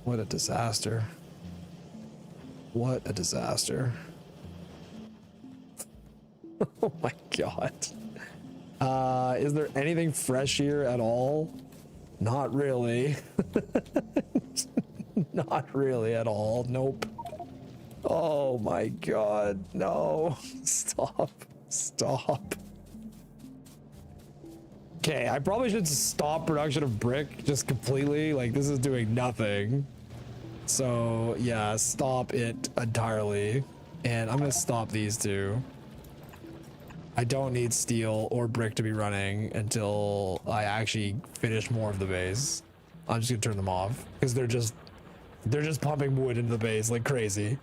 What a disaster. What a disaster. Oh my god. Is there anything fresh here at all? Not really. Not really at all. Nope. Oh my god, no. Stop. Stop. Okay, I probably should stop production of brick just completely. Like, this is doing nothing. So, yeah, stop it entirely. And I'm gonna stop these two. I don't need steel or brick to be running until I actually finish more of the base. I'm just gonna turn them off because they're just pumping wood into the base like crazy.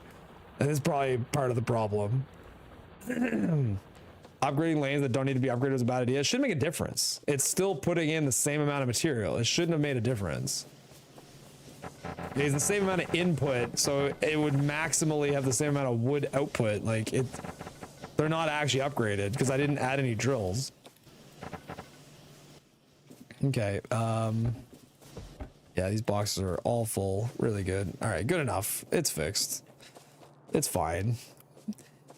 And it's probably part of the problem. Upgrading lanes that don't need to be upgraded is a bad idea. It shouldn't make a difference. It's still putting in the same amount of material. It shouldn't have made a difference. It's the same amount of input, so it would maximally have the same amount of wood output. Like, they're not actually upgraded because I didn't add any drills. Okay, yeah, these boxes are all full. Really good. All right, good enough. It's fixed. It's fine.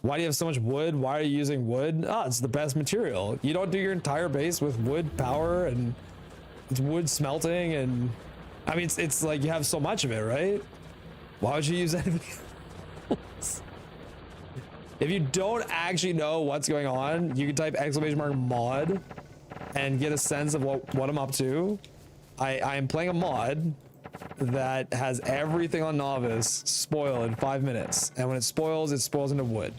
Why do you have so much wood? Why are you using wood? Ah, it's the best material. You don't do your entire base with wood power and it's wood smelting, and I mean, it's like you have so much of it, right? Why would you use anything else? If you don't actually know what's going on, you can type !mod and get a sense of what I'm up to. I am playing a mod that has everything on novice spoil in 5 minutes, and when it spoils into wood.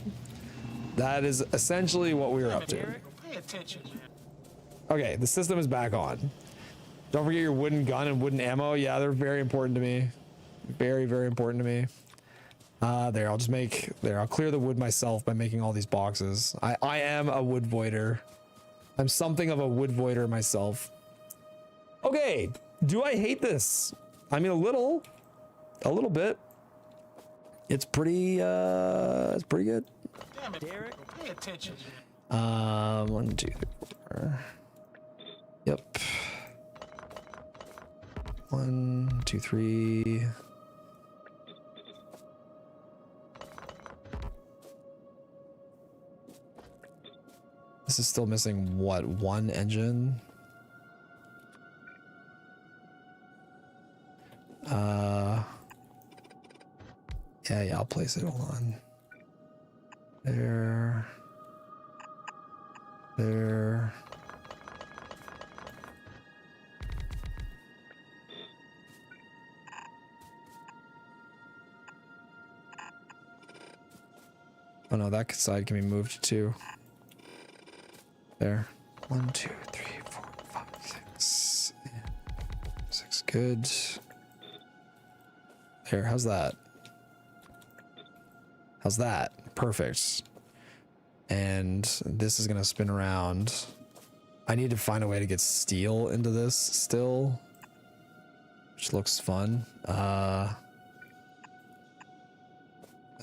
That is essentially what we are up to. Pay attention. Okay, the system is back on. Don't forget your wooden gun and wooden ammo. Yeah, they're very important to me. Very, very important to me. There, I'll clear the wood myself by making all these boxes. I am a wood voider. I'm something of a wood voider myself. Okay, do I hate this? I mean, a little bit. It's pretty good. Damn it, Derek. Pay attention. 1, 2, 3, 4. Yep. 1, 2, 3. This is still missing what? 1 engine? Yeah, I'll place it. Hold on. There. Oh no, that side can be moved too. There. 1, 2, 3, 4, 5, 6. 6, good. There, how's that? How's that? Perfect. And this is gonna spin around. I need to find a way to get steel into this still, which looks fun.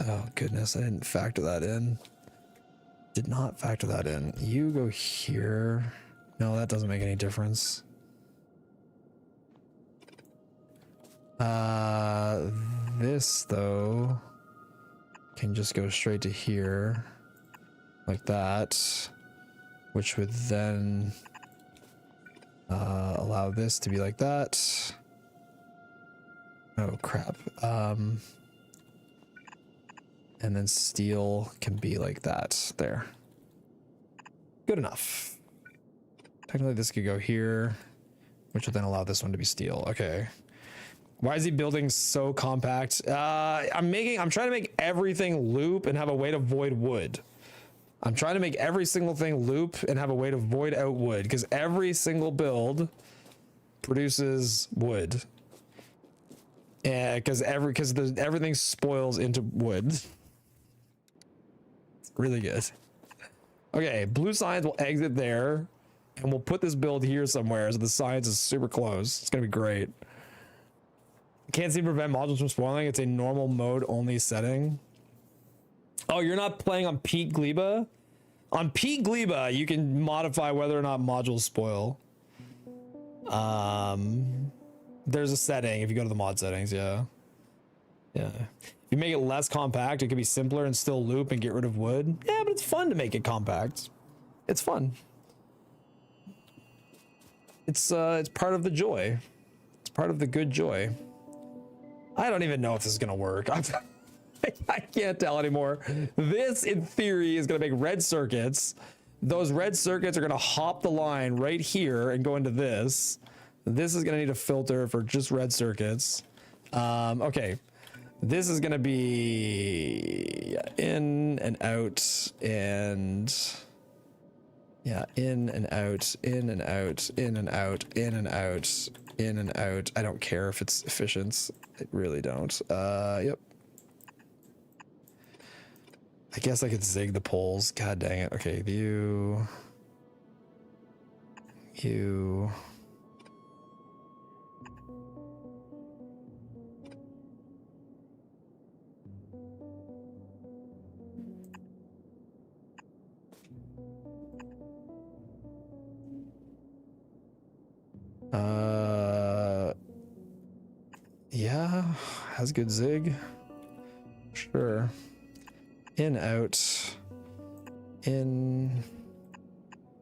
Oh goodness, I didn't factor that in. Did not factor that in. You go here. No, that doesn't make any difference. This though can just go straight to here like that, which would then allow this to be like that. Oh crap. And then steel can be like that. There. Good enough. Technically this could go here, which would then allow this one to be steel. Okay. Why is he building so compact? I'm trying to make everything loop and have a way to void wood. I'm trying to make every single thing loop and have a way to void out wood, because every single build produces wood. Yeah, because everything spoils into wood. It's really good. Okay, blue science will exit there, and we'll put this build here somewhere so the science is super close. It's gonna be great. Can't seem to prevent modules from spoiling. It's a normal mode only setting. Oh, you're not playing on peak gleba? On peak gleba, you can modify whether or not modules spoil. There's a setting if you go to the mod settings. Yeah. If you make it less compact, it could be simpler and still loop and get rid of wood. Yeah, but it's fun to make it compact. It's fun. It's part of the joy. It's part of the good joy. I don't even know if this is gonna work. I can't tell anymore. This, in theory, is going to make red circuits. Those red circuits are going to hop the line right here and go into this. This is going to need a filter for just red circuits. Okay. This is going to be in and out and... Yeah, in and out, in and out, in and out, in and out, in and out. I don't care if it's efficient. I really don't. Yep. I guess I could zig the poles. God dang it. Okay, view. You. Yeah, has good zig. Sure. In, out, in,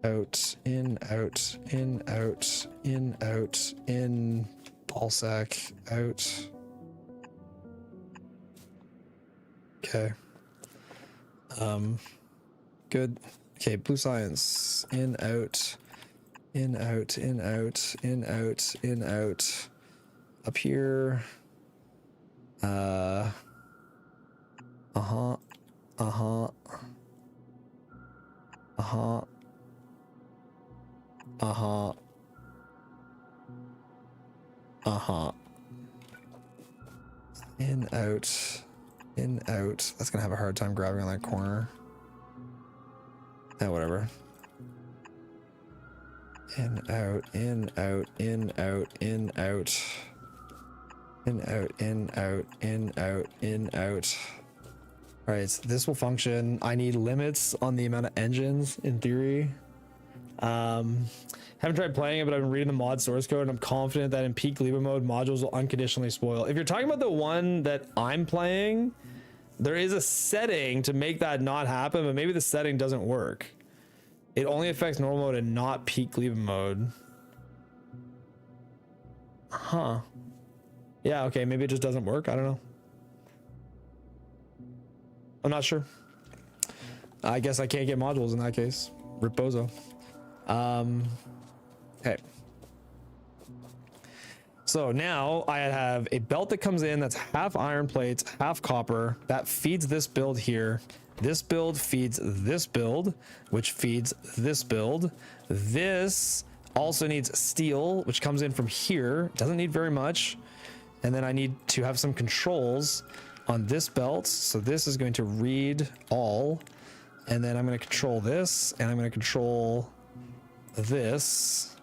out, in, out, in, out, in, out, in, ball sack, out. Okay. Good. Okay, blue science. In, out, in, out, in, out, in, out, in, out. Up here. Uh-huh. Uh-huh. Uh-huh. Uh-huh. Uh-huh. In, out. In, out. That's gonna have a hard time grabbing on that corner. Yeah, whatever. In, out, in, out, in, out, in, out. In, out, in, out, in, out, in, out. All right, so this will function. I need limits on the amount of engines in theory. Haven't tried playing it, but I've been reading the mod source code and I'm confident that in peak Libre mode, modules will unconditionally spoil. If you're talking about the one that I'm playing, there is a setting to make that not happen, but maybe the setting doesn't work. It only affects normal mode and not peak Libre mode. Huh. Yeah, okay, maybe it just doesn't work. I don't know. I'm not sure. I guess I can't get modules in that case. Rip bozo. Okay. So now I have a belt that comes in that's half iron plates, half copper. That feeds this build here. This build feeds this build, which feeds this build. This also needs steel, which comes in from here. Doesn't need very much. And then I need to have some controls on this belt. So this is going to read all. And then I'm going to control this. And I'm going to control this.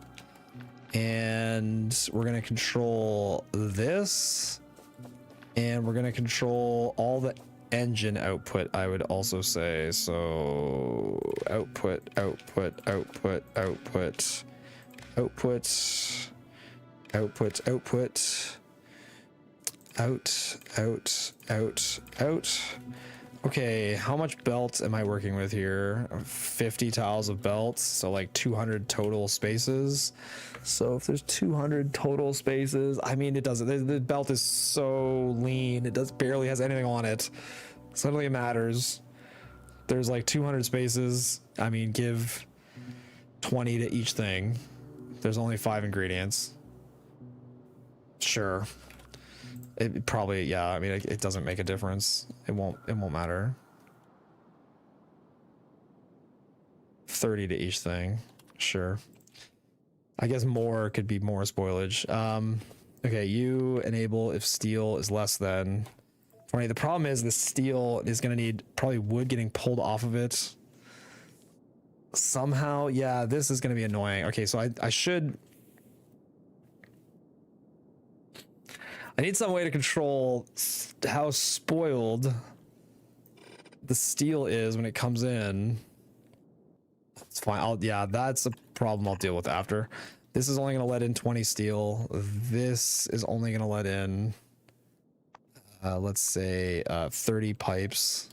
And we're going to control this. And we're going to control all the engine output, I would also say. So output, output, output, output, output, output, output. Out, out, out, out. Okay, how much belt am I working with here? 50 tiles of belts, so like 200 total spaces. So if there's 200 total spaces, I mean, it doesn't, the belt is so lean, it does barely has anything on it. Suddenly it matters. There's like 200 spaces. I mean, give 20 to each thing. There's only 5 ingredients. Sure. It probably, yeah, I mean, it doesn't make a difference. It won't matter. 30 to each thing. Sure. I guess more could be more spoilage. Okay, you enable if steel is less than 20. The problem is the steel is going to need probably wood getting pulled off of it. Somehow, yeah, this is going to be annoying. Okay, so I should... I need some way to control how spoiled the steel is when it comes in. It's fine. Yeah, that's a problem I'll deal with after. This is only going to let in 20 steel. This is only going to let in, let's say, 30 pipes.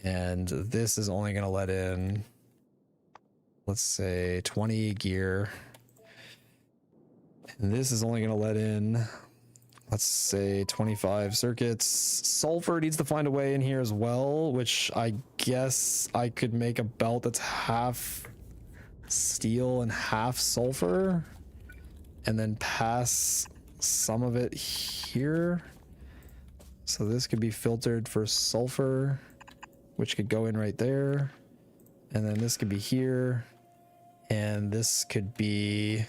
And this is only going to let in, let's say, 20 gear. And this is only going to let in... let's say 25 circuits. Sulfur needs to find a way in here as well, which I guess I could make a belt that's half steel and half sulfur, and then pass some of it here. So this could be filtered for sulfur, which could go in right there. And then this could be here. And this could be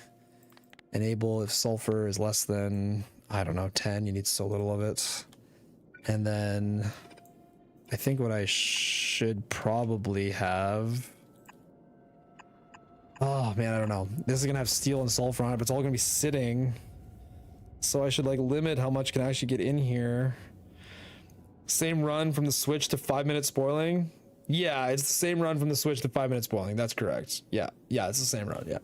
enable if sulfur is less than, I don't know, 10. You need so little of it. And then I think what I should probably have... Oh man, I don't know. This is gonna have steel and sulfur on it, but it's all gonna be sitting. So I should like limit how much can actually get in here. Same run from the switch to 5-minute spoiling. Yeah, it's the same run from the switch to 5-minute spoiling. That's correct. Yeah, it's the same run. Yeah.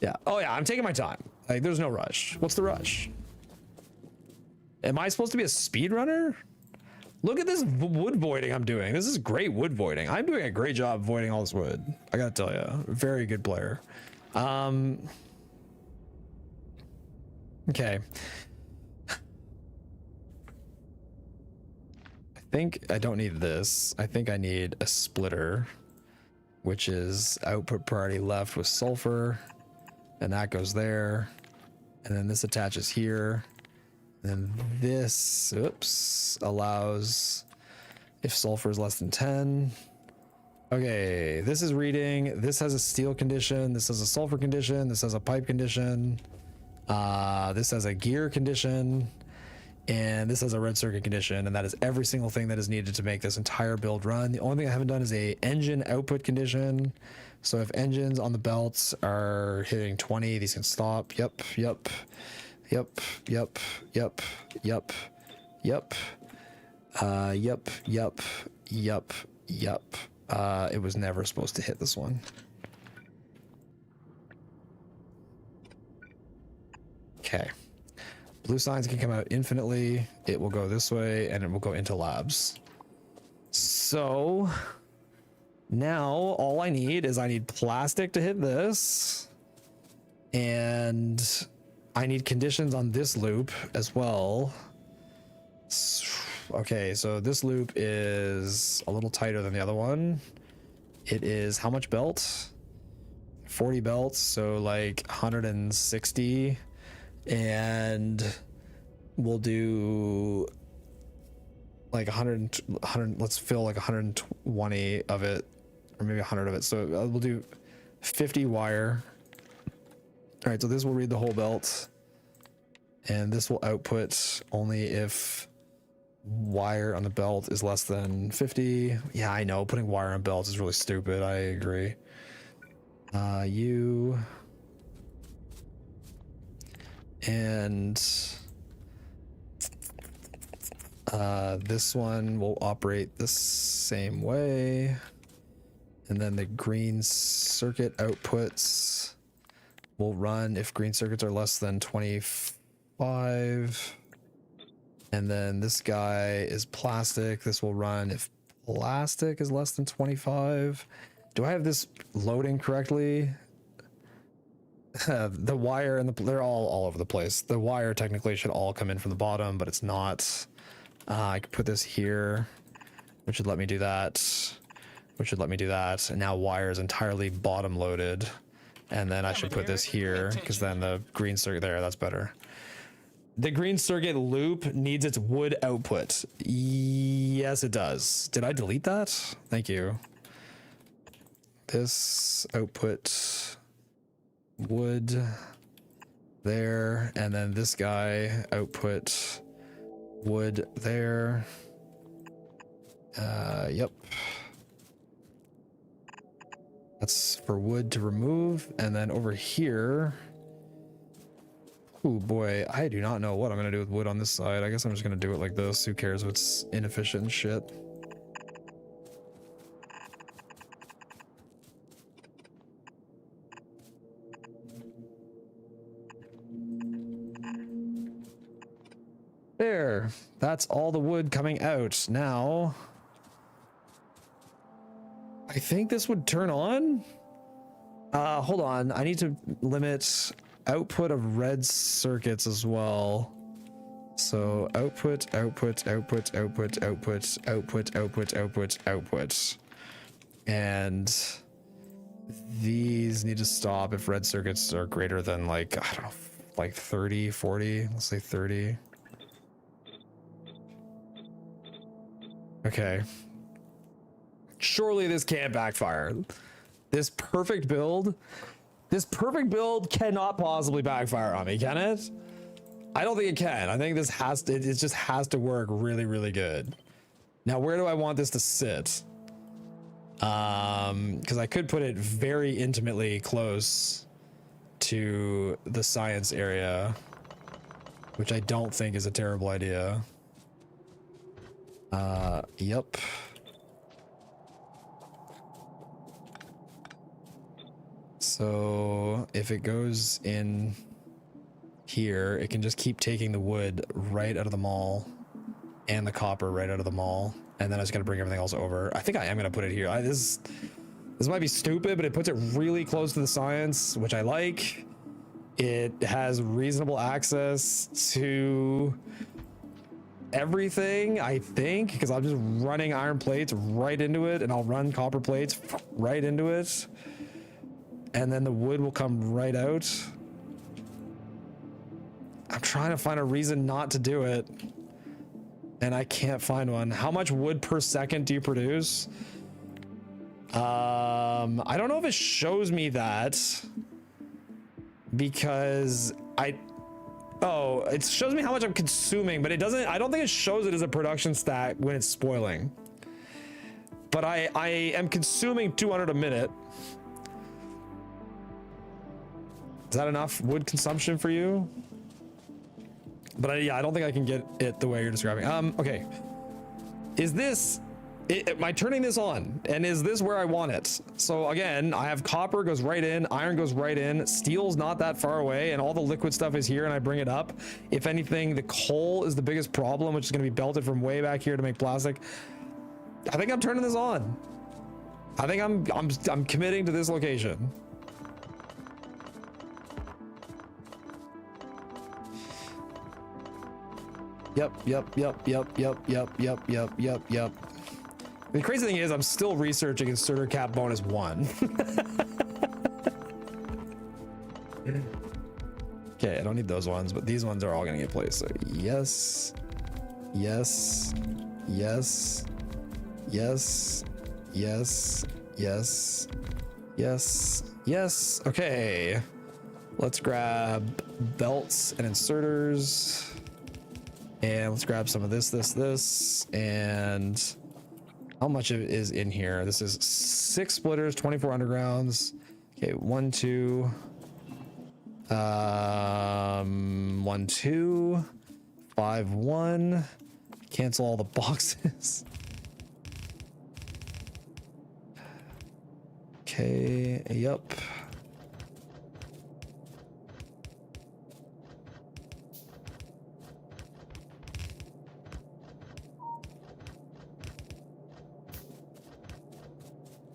Yeah. Oh yeah, I'm taking my time. Like, there's no rush. What's the rush? Am I supposed to be a speedrunner? Look at this wood voiding I'm doing. This is great wood voiding. I'm doing a great job voiding all this wood. I gotta tell you, very good player. Okay. I think I don't need this. I think I need a splitter, which is output priority left with sulfur, and that goes there. And then this attaches here. And then this, oops, allows if sulfur is less than 10. Okay, this is reading. This has a steel condition. This has a sulfur condition. This has a pipe condition. This has a gear condition. And this has a red circuit condition. And that is every single thing that is needed to make this entire build run. The only thing I haven't done is a engine output condition. So if engines on the belts are hitting 20, these can stop. Yep. It was never supposed to hit this one. Okay. Blue signs can come out infinitely. It will go this way and it will go into labs. So now all I need is I need plastic to hit this, and I need conditions on this loop as well. Okay, so this loop is a little tighter than the other one. It is how much belt? 40 belts, so like 160. And we'll do like 100, let's fill like 120 of it, or maybe 100 of it. So we'll do 50 wire. All right, so this will read the whole belt, and this will output only if wire on the belt is less than 50. Yeah, I know, putting wire on belts is really stupid. I agree. And this one will operate the same way. And then the green circuit outputs will run if green circuits are less than 25. And then this guy is plastic. This will run if plastic is less than 25. Do I have this loading correctly? The wire and they're all over the place. The wire technically should all come in from the bottom, but it's not. I could put this here, which would let me do that, and now wire is entirely bottom loaded. And then I should put this here, because then the green circuit there, that's better. The green circuit loop needs its wood output. Yes, it does. Did I delete that? Thank you. This output wood there, and then this guy output wood there. Yep. That's for wood to remove. And then over here, oh boy, I do not know what I'm gonna do with wood on this side. I guess I'm just gonna do it like this. Who cares if it's inefficient and shit. There, that's all the wood coming out. Now, I think this would turn on. Hold on, I need to limit output of red circuits as well. So output, output, output, output, output, output, output, output, output. And these need to stop if red circuits are greater than like, I don't know, like 30, 40, let's say 30. Okay. Surely this can't backfire. This perfect build cannot possibly backfire on me, can it? I don't think it can. I think this has to, it just has to work really, really good. Now, where do I want this to sit? Because I could put it very intimately close to the science area, which I don't think is a terrible idea. Yep. So if it goes in here, it can just keep taking the wood right out of the mall and the copper right out of the mall. And then I just got to bring everything else over. I think I am going to put it here. This might be stupid, but it puts it really close to the science, which I like. It has reasonable access to everything, I think, because I'm just running iron plates right into it, and I'll run copper plates right into it. And then the wood will come right out. I'm trying to find a reason not to do it, and I can't find one. How much wood per second do you produce? I don't know if it shows me that, because it shows me how much I'm consuming, but it doesn't, I don't think it shows it as a production stat when it's spoiling. But I am consuming 200 a minute. Is that enough wood consumption for you? But yeah, I don't think I can get it the way you're describing. Okay. Is this, am I turning this on? And is this where I want it? So again, I have copper goes right in, iron goes right in, steel's not that far away, and all the liquid stuff is here, and I bring it up. If anything, the coal is the biggest problem, which is going to be belted from way back here to make plastic. I think I'm turning this on. I think I'm committing to this location. Yep. The crazy thing is I'm still researching inserter cap bonus 1. Okay, I don't need those ones, but these ones are all gonna get placed. So yes, yes, yes, yes, yes, yes, yes, yes. Okay, let's grab belts and inserters. And let's grab some of this, and how much of it is in here? This is 6 splitters, 24 undergrounds. Okay, 1, 2, 1, 2, 5, 1. Cancel all the boxes. Okay, yep.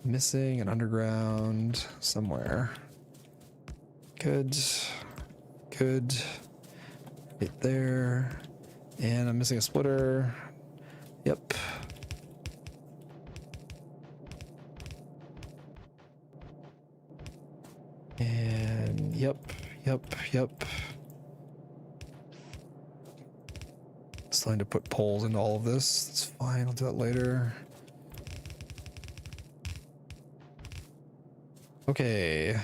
Missing an underground somewhere. Good. Right there. And I'm missing a splitter. Yep. And yep. Still need to put poles into all of this. That's fine, I'll do that later. Okay.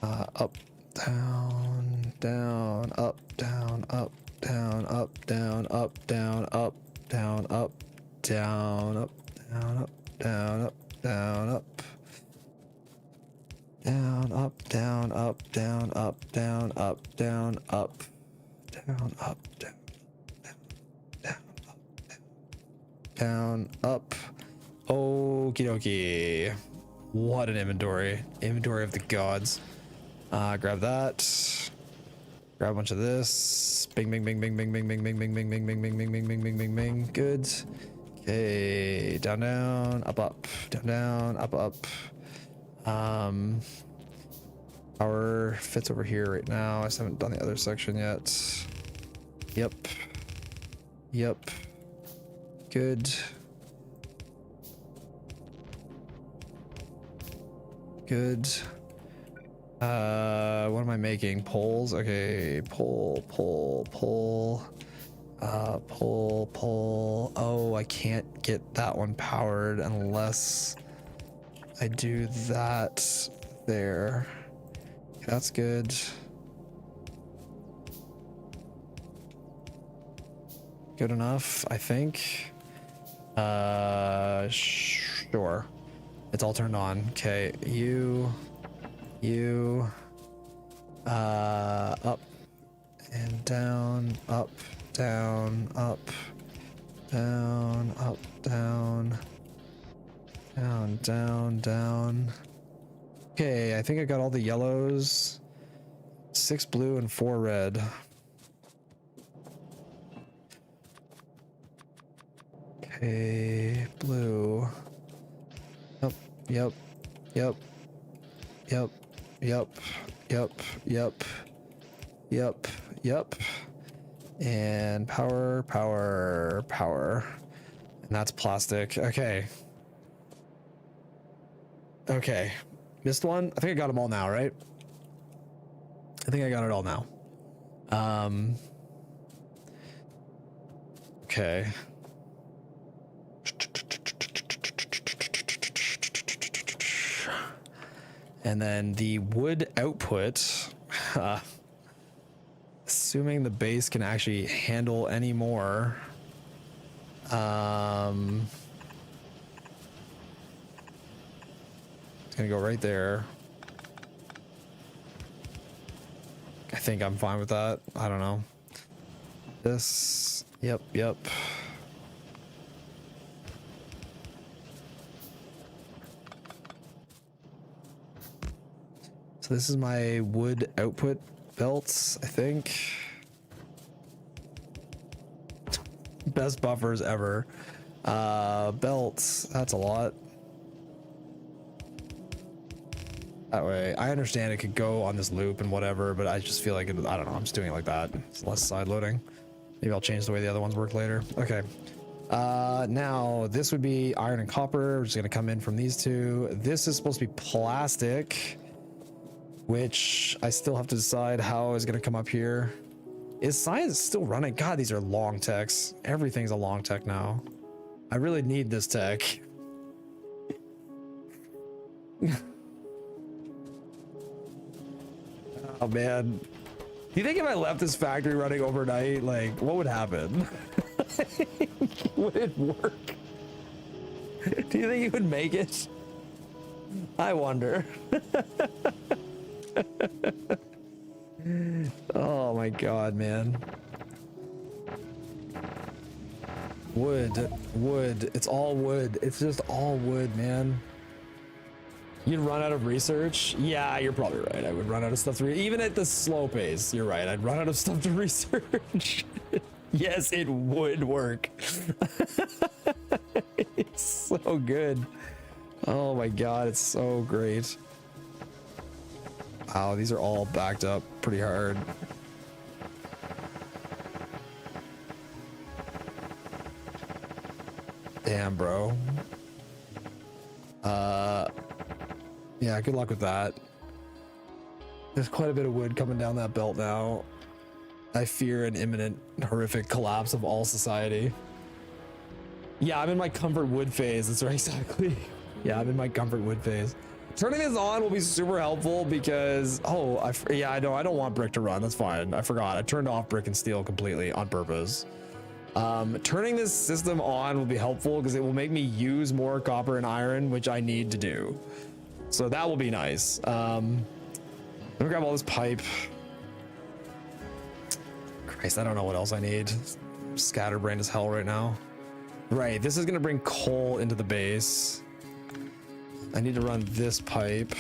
Up, down, down, up, down, up, down, up, down, up, down, up, down, up, down, up, down, up, down, up, down, up, down, up, down, up, down, up, down, up, down, up, down, up, down, down, up, down, up. Okie dokie. What an inventory. Inventory of the gods. Grab that. Grab a bunch of this. Bing, bing, bing, bing, bing, bing, bing, bing, bing, bing, bing, bing, bing, bing, bing, bing, bing, bing, bing. Good. Okay. Down, down, up, up, down, down, up, up. Power fits over here right now. I just haven't done the other section yet. Yep. Yep. Good. Good. What am I making? Poles? Okay, pull. Pull. Oh, I can't get that one powered unless I do that there. Okay, that's good. Good enough, I think. Sure. It's all turned on. Okay, you, up and down, up, down, up, down, up, down, down, down, down. Okay, I think I got all the yellows. 6 blue and 4 red. Okay, blue. Yep. And power. And that's plastic. Okay. Missed one. I think I got them all now, right? I think I got it all now. Okay. And then the wood output, assuming the base can actually handle any more. It's gonna go right there. I think I'm fine with that. I don't know. This, yep. So this is my wood output belts, I think. Best buffers ever. Belts, that's a lot. That way, I understand it could go on this loop and whatever, but I just feel like, I don't know, I'm just doing it like that. It's less side loading. Maybe I'll change the way the other ones work later. Okay. Now this would be iron and copper. We're just gonna come in from these two. This is supposed to be plastic, which I still have to decide how is going to come up here. Is science still running? God, these are long techs. Everything's a long tech now. I really need this tech. Oh man. Do you think if I left this factory running overnight, like, what would happen? Would it work? Do you think it would make it? I wonder. Oh my god, man. Wood. It's all wood. It's just all wood, man. You'd run out of research? Yeah, you're probably right. I would run out of stuff to even at the slow pace. You're right. I'd run out of stuff to research. Yes, it would work. It's so good. Oh my god, it's so great. Wow, these are all backed up pretty hard. Damn, bro. Yeah, good luck with that. There's quite a bit of wood coming down that belt now. I fear an imminent, horrific collapse of all society. Yeah, I'm in my comfort wood phase. That's right, exactly. Yeah, I'm in my comfort wood phase. Turning this on will be super helpful because, yeah, I don't want brick to run. That's fine. I forgot. I turned off brick and steel completely on purpose. Turning this system on will be helpful because it will make me use more copper and iron, which I need to do. So that will be nice. Let me grab all this pipe. Christ, I don't know what else I need. Scatterbrained as hell right now. Right, this is gonna bring coal into the base. I need to run this pipe.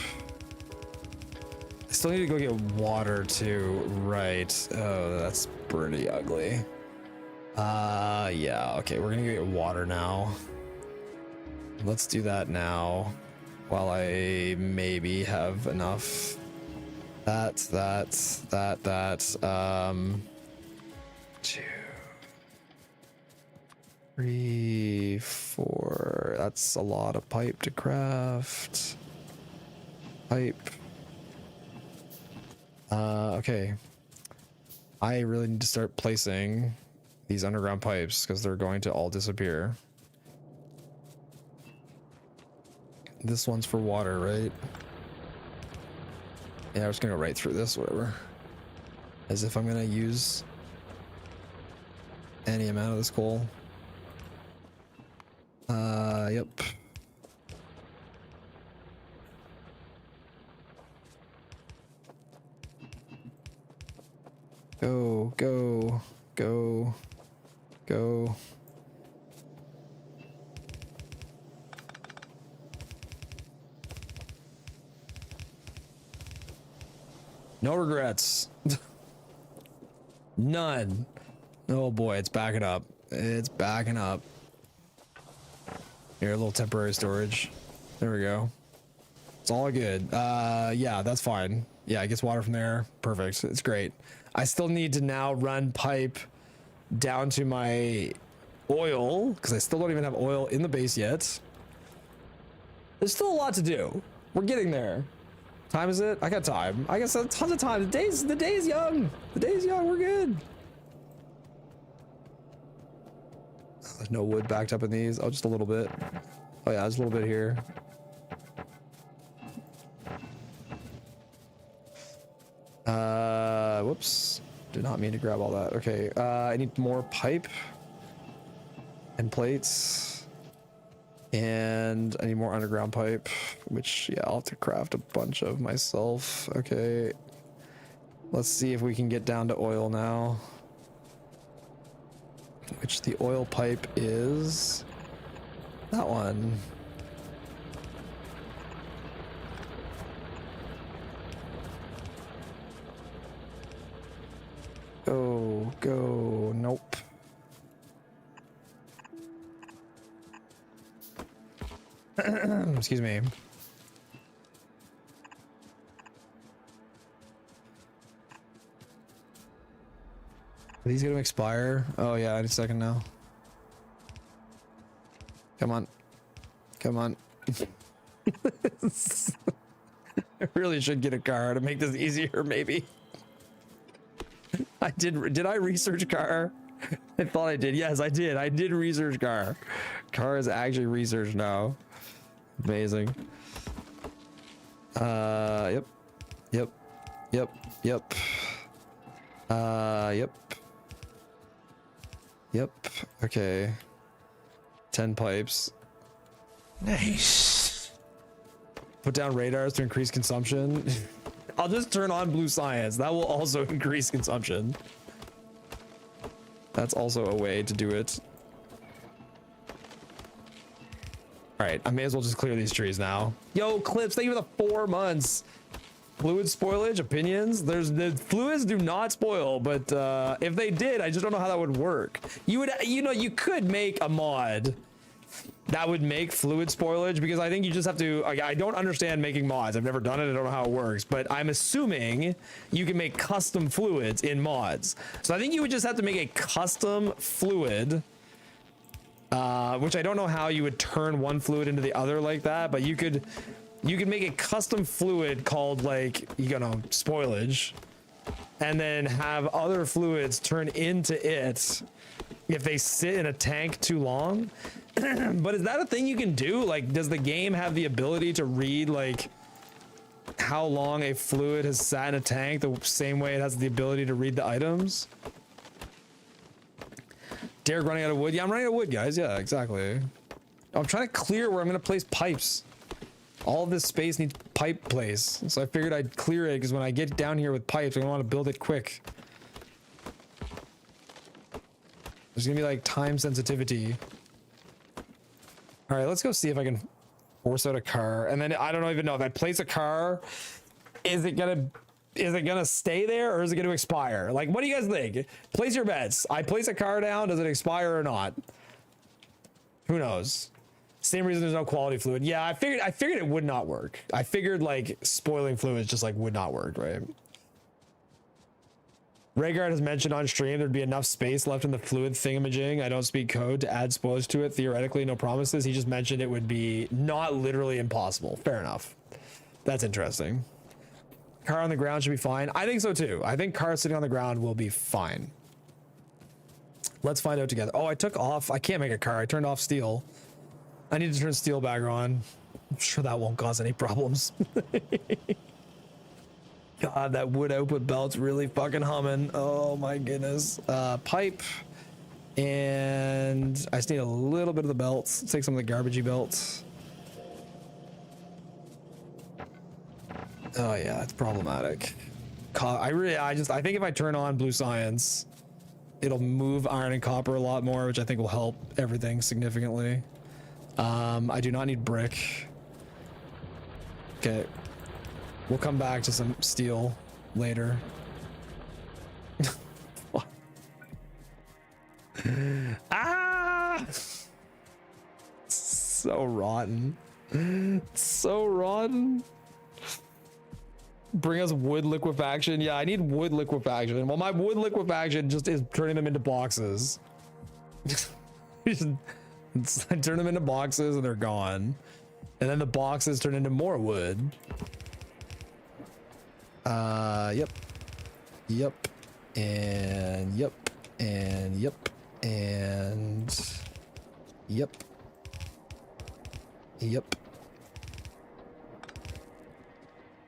I still need to go get water too. Right. Oh, that's pretty ugly. Yeah, okay, we're gonna go get water now. Let's do that now while I maybe have enough. That. 2, 3, 4. That's a lot of pipe to craft. Pipe. Okay. I really need to start placing these underground pipes because they're going to all disappear. This one's for water, right? Yeah, I'm just gonna go right through this, whatever. As if I'm gonna use any amount of this coal. Yep. Go, go, go, go. No regrets. None. Oh boy, it's backing up. It's backing up. Here, a little temporary storage. There we go. It's all good. Yeah, that's fine. Yeah, it gets water from there. Perfect. It's great. I still need to now run pipe down to my oil because I still don't even have oil in the base yet. There's still a lot to do. We're getting there. Time is it? I got time. I got tons of time. The day's young. The day's young. We're good. There's no wood backed up in these. Oh, just a little bit. Oh yeah, just a little bit here. Whoops. Did not mean to grab all that. Okay, I need more pipe and plates. And I need more underground pipe, which, yeah, I'll have to craft a bunch of myself. Okay. Let's see if we can get down to oil now. Which the oil pipe is that one. Go, go, nope. Excuse me. Are these gonna expire? Oh yeah, in a second now. Come on. Come on. I really should get a car to make this easier, maybe. Did I research car? I thought I did. Yes, I did. I did research car. Car is actually researched now. Amazing. Yep. Yep. Yep. Yep. Yep. Yep. Okay. 10 pipes. Nice. Put down radars to increase consumption. I'll just turn on blue science. That will also increase consumption. That's also a way to do it. All right, I may as well just clear these trees now. Yo, Clips, thank you for the 4 months. Fluid spoilage, opinions. The fluids do not spoil, but if they did, I just don't know how that would work. You could make a mod that would make fluid spoilage, because I think you just have to, I don't understand making mods. I've never done it. I don't know how it works, but I'm assuming you can make custom fluids in mods. So I think you would just have to make a custom fluid, which I don't know how you would turn one fluid into the other like that, but you could make a custom fluid called, like, spoilage, and then have other fluids turn into it if they sit in a tank too long. But is that a thing you can do? Like, does the game have the ability to read, like, how long a fluid has sat in a tank the same way it has the ability to read the items? Derek running out of wood. Yeah, I'm running out of wood, guys. Yeah, exactly. I'm trying to clear where I'm going to place pipes. All of this space needs pipe place. So I figured I'd clear it because when I get down here with pipes, I want to build it quick. There's going to be, like, time sensitivity. All right, let's go see if I can force out a car. And then I don't even know if I place a car, is it gonna stay there or is it gonna expire? Like, what do you guys think? Place your bets. I place a car down, does it expire or not? Who knows? Same reason there's no quality fluid. Yeah, I figured it would not work. I figured, like, spoiling fluids just, like, would not work, right? Rhaegar has mentioned on stream there'd be enough space left in the fluid thingamajig. I don't speak code to add spoilage to it. Theoretically, no promises. He just mentioned it would be not literally impossible. Fair enough. That's interesting. Car on the ground should be fine. I think so too. I think car sitting on the ground will be fine. Let's find out together. Oh, I took off. I can't make a car. I turned off steel. I need to turn steel back on. I'm sure that won't cause any problems. God, that wood output belt's really fucking humming. Oh my goodness. Pipe. And I just need a little bit of the belts. Let's take some of the garbagey belts. Oh yeah, it's problematic. I think if I turn on blue science, it'll move iron and copper a lot more, which I think will help everything significantly. I do not need brick. Okay. We'll come back to some steel later. Ah! So rotten. So rotten. Bring us wood liquefaction. Yeah, I need wood liquefaction. Well, my wood liquefaction just is turning them into boxes. I turn them into boxes and they're gone. And then the boxes turn into more wood. Yep. Yep. And yep. And yep. And yep. Yep.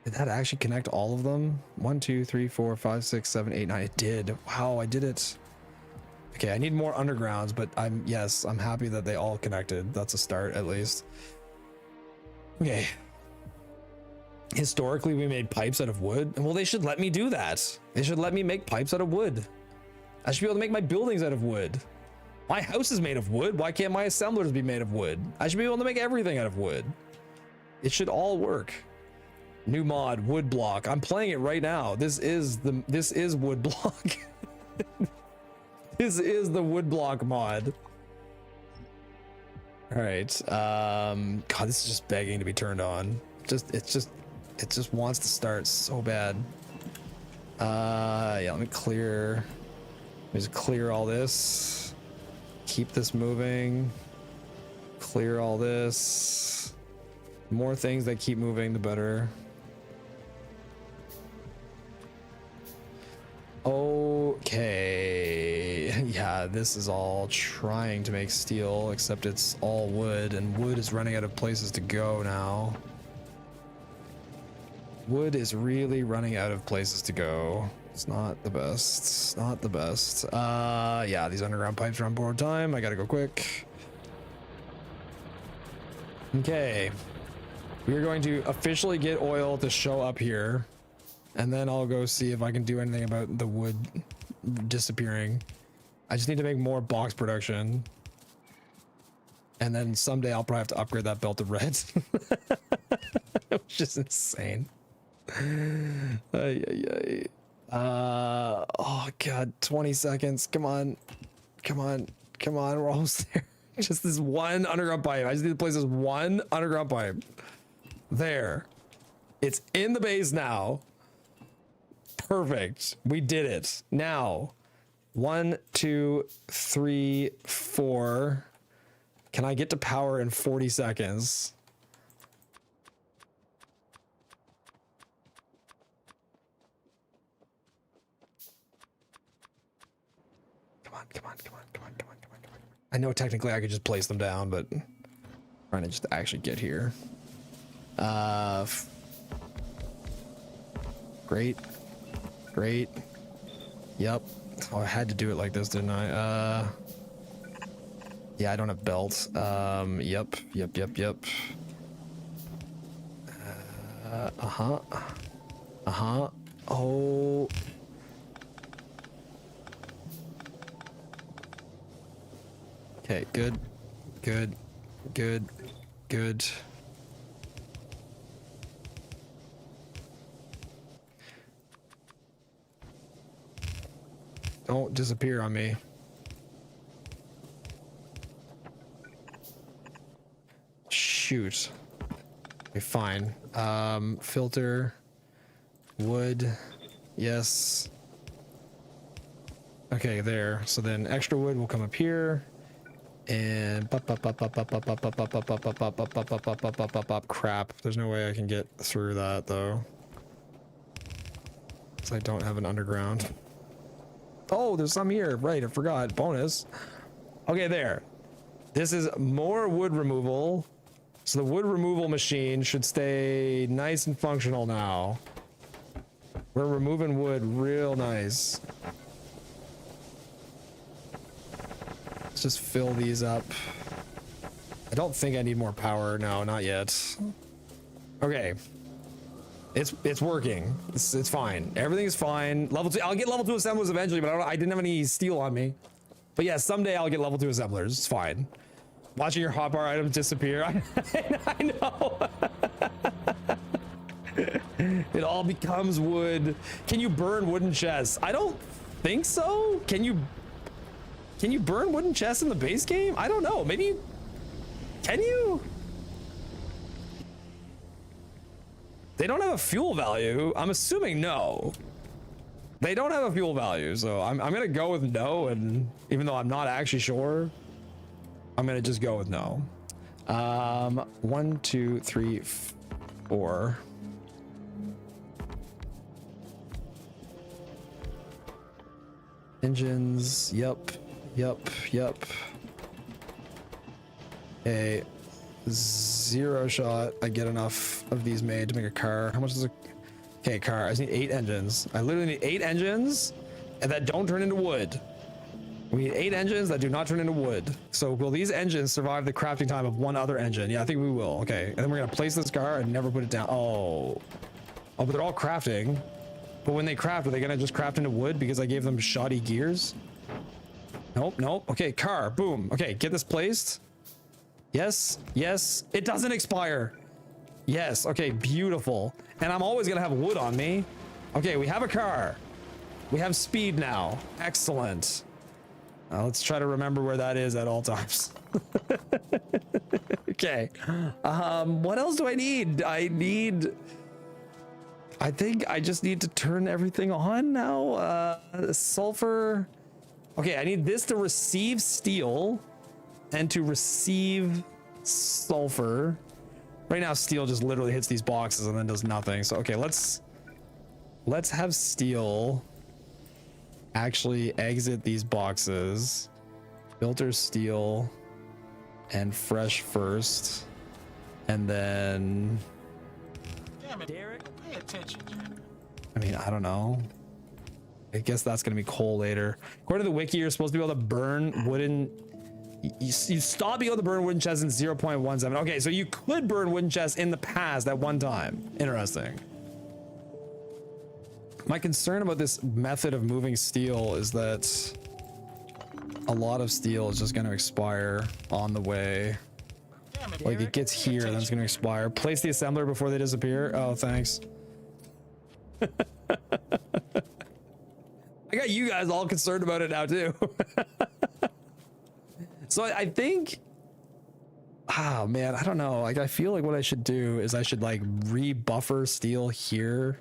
Did that actually connect all of them? 1, 2, 3, 4, 5, 6, 7, 8, 9. It did. Wow, I did it. Okay, I need more undergrounds, but I'm happy that they all connected. That's a start at least. Okay. Historically, we made pipes out of wood. Well, they should let me do that. They should let me make pipes out of wood. I should be able to make my buildings out of wood. My house is made of wood. Why can't my assemblers be made of wood? I should be able to make everything out of wood. It should all work. New mod, wood block. I'm playing it right now. This is wood block. This is the wood block mod. All right. God, this is just begging to be turned on. It just wants to start so bad. Yeah, let me just clear all this. Keep this moving. Clear all this. The more things that keep moving, the better. Okay. Yeah, this is all trying to make steel, except it's all wood, and wood is running out of places to go now. Wood is really running out of places to go. It's not the best. It's not the best. Yeah, these underground pipes are on borrowed time. I gotta go quick. Okay. We're going to officially get oil to show up here. And then I'll go see if I can do anything about the wood disappearing. I just need to make more box production. And then someday I'll probably have to upgrade that belt to red. Which is insane. Oh god, 20 seconds. Come on. Come on. Come on. We're almost there. Just this one underground pipe. I just need to place this one underground pipe. There. It's in the base now. Perfect. We did it. Now, 1, 2, 3, 4. Can I get to power in 40 seconds? Come on, come on, come on, come on, come on, come on, come on. I know technically I could just place them down, but I'm trying to just actually get here. Great. Great. Yep. Oh, I had to do it like this, didn't I? Yeah, I don't have belts. Yep. Oh. Okay, good. Don't disappear on me. Shoot. Okay, fine. Filter. Wood. Yes. Okay, there. So then extra wood will come up here. And crap. There's no way I can get through that though. Because I don't have an underground. Oh, there's some here. Right, I forgot. Bonus. Okay, there. This is more wood removal. So the wood removal machine should stay nice and functional now. We're removing wood real nice. Let's just fill these up. I don't think I need more power. No, not yet. Okay. It's working. It's fine. Everything's fine. Level 2. I'll get level 2 assemblers eventually, but I didn't have any steel on me. But yeah, someday I'll get level 2 assemblers. It's fine. Watching your hotbar items disappear. I know. It all becomes wood. Can you burn wooden chests? I don't think so. Can you burn wooden chests in the base game? I don't know. Maybe can you? They don't have a fuel value. I'm assuming no. They don't have a fuel value, so I'm gonna go with no, and even though I'm not actually sure, I'm gonna just go with no. 1, 2, 3, 4. Engines, yep. Okay, 0 shot. I get enough of these made to make a car. How much is a... Okay, car. I just need 8 engines. I literally need 8 engines and that don't turn into wood. We need 8 engines that do not turn into wood. So will these engines survive the crafting time of one other engine? Yeah, I think we will. Okay, and then we're gonna place this car and never put it down. Oh, but they're all crafting. But when they craft, are they gonna just craft into wood because I gave them shoddy gears? Nope. Okay, car. Boom. Okay, get this placed. Yes. It doesn't expire. Yes. Okay, beautiful. And I'm always gonna have wood on me. Okay, we have a car. We have speed now. Excellent. Now let's try to remember where that is at all times. Okay. What else do I need? I think I just need to turn everything on now. Sulfur. Okay, I need this to receive steel and to receive sulfur. Right now, steel just literally hits these boxes and then does nothing. So, okay, let's have steel actually exit these boxes. Filter steel and fresh first. And then... Damn it, Derek. Pay attention. I mean, I don't know. I guess that's going to be coal later. According to the wiki, you're supposed to be able to burn wooden... You stop being able to burn wooden chests in 0.17. Okay, so you could burn wooden chests in the past at one time. Interesting. My concern about this method of moving steel is that a lot of steel is just going to expire on the way. Damn it, Like Derek. it gets here, then it's going to expire. Place the assembler before they disappear. Oh, thanks. I got you guys all concerned about it now too. So I think, oh man, I don't know. Like I feel like what I should do is I should like rebuffer steel here,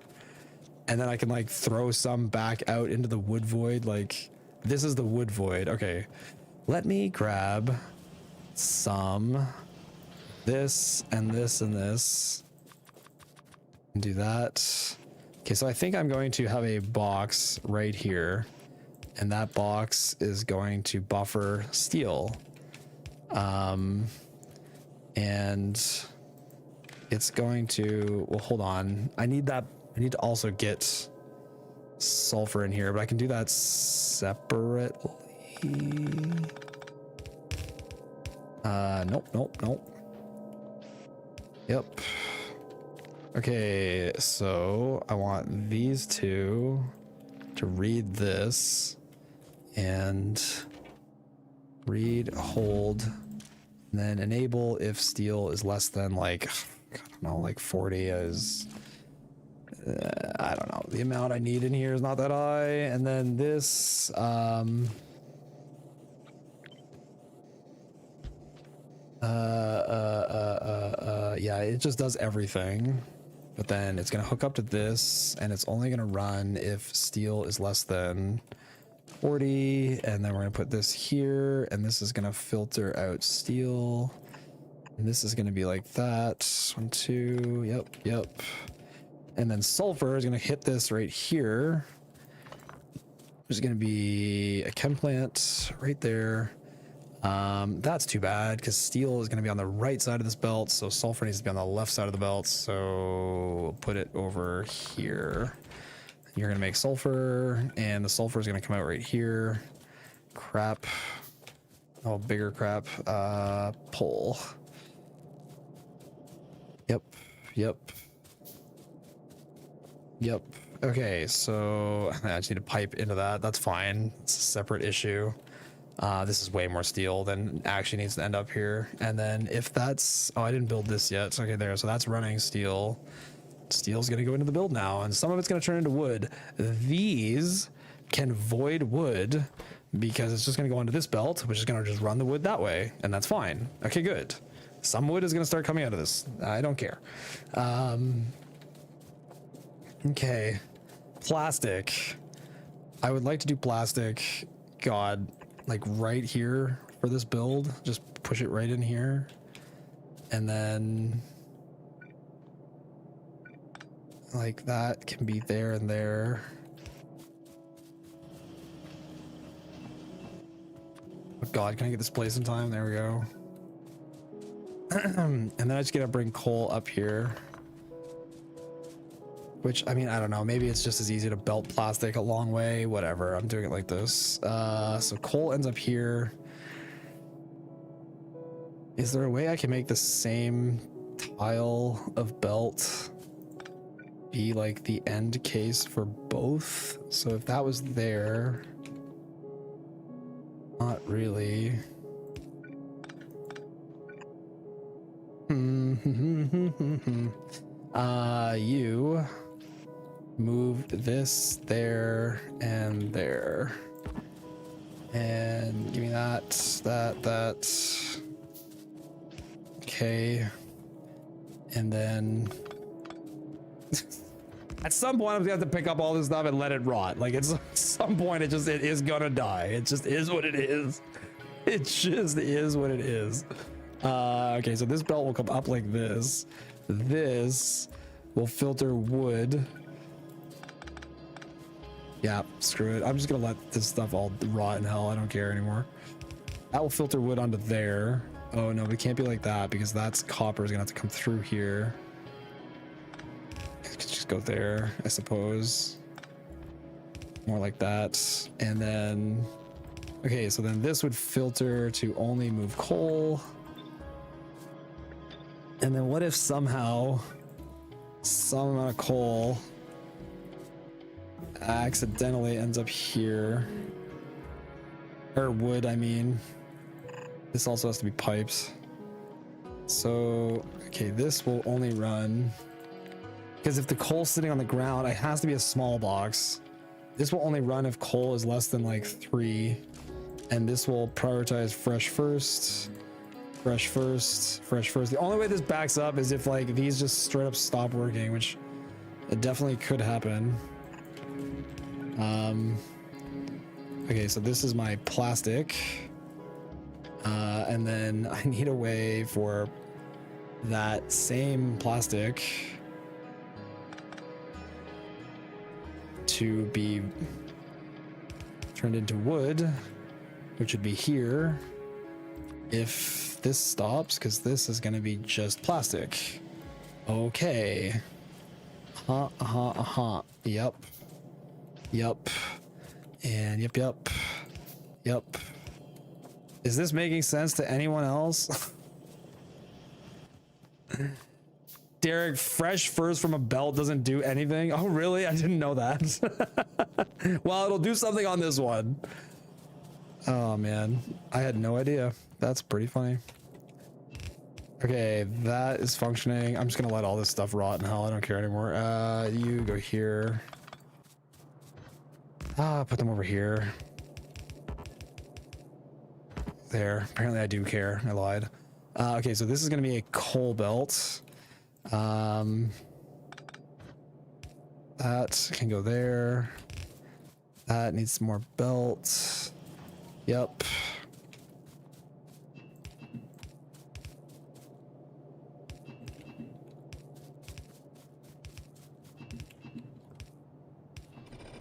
and then I can like throw some back out into the wood void. Like this is the wood void. Okay, let me grab some this and this and this and do that. Okay, so I think I'm going to have a box right here, and that box is going to buffer steel. And it's going to, well, hold on. I need that. I need to also get sulfur in here, but I can do that separately. Nope. Yep. Okay, so I want these two to read this and read, hold, and then enable if steel is less than like, I don't know, like 40 is, I don't know. The amount I need in here is not that high. And then this, yeah, it just does everything. But then it's going to hook up to this, and it's only going to run if steel is less than 40, and then we're gonna put this here, and this is gonna filter out steel, and this is gonna be like that. 1, 2, yep. And then sulfur is gonna hit this right here. There's gonna be a chem plant right there. That's too bad because steel is going to be on the right side of this belt, so sulfur needs to be on the left side of the belt. So put it over here. You're going to make sulfur, and the sulfur is going to come out right here. Crap. Oh, bigger crap. Pull. Yep. Okay, so I just need to pipe into that. That's fine. It's a separate issue. This is way more steel than actually needs to end up here. And then if that's, oh, I didn't build this yet. So okay, there. So that's running steel. Steel's going to go into the build now, and some of it's going to turn into wood. These can void wood because it's just going to go into this belt, which is going to just run the wood that way. And that's fine. Okay, good. Some wood is going to start coming out of this. I don't care. Okay. Plastic. I would like to do plastic. God. Like right here for this build, just push it right in here, and then like that can be there and there. Oh God, can I get this place in time? There we go. And then I just gotta bring coal up here, which, I mean, I don't know, maybe it's just as easy to belt plastic a long way, whatever. I'm doing it like this. So coal ends up here. Is there a way I can make the same tile of belt be like the end case for both? So if that was there, not really. You moved this there and there, and give me that. Okay, and then at some point I'm gonna have to pick up all this stuff and let it rot. Like, it's at some point it is gonna die. It just is what it is. It just is what it is. Okay, so this belt will come up like this. This will filter wood. Yeah, screw it. I'm just gonna let this stuff all rot in hell. I don't care anymore. That will filter wood onto there. Oh no, but it can't be like that because that's copper is gonna have to come through here. Just go there, I suppose. More like that. And then, okay, so then this would filter to only move coal. And then what if somehow some amount of coal accidentally ends up here, or wood, I mean. This also has to be pipes. So, okay, this will only run, because if the coal's sitting on the ground, it has to be a small box. This will only run if coal is less than like 3, and this will prioritize fresh first. Fresh first. The only way this backs up is if like these just straight up stop working, which it definitely could happen. Okay, so this is my plastic, and then I need a way for that same plastic to be turned into wood, which would be here if this stops, because this is going to be just plastic. Okay. Yep. And yep. Is this making sense to anyone else? Derek, fresh furs from a belt doesn't do anything. Oh, really? I didn't know that. Well, it'll do something on this one. Oh, man. I had no idea. That's pretty funny. Okay, that is functioning. I'm just going to let all this stuff rot in hell. I don't care anymore. You go here. Put them over here. There. Apparently I do care. I lied. Okay, so this is going to be a coal belt. That can go there. That needs some more belts. Yep.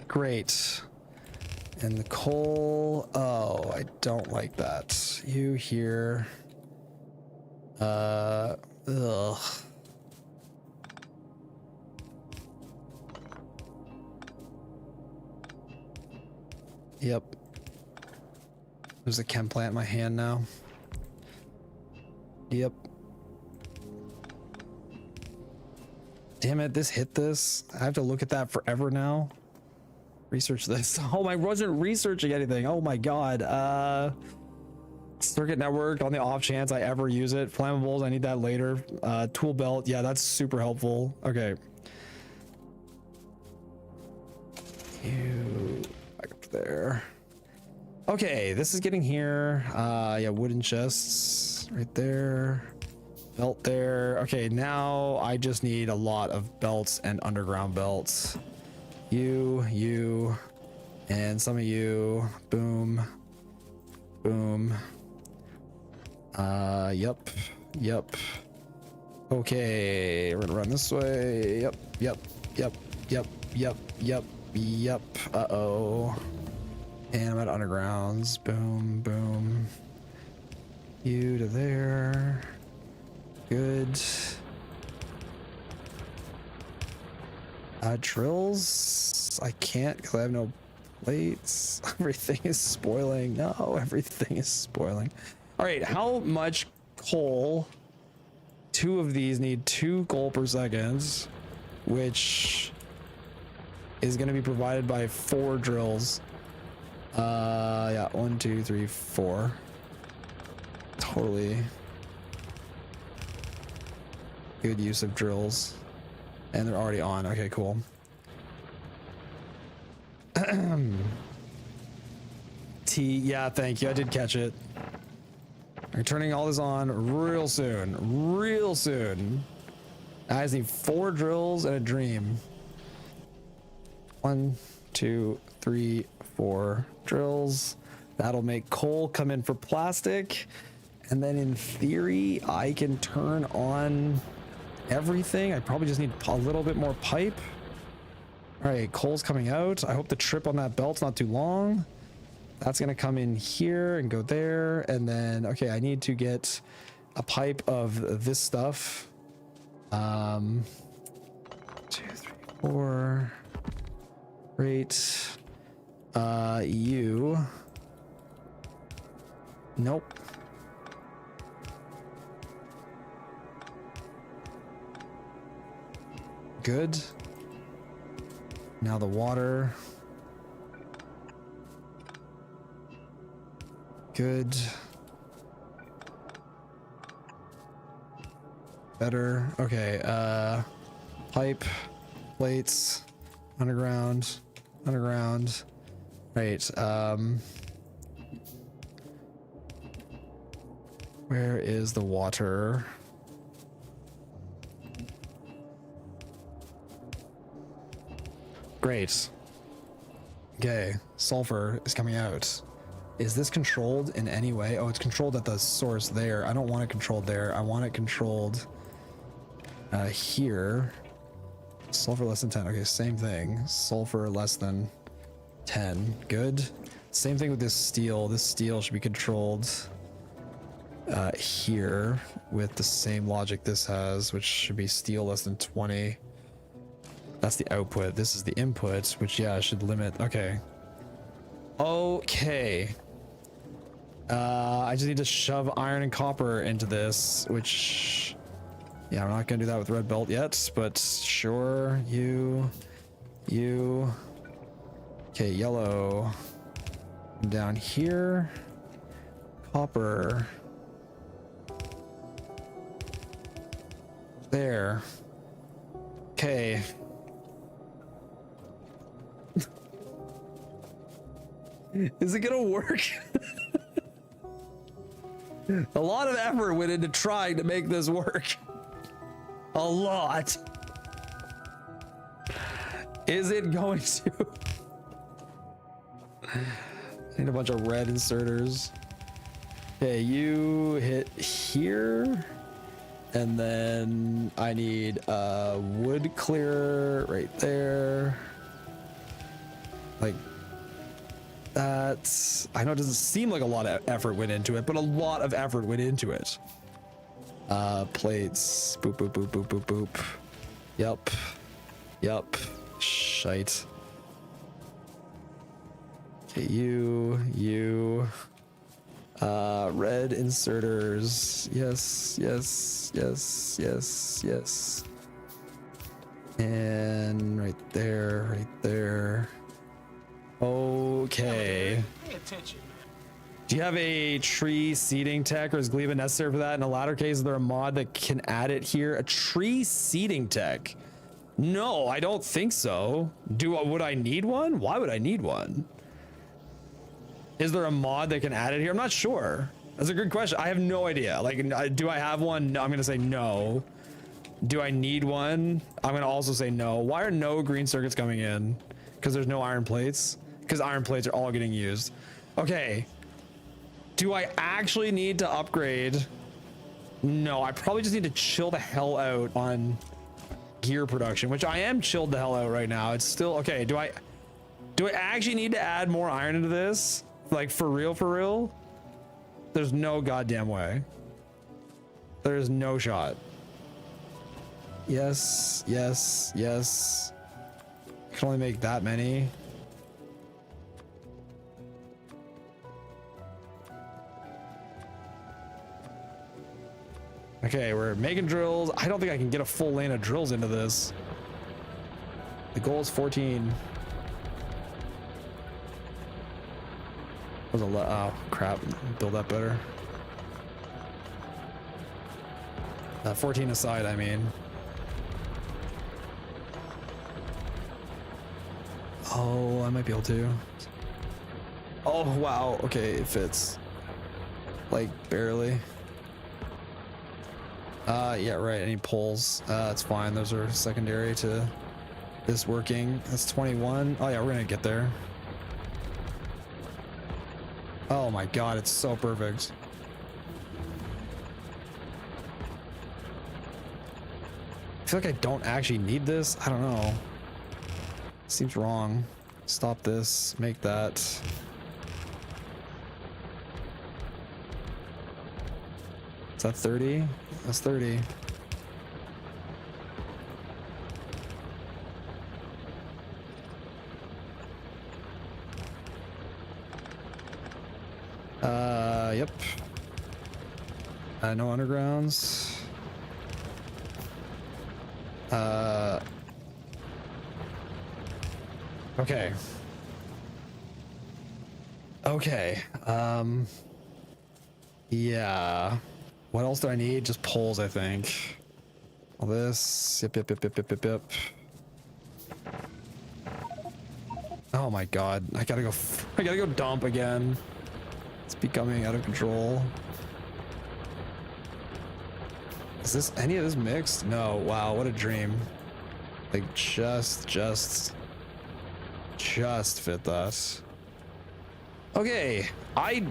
Great. And the coal. Oh, I don't like that. You here. Ugh. Yep. There's a chem plant in my hand now. Yep. Damn it, this hit this. I have to look at that forever now. Research this. Oh, I wasn't researching anything. Oh my god. Circuit network on the off chance I ever use it. Flammables, I need that later. Tool belt, yeah, that's super helpful. Okay. You back up there. Okay, this is getting here. Yeah, wooden chests right there. Belt there. Okay, now I just need a lot of belts and underground belts. You, and some of you. Boom. Boom. Yep. Okay, we're gonna run this way. Yep. Uh-oh. And I'm at undergrounds. Boom, boom. You to there. Good. Drills. I can't because I have no plates. Everything is spoiling. No, everything is spoiling. All right, how much coal? Two of these need 2 coal per second, which is going to be provided by 4 drills. Yeah, 1, 2, 3, 4. Totally good use of drills. And they're already on. Okay, cool. T, yeah, thank you. I did catch it. I'm turning all this on real soon. Real soon. I just need 4 drills and a dream. 1, 2, 3, 4 drills. That'll make coal come in for plastic. And then in theory, I can turn on everything. I probably just need a little bit more pipe. All right, coal's coming out. I hope the trip on that belt's not too long. That's gonna come in here and go there. And then, okay, I need to get a pipe of this stuff. 2, 3, 4. Great. You. Nope. Good. Now the water. Good. Better. Okay, pipe, plates, underground. Right, where is the water? Great. Okay, sulfur is coming out. Is this controlled in any way? Oh, it's controlled at the source there. I don't want it controlled there. I want it controlled here. Sulfur less than 10. Okay, same thing. Sulfur less than 10. Good. Same thing with this steel. This steel should be controlled here with the same logic this has, which should be steel less than 20. That's the output. This is the input, which, yeah, should limit. Okay. Okay. I just need to shove iron and copper into this, which, yeah, I'm not gonna do that with red belt yet, but sure. You. Okay, yellow. Down here. Copper. There. Okay. Is it gonna work? A lot of effort went into trying to make this work. A lot. Is it going to? I need a bunch of red inserters. Okay, you hit here. And then I need a wood clearer right there. Like that. I know it doesn't seem like a lot of effort went into it, but a lot of effort went into it. Plates. Boop, boop, boop, boop, boop, boop. Yup. Yup. Shite. Okay, you. Red inserters. Yes, yes, yes, yes, yes. And right there, right there. Okay. Pay attention. Do you have a tree seeding tech, or is Gleba necessary for that? In the latter case, is there a mod that can add it here? A tree seeding tech? No, I don't think so. Would I need one? Why would I need one? Is there a mod that can add it here? I'm not sure. That's a good question. I have no idea. Like, do I have one? No, I'm gonna say no. Do I need one? I'm gonna also say no. Why are no green circuits coming in? Because there's no iron plates? Because iron plates are all getting used. Okay. Do I actually need to upgrade? No, I probably just need to chill the hell out on gear production, which I am chilled the hell out right now. It's still okay. Do I actually need to add more iron into this? Like, for real, for real? There's no goddamn way. There's no shot. Yes, yes, yes. I can only make that many. Okay, we're making drills. I don't think I can get a full lane of drills into this. The goal is 14. Oh crap, build that better. 14 aside, I mean. Oh, I might be able to. Oh wow, okay, it fits. Like, barely. Yeah, right, I need poles. It's fine, those are secondary to this working. That's 21. Oh yeah, we're gonna get there. Oh my god, it's so perfect. I feel like I don't actually need this. I don't know. Seems wrong. Stop this. Make that. Is that 30? That's 30. Yep. No undergrounds. Okay. Okay. Yeah. What else do I need? Just poles, I think. All this. Yep, yep, yep, yep, yep, yep, yep. Oh my god. I gotta go dump again. It's becoming out of control. Is this any of this mixed? No. Wow, what a dream. Like, just fit that. Okay, I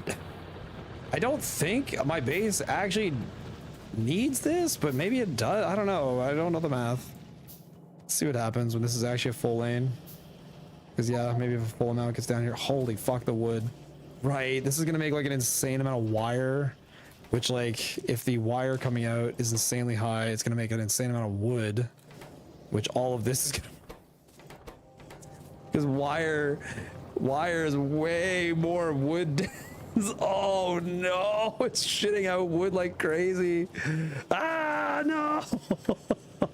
don't think my base actually needs this, but maybe it does. I don't know. I don't know the math. Let's see what happens when this is actually a full lane. Because yeah, maybe if a full amount gets down here. Holy fuck, the wood. Right, this is gonna make like an insane amount of wire, which, like, if the wire coming out is insanely high, it's gonna make an insane amount of wood, which all of this is gonna, because wire is way more wood. Oh no, it's shitting out wood like crazy. Ah no.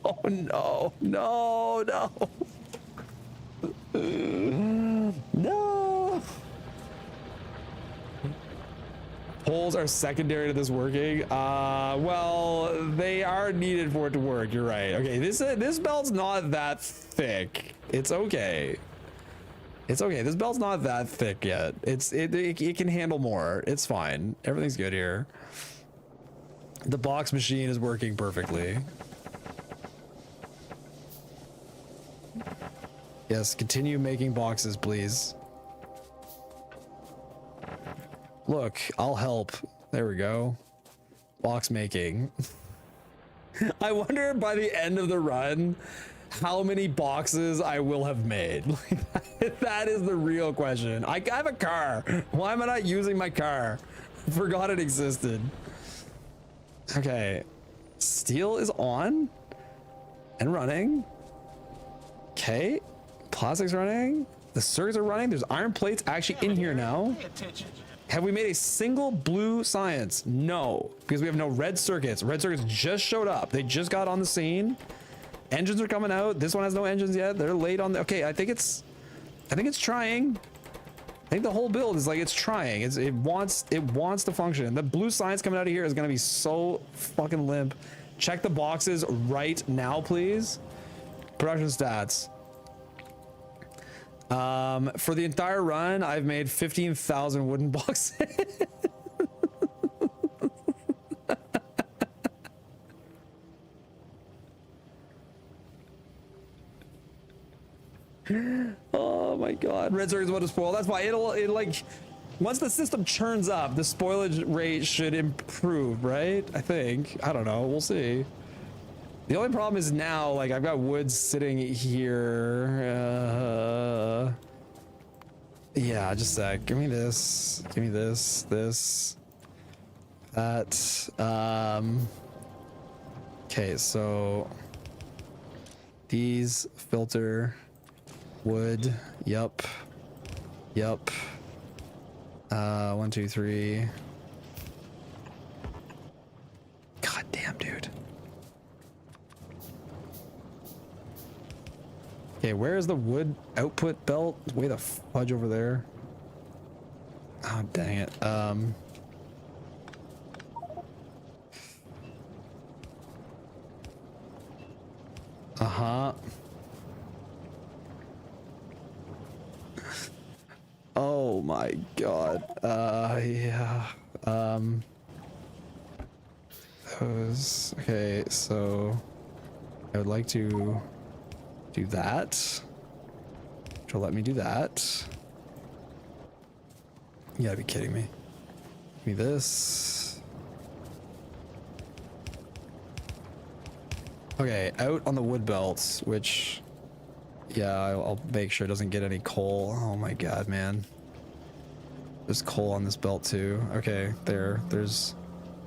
Oh no, no, no. No. Poles are secondary to this working. Well, they are needed for it to work. You're right. Okay, this belt's not that thick. It's okay. It's okay. This belt's not that thick yet. It can handle more. It's fine. Everything's good here. The box machine is working perfectly. Yes, continue making boxes, please. Look, I'll help. There we go. Box making. I wonder by the end of the run how many boxes I will have made. That is the real question. I have a car. Why am I not using my car? Forgot it existed. Okay. Steel is on and running. Okay. Plastic's running. The circuits are running. There's iron plates actually in here now. Pay attention. Have we made a single blue science? No, because we have no red circuits. Red circuits just showed up. They just got on the scene. Engines are coming out. This one has no engines yet. They're late on the, okay, I think it's trying. I think the whole build is like, it's trying. It wants to function. The blue science coming out of here is going to be so fucking limp. Check the boxes right now, please. Production stats. For the entire run, I've made 15,000 wooden boxes. Oh my god. Red circuit's about to spoil. That's why it'll like, once the system churns up, the spoilage rate should improve, right? I think. I don't know. We'll see. The only problem is now, like, I've got wood sitting here. Yeah, just a sec. Give me this. Give me this. This. That. Okay, so these filter wood. Yup. Yup. 1, 2, 3. God damn, dude. Okay, where is the wood output belt? It's way the fudge over there. Oh, dang it. Uh-huh. Oh my god. Yeah. Those. Okay, so I would like to do that. To let me do that. You gotta be kidding me. Give me this. Okay, out on the wood belts, which, yeah, I'll make sure it doesn't get any coal. Oh my god, man. There's coal on this belt too. Okay, there's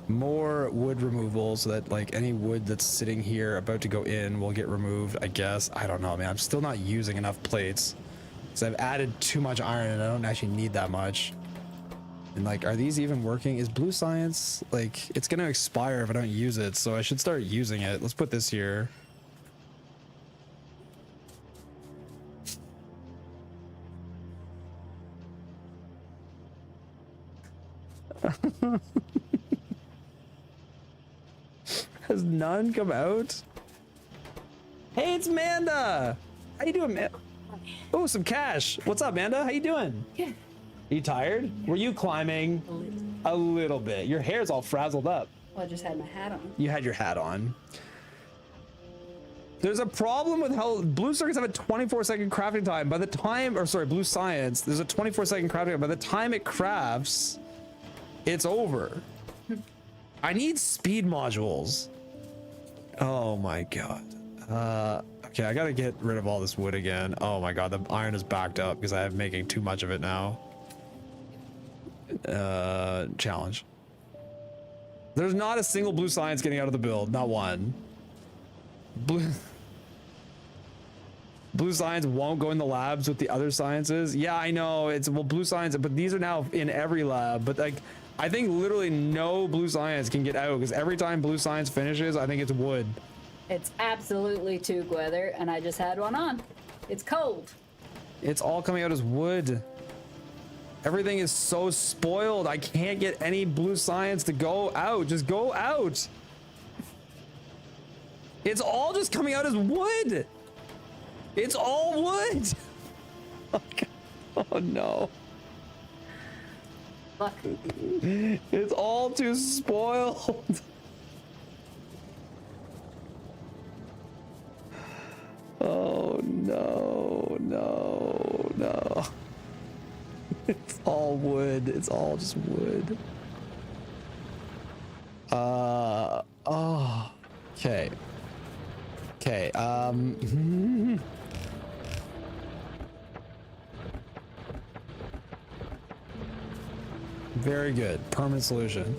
more wood removal so that like any wood that's sitting here about to go in will get removed, I guess. I don't know, man. I'm still not using enough plates because I've added too much iron and I don't actually need that much. And like, are these even working? Is blue science, like, it's gonna expire if I don't use it, so I should start using it. Let's put this here. Has none come out? Hey, it's Manda. How you doing, man? Oh, some cash. What's up, Manda? How you doing? Yeah. Are you tired? Were you climbing? A little bit. Your hair's all frazzled up. Well, I just had my hat on. You had your hat on. There's a problem with how blue circuits have a 24-second crafting time. By the time, or sorry, blue science, there's a 24-second crafting time. By the time it crafts, it's over. I need speed modules. Oh my god. Okay, I gotta get rid of all this wood again. Oh my god, the iron is backed up because I am making too much of it now. Challenge. There's not a single blue science getting out of the build, not one. Blue science won't go in the labs with the other sciences. Yeah, I know, it's, well, blue science, but these are now in every lab, but like, I think literally no blue science can get out because every time blue science finishes, I think it's wood. It's absolutely tube weather, and I just had one on. It's cold. It's all coming out as wood. Everything is so spoiled. I can't get any blue science to go out. Just go out. It's all just coming out as wood. It's all wood. Oh no. Look. It's all too spoiled. Oh no, no, no. It's all wood. It's all just wood. Oh. Okay. Okay. Very good. Permanent solution.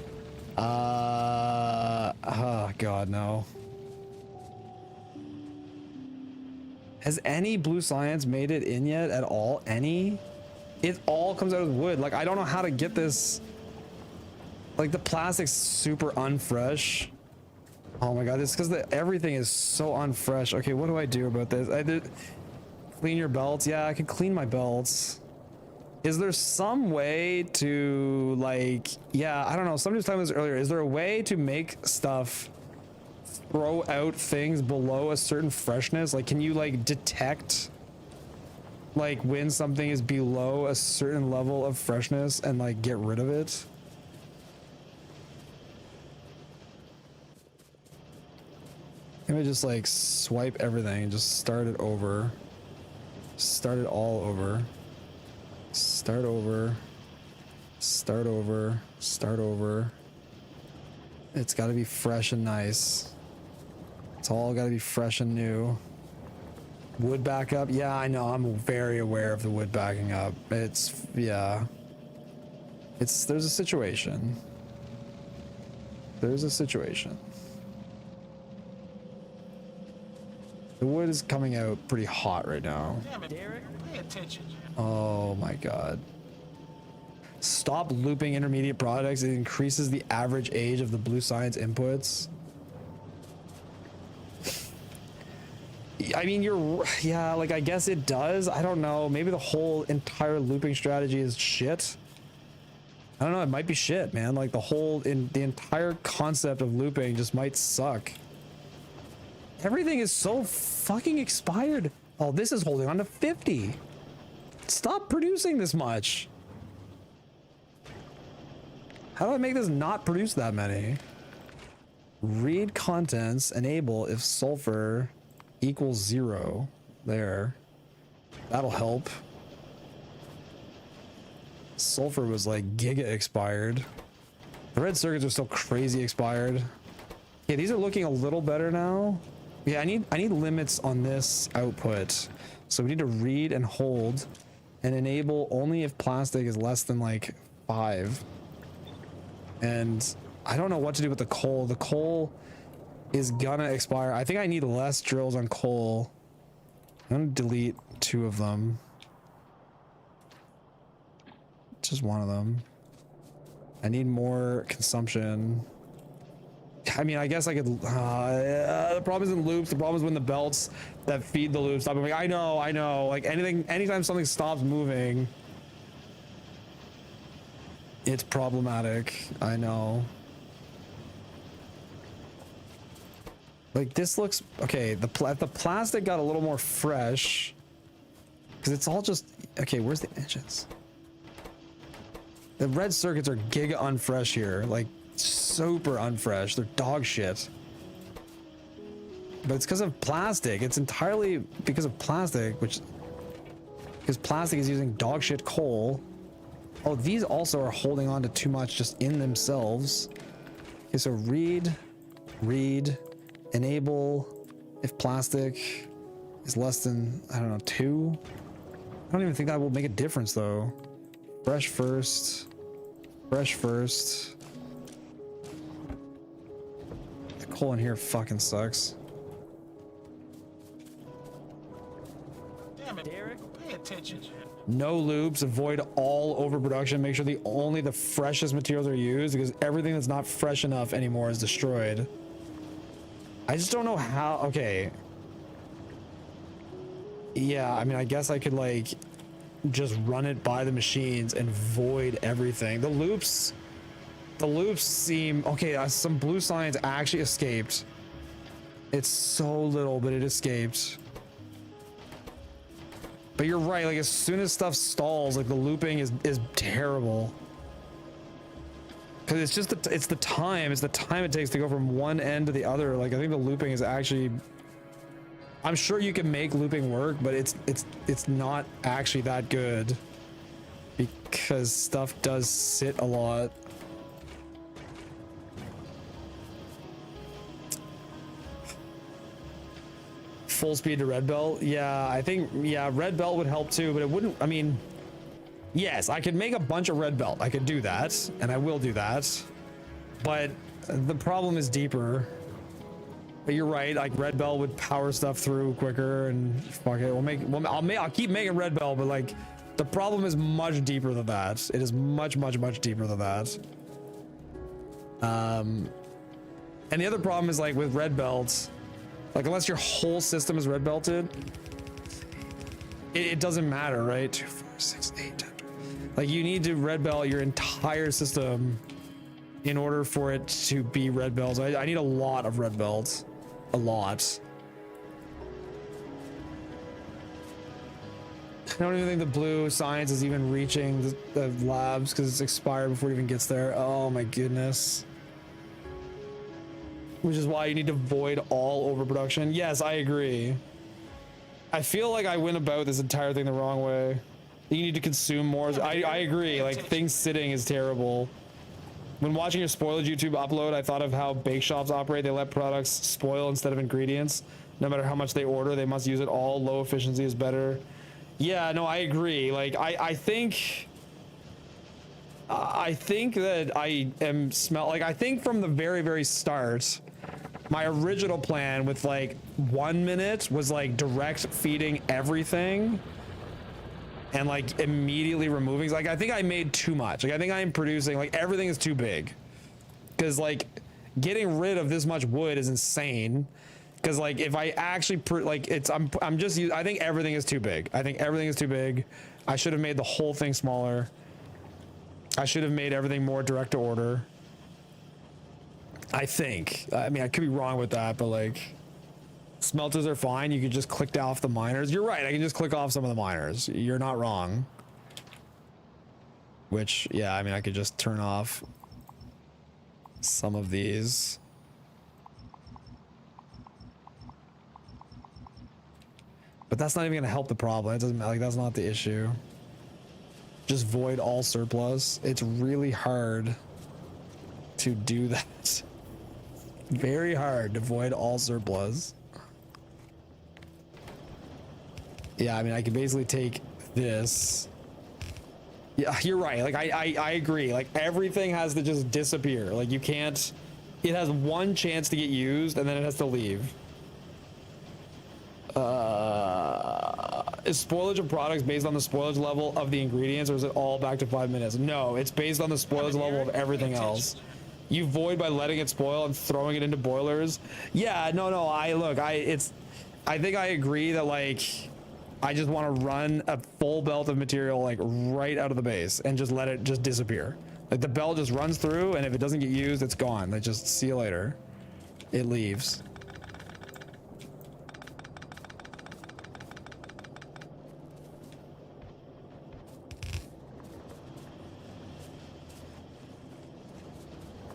Oh God, no. Has any blue science made it in yet at all? Any? It all comes out of wood. Like, I don't know how to get this. Like, the plastic's super unfresh. Oh my God, it's because everything is so unfresh. Okay, what do I do about this? I did clean your belts. Yeah, I can clean my belts. Is there some way to, like, yeah, I don't know. Somebody was talking about this earlier. Is there a way to make stuff throw out things below a certain freshness? Like, can you, like, detect, like, when something is below a certain level of freshness and, like, get rid of it? Maybe just, like, swipe everything and just start it over. Start it all over. Start over. Start over. Start over. It's got to be fresh and nice. It's all got to be fresh and new. Wood backup. Yeah, I know. I'm very aware of the wood backing up. It's, yeah. There's a situation. There's a situation. The wood is coming out pretty hot right now. Damn it, Derek. Pay attention. Oh my God. Stop looping intermediate products. It increases the average age of the blue science inputs. I mean, yeah, like, I guess it does. I don't know. Maybe the whole entire looping strategy is shit. I don't know. It might be shit, man. Like, the entire concept of looping just might suck. Everything is so fucking expired. Oh, this is holding on to 50. Stop producing this much. How do I make this not produce that many? Read contents, enable if sulfur equals 0. There. That'll help. Sulfur was like giga expired. The red circuits are still crazy expired. Yeah, these are looking a little better now. Yeah, I need limits on this output. So we need to read and hold and enable only if plastic is less than like 5. And I don't know what to do with the coal. The coal is gonna expire. I think I need less drills on coal. I'm gonna delete 2 of them. Just one of them. I need more consumption. I mean, I guess I could. The problem isn't loops. The problem is when the belts that feed the loops stop moving. I know. Like anytime something stops moving, it's problematic. I know. Like this looks okay. The plastic got a little more fresh because it's all just okay. Where's the edges? The red circuits are giga unfresh here. Like. Super unfresh. They're dog shit. But it's because of plastic. It's entirely because of plastic, because plastic is using dog shit coal. Oh, these also are holding on to too much just in themselves. Okay, so read, enable if plastic is less than, I don't know, 2. I don't even think that will make a difference though. Fresh first. Coal in here fucking sucks. Damn it, Derek. Pay attention. No loops. Avoid all overproduction. Make sure only the freshest materials are used because everything that's not fresh enough anymore is destroyed. I just don't know how. Okay. Yeah, I mean, I guess I could like just run it by the machines and void everything. The loops seem okay. Some blue science actually escaped. It's so little, but it escaped. But you're right. Like as soon as stuff stalls, like the looping is terrible. Because it's just the time it takes to go from one end to the other. Like I think the looping is actually. I'm sure you can make looping work, but it's not actually that good. because stuff does sit a lot. Full speed to red belt. Yeah, I think, yeah, red belt would help too, but it wouldn't, I mean, yes, I could make a bunch of red belt. I could do that, and I will do that. But the problem is deeper. But you're right, like red belt would power stuff through quicker, and fuck it, I'll keep making red belt, but like the problem is much deeper than that. It is much deeper than that. And the other problem is like with red belts, like unless your whole system is red belted, it doesn't matter, right? 2, 4, 6, 8, 10. Like you need to red belt your entire system in order for it to be red belts. I need a lot of red belts. A lot. I don't even think the blue science is even reaching the labs because it's expired before it even gets there. Oh my goodness. Which is why you need to void all overproduction. Yes, I agree. I feel like I went about this entire thing the wrong way. You need to consume more. I agree. Like things sitting is terrible. When watching your spoilage YouTube upload, I thought of how bake shops operate. They let products spoil instead of ingredients. No matter how much they order, they must use it all. Low efficiency is better. Yeah, no, I agree. Like, I think that I am I think from the very start, my original plan with like 1 minute was like direct feeding everything and like immediately removing. Like I think I made too much. Like I think I'm producing like everything is too big, because like getting rid of this much wood is insane. Because like if I actually I think everything is too big. I think everything is too big. I should have made the whole thing smaller. I should have made everything more direct to order. I think. I mean, I could be wrong with that, but like smelters are fine. You could just click off the miners. You're right. I can just click off some of the miners. You're not wrong. Which, yeah, I mean, I could just turn off some of these. But that's not even going to help the problem. It doesn't matter. Like, that's not the issue. Just void all surplus. It's really hard to do that. Very hard to void all surplus. Yeah, I mean, I can basically take this. Yeah, you're right. Like, I agree. Like, everything has to just disappear. Like, you can't... It has one chance to get used, and then it has to leave. Is spoilage of products based on the spoilage level of the ingredients, or is it all back to 5 minutes? No, it's based on the spoilage level of everything else. You void by letting it spoil and throwing it into boilers. Yeah, no, I think I agree that like I just want to run a full belt of material like right out of the base and just let it just disappear. Like the belt just runs through, and if it doesn't get used, it's gone. Like just see you later. It leaves.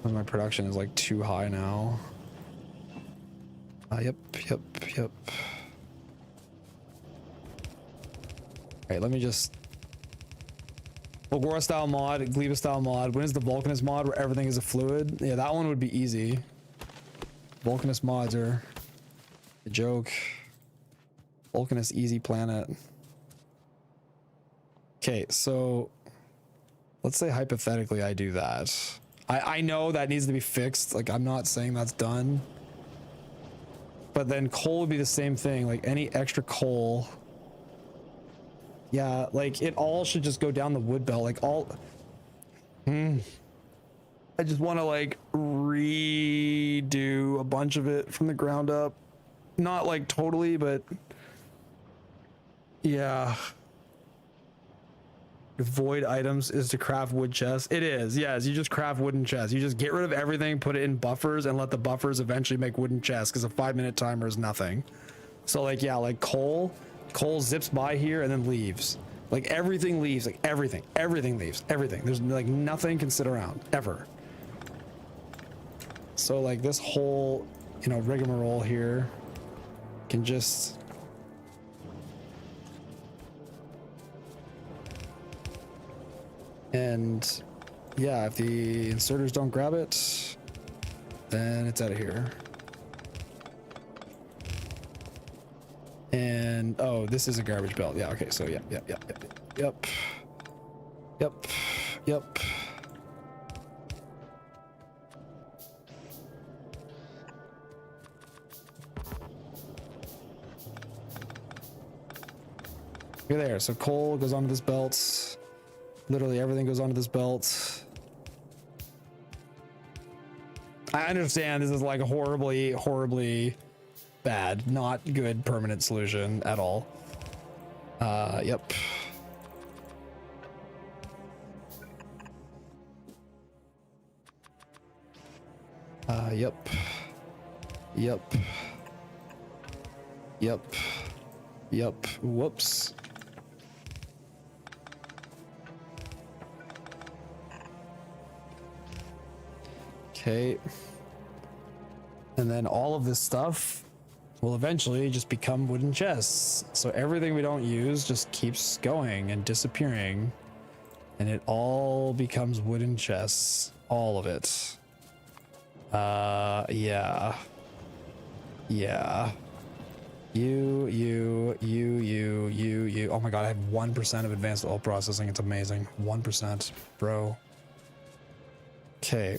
My production is like too high now. Yep. Alright, let me just... Ogora style mod, Gleba style mod. When is the Vulcanist mod where everything is a fluid? Yeah, that one would be easy. Vulcanist mods are a joke. Vulcanist easy planet. Okay, so let's say hypothetically I do that. I know that needs to be fixed. Like, I'm not saying that's done. But then coal would be the same thing. Like, any extra coal. Yeah, like, it all should just go down the wood belt. Like, all... I just want to, like, redo a bunch of it from the ground up. Not, like, totally, but... Yeah. Void items is to craft wood chests. It is, yes. You just craft wooden chests. You just get rid of everything, put it in buffers, and let the buffers eventually make wooden chests, because a 5-minute timer is nothing. So like, yeah, like coal zips by here and then leaves. Like everything leaves. Like everything leaves. Everything. There's like nothing can sit around ever. So like this whole, you know, rigmarole here can just... And yeah, if the inserters don't grab it, then it's out of here. And oh, this is a garbage belt. Yeah, okay, so yep. Look at there. So coal goes onto this belt. Literally everything goes onto this belt. I understand this is like a horribly bad, not good permanent solution at all. Yep. Yep. Whoops. Okay. And then all of this stuff will eventually just become wooden chests. So everything we don't use just keeps going and disappearing. And it all becomes wooden chests. All of it. Yeah. You. Oh my god, I have 1% of advanced oil processing. It's amazing. 1%, bro. Okay.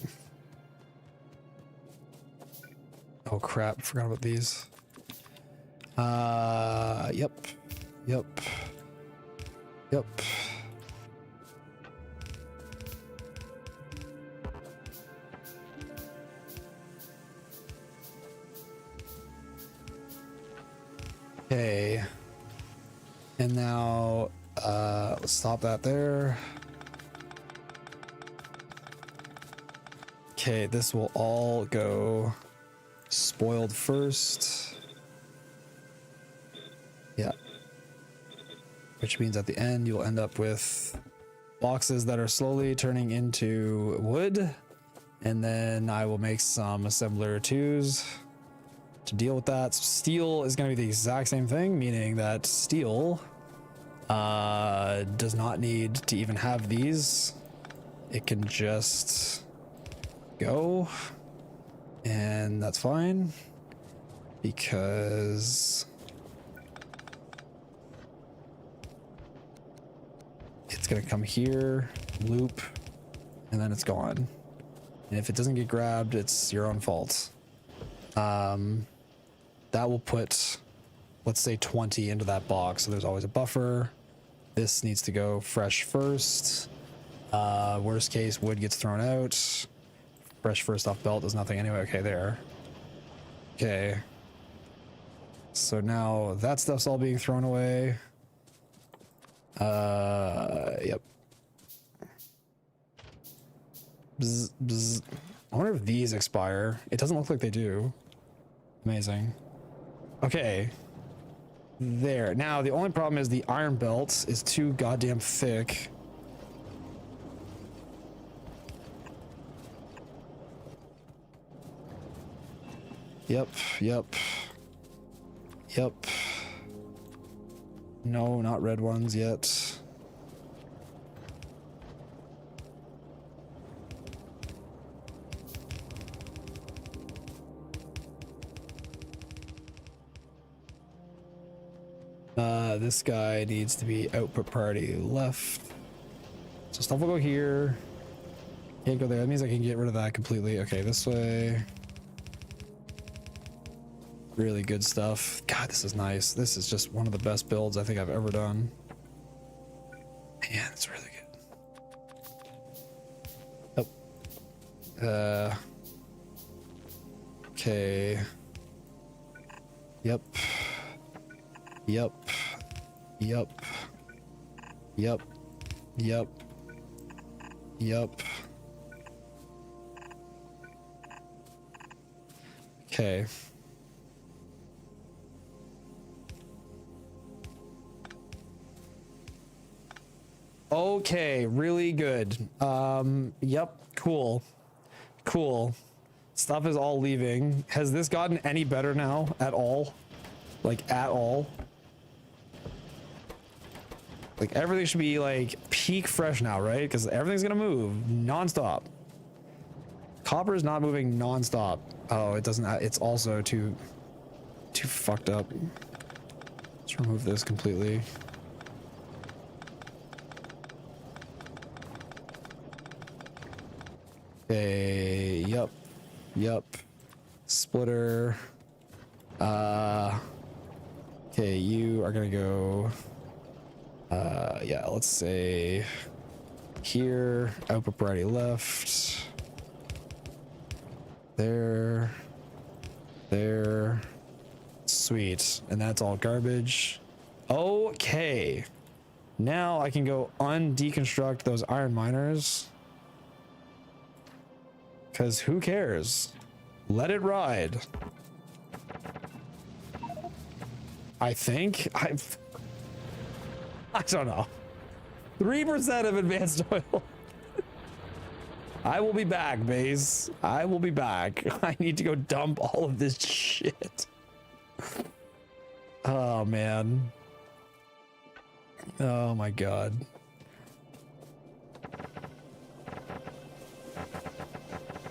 Oh crap, forgot about these. Yep. Okay. And now, let's stop that there. Okay, this will all go spoiled first. Yeah. Which means at the end you'll end up with boxes that are slowly turning into wood. And then I will make some assembler 2s to deal with that. So steel is going to be the exact same thing, meaning that steel does not need to even have these. It can just go. And that's fine because it's going to come here, loop, and then it's gone. And if it doesn't get grabbed, it's your own fault. That will put, let's say 20 into that box. So there's always a buffer. This needs to go fresh first. Worst case, wood gets thrown out. Fresh first off belt does nothing anyway. Okay, there. Okay. So now that stuff's all being thrown away. Yep. Bzz, bzz. I wonder if these expire. It doesn't look like they do. Amazing. Okay. There. Now, the only problem is the iron belt is too goddamn thick. Yep. No, not red ones yet. This guy needs to be output priority left. So stuff will go here. Can't go there. That means I can get rid of that completely. Okay, this way. Really good stuff. God, this is nice. This is just one of the best builds I think I've ever done. Man, it's really good. Oh. Okay. Yep. Okay. Okay, really good. Yep, cool. Stuff is all leaving. Has this gotten any better now at all? Like at all? Like everything should be like peak fresh now, right? Because everything's gonna move nonstop. Copper is not moving nonstop. Oh, it doesn't. It's also too fucked up. Let's remove this completely. Okay. Yup. Splitter. Okay, you are gonna go. Yeah, let's say here, output priority left. There. Sweet. And that's all garbage. Okay. Now I can go undeconstruct those iron miners. Because who cares? Let it ride. I think I don't know. 3% of advanced oil. I will be back, Maze. I will be back. I need to go dump all of this shit. Oh, man. Oh, my God.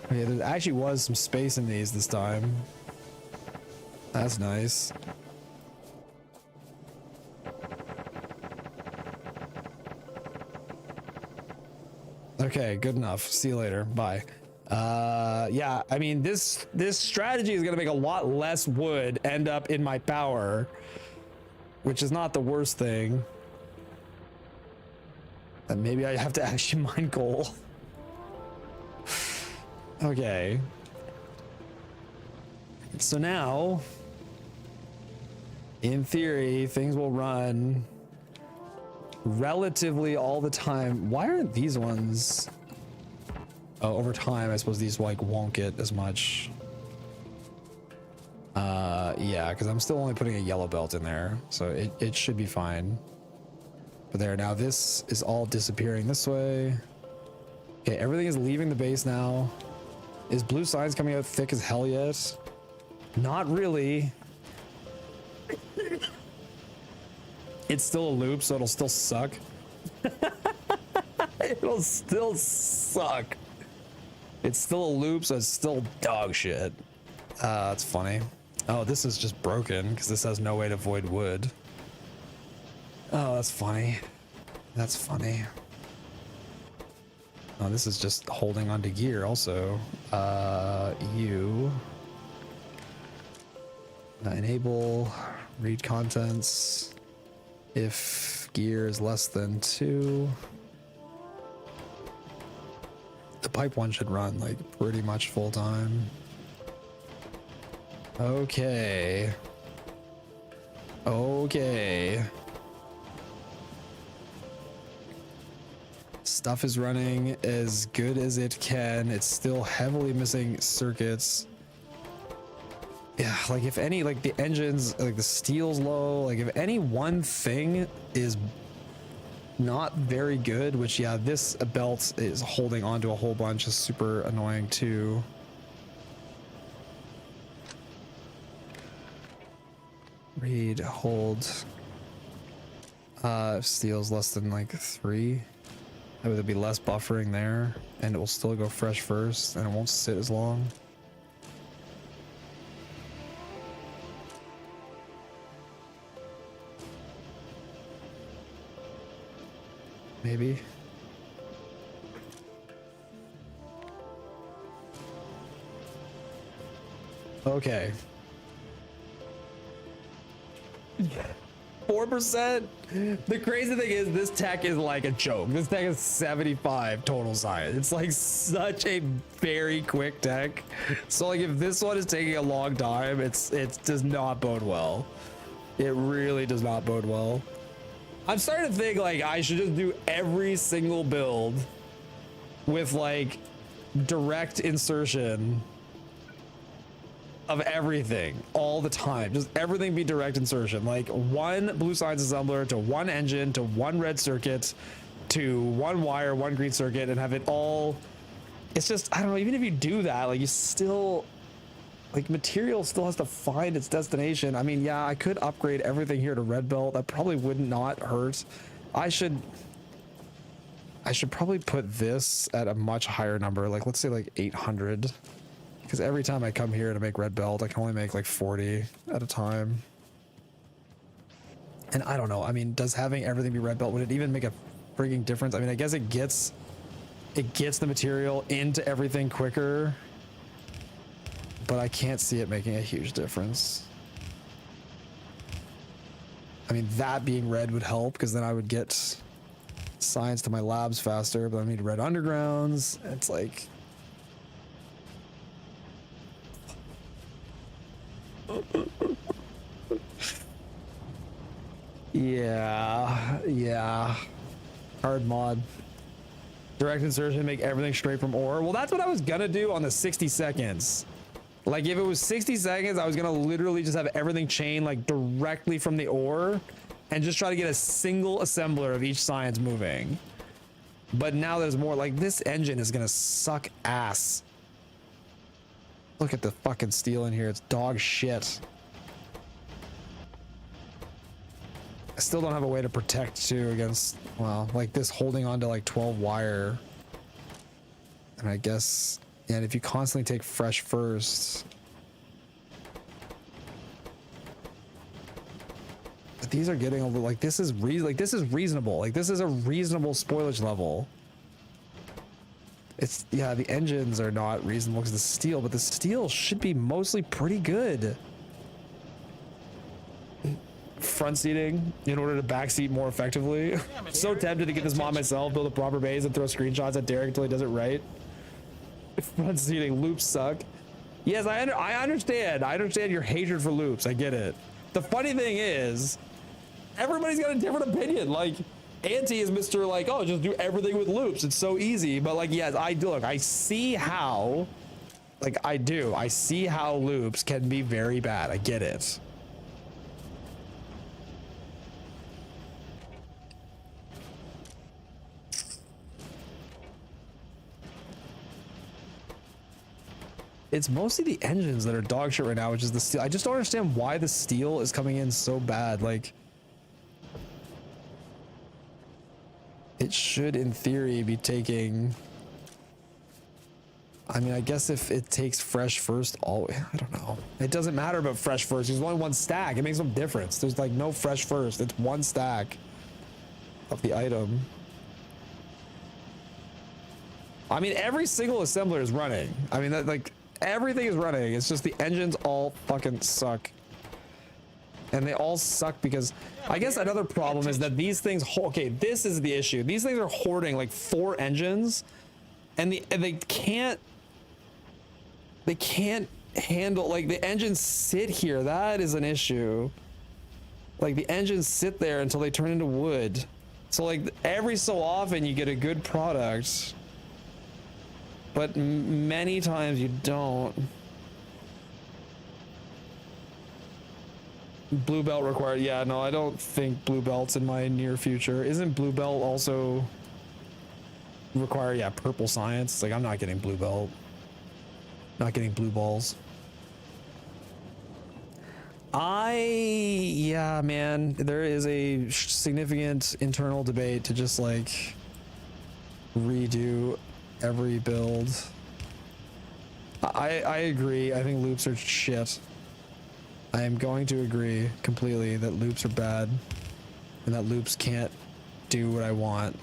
Okay, there actually was some space in these this time. That's nice. Okay, good enough. See you later. Bye. Yeah, I mean, this strategy is gonna make a lot less wood end up in my power, which is not the worst thing. And maybe I have to actually mine coal. Okay. So now, in theory, things will run relatively all the time. Why aren't these ones? Oh, over time, I suppose these like won't get as much. Yeah, because I'm still only putting a yellow belt in there, so it should be fine. But there, now this is all disappearing this way. Okay, everything is leaving the base now. Is blue signs coming out thick as hell yet? Not really. It's still a loop, so it'll still suck. It'll still suck. It's still a loop, so it's still dog shit. That's funny. Oh, this is just broken because this has no way to void wood. Oh, that's funny. That's funny. Oh, this is just holding onto gear also. You. Enable read contents. If gear is less than 2. The pipe one should run like pretty much full time. Okay. Okay. Stuff is running as good as it can. It's still heavily missing circuits. Yeah, like if any, like the engines, like the steel's low, like if any one thing is not very good, which yeah, this belt is holding onto a whole bunch is super annoying too. Read, hold. If steel's less than like 3. There'll be less buffering there, and it will still go fresh first, and it won't sit as long. Maybe. Okay. 4%. The crazy thing is this tech is like a joke. This tech is 75 total science. It's like such a very quick tech. So like if this one is taking a long time, it does not bode well. It really does not bode well. I'm starting to think like I should just do every single build with like direct insertion of everything all the time. Just everything be direct insertion. Like one blue signs assembler to one engine to one red circuit to one wire, one green circuit, and have it all. It's just, I don't know, even if you do that, like you still, like material still has to find its destination. I mean, yeah, I could upgrade everything here to red belt. That probably would not hurt. I should probably put this at a much higher number, like let's say like 800, because every time I come here to make red belt, I can only make like 40 at a time. And I don't know, I mean, does having everything be red belt, would it even make a freaking difference? I mean, I guess it gets the material into everything quicker, but I can't see it making a huge difference. I mean, that being red would help, because then I would get science to my labs faster, but I need red undergrounds. It's like, yeah, hard mod. Direct insertion, make everything straight from ore. Well, that's what I was gonna do on the 60 seconds. Like if it was 60 seconds, I was gonna literally just have everything chained like directly from the ore and just try to get a single assembler of each science moving. But now there's more. Like this engine is gonna suck ass. Look at the fucking steel in here. It's dog shit. I still don't have a way to protect too against, well, like this holding on to like 12 wire. And I guess, yeah, and if you constantly take fresh first. But these are getting a little, like this is reasonable. Like this is a reasonable spoilage level. It's, yeah, the engines are not reasonable because the steel, but the steel should be mostly pretty good. Front seating in order to back seat more effectively. So tempted to get this mod myself, build a proper base and throw screenshots at Derek until he does it right. Front seating, loops suck. Yes, I understand. I understand your hatred for loops. I get it. The funny thing is, everybody's got a different opinion. Like, Auntie is Mr. like, oh, just do everything with loops. It's so easy. But like, yes, I see how, like I see how loops can be very bad. I get it. It's mostly the engines that are dog shit right now, which is the steel. I just don't understand why the steel is coming in so bad. Like, it should, in theory, be taking... I mean, I guess if it takes fresh first, I don't know. It doesn't matter about fresh first. There's only one stack. It makes no difference. There's like no fresh first. It's one stack of the item. I mean, every single assembler is running. I mean, that like... Everything is running. It's just the engines all fucking suck. And they all suck because I guess another problem is that these things, okay, this is the issue. These things are hoarding like 4 engines and they can't handle, like the engines sit here. That is an issue. Like the engines sit there until they turn into wood. So like every so often you get a good product. But many times you don't. Blue belt required. Yeah, no, I don't think blue belt's in my near future. Isn't blue belt also require, yeah, purple science? Like, I'm not getting blue belt. Not getting blue balls. Yeah, man, there is a significant internal debate to just like redo every build. I agree. I think loops are shit. I am going to agree completely that loops are bad and that loops can't do what I want.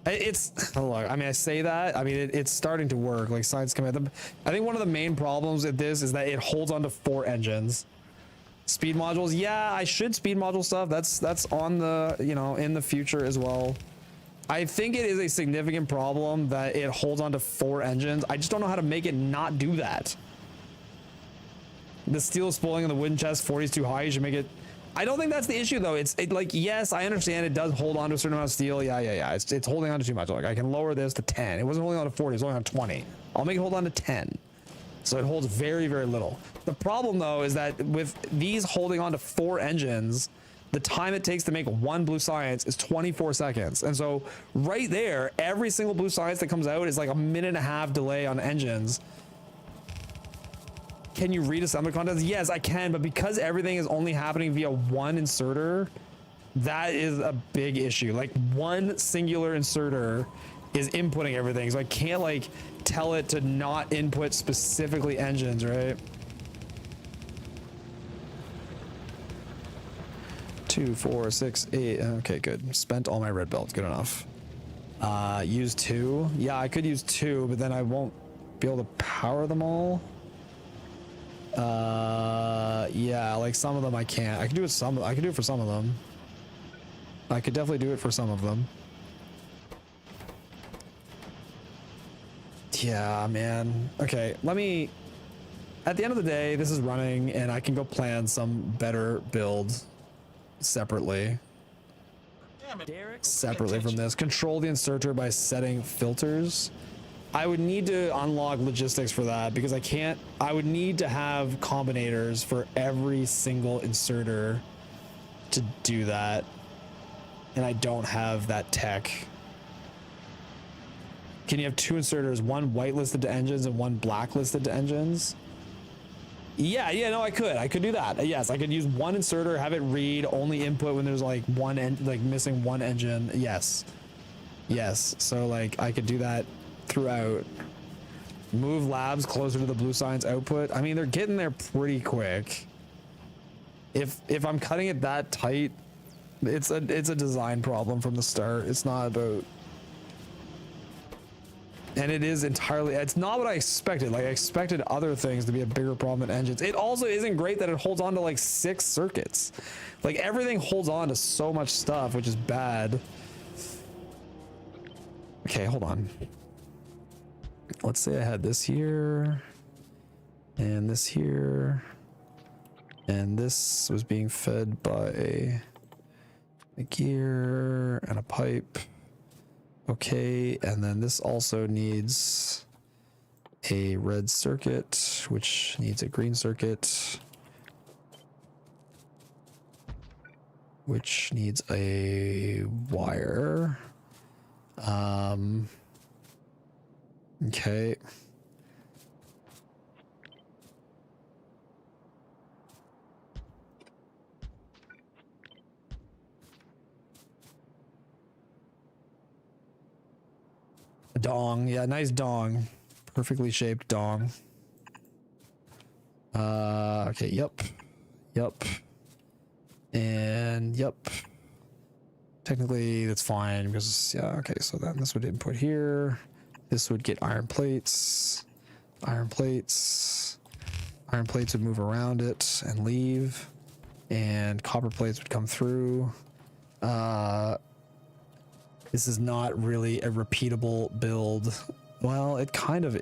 It's, look, I mean, I say that, I mean, it's starting to work, like science command. I think one of the main problems with this is that it holds on to 4 engines. Speed modules, yeah, I should speed module stuff. That's on the, you know, in the future as well. I think it is a significant problem that it holds on to 4 engines. I just don't know how to make it not do that. The steel is spoiling in the wooden chest, 40 is too high, you should make it... I don't think that's the issue though. It's like, yes, I understand it does hold on to a certain amount of steel. Yeah. It's holding on to too much. Like I can lower this to 10. It wasn't holding on to 40, it was holding on to 20. I'll make it hold on to 10. So it holds very, very little. The problem though is that with these holding on to 4 engines, the time it takes to make 1 blue science is 24 seconds. And so right there, every single blue science that comes out is like a 1.5 minute delay on engines. Can you read assembly contents? Yes, I can, but because everything is only happening via 1 inserter, That is a big issue. Like one singular inserter is inputting everything, so I can't like tell it to not input specifically engines, right? 2, 4, 6, 8. Okay, good. Spent all my red belts. Good enough. Use 2. Yeah, I could use 2, but then I won't be able to power them all. Yeah, like some of them I can't. I can do it some. I can do it for some of them. I could definitely do it for some of them. Yeah, man. Okay, let me. At the end of the day, this is running, and I can go plan some better build separately. Damn it, Derek. Separately from this. Control the inserter by setting filters. I would need to unlock logistics for that because I can't. I would need to have combinators for every single inserter to do that. And I don't have that tech. Can you have 2 inserters, one whitelisted to engines and one blacklisted to engines? Yeah, no, I could do that. Yes, I could use one inserter, have it read only input when there's like missing one engine. Yes. So like I could do that throughout. Move labs closer to the blue signs output. I mean, they're getting there pretty quick. If I'm cutting it that tight, it's a design problem from the start. It's not about. And it is entirely, it's not what I expected. Like I expected other things to be a bigger problem than engines. It also isn't great that it holds on to like 6 circuits. Like everything holds on to so much stuff, which is bad. Okay, hold on. Let's say I had this here and this here, and this was being fed by a gear and a pipe. Okay, and then this also needs a red circuit, which needs a green circuit, which needs a wire. Okay. A dong, yeah, nice dong. Perfectly shaped dong. Okay, yep. And yep. Technically that's fine because yeah, okay, so then this would input here. This would get iron plates. Iron plates would move around it and leave. And copper plates would come through. This is not really a repeatable build. Well, it kind of.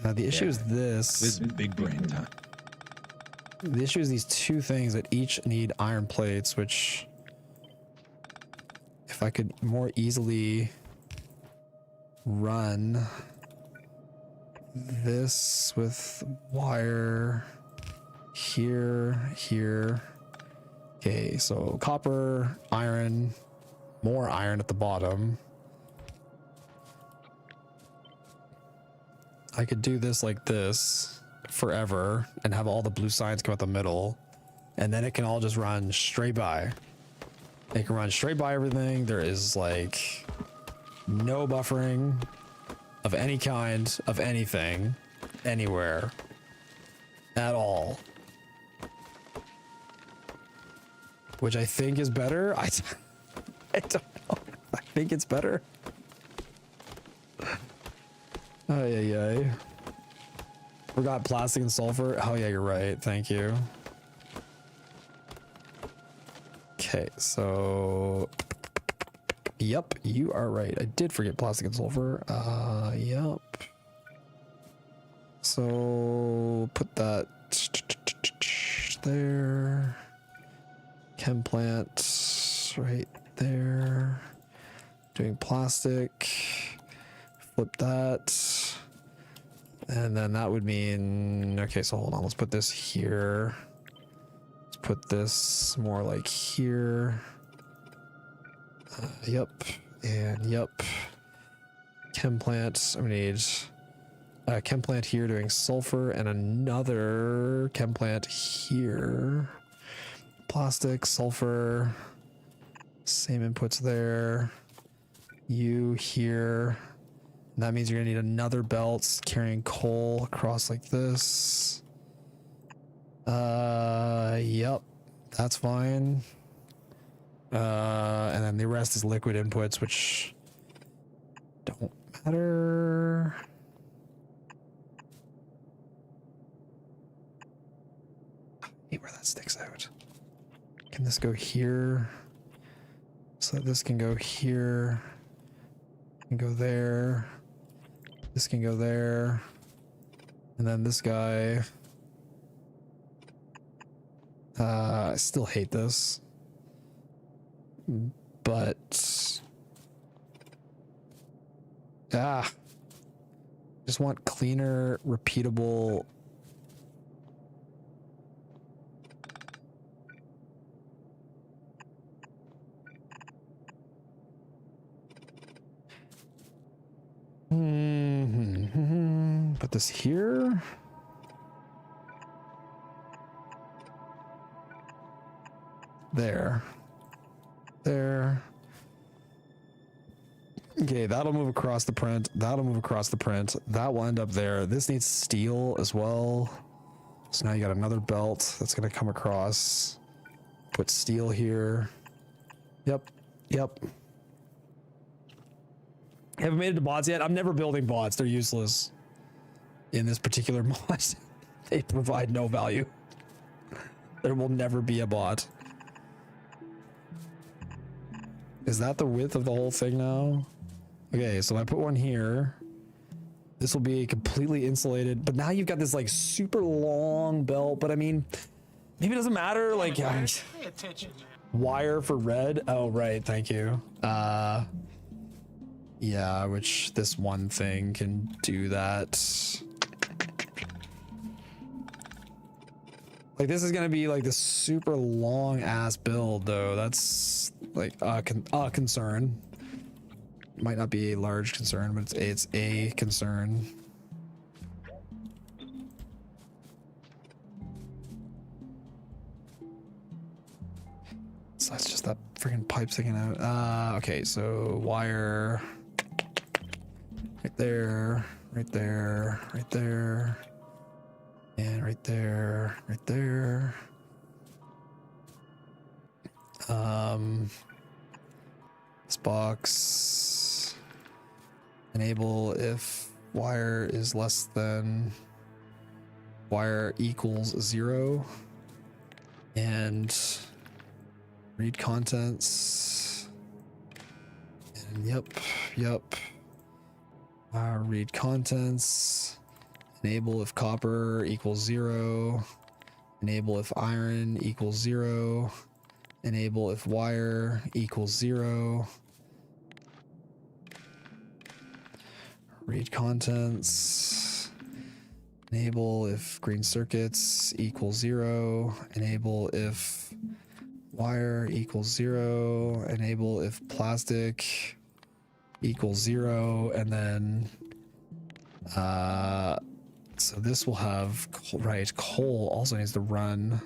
The issue is This is big brain time. The issue is these 2 things that each need iron plates, which if I could more easily run this with wire here. Okay, so copper, iron, more iron at the bottom. I could do this like this forever and have all the blue signs come out the middle, and then it can all just run straight by. It can run straight by everything. There is like no buffering of any kind of anything anywhere at all, which I think is better. I don't know. I think it's better. Ay. Forgot plastic and sulfur. Oh yeah, you're right. Thank you. Okay, so yep, you are right. I did forget plastic and sulfur. Yep. So put that there. Chem plant right there. Doing plastic. Flip that. And then that would mean, okay, so hold on. Let's put this here. Let's put this more like here. Yep. And yep. Chem plant. I'm gonna need a chem plant here doing sulfur and another chem plant here. Plastic, sulfur. Same inputs there. You here. And that means you're gonna need another belt carrying coal across like this. Yep, that's fine. And then the rest is liquid inputs, which don't matter. I hate where that sticks out. Can this go here? So this can go here. Can go there. This can go there. And then this guy. I still hate this. But just want cleaner, repeatable. Put this here. There. There. Okay, that'll move across the print. That'll move across the print. That will end up there. This needs steel as well. So now you got another belt that's going to come across. Put steel here. Yep. Yep. Haven't made it to bots yet. I'm never building bots. They're useless. In this particular mod, they provide no value. There will never be a bot. Is that the width of the whole thing now? Okay, so I put one here. This will be completely insulated, but now you've got this like super long belt, but I mean, maybe it doesn't matter. Like, Pay attention, man. wire for red. Oh, right. Thank you. Yeah, which this one thing can do that. Like, this is gonna be like this super long ass build though. That's like a concern. Might not be a large concern, but it's a concern. So that's just that freaking pipe sticking out. Okay, so wire right there, right there, right there, and right there, right there. This box enable if wire is less than wire equals 0, and read contents, and yep, read contents, enable if copper equals 0, enable if iron equals 0, enable if wire equals 0, read contents, enable if green circuits equals 0, enable if wire equals 0, enable if plastic equals 0, and then so this will have right, coal also needs to run.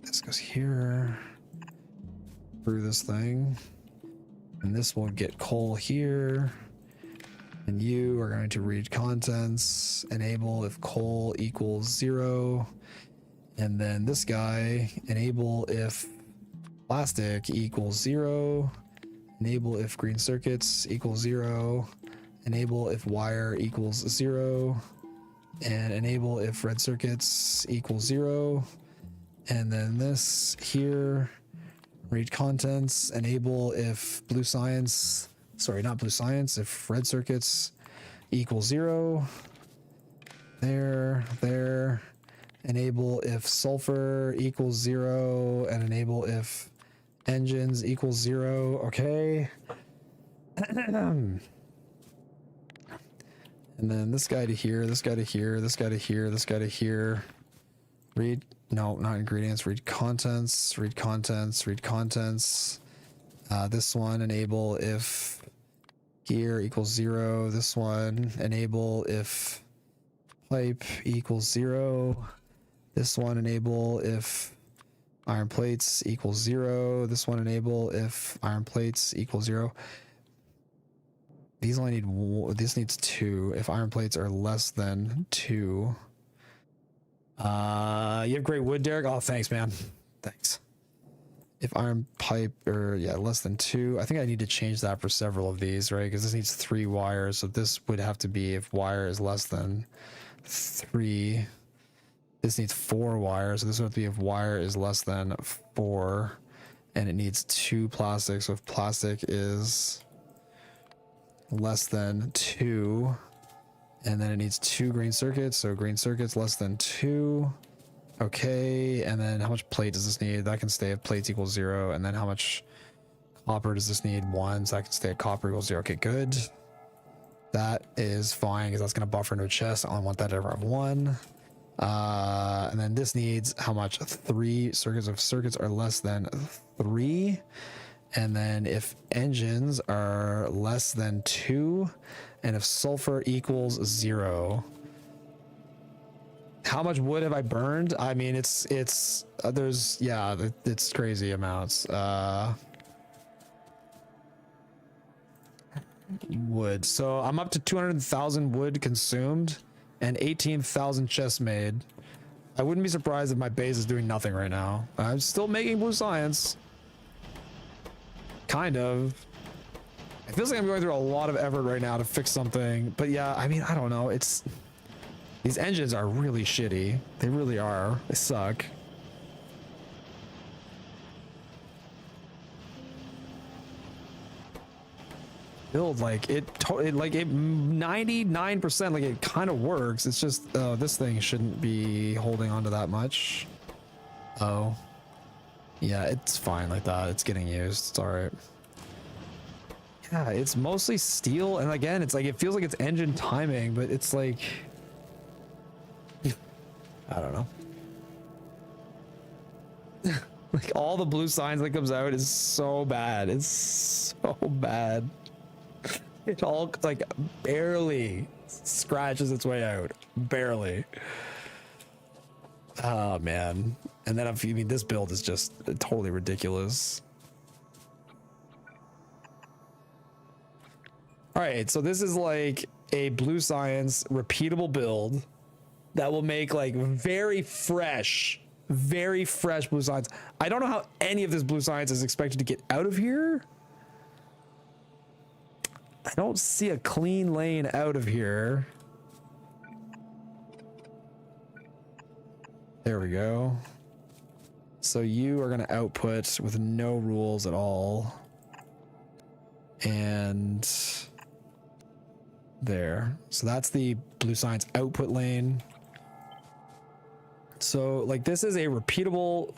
This goes here through this thing, and this will get coal here, and you are going to read contents, enable if coal equals 0, and then this guy, enable if plastic equals 0, enable if green circuits equals 0, enable if wire equals 0, and enable if red circuits equals 0. And then this here, read contents, enable if blue science, sorry, not blue science, if red circuits equals 0. There, enable if sulfur equals 0, and enable if engines equals 0. Okay. And then this guy to here, this guy to here, this guy to here, this guy to here. Read, no, not ingredients, read contents, read contents, read contents. This one, enable if gear equals 0. This one, enable if pipe equals 0. This one, enable if Iron plates equals 0. This one enable if iron plates equals 0. These only need this needs 2 if iron plates are less than 2. You have great wood, Derek. Oh, thanks, man. Thanks. If iron pipe or yeah, less than 2. I think I need to change that for several of these, right? Because this needs 3 wires. So this would have to be if wire is less than 3. This needs 4 wires. So this would have to be if wire is less than 4. And it needs 2 plastic. So if plastic is less than 2, and then it needs 2 green circuits. So green circuits less than 2. Okay, and then how much plate does this need? That can stay if plates equals 0. And then how much copper does this need? 1. So that can stay at copper equals 0. Okay, good. That is fine because that's going to buffer into a chest. I only want that to ever have 1. And then this needs how much? 3 circuits. If circuits are less than 3. And then if engines are less than 2. And if sulfur equals 0. How much wood have I burned? I mean, it's there's, yeah, it's crazy amounts. Wood. So I'm up to 200,000 wood consumed and 18,000 chests made. I wouldn't be surprised if my base is doing nothing right now. I'm still making blue science. Kind of. It feels like I'm going through a lot of effort right now to fix something. But yeah, I mean, I don't know. It's... These engines are really shitty. They really are. They suck. Build like it 99%, like it kind of works. It's just this thing shouldn't be holding on to that much. Oh yeah, it's fine like that. It's getting used. It's all right. Yeah, it's mostly steel, and again, it's like it feels like it's engine timing, but it's like I don't know. Like all the blue signs that comes out is so bad. It's so bad. It all like barely scratches its way out. Barely. Oh man. And then I mean this build is just totally ridiculous. All right, so this is like a blue science repeatable build that will make like very fresh blue science. I don't know how any of this blue science is expected to get out of here. I don't see a clean lane out of here. There we go. So you are going to output with no rules at all. And there. So that's the blue science output lane. So like this is a repeatable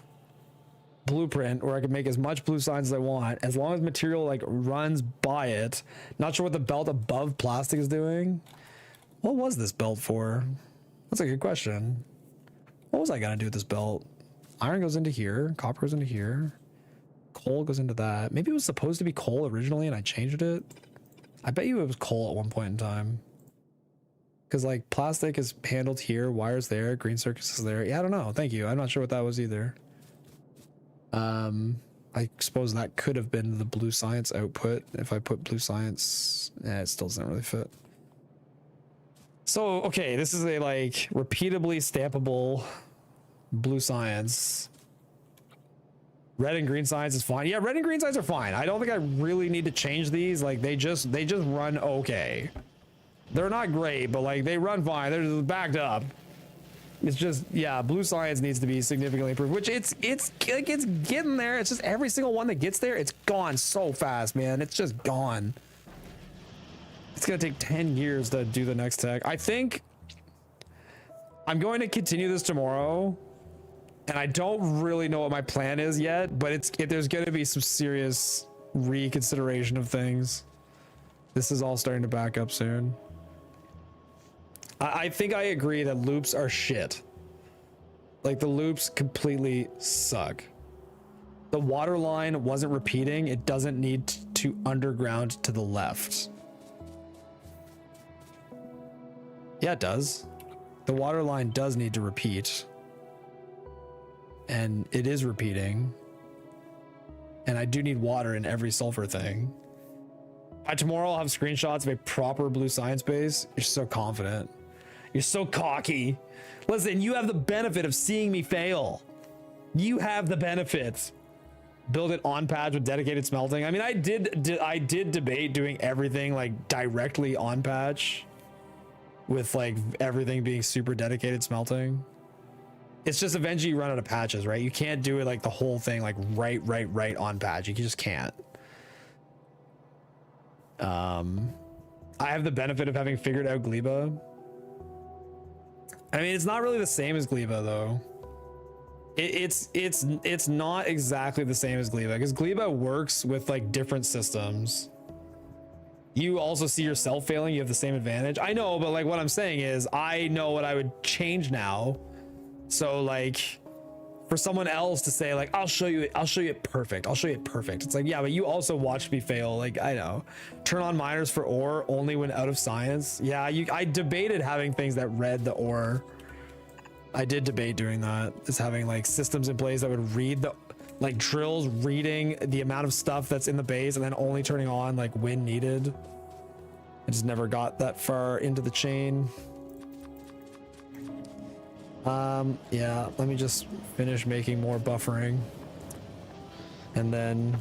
blueprint where I can make as much blue signs as I want as long as material like runs by it. Not sure what the belt above plastic is doing. What was this belt for? That's a good question. What was I gonna do with this belt? Iron goes into here, copper goes into here, coal goes into that. Maybe it was supposed to be coal originally and I changed it. I bet you it was coal at one point in time. Because like plastic is handled here, wires there, green circuits is there. Yeah, I don't know. Thank you. I'm not sure what that was either. I suppose that could have been the blue science output. If I put blue science, it still doesn't really fit. So, okay, this is a like repeatably stampable blue science. Red and green science is fine. Yeah, red and green science are fine. I don't think I really need to change these. Like they just run okay. They're not great, but like they run fine. They're just backed up. It's just, yeah, blue science needs to be significantly improved, which it's getting there. It's just every single one that gets there, it's gone so fast, man. It's just gone. It's gonna take 10 years to do the next tech. I think I'm going to continue this tomorrow, and I don't really know what my plan is yet, but there's gonna be some serious reconsideration of things. This is all starting to back up soon. I think I agree that loops are shit. Like the loops completely suck. The water line wasn't repeating. It doesn't need to underground to the left. Yeah, it does. The water line does need to repeat. and it is repeating. And I do need water in every sulfur thing. By tomorrow, I'll have screenshots of a proper blue science base. You're so confident. You're so cocky. Listen, you have the benefit of seeing me fail. You have the benefit. Build it on pads with dedicated smelting. I mean, I did debate doing everything like directly on patch with like everything being super dedicated smelting. It's just eventually you run out of patches, right? You can't do it like the whole thing like right on patch. You just can't. I have the benefit of having figured out Gleba. I mean, it's not really the same as Gleba though. It's not exactly the same as Gleba because Gleba works with like different systems. You also see yourself failing. You have the same advantage. I know, but like what I'm saying is I know what I would change now. So like for someone else to say like, I'll show you it perfect. I'll show you it perfect. It's like, yeah, but you also watched me fail. Like, I know. Turn on miners for ore only when out of science. Yeah, I debated having things that read the ore. I did debate doing that. Is having like systems in place that would read the like drills reading the amount of stuff that's in the base and then only turning on like when needed. I just never got that far into the chain. Yeah, let me just finish making more buffering and then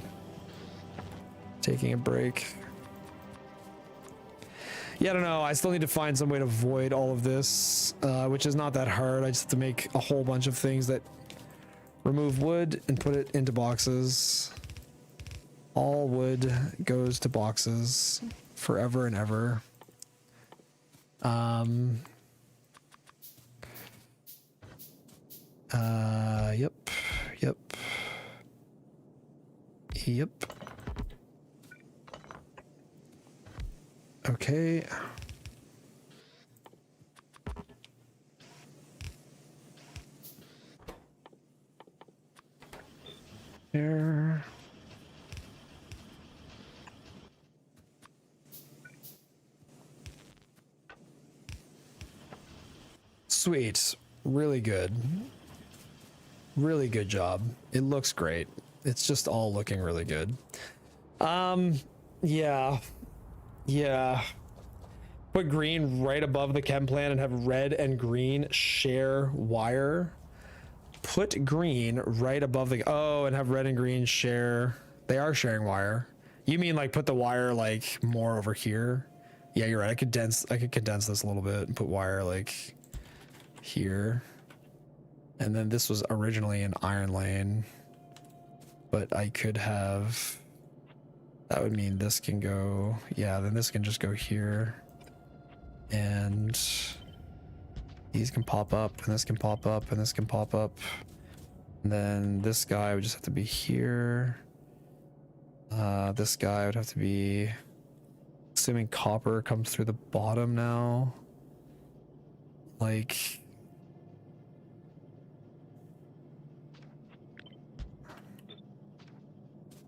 taking a break. Yeah, I don't know. I still need to find some way to void all of this, which is not that hard. I just have to make a whole bunch of things that remove wood and put it into boxes. All wood goes to boxes forever and ever. Yep. Okay. There. Sweet. Really good. Really good job. It looks great. It's just all looking really good. Yeah. Put green right above the chem plant and have red and green share wire. Put green right above the, oh, and have red and green share. They are sharing wire. You mean like put the wire like more over here? Yeah, you're right. I could condense this a little bit and put wire like here. And then this was originally an iron lane, but I could have, that would mean this can go, yeah, then this can just go here. And these can pop up, and this can pop up, and this can pop up. And then this guy would just have to be here. This guy would have to be, assuming copper comes through the bottom now. Like,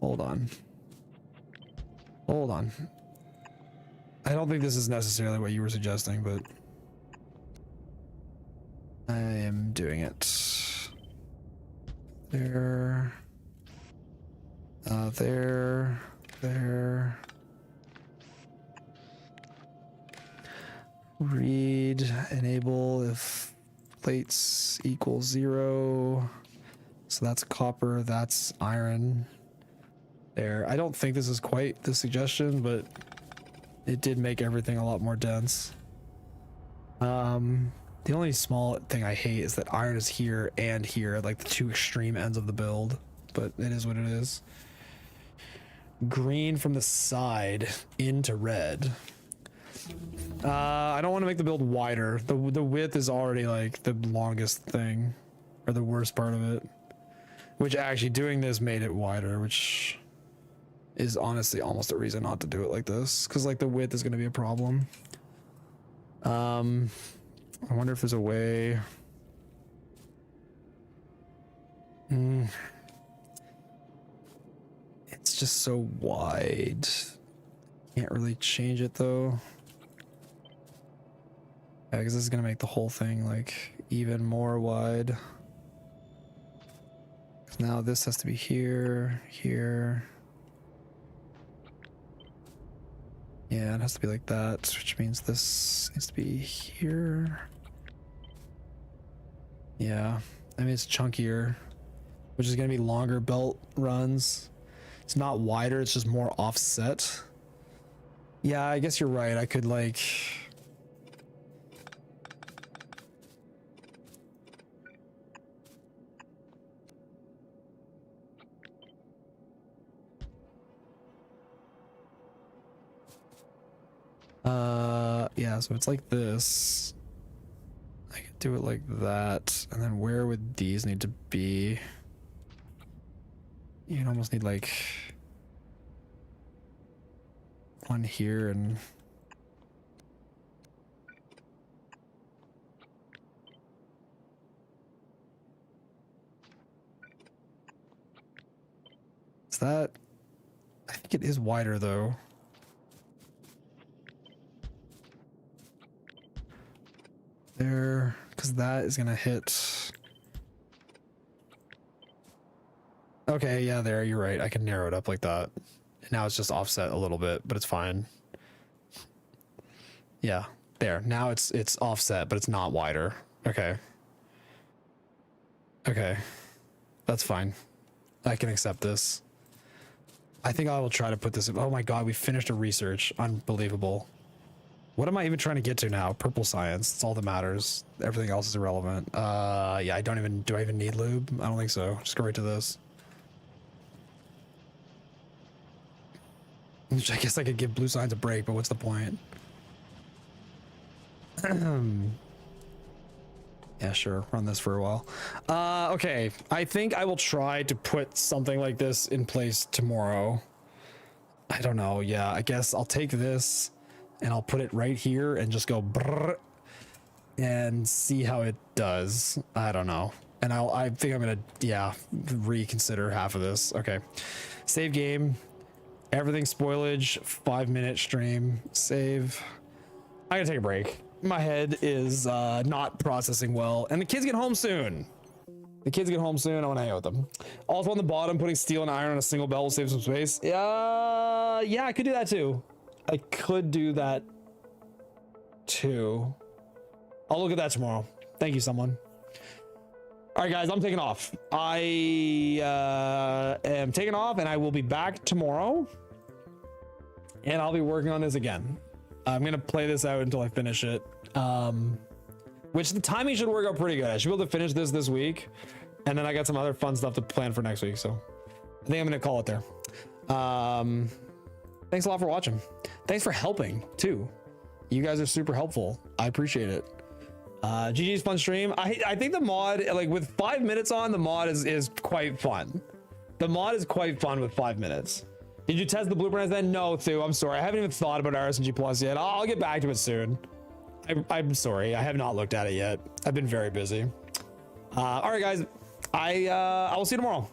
hold on. I don't think this is necessarily what you were suggesting, but I am doing it. There. There. Read, enable if plates equal 0. So that's copper, that's iron. There. I don't think this is quite the suggestion, but it did make everything a lot more dense. The only small thing I hate is that iron is here and here, like the two extreme ends of the build, but it is what it is. Green from the side into red. I don't want to make the build wider. The width is already like the longest thing, or the worst part of it. Which actually doing this made it wider, which is honestly almost a reason not to do it like this, because like the width is going to be a problem. I wonder if there's a way. It's just so wide. Can't really change it though. Yeah, because this is gonna make the whole thing like even more wide. Now this has to be here, here. Yeah, it has to be like that, which means this needs to be here. Yeah, I mean, it's chunkier, which is going to be longer belt runs. It's not wider, it's just more offset. Yeah, I guess you're right. I could like... yeah, so it's like this. I could do it like that. And then where would these need to be? You'd almost need like one here and is that, I think it is wider though. There, because that is gonna hit. Okay, yeah, there, you're right. I can narrow it up like that. Now it's just offset a little bit, but it's fine. Yeah, there. Now it's offset, but it's not wider. Okay. Okay. That's fine. I can accept this. I think I will try to put this in. Oh my god, we finished a research. Unbelievable. What am I even trying to get to now? Purple science. That's all that matters. Everything else is irrelevant. Yeah, I don't even... Do I even need lube? I don't think so. Just go right to this. Which I guess I could give blue signs a break, but what's the point? Yeah, sure. Run this for a while. Okay. I think I will try to put something like this in place tomorrow. I don't know. Yeah, I guess I'll take this and I'll put it right here and just go brrr and see how it does. I don't know. And I think I'm gonna, yeah, reconsider half of this. Okay. Save game. Everything spoilage. 5-minute stream. Save. I'm gonna take a break. My head is not processing well, and the kids get home soon. I want to hang out with them. Also on the bottom, putting steel and iron on a single belt will save some space. Yeah, I could do that too. I'll look at that tomorrow. Thank you, someone. All right, guys, I'm taking off. I am taking off, and I will be back tomorrow. And I'll be working on this again. I'm gonna play this out until I finish it. Which the timing should work out pretty good. I should be able to finish this week, and then I got some other fun stuff to plan for next week. So I think I'm gonna call it there. Thanks a lot for watching. Thanks for helping too. You guys are super helpful. I appreciate it. GG's fun stream. I think the mod, like with 5 minutes on, the mod is quite fun. The mod is quite fun with 5 minutes. Did you test the blueprints then? No, Thu, I'm sorry. I haven't even thought about RSNG Plus yet. I'll get back to it soon. I'm sorry. I have not looked at it yet. I've been very busy. All right, guys. I will see you tomorrow.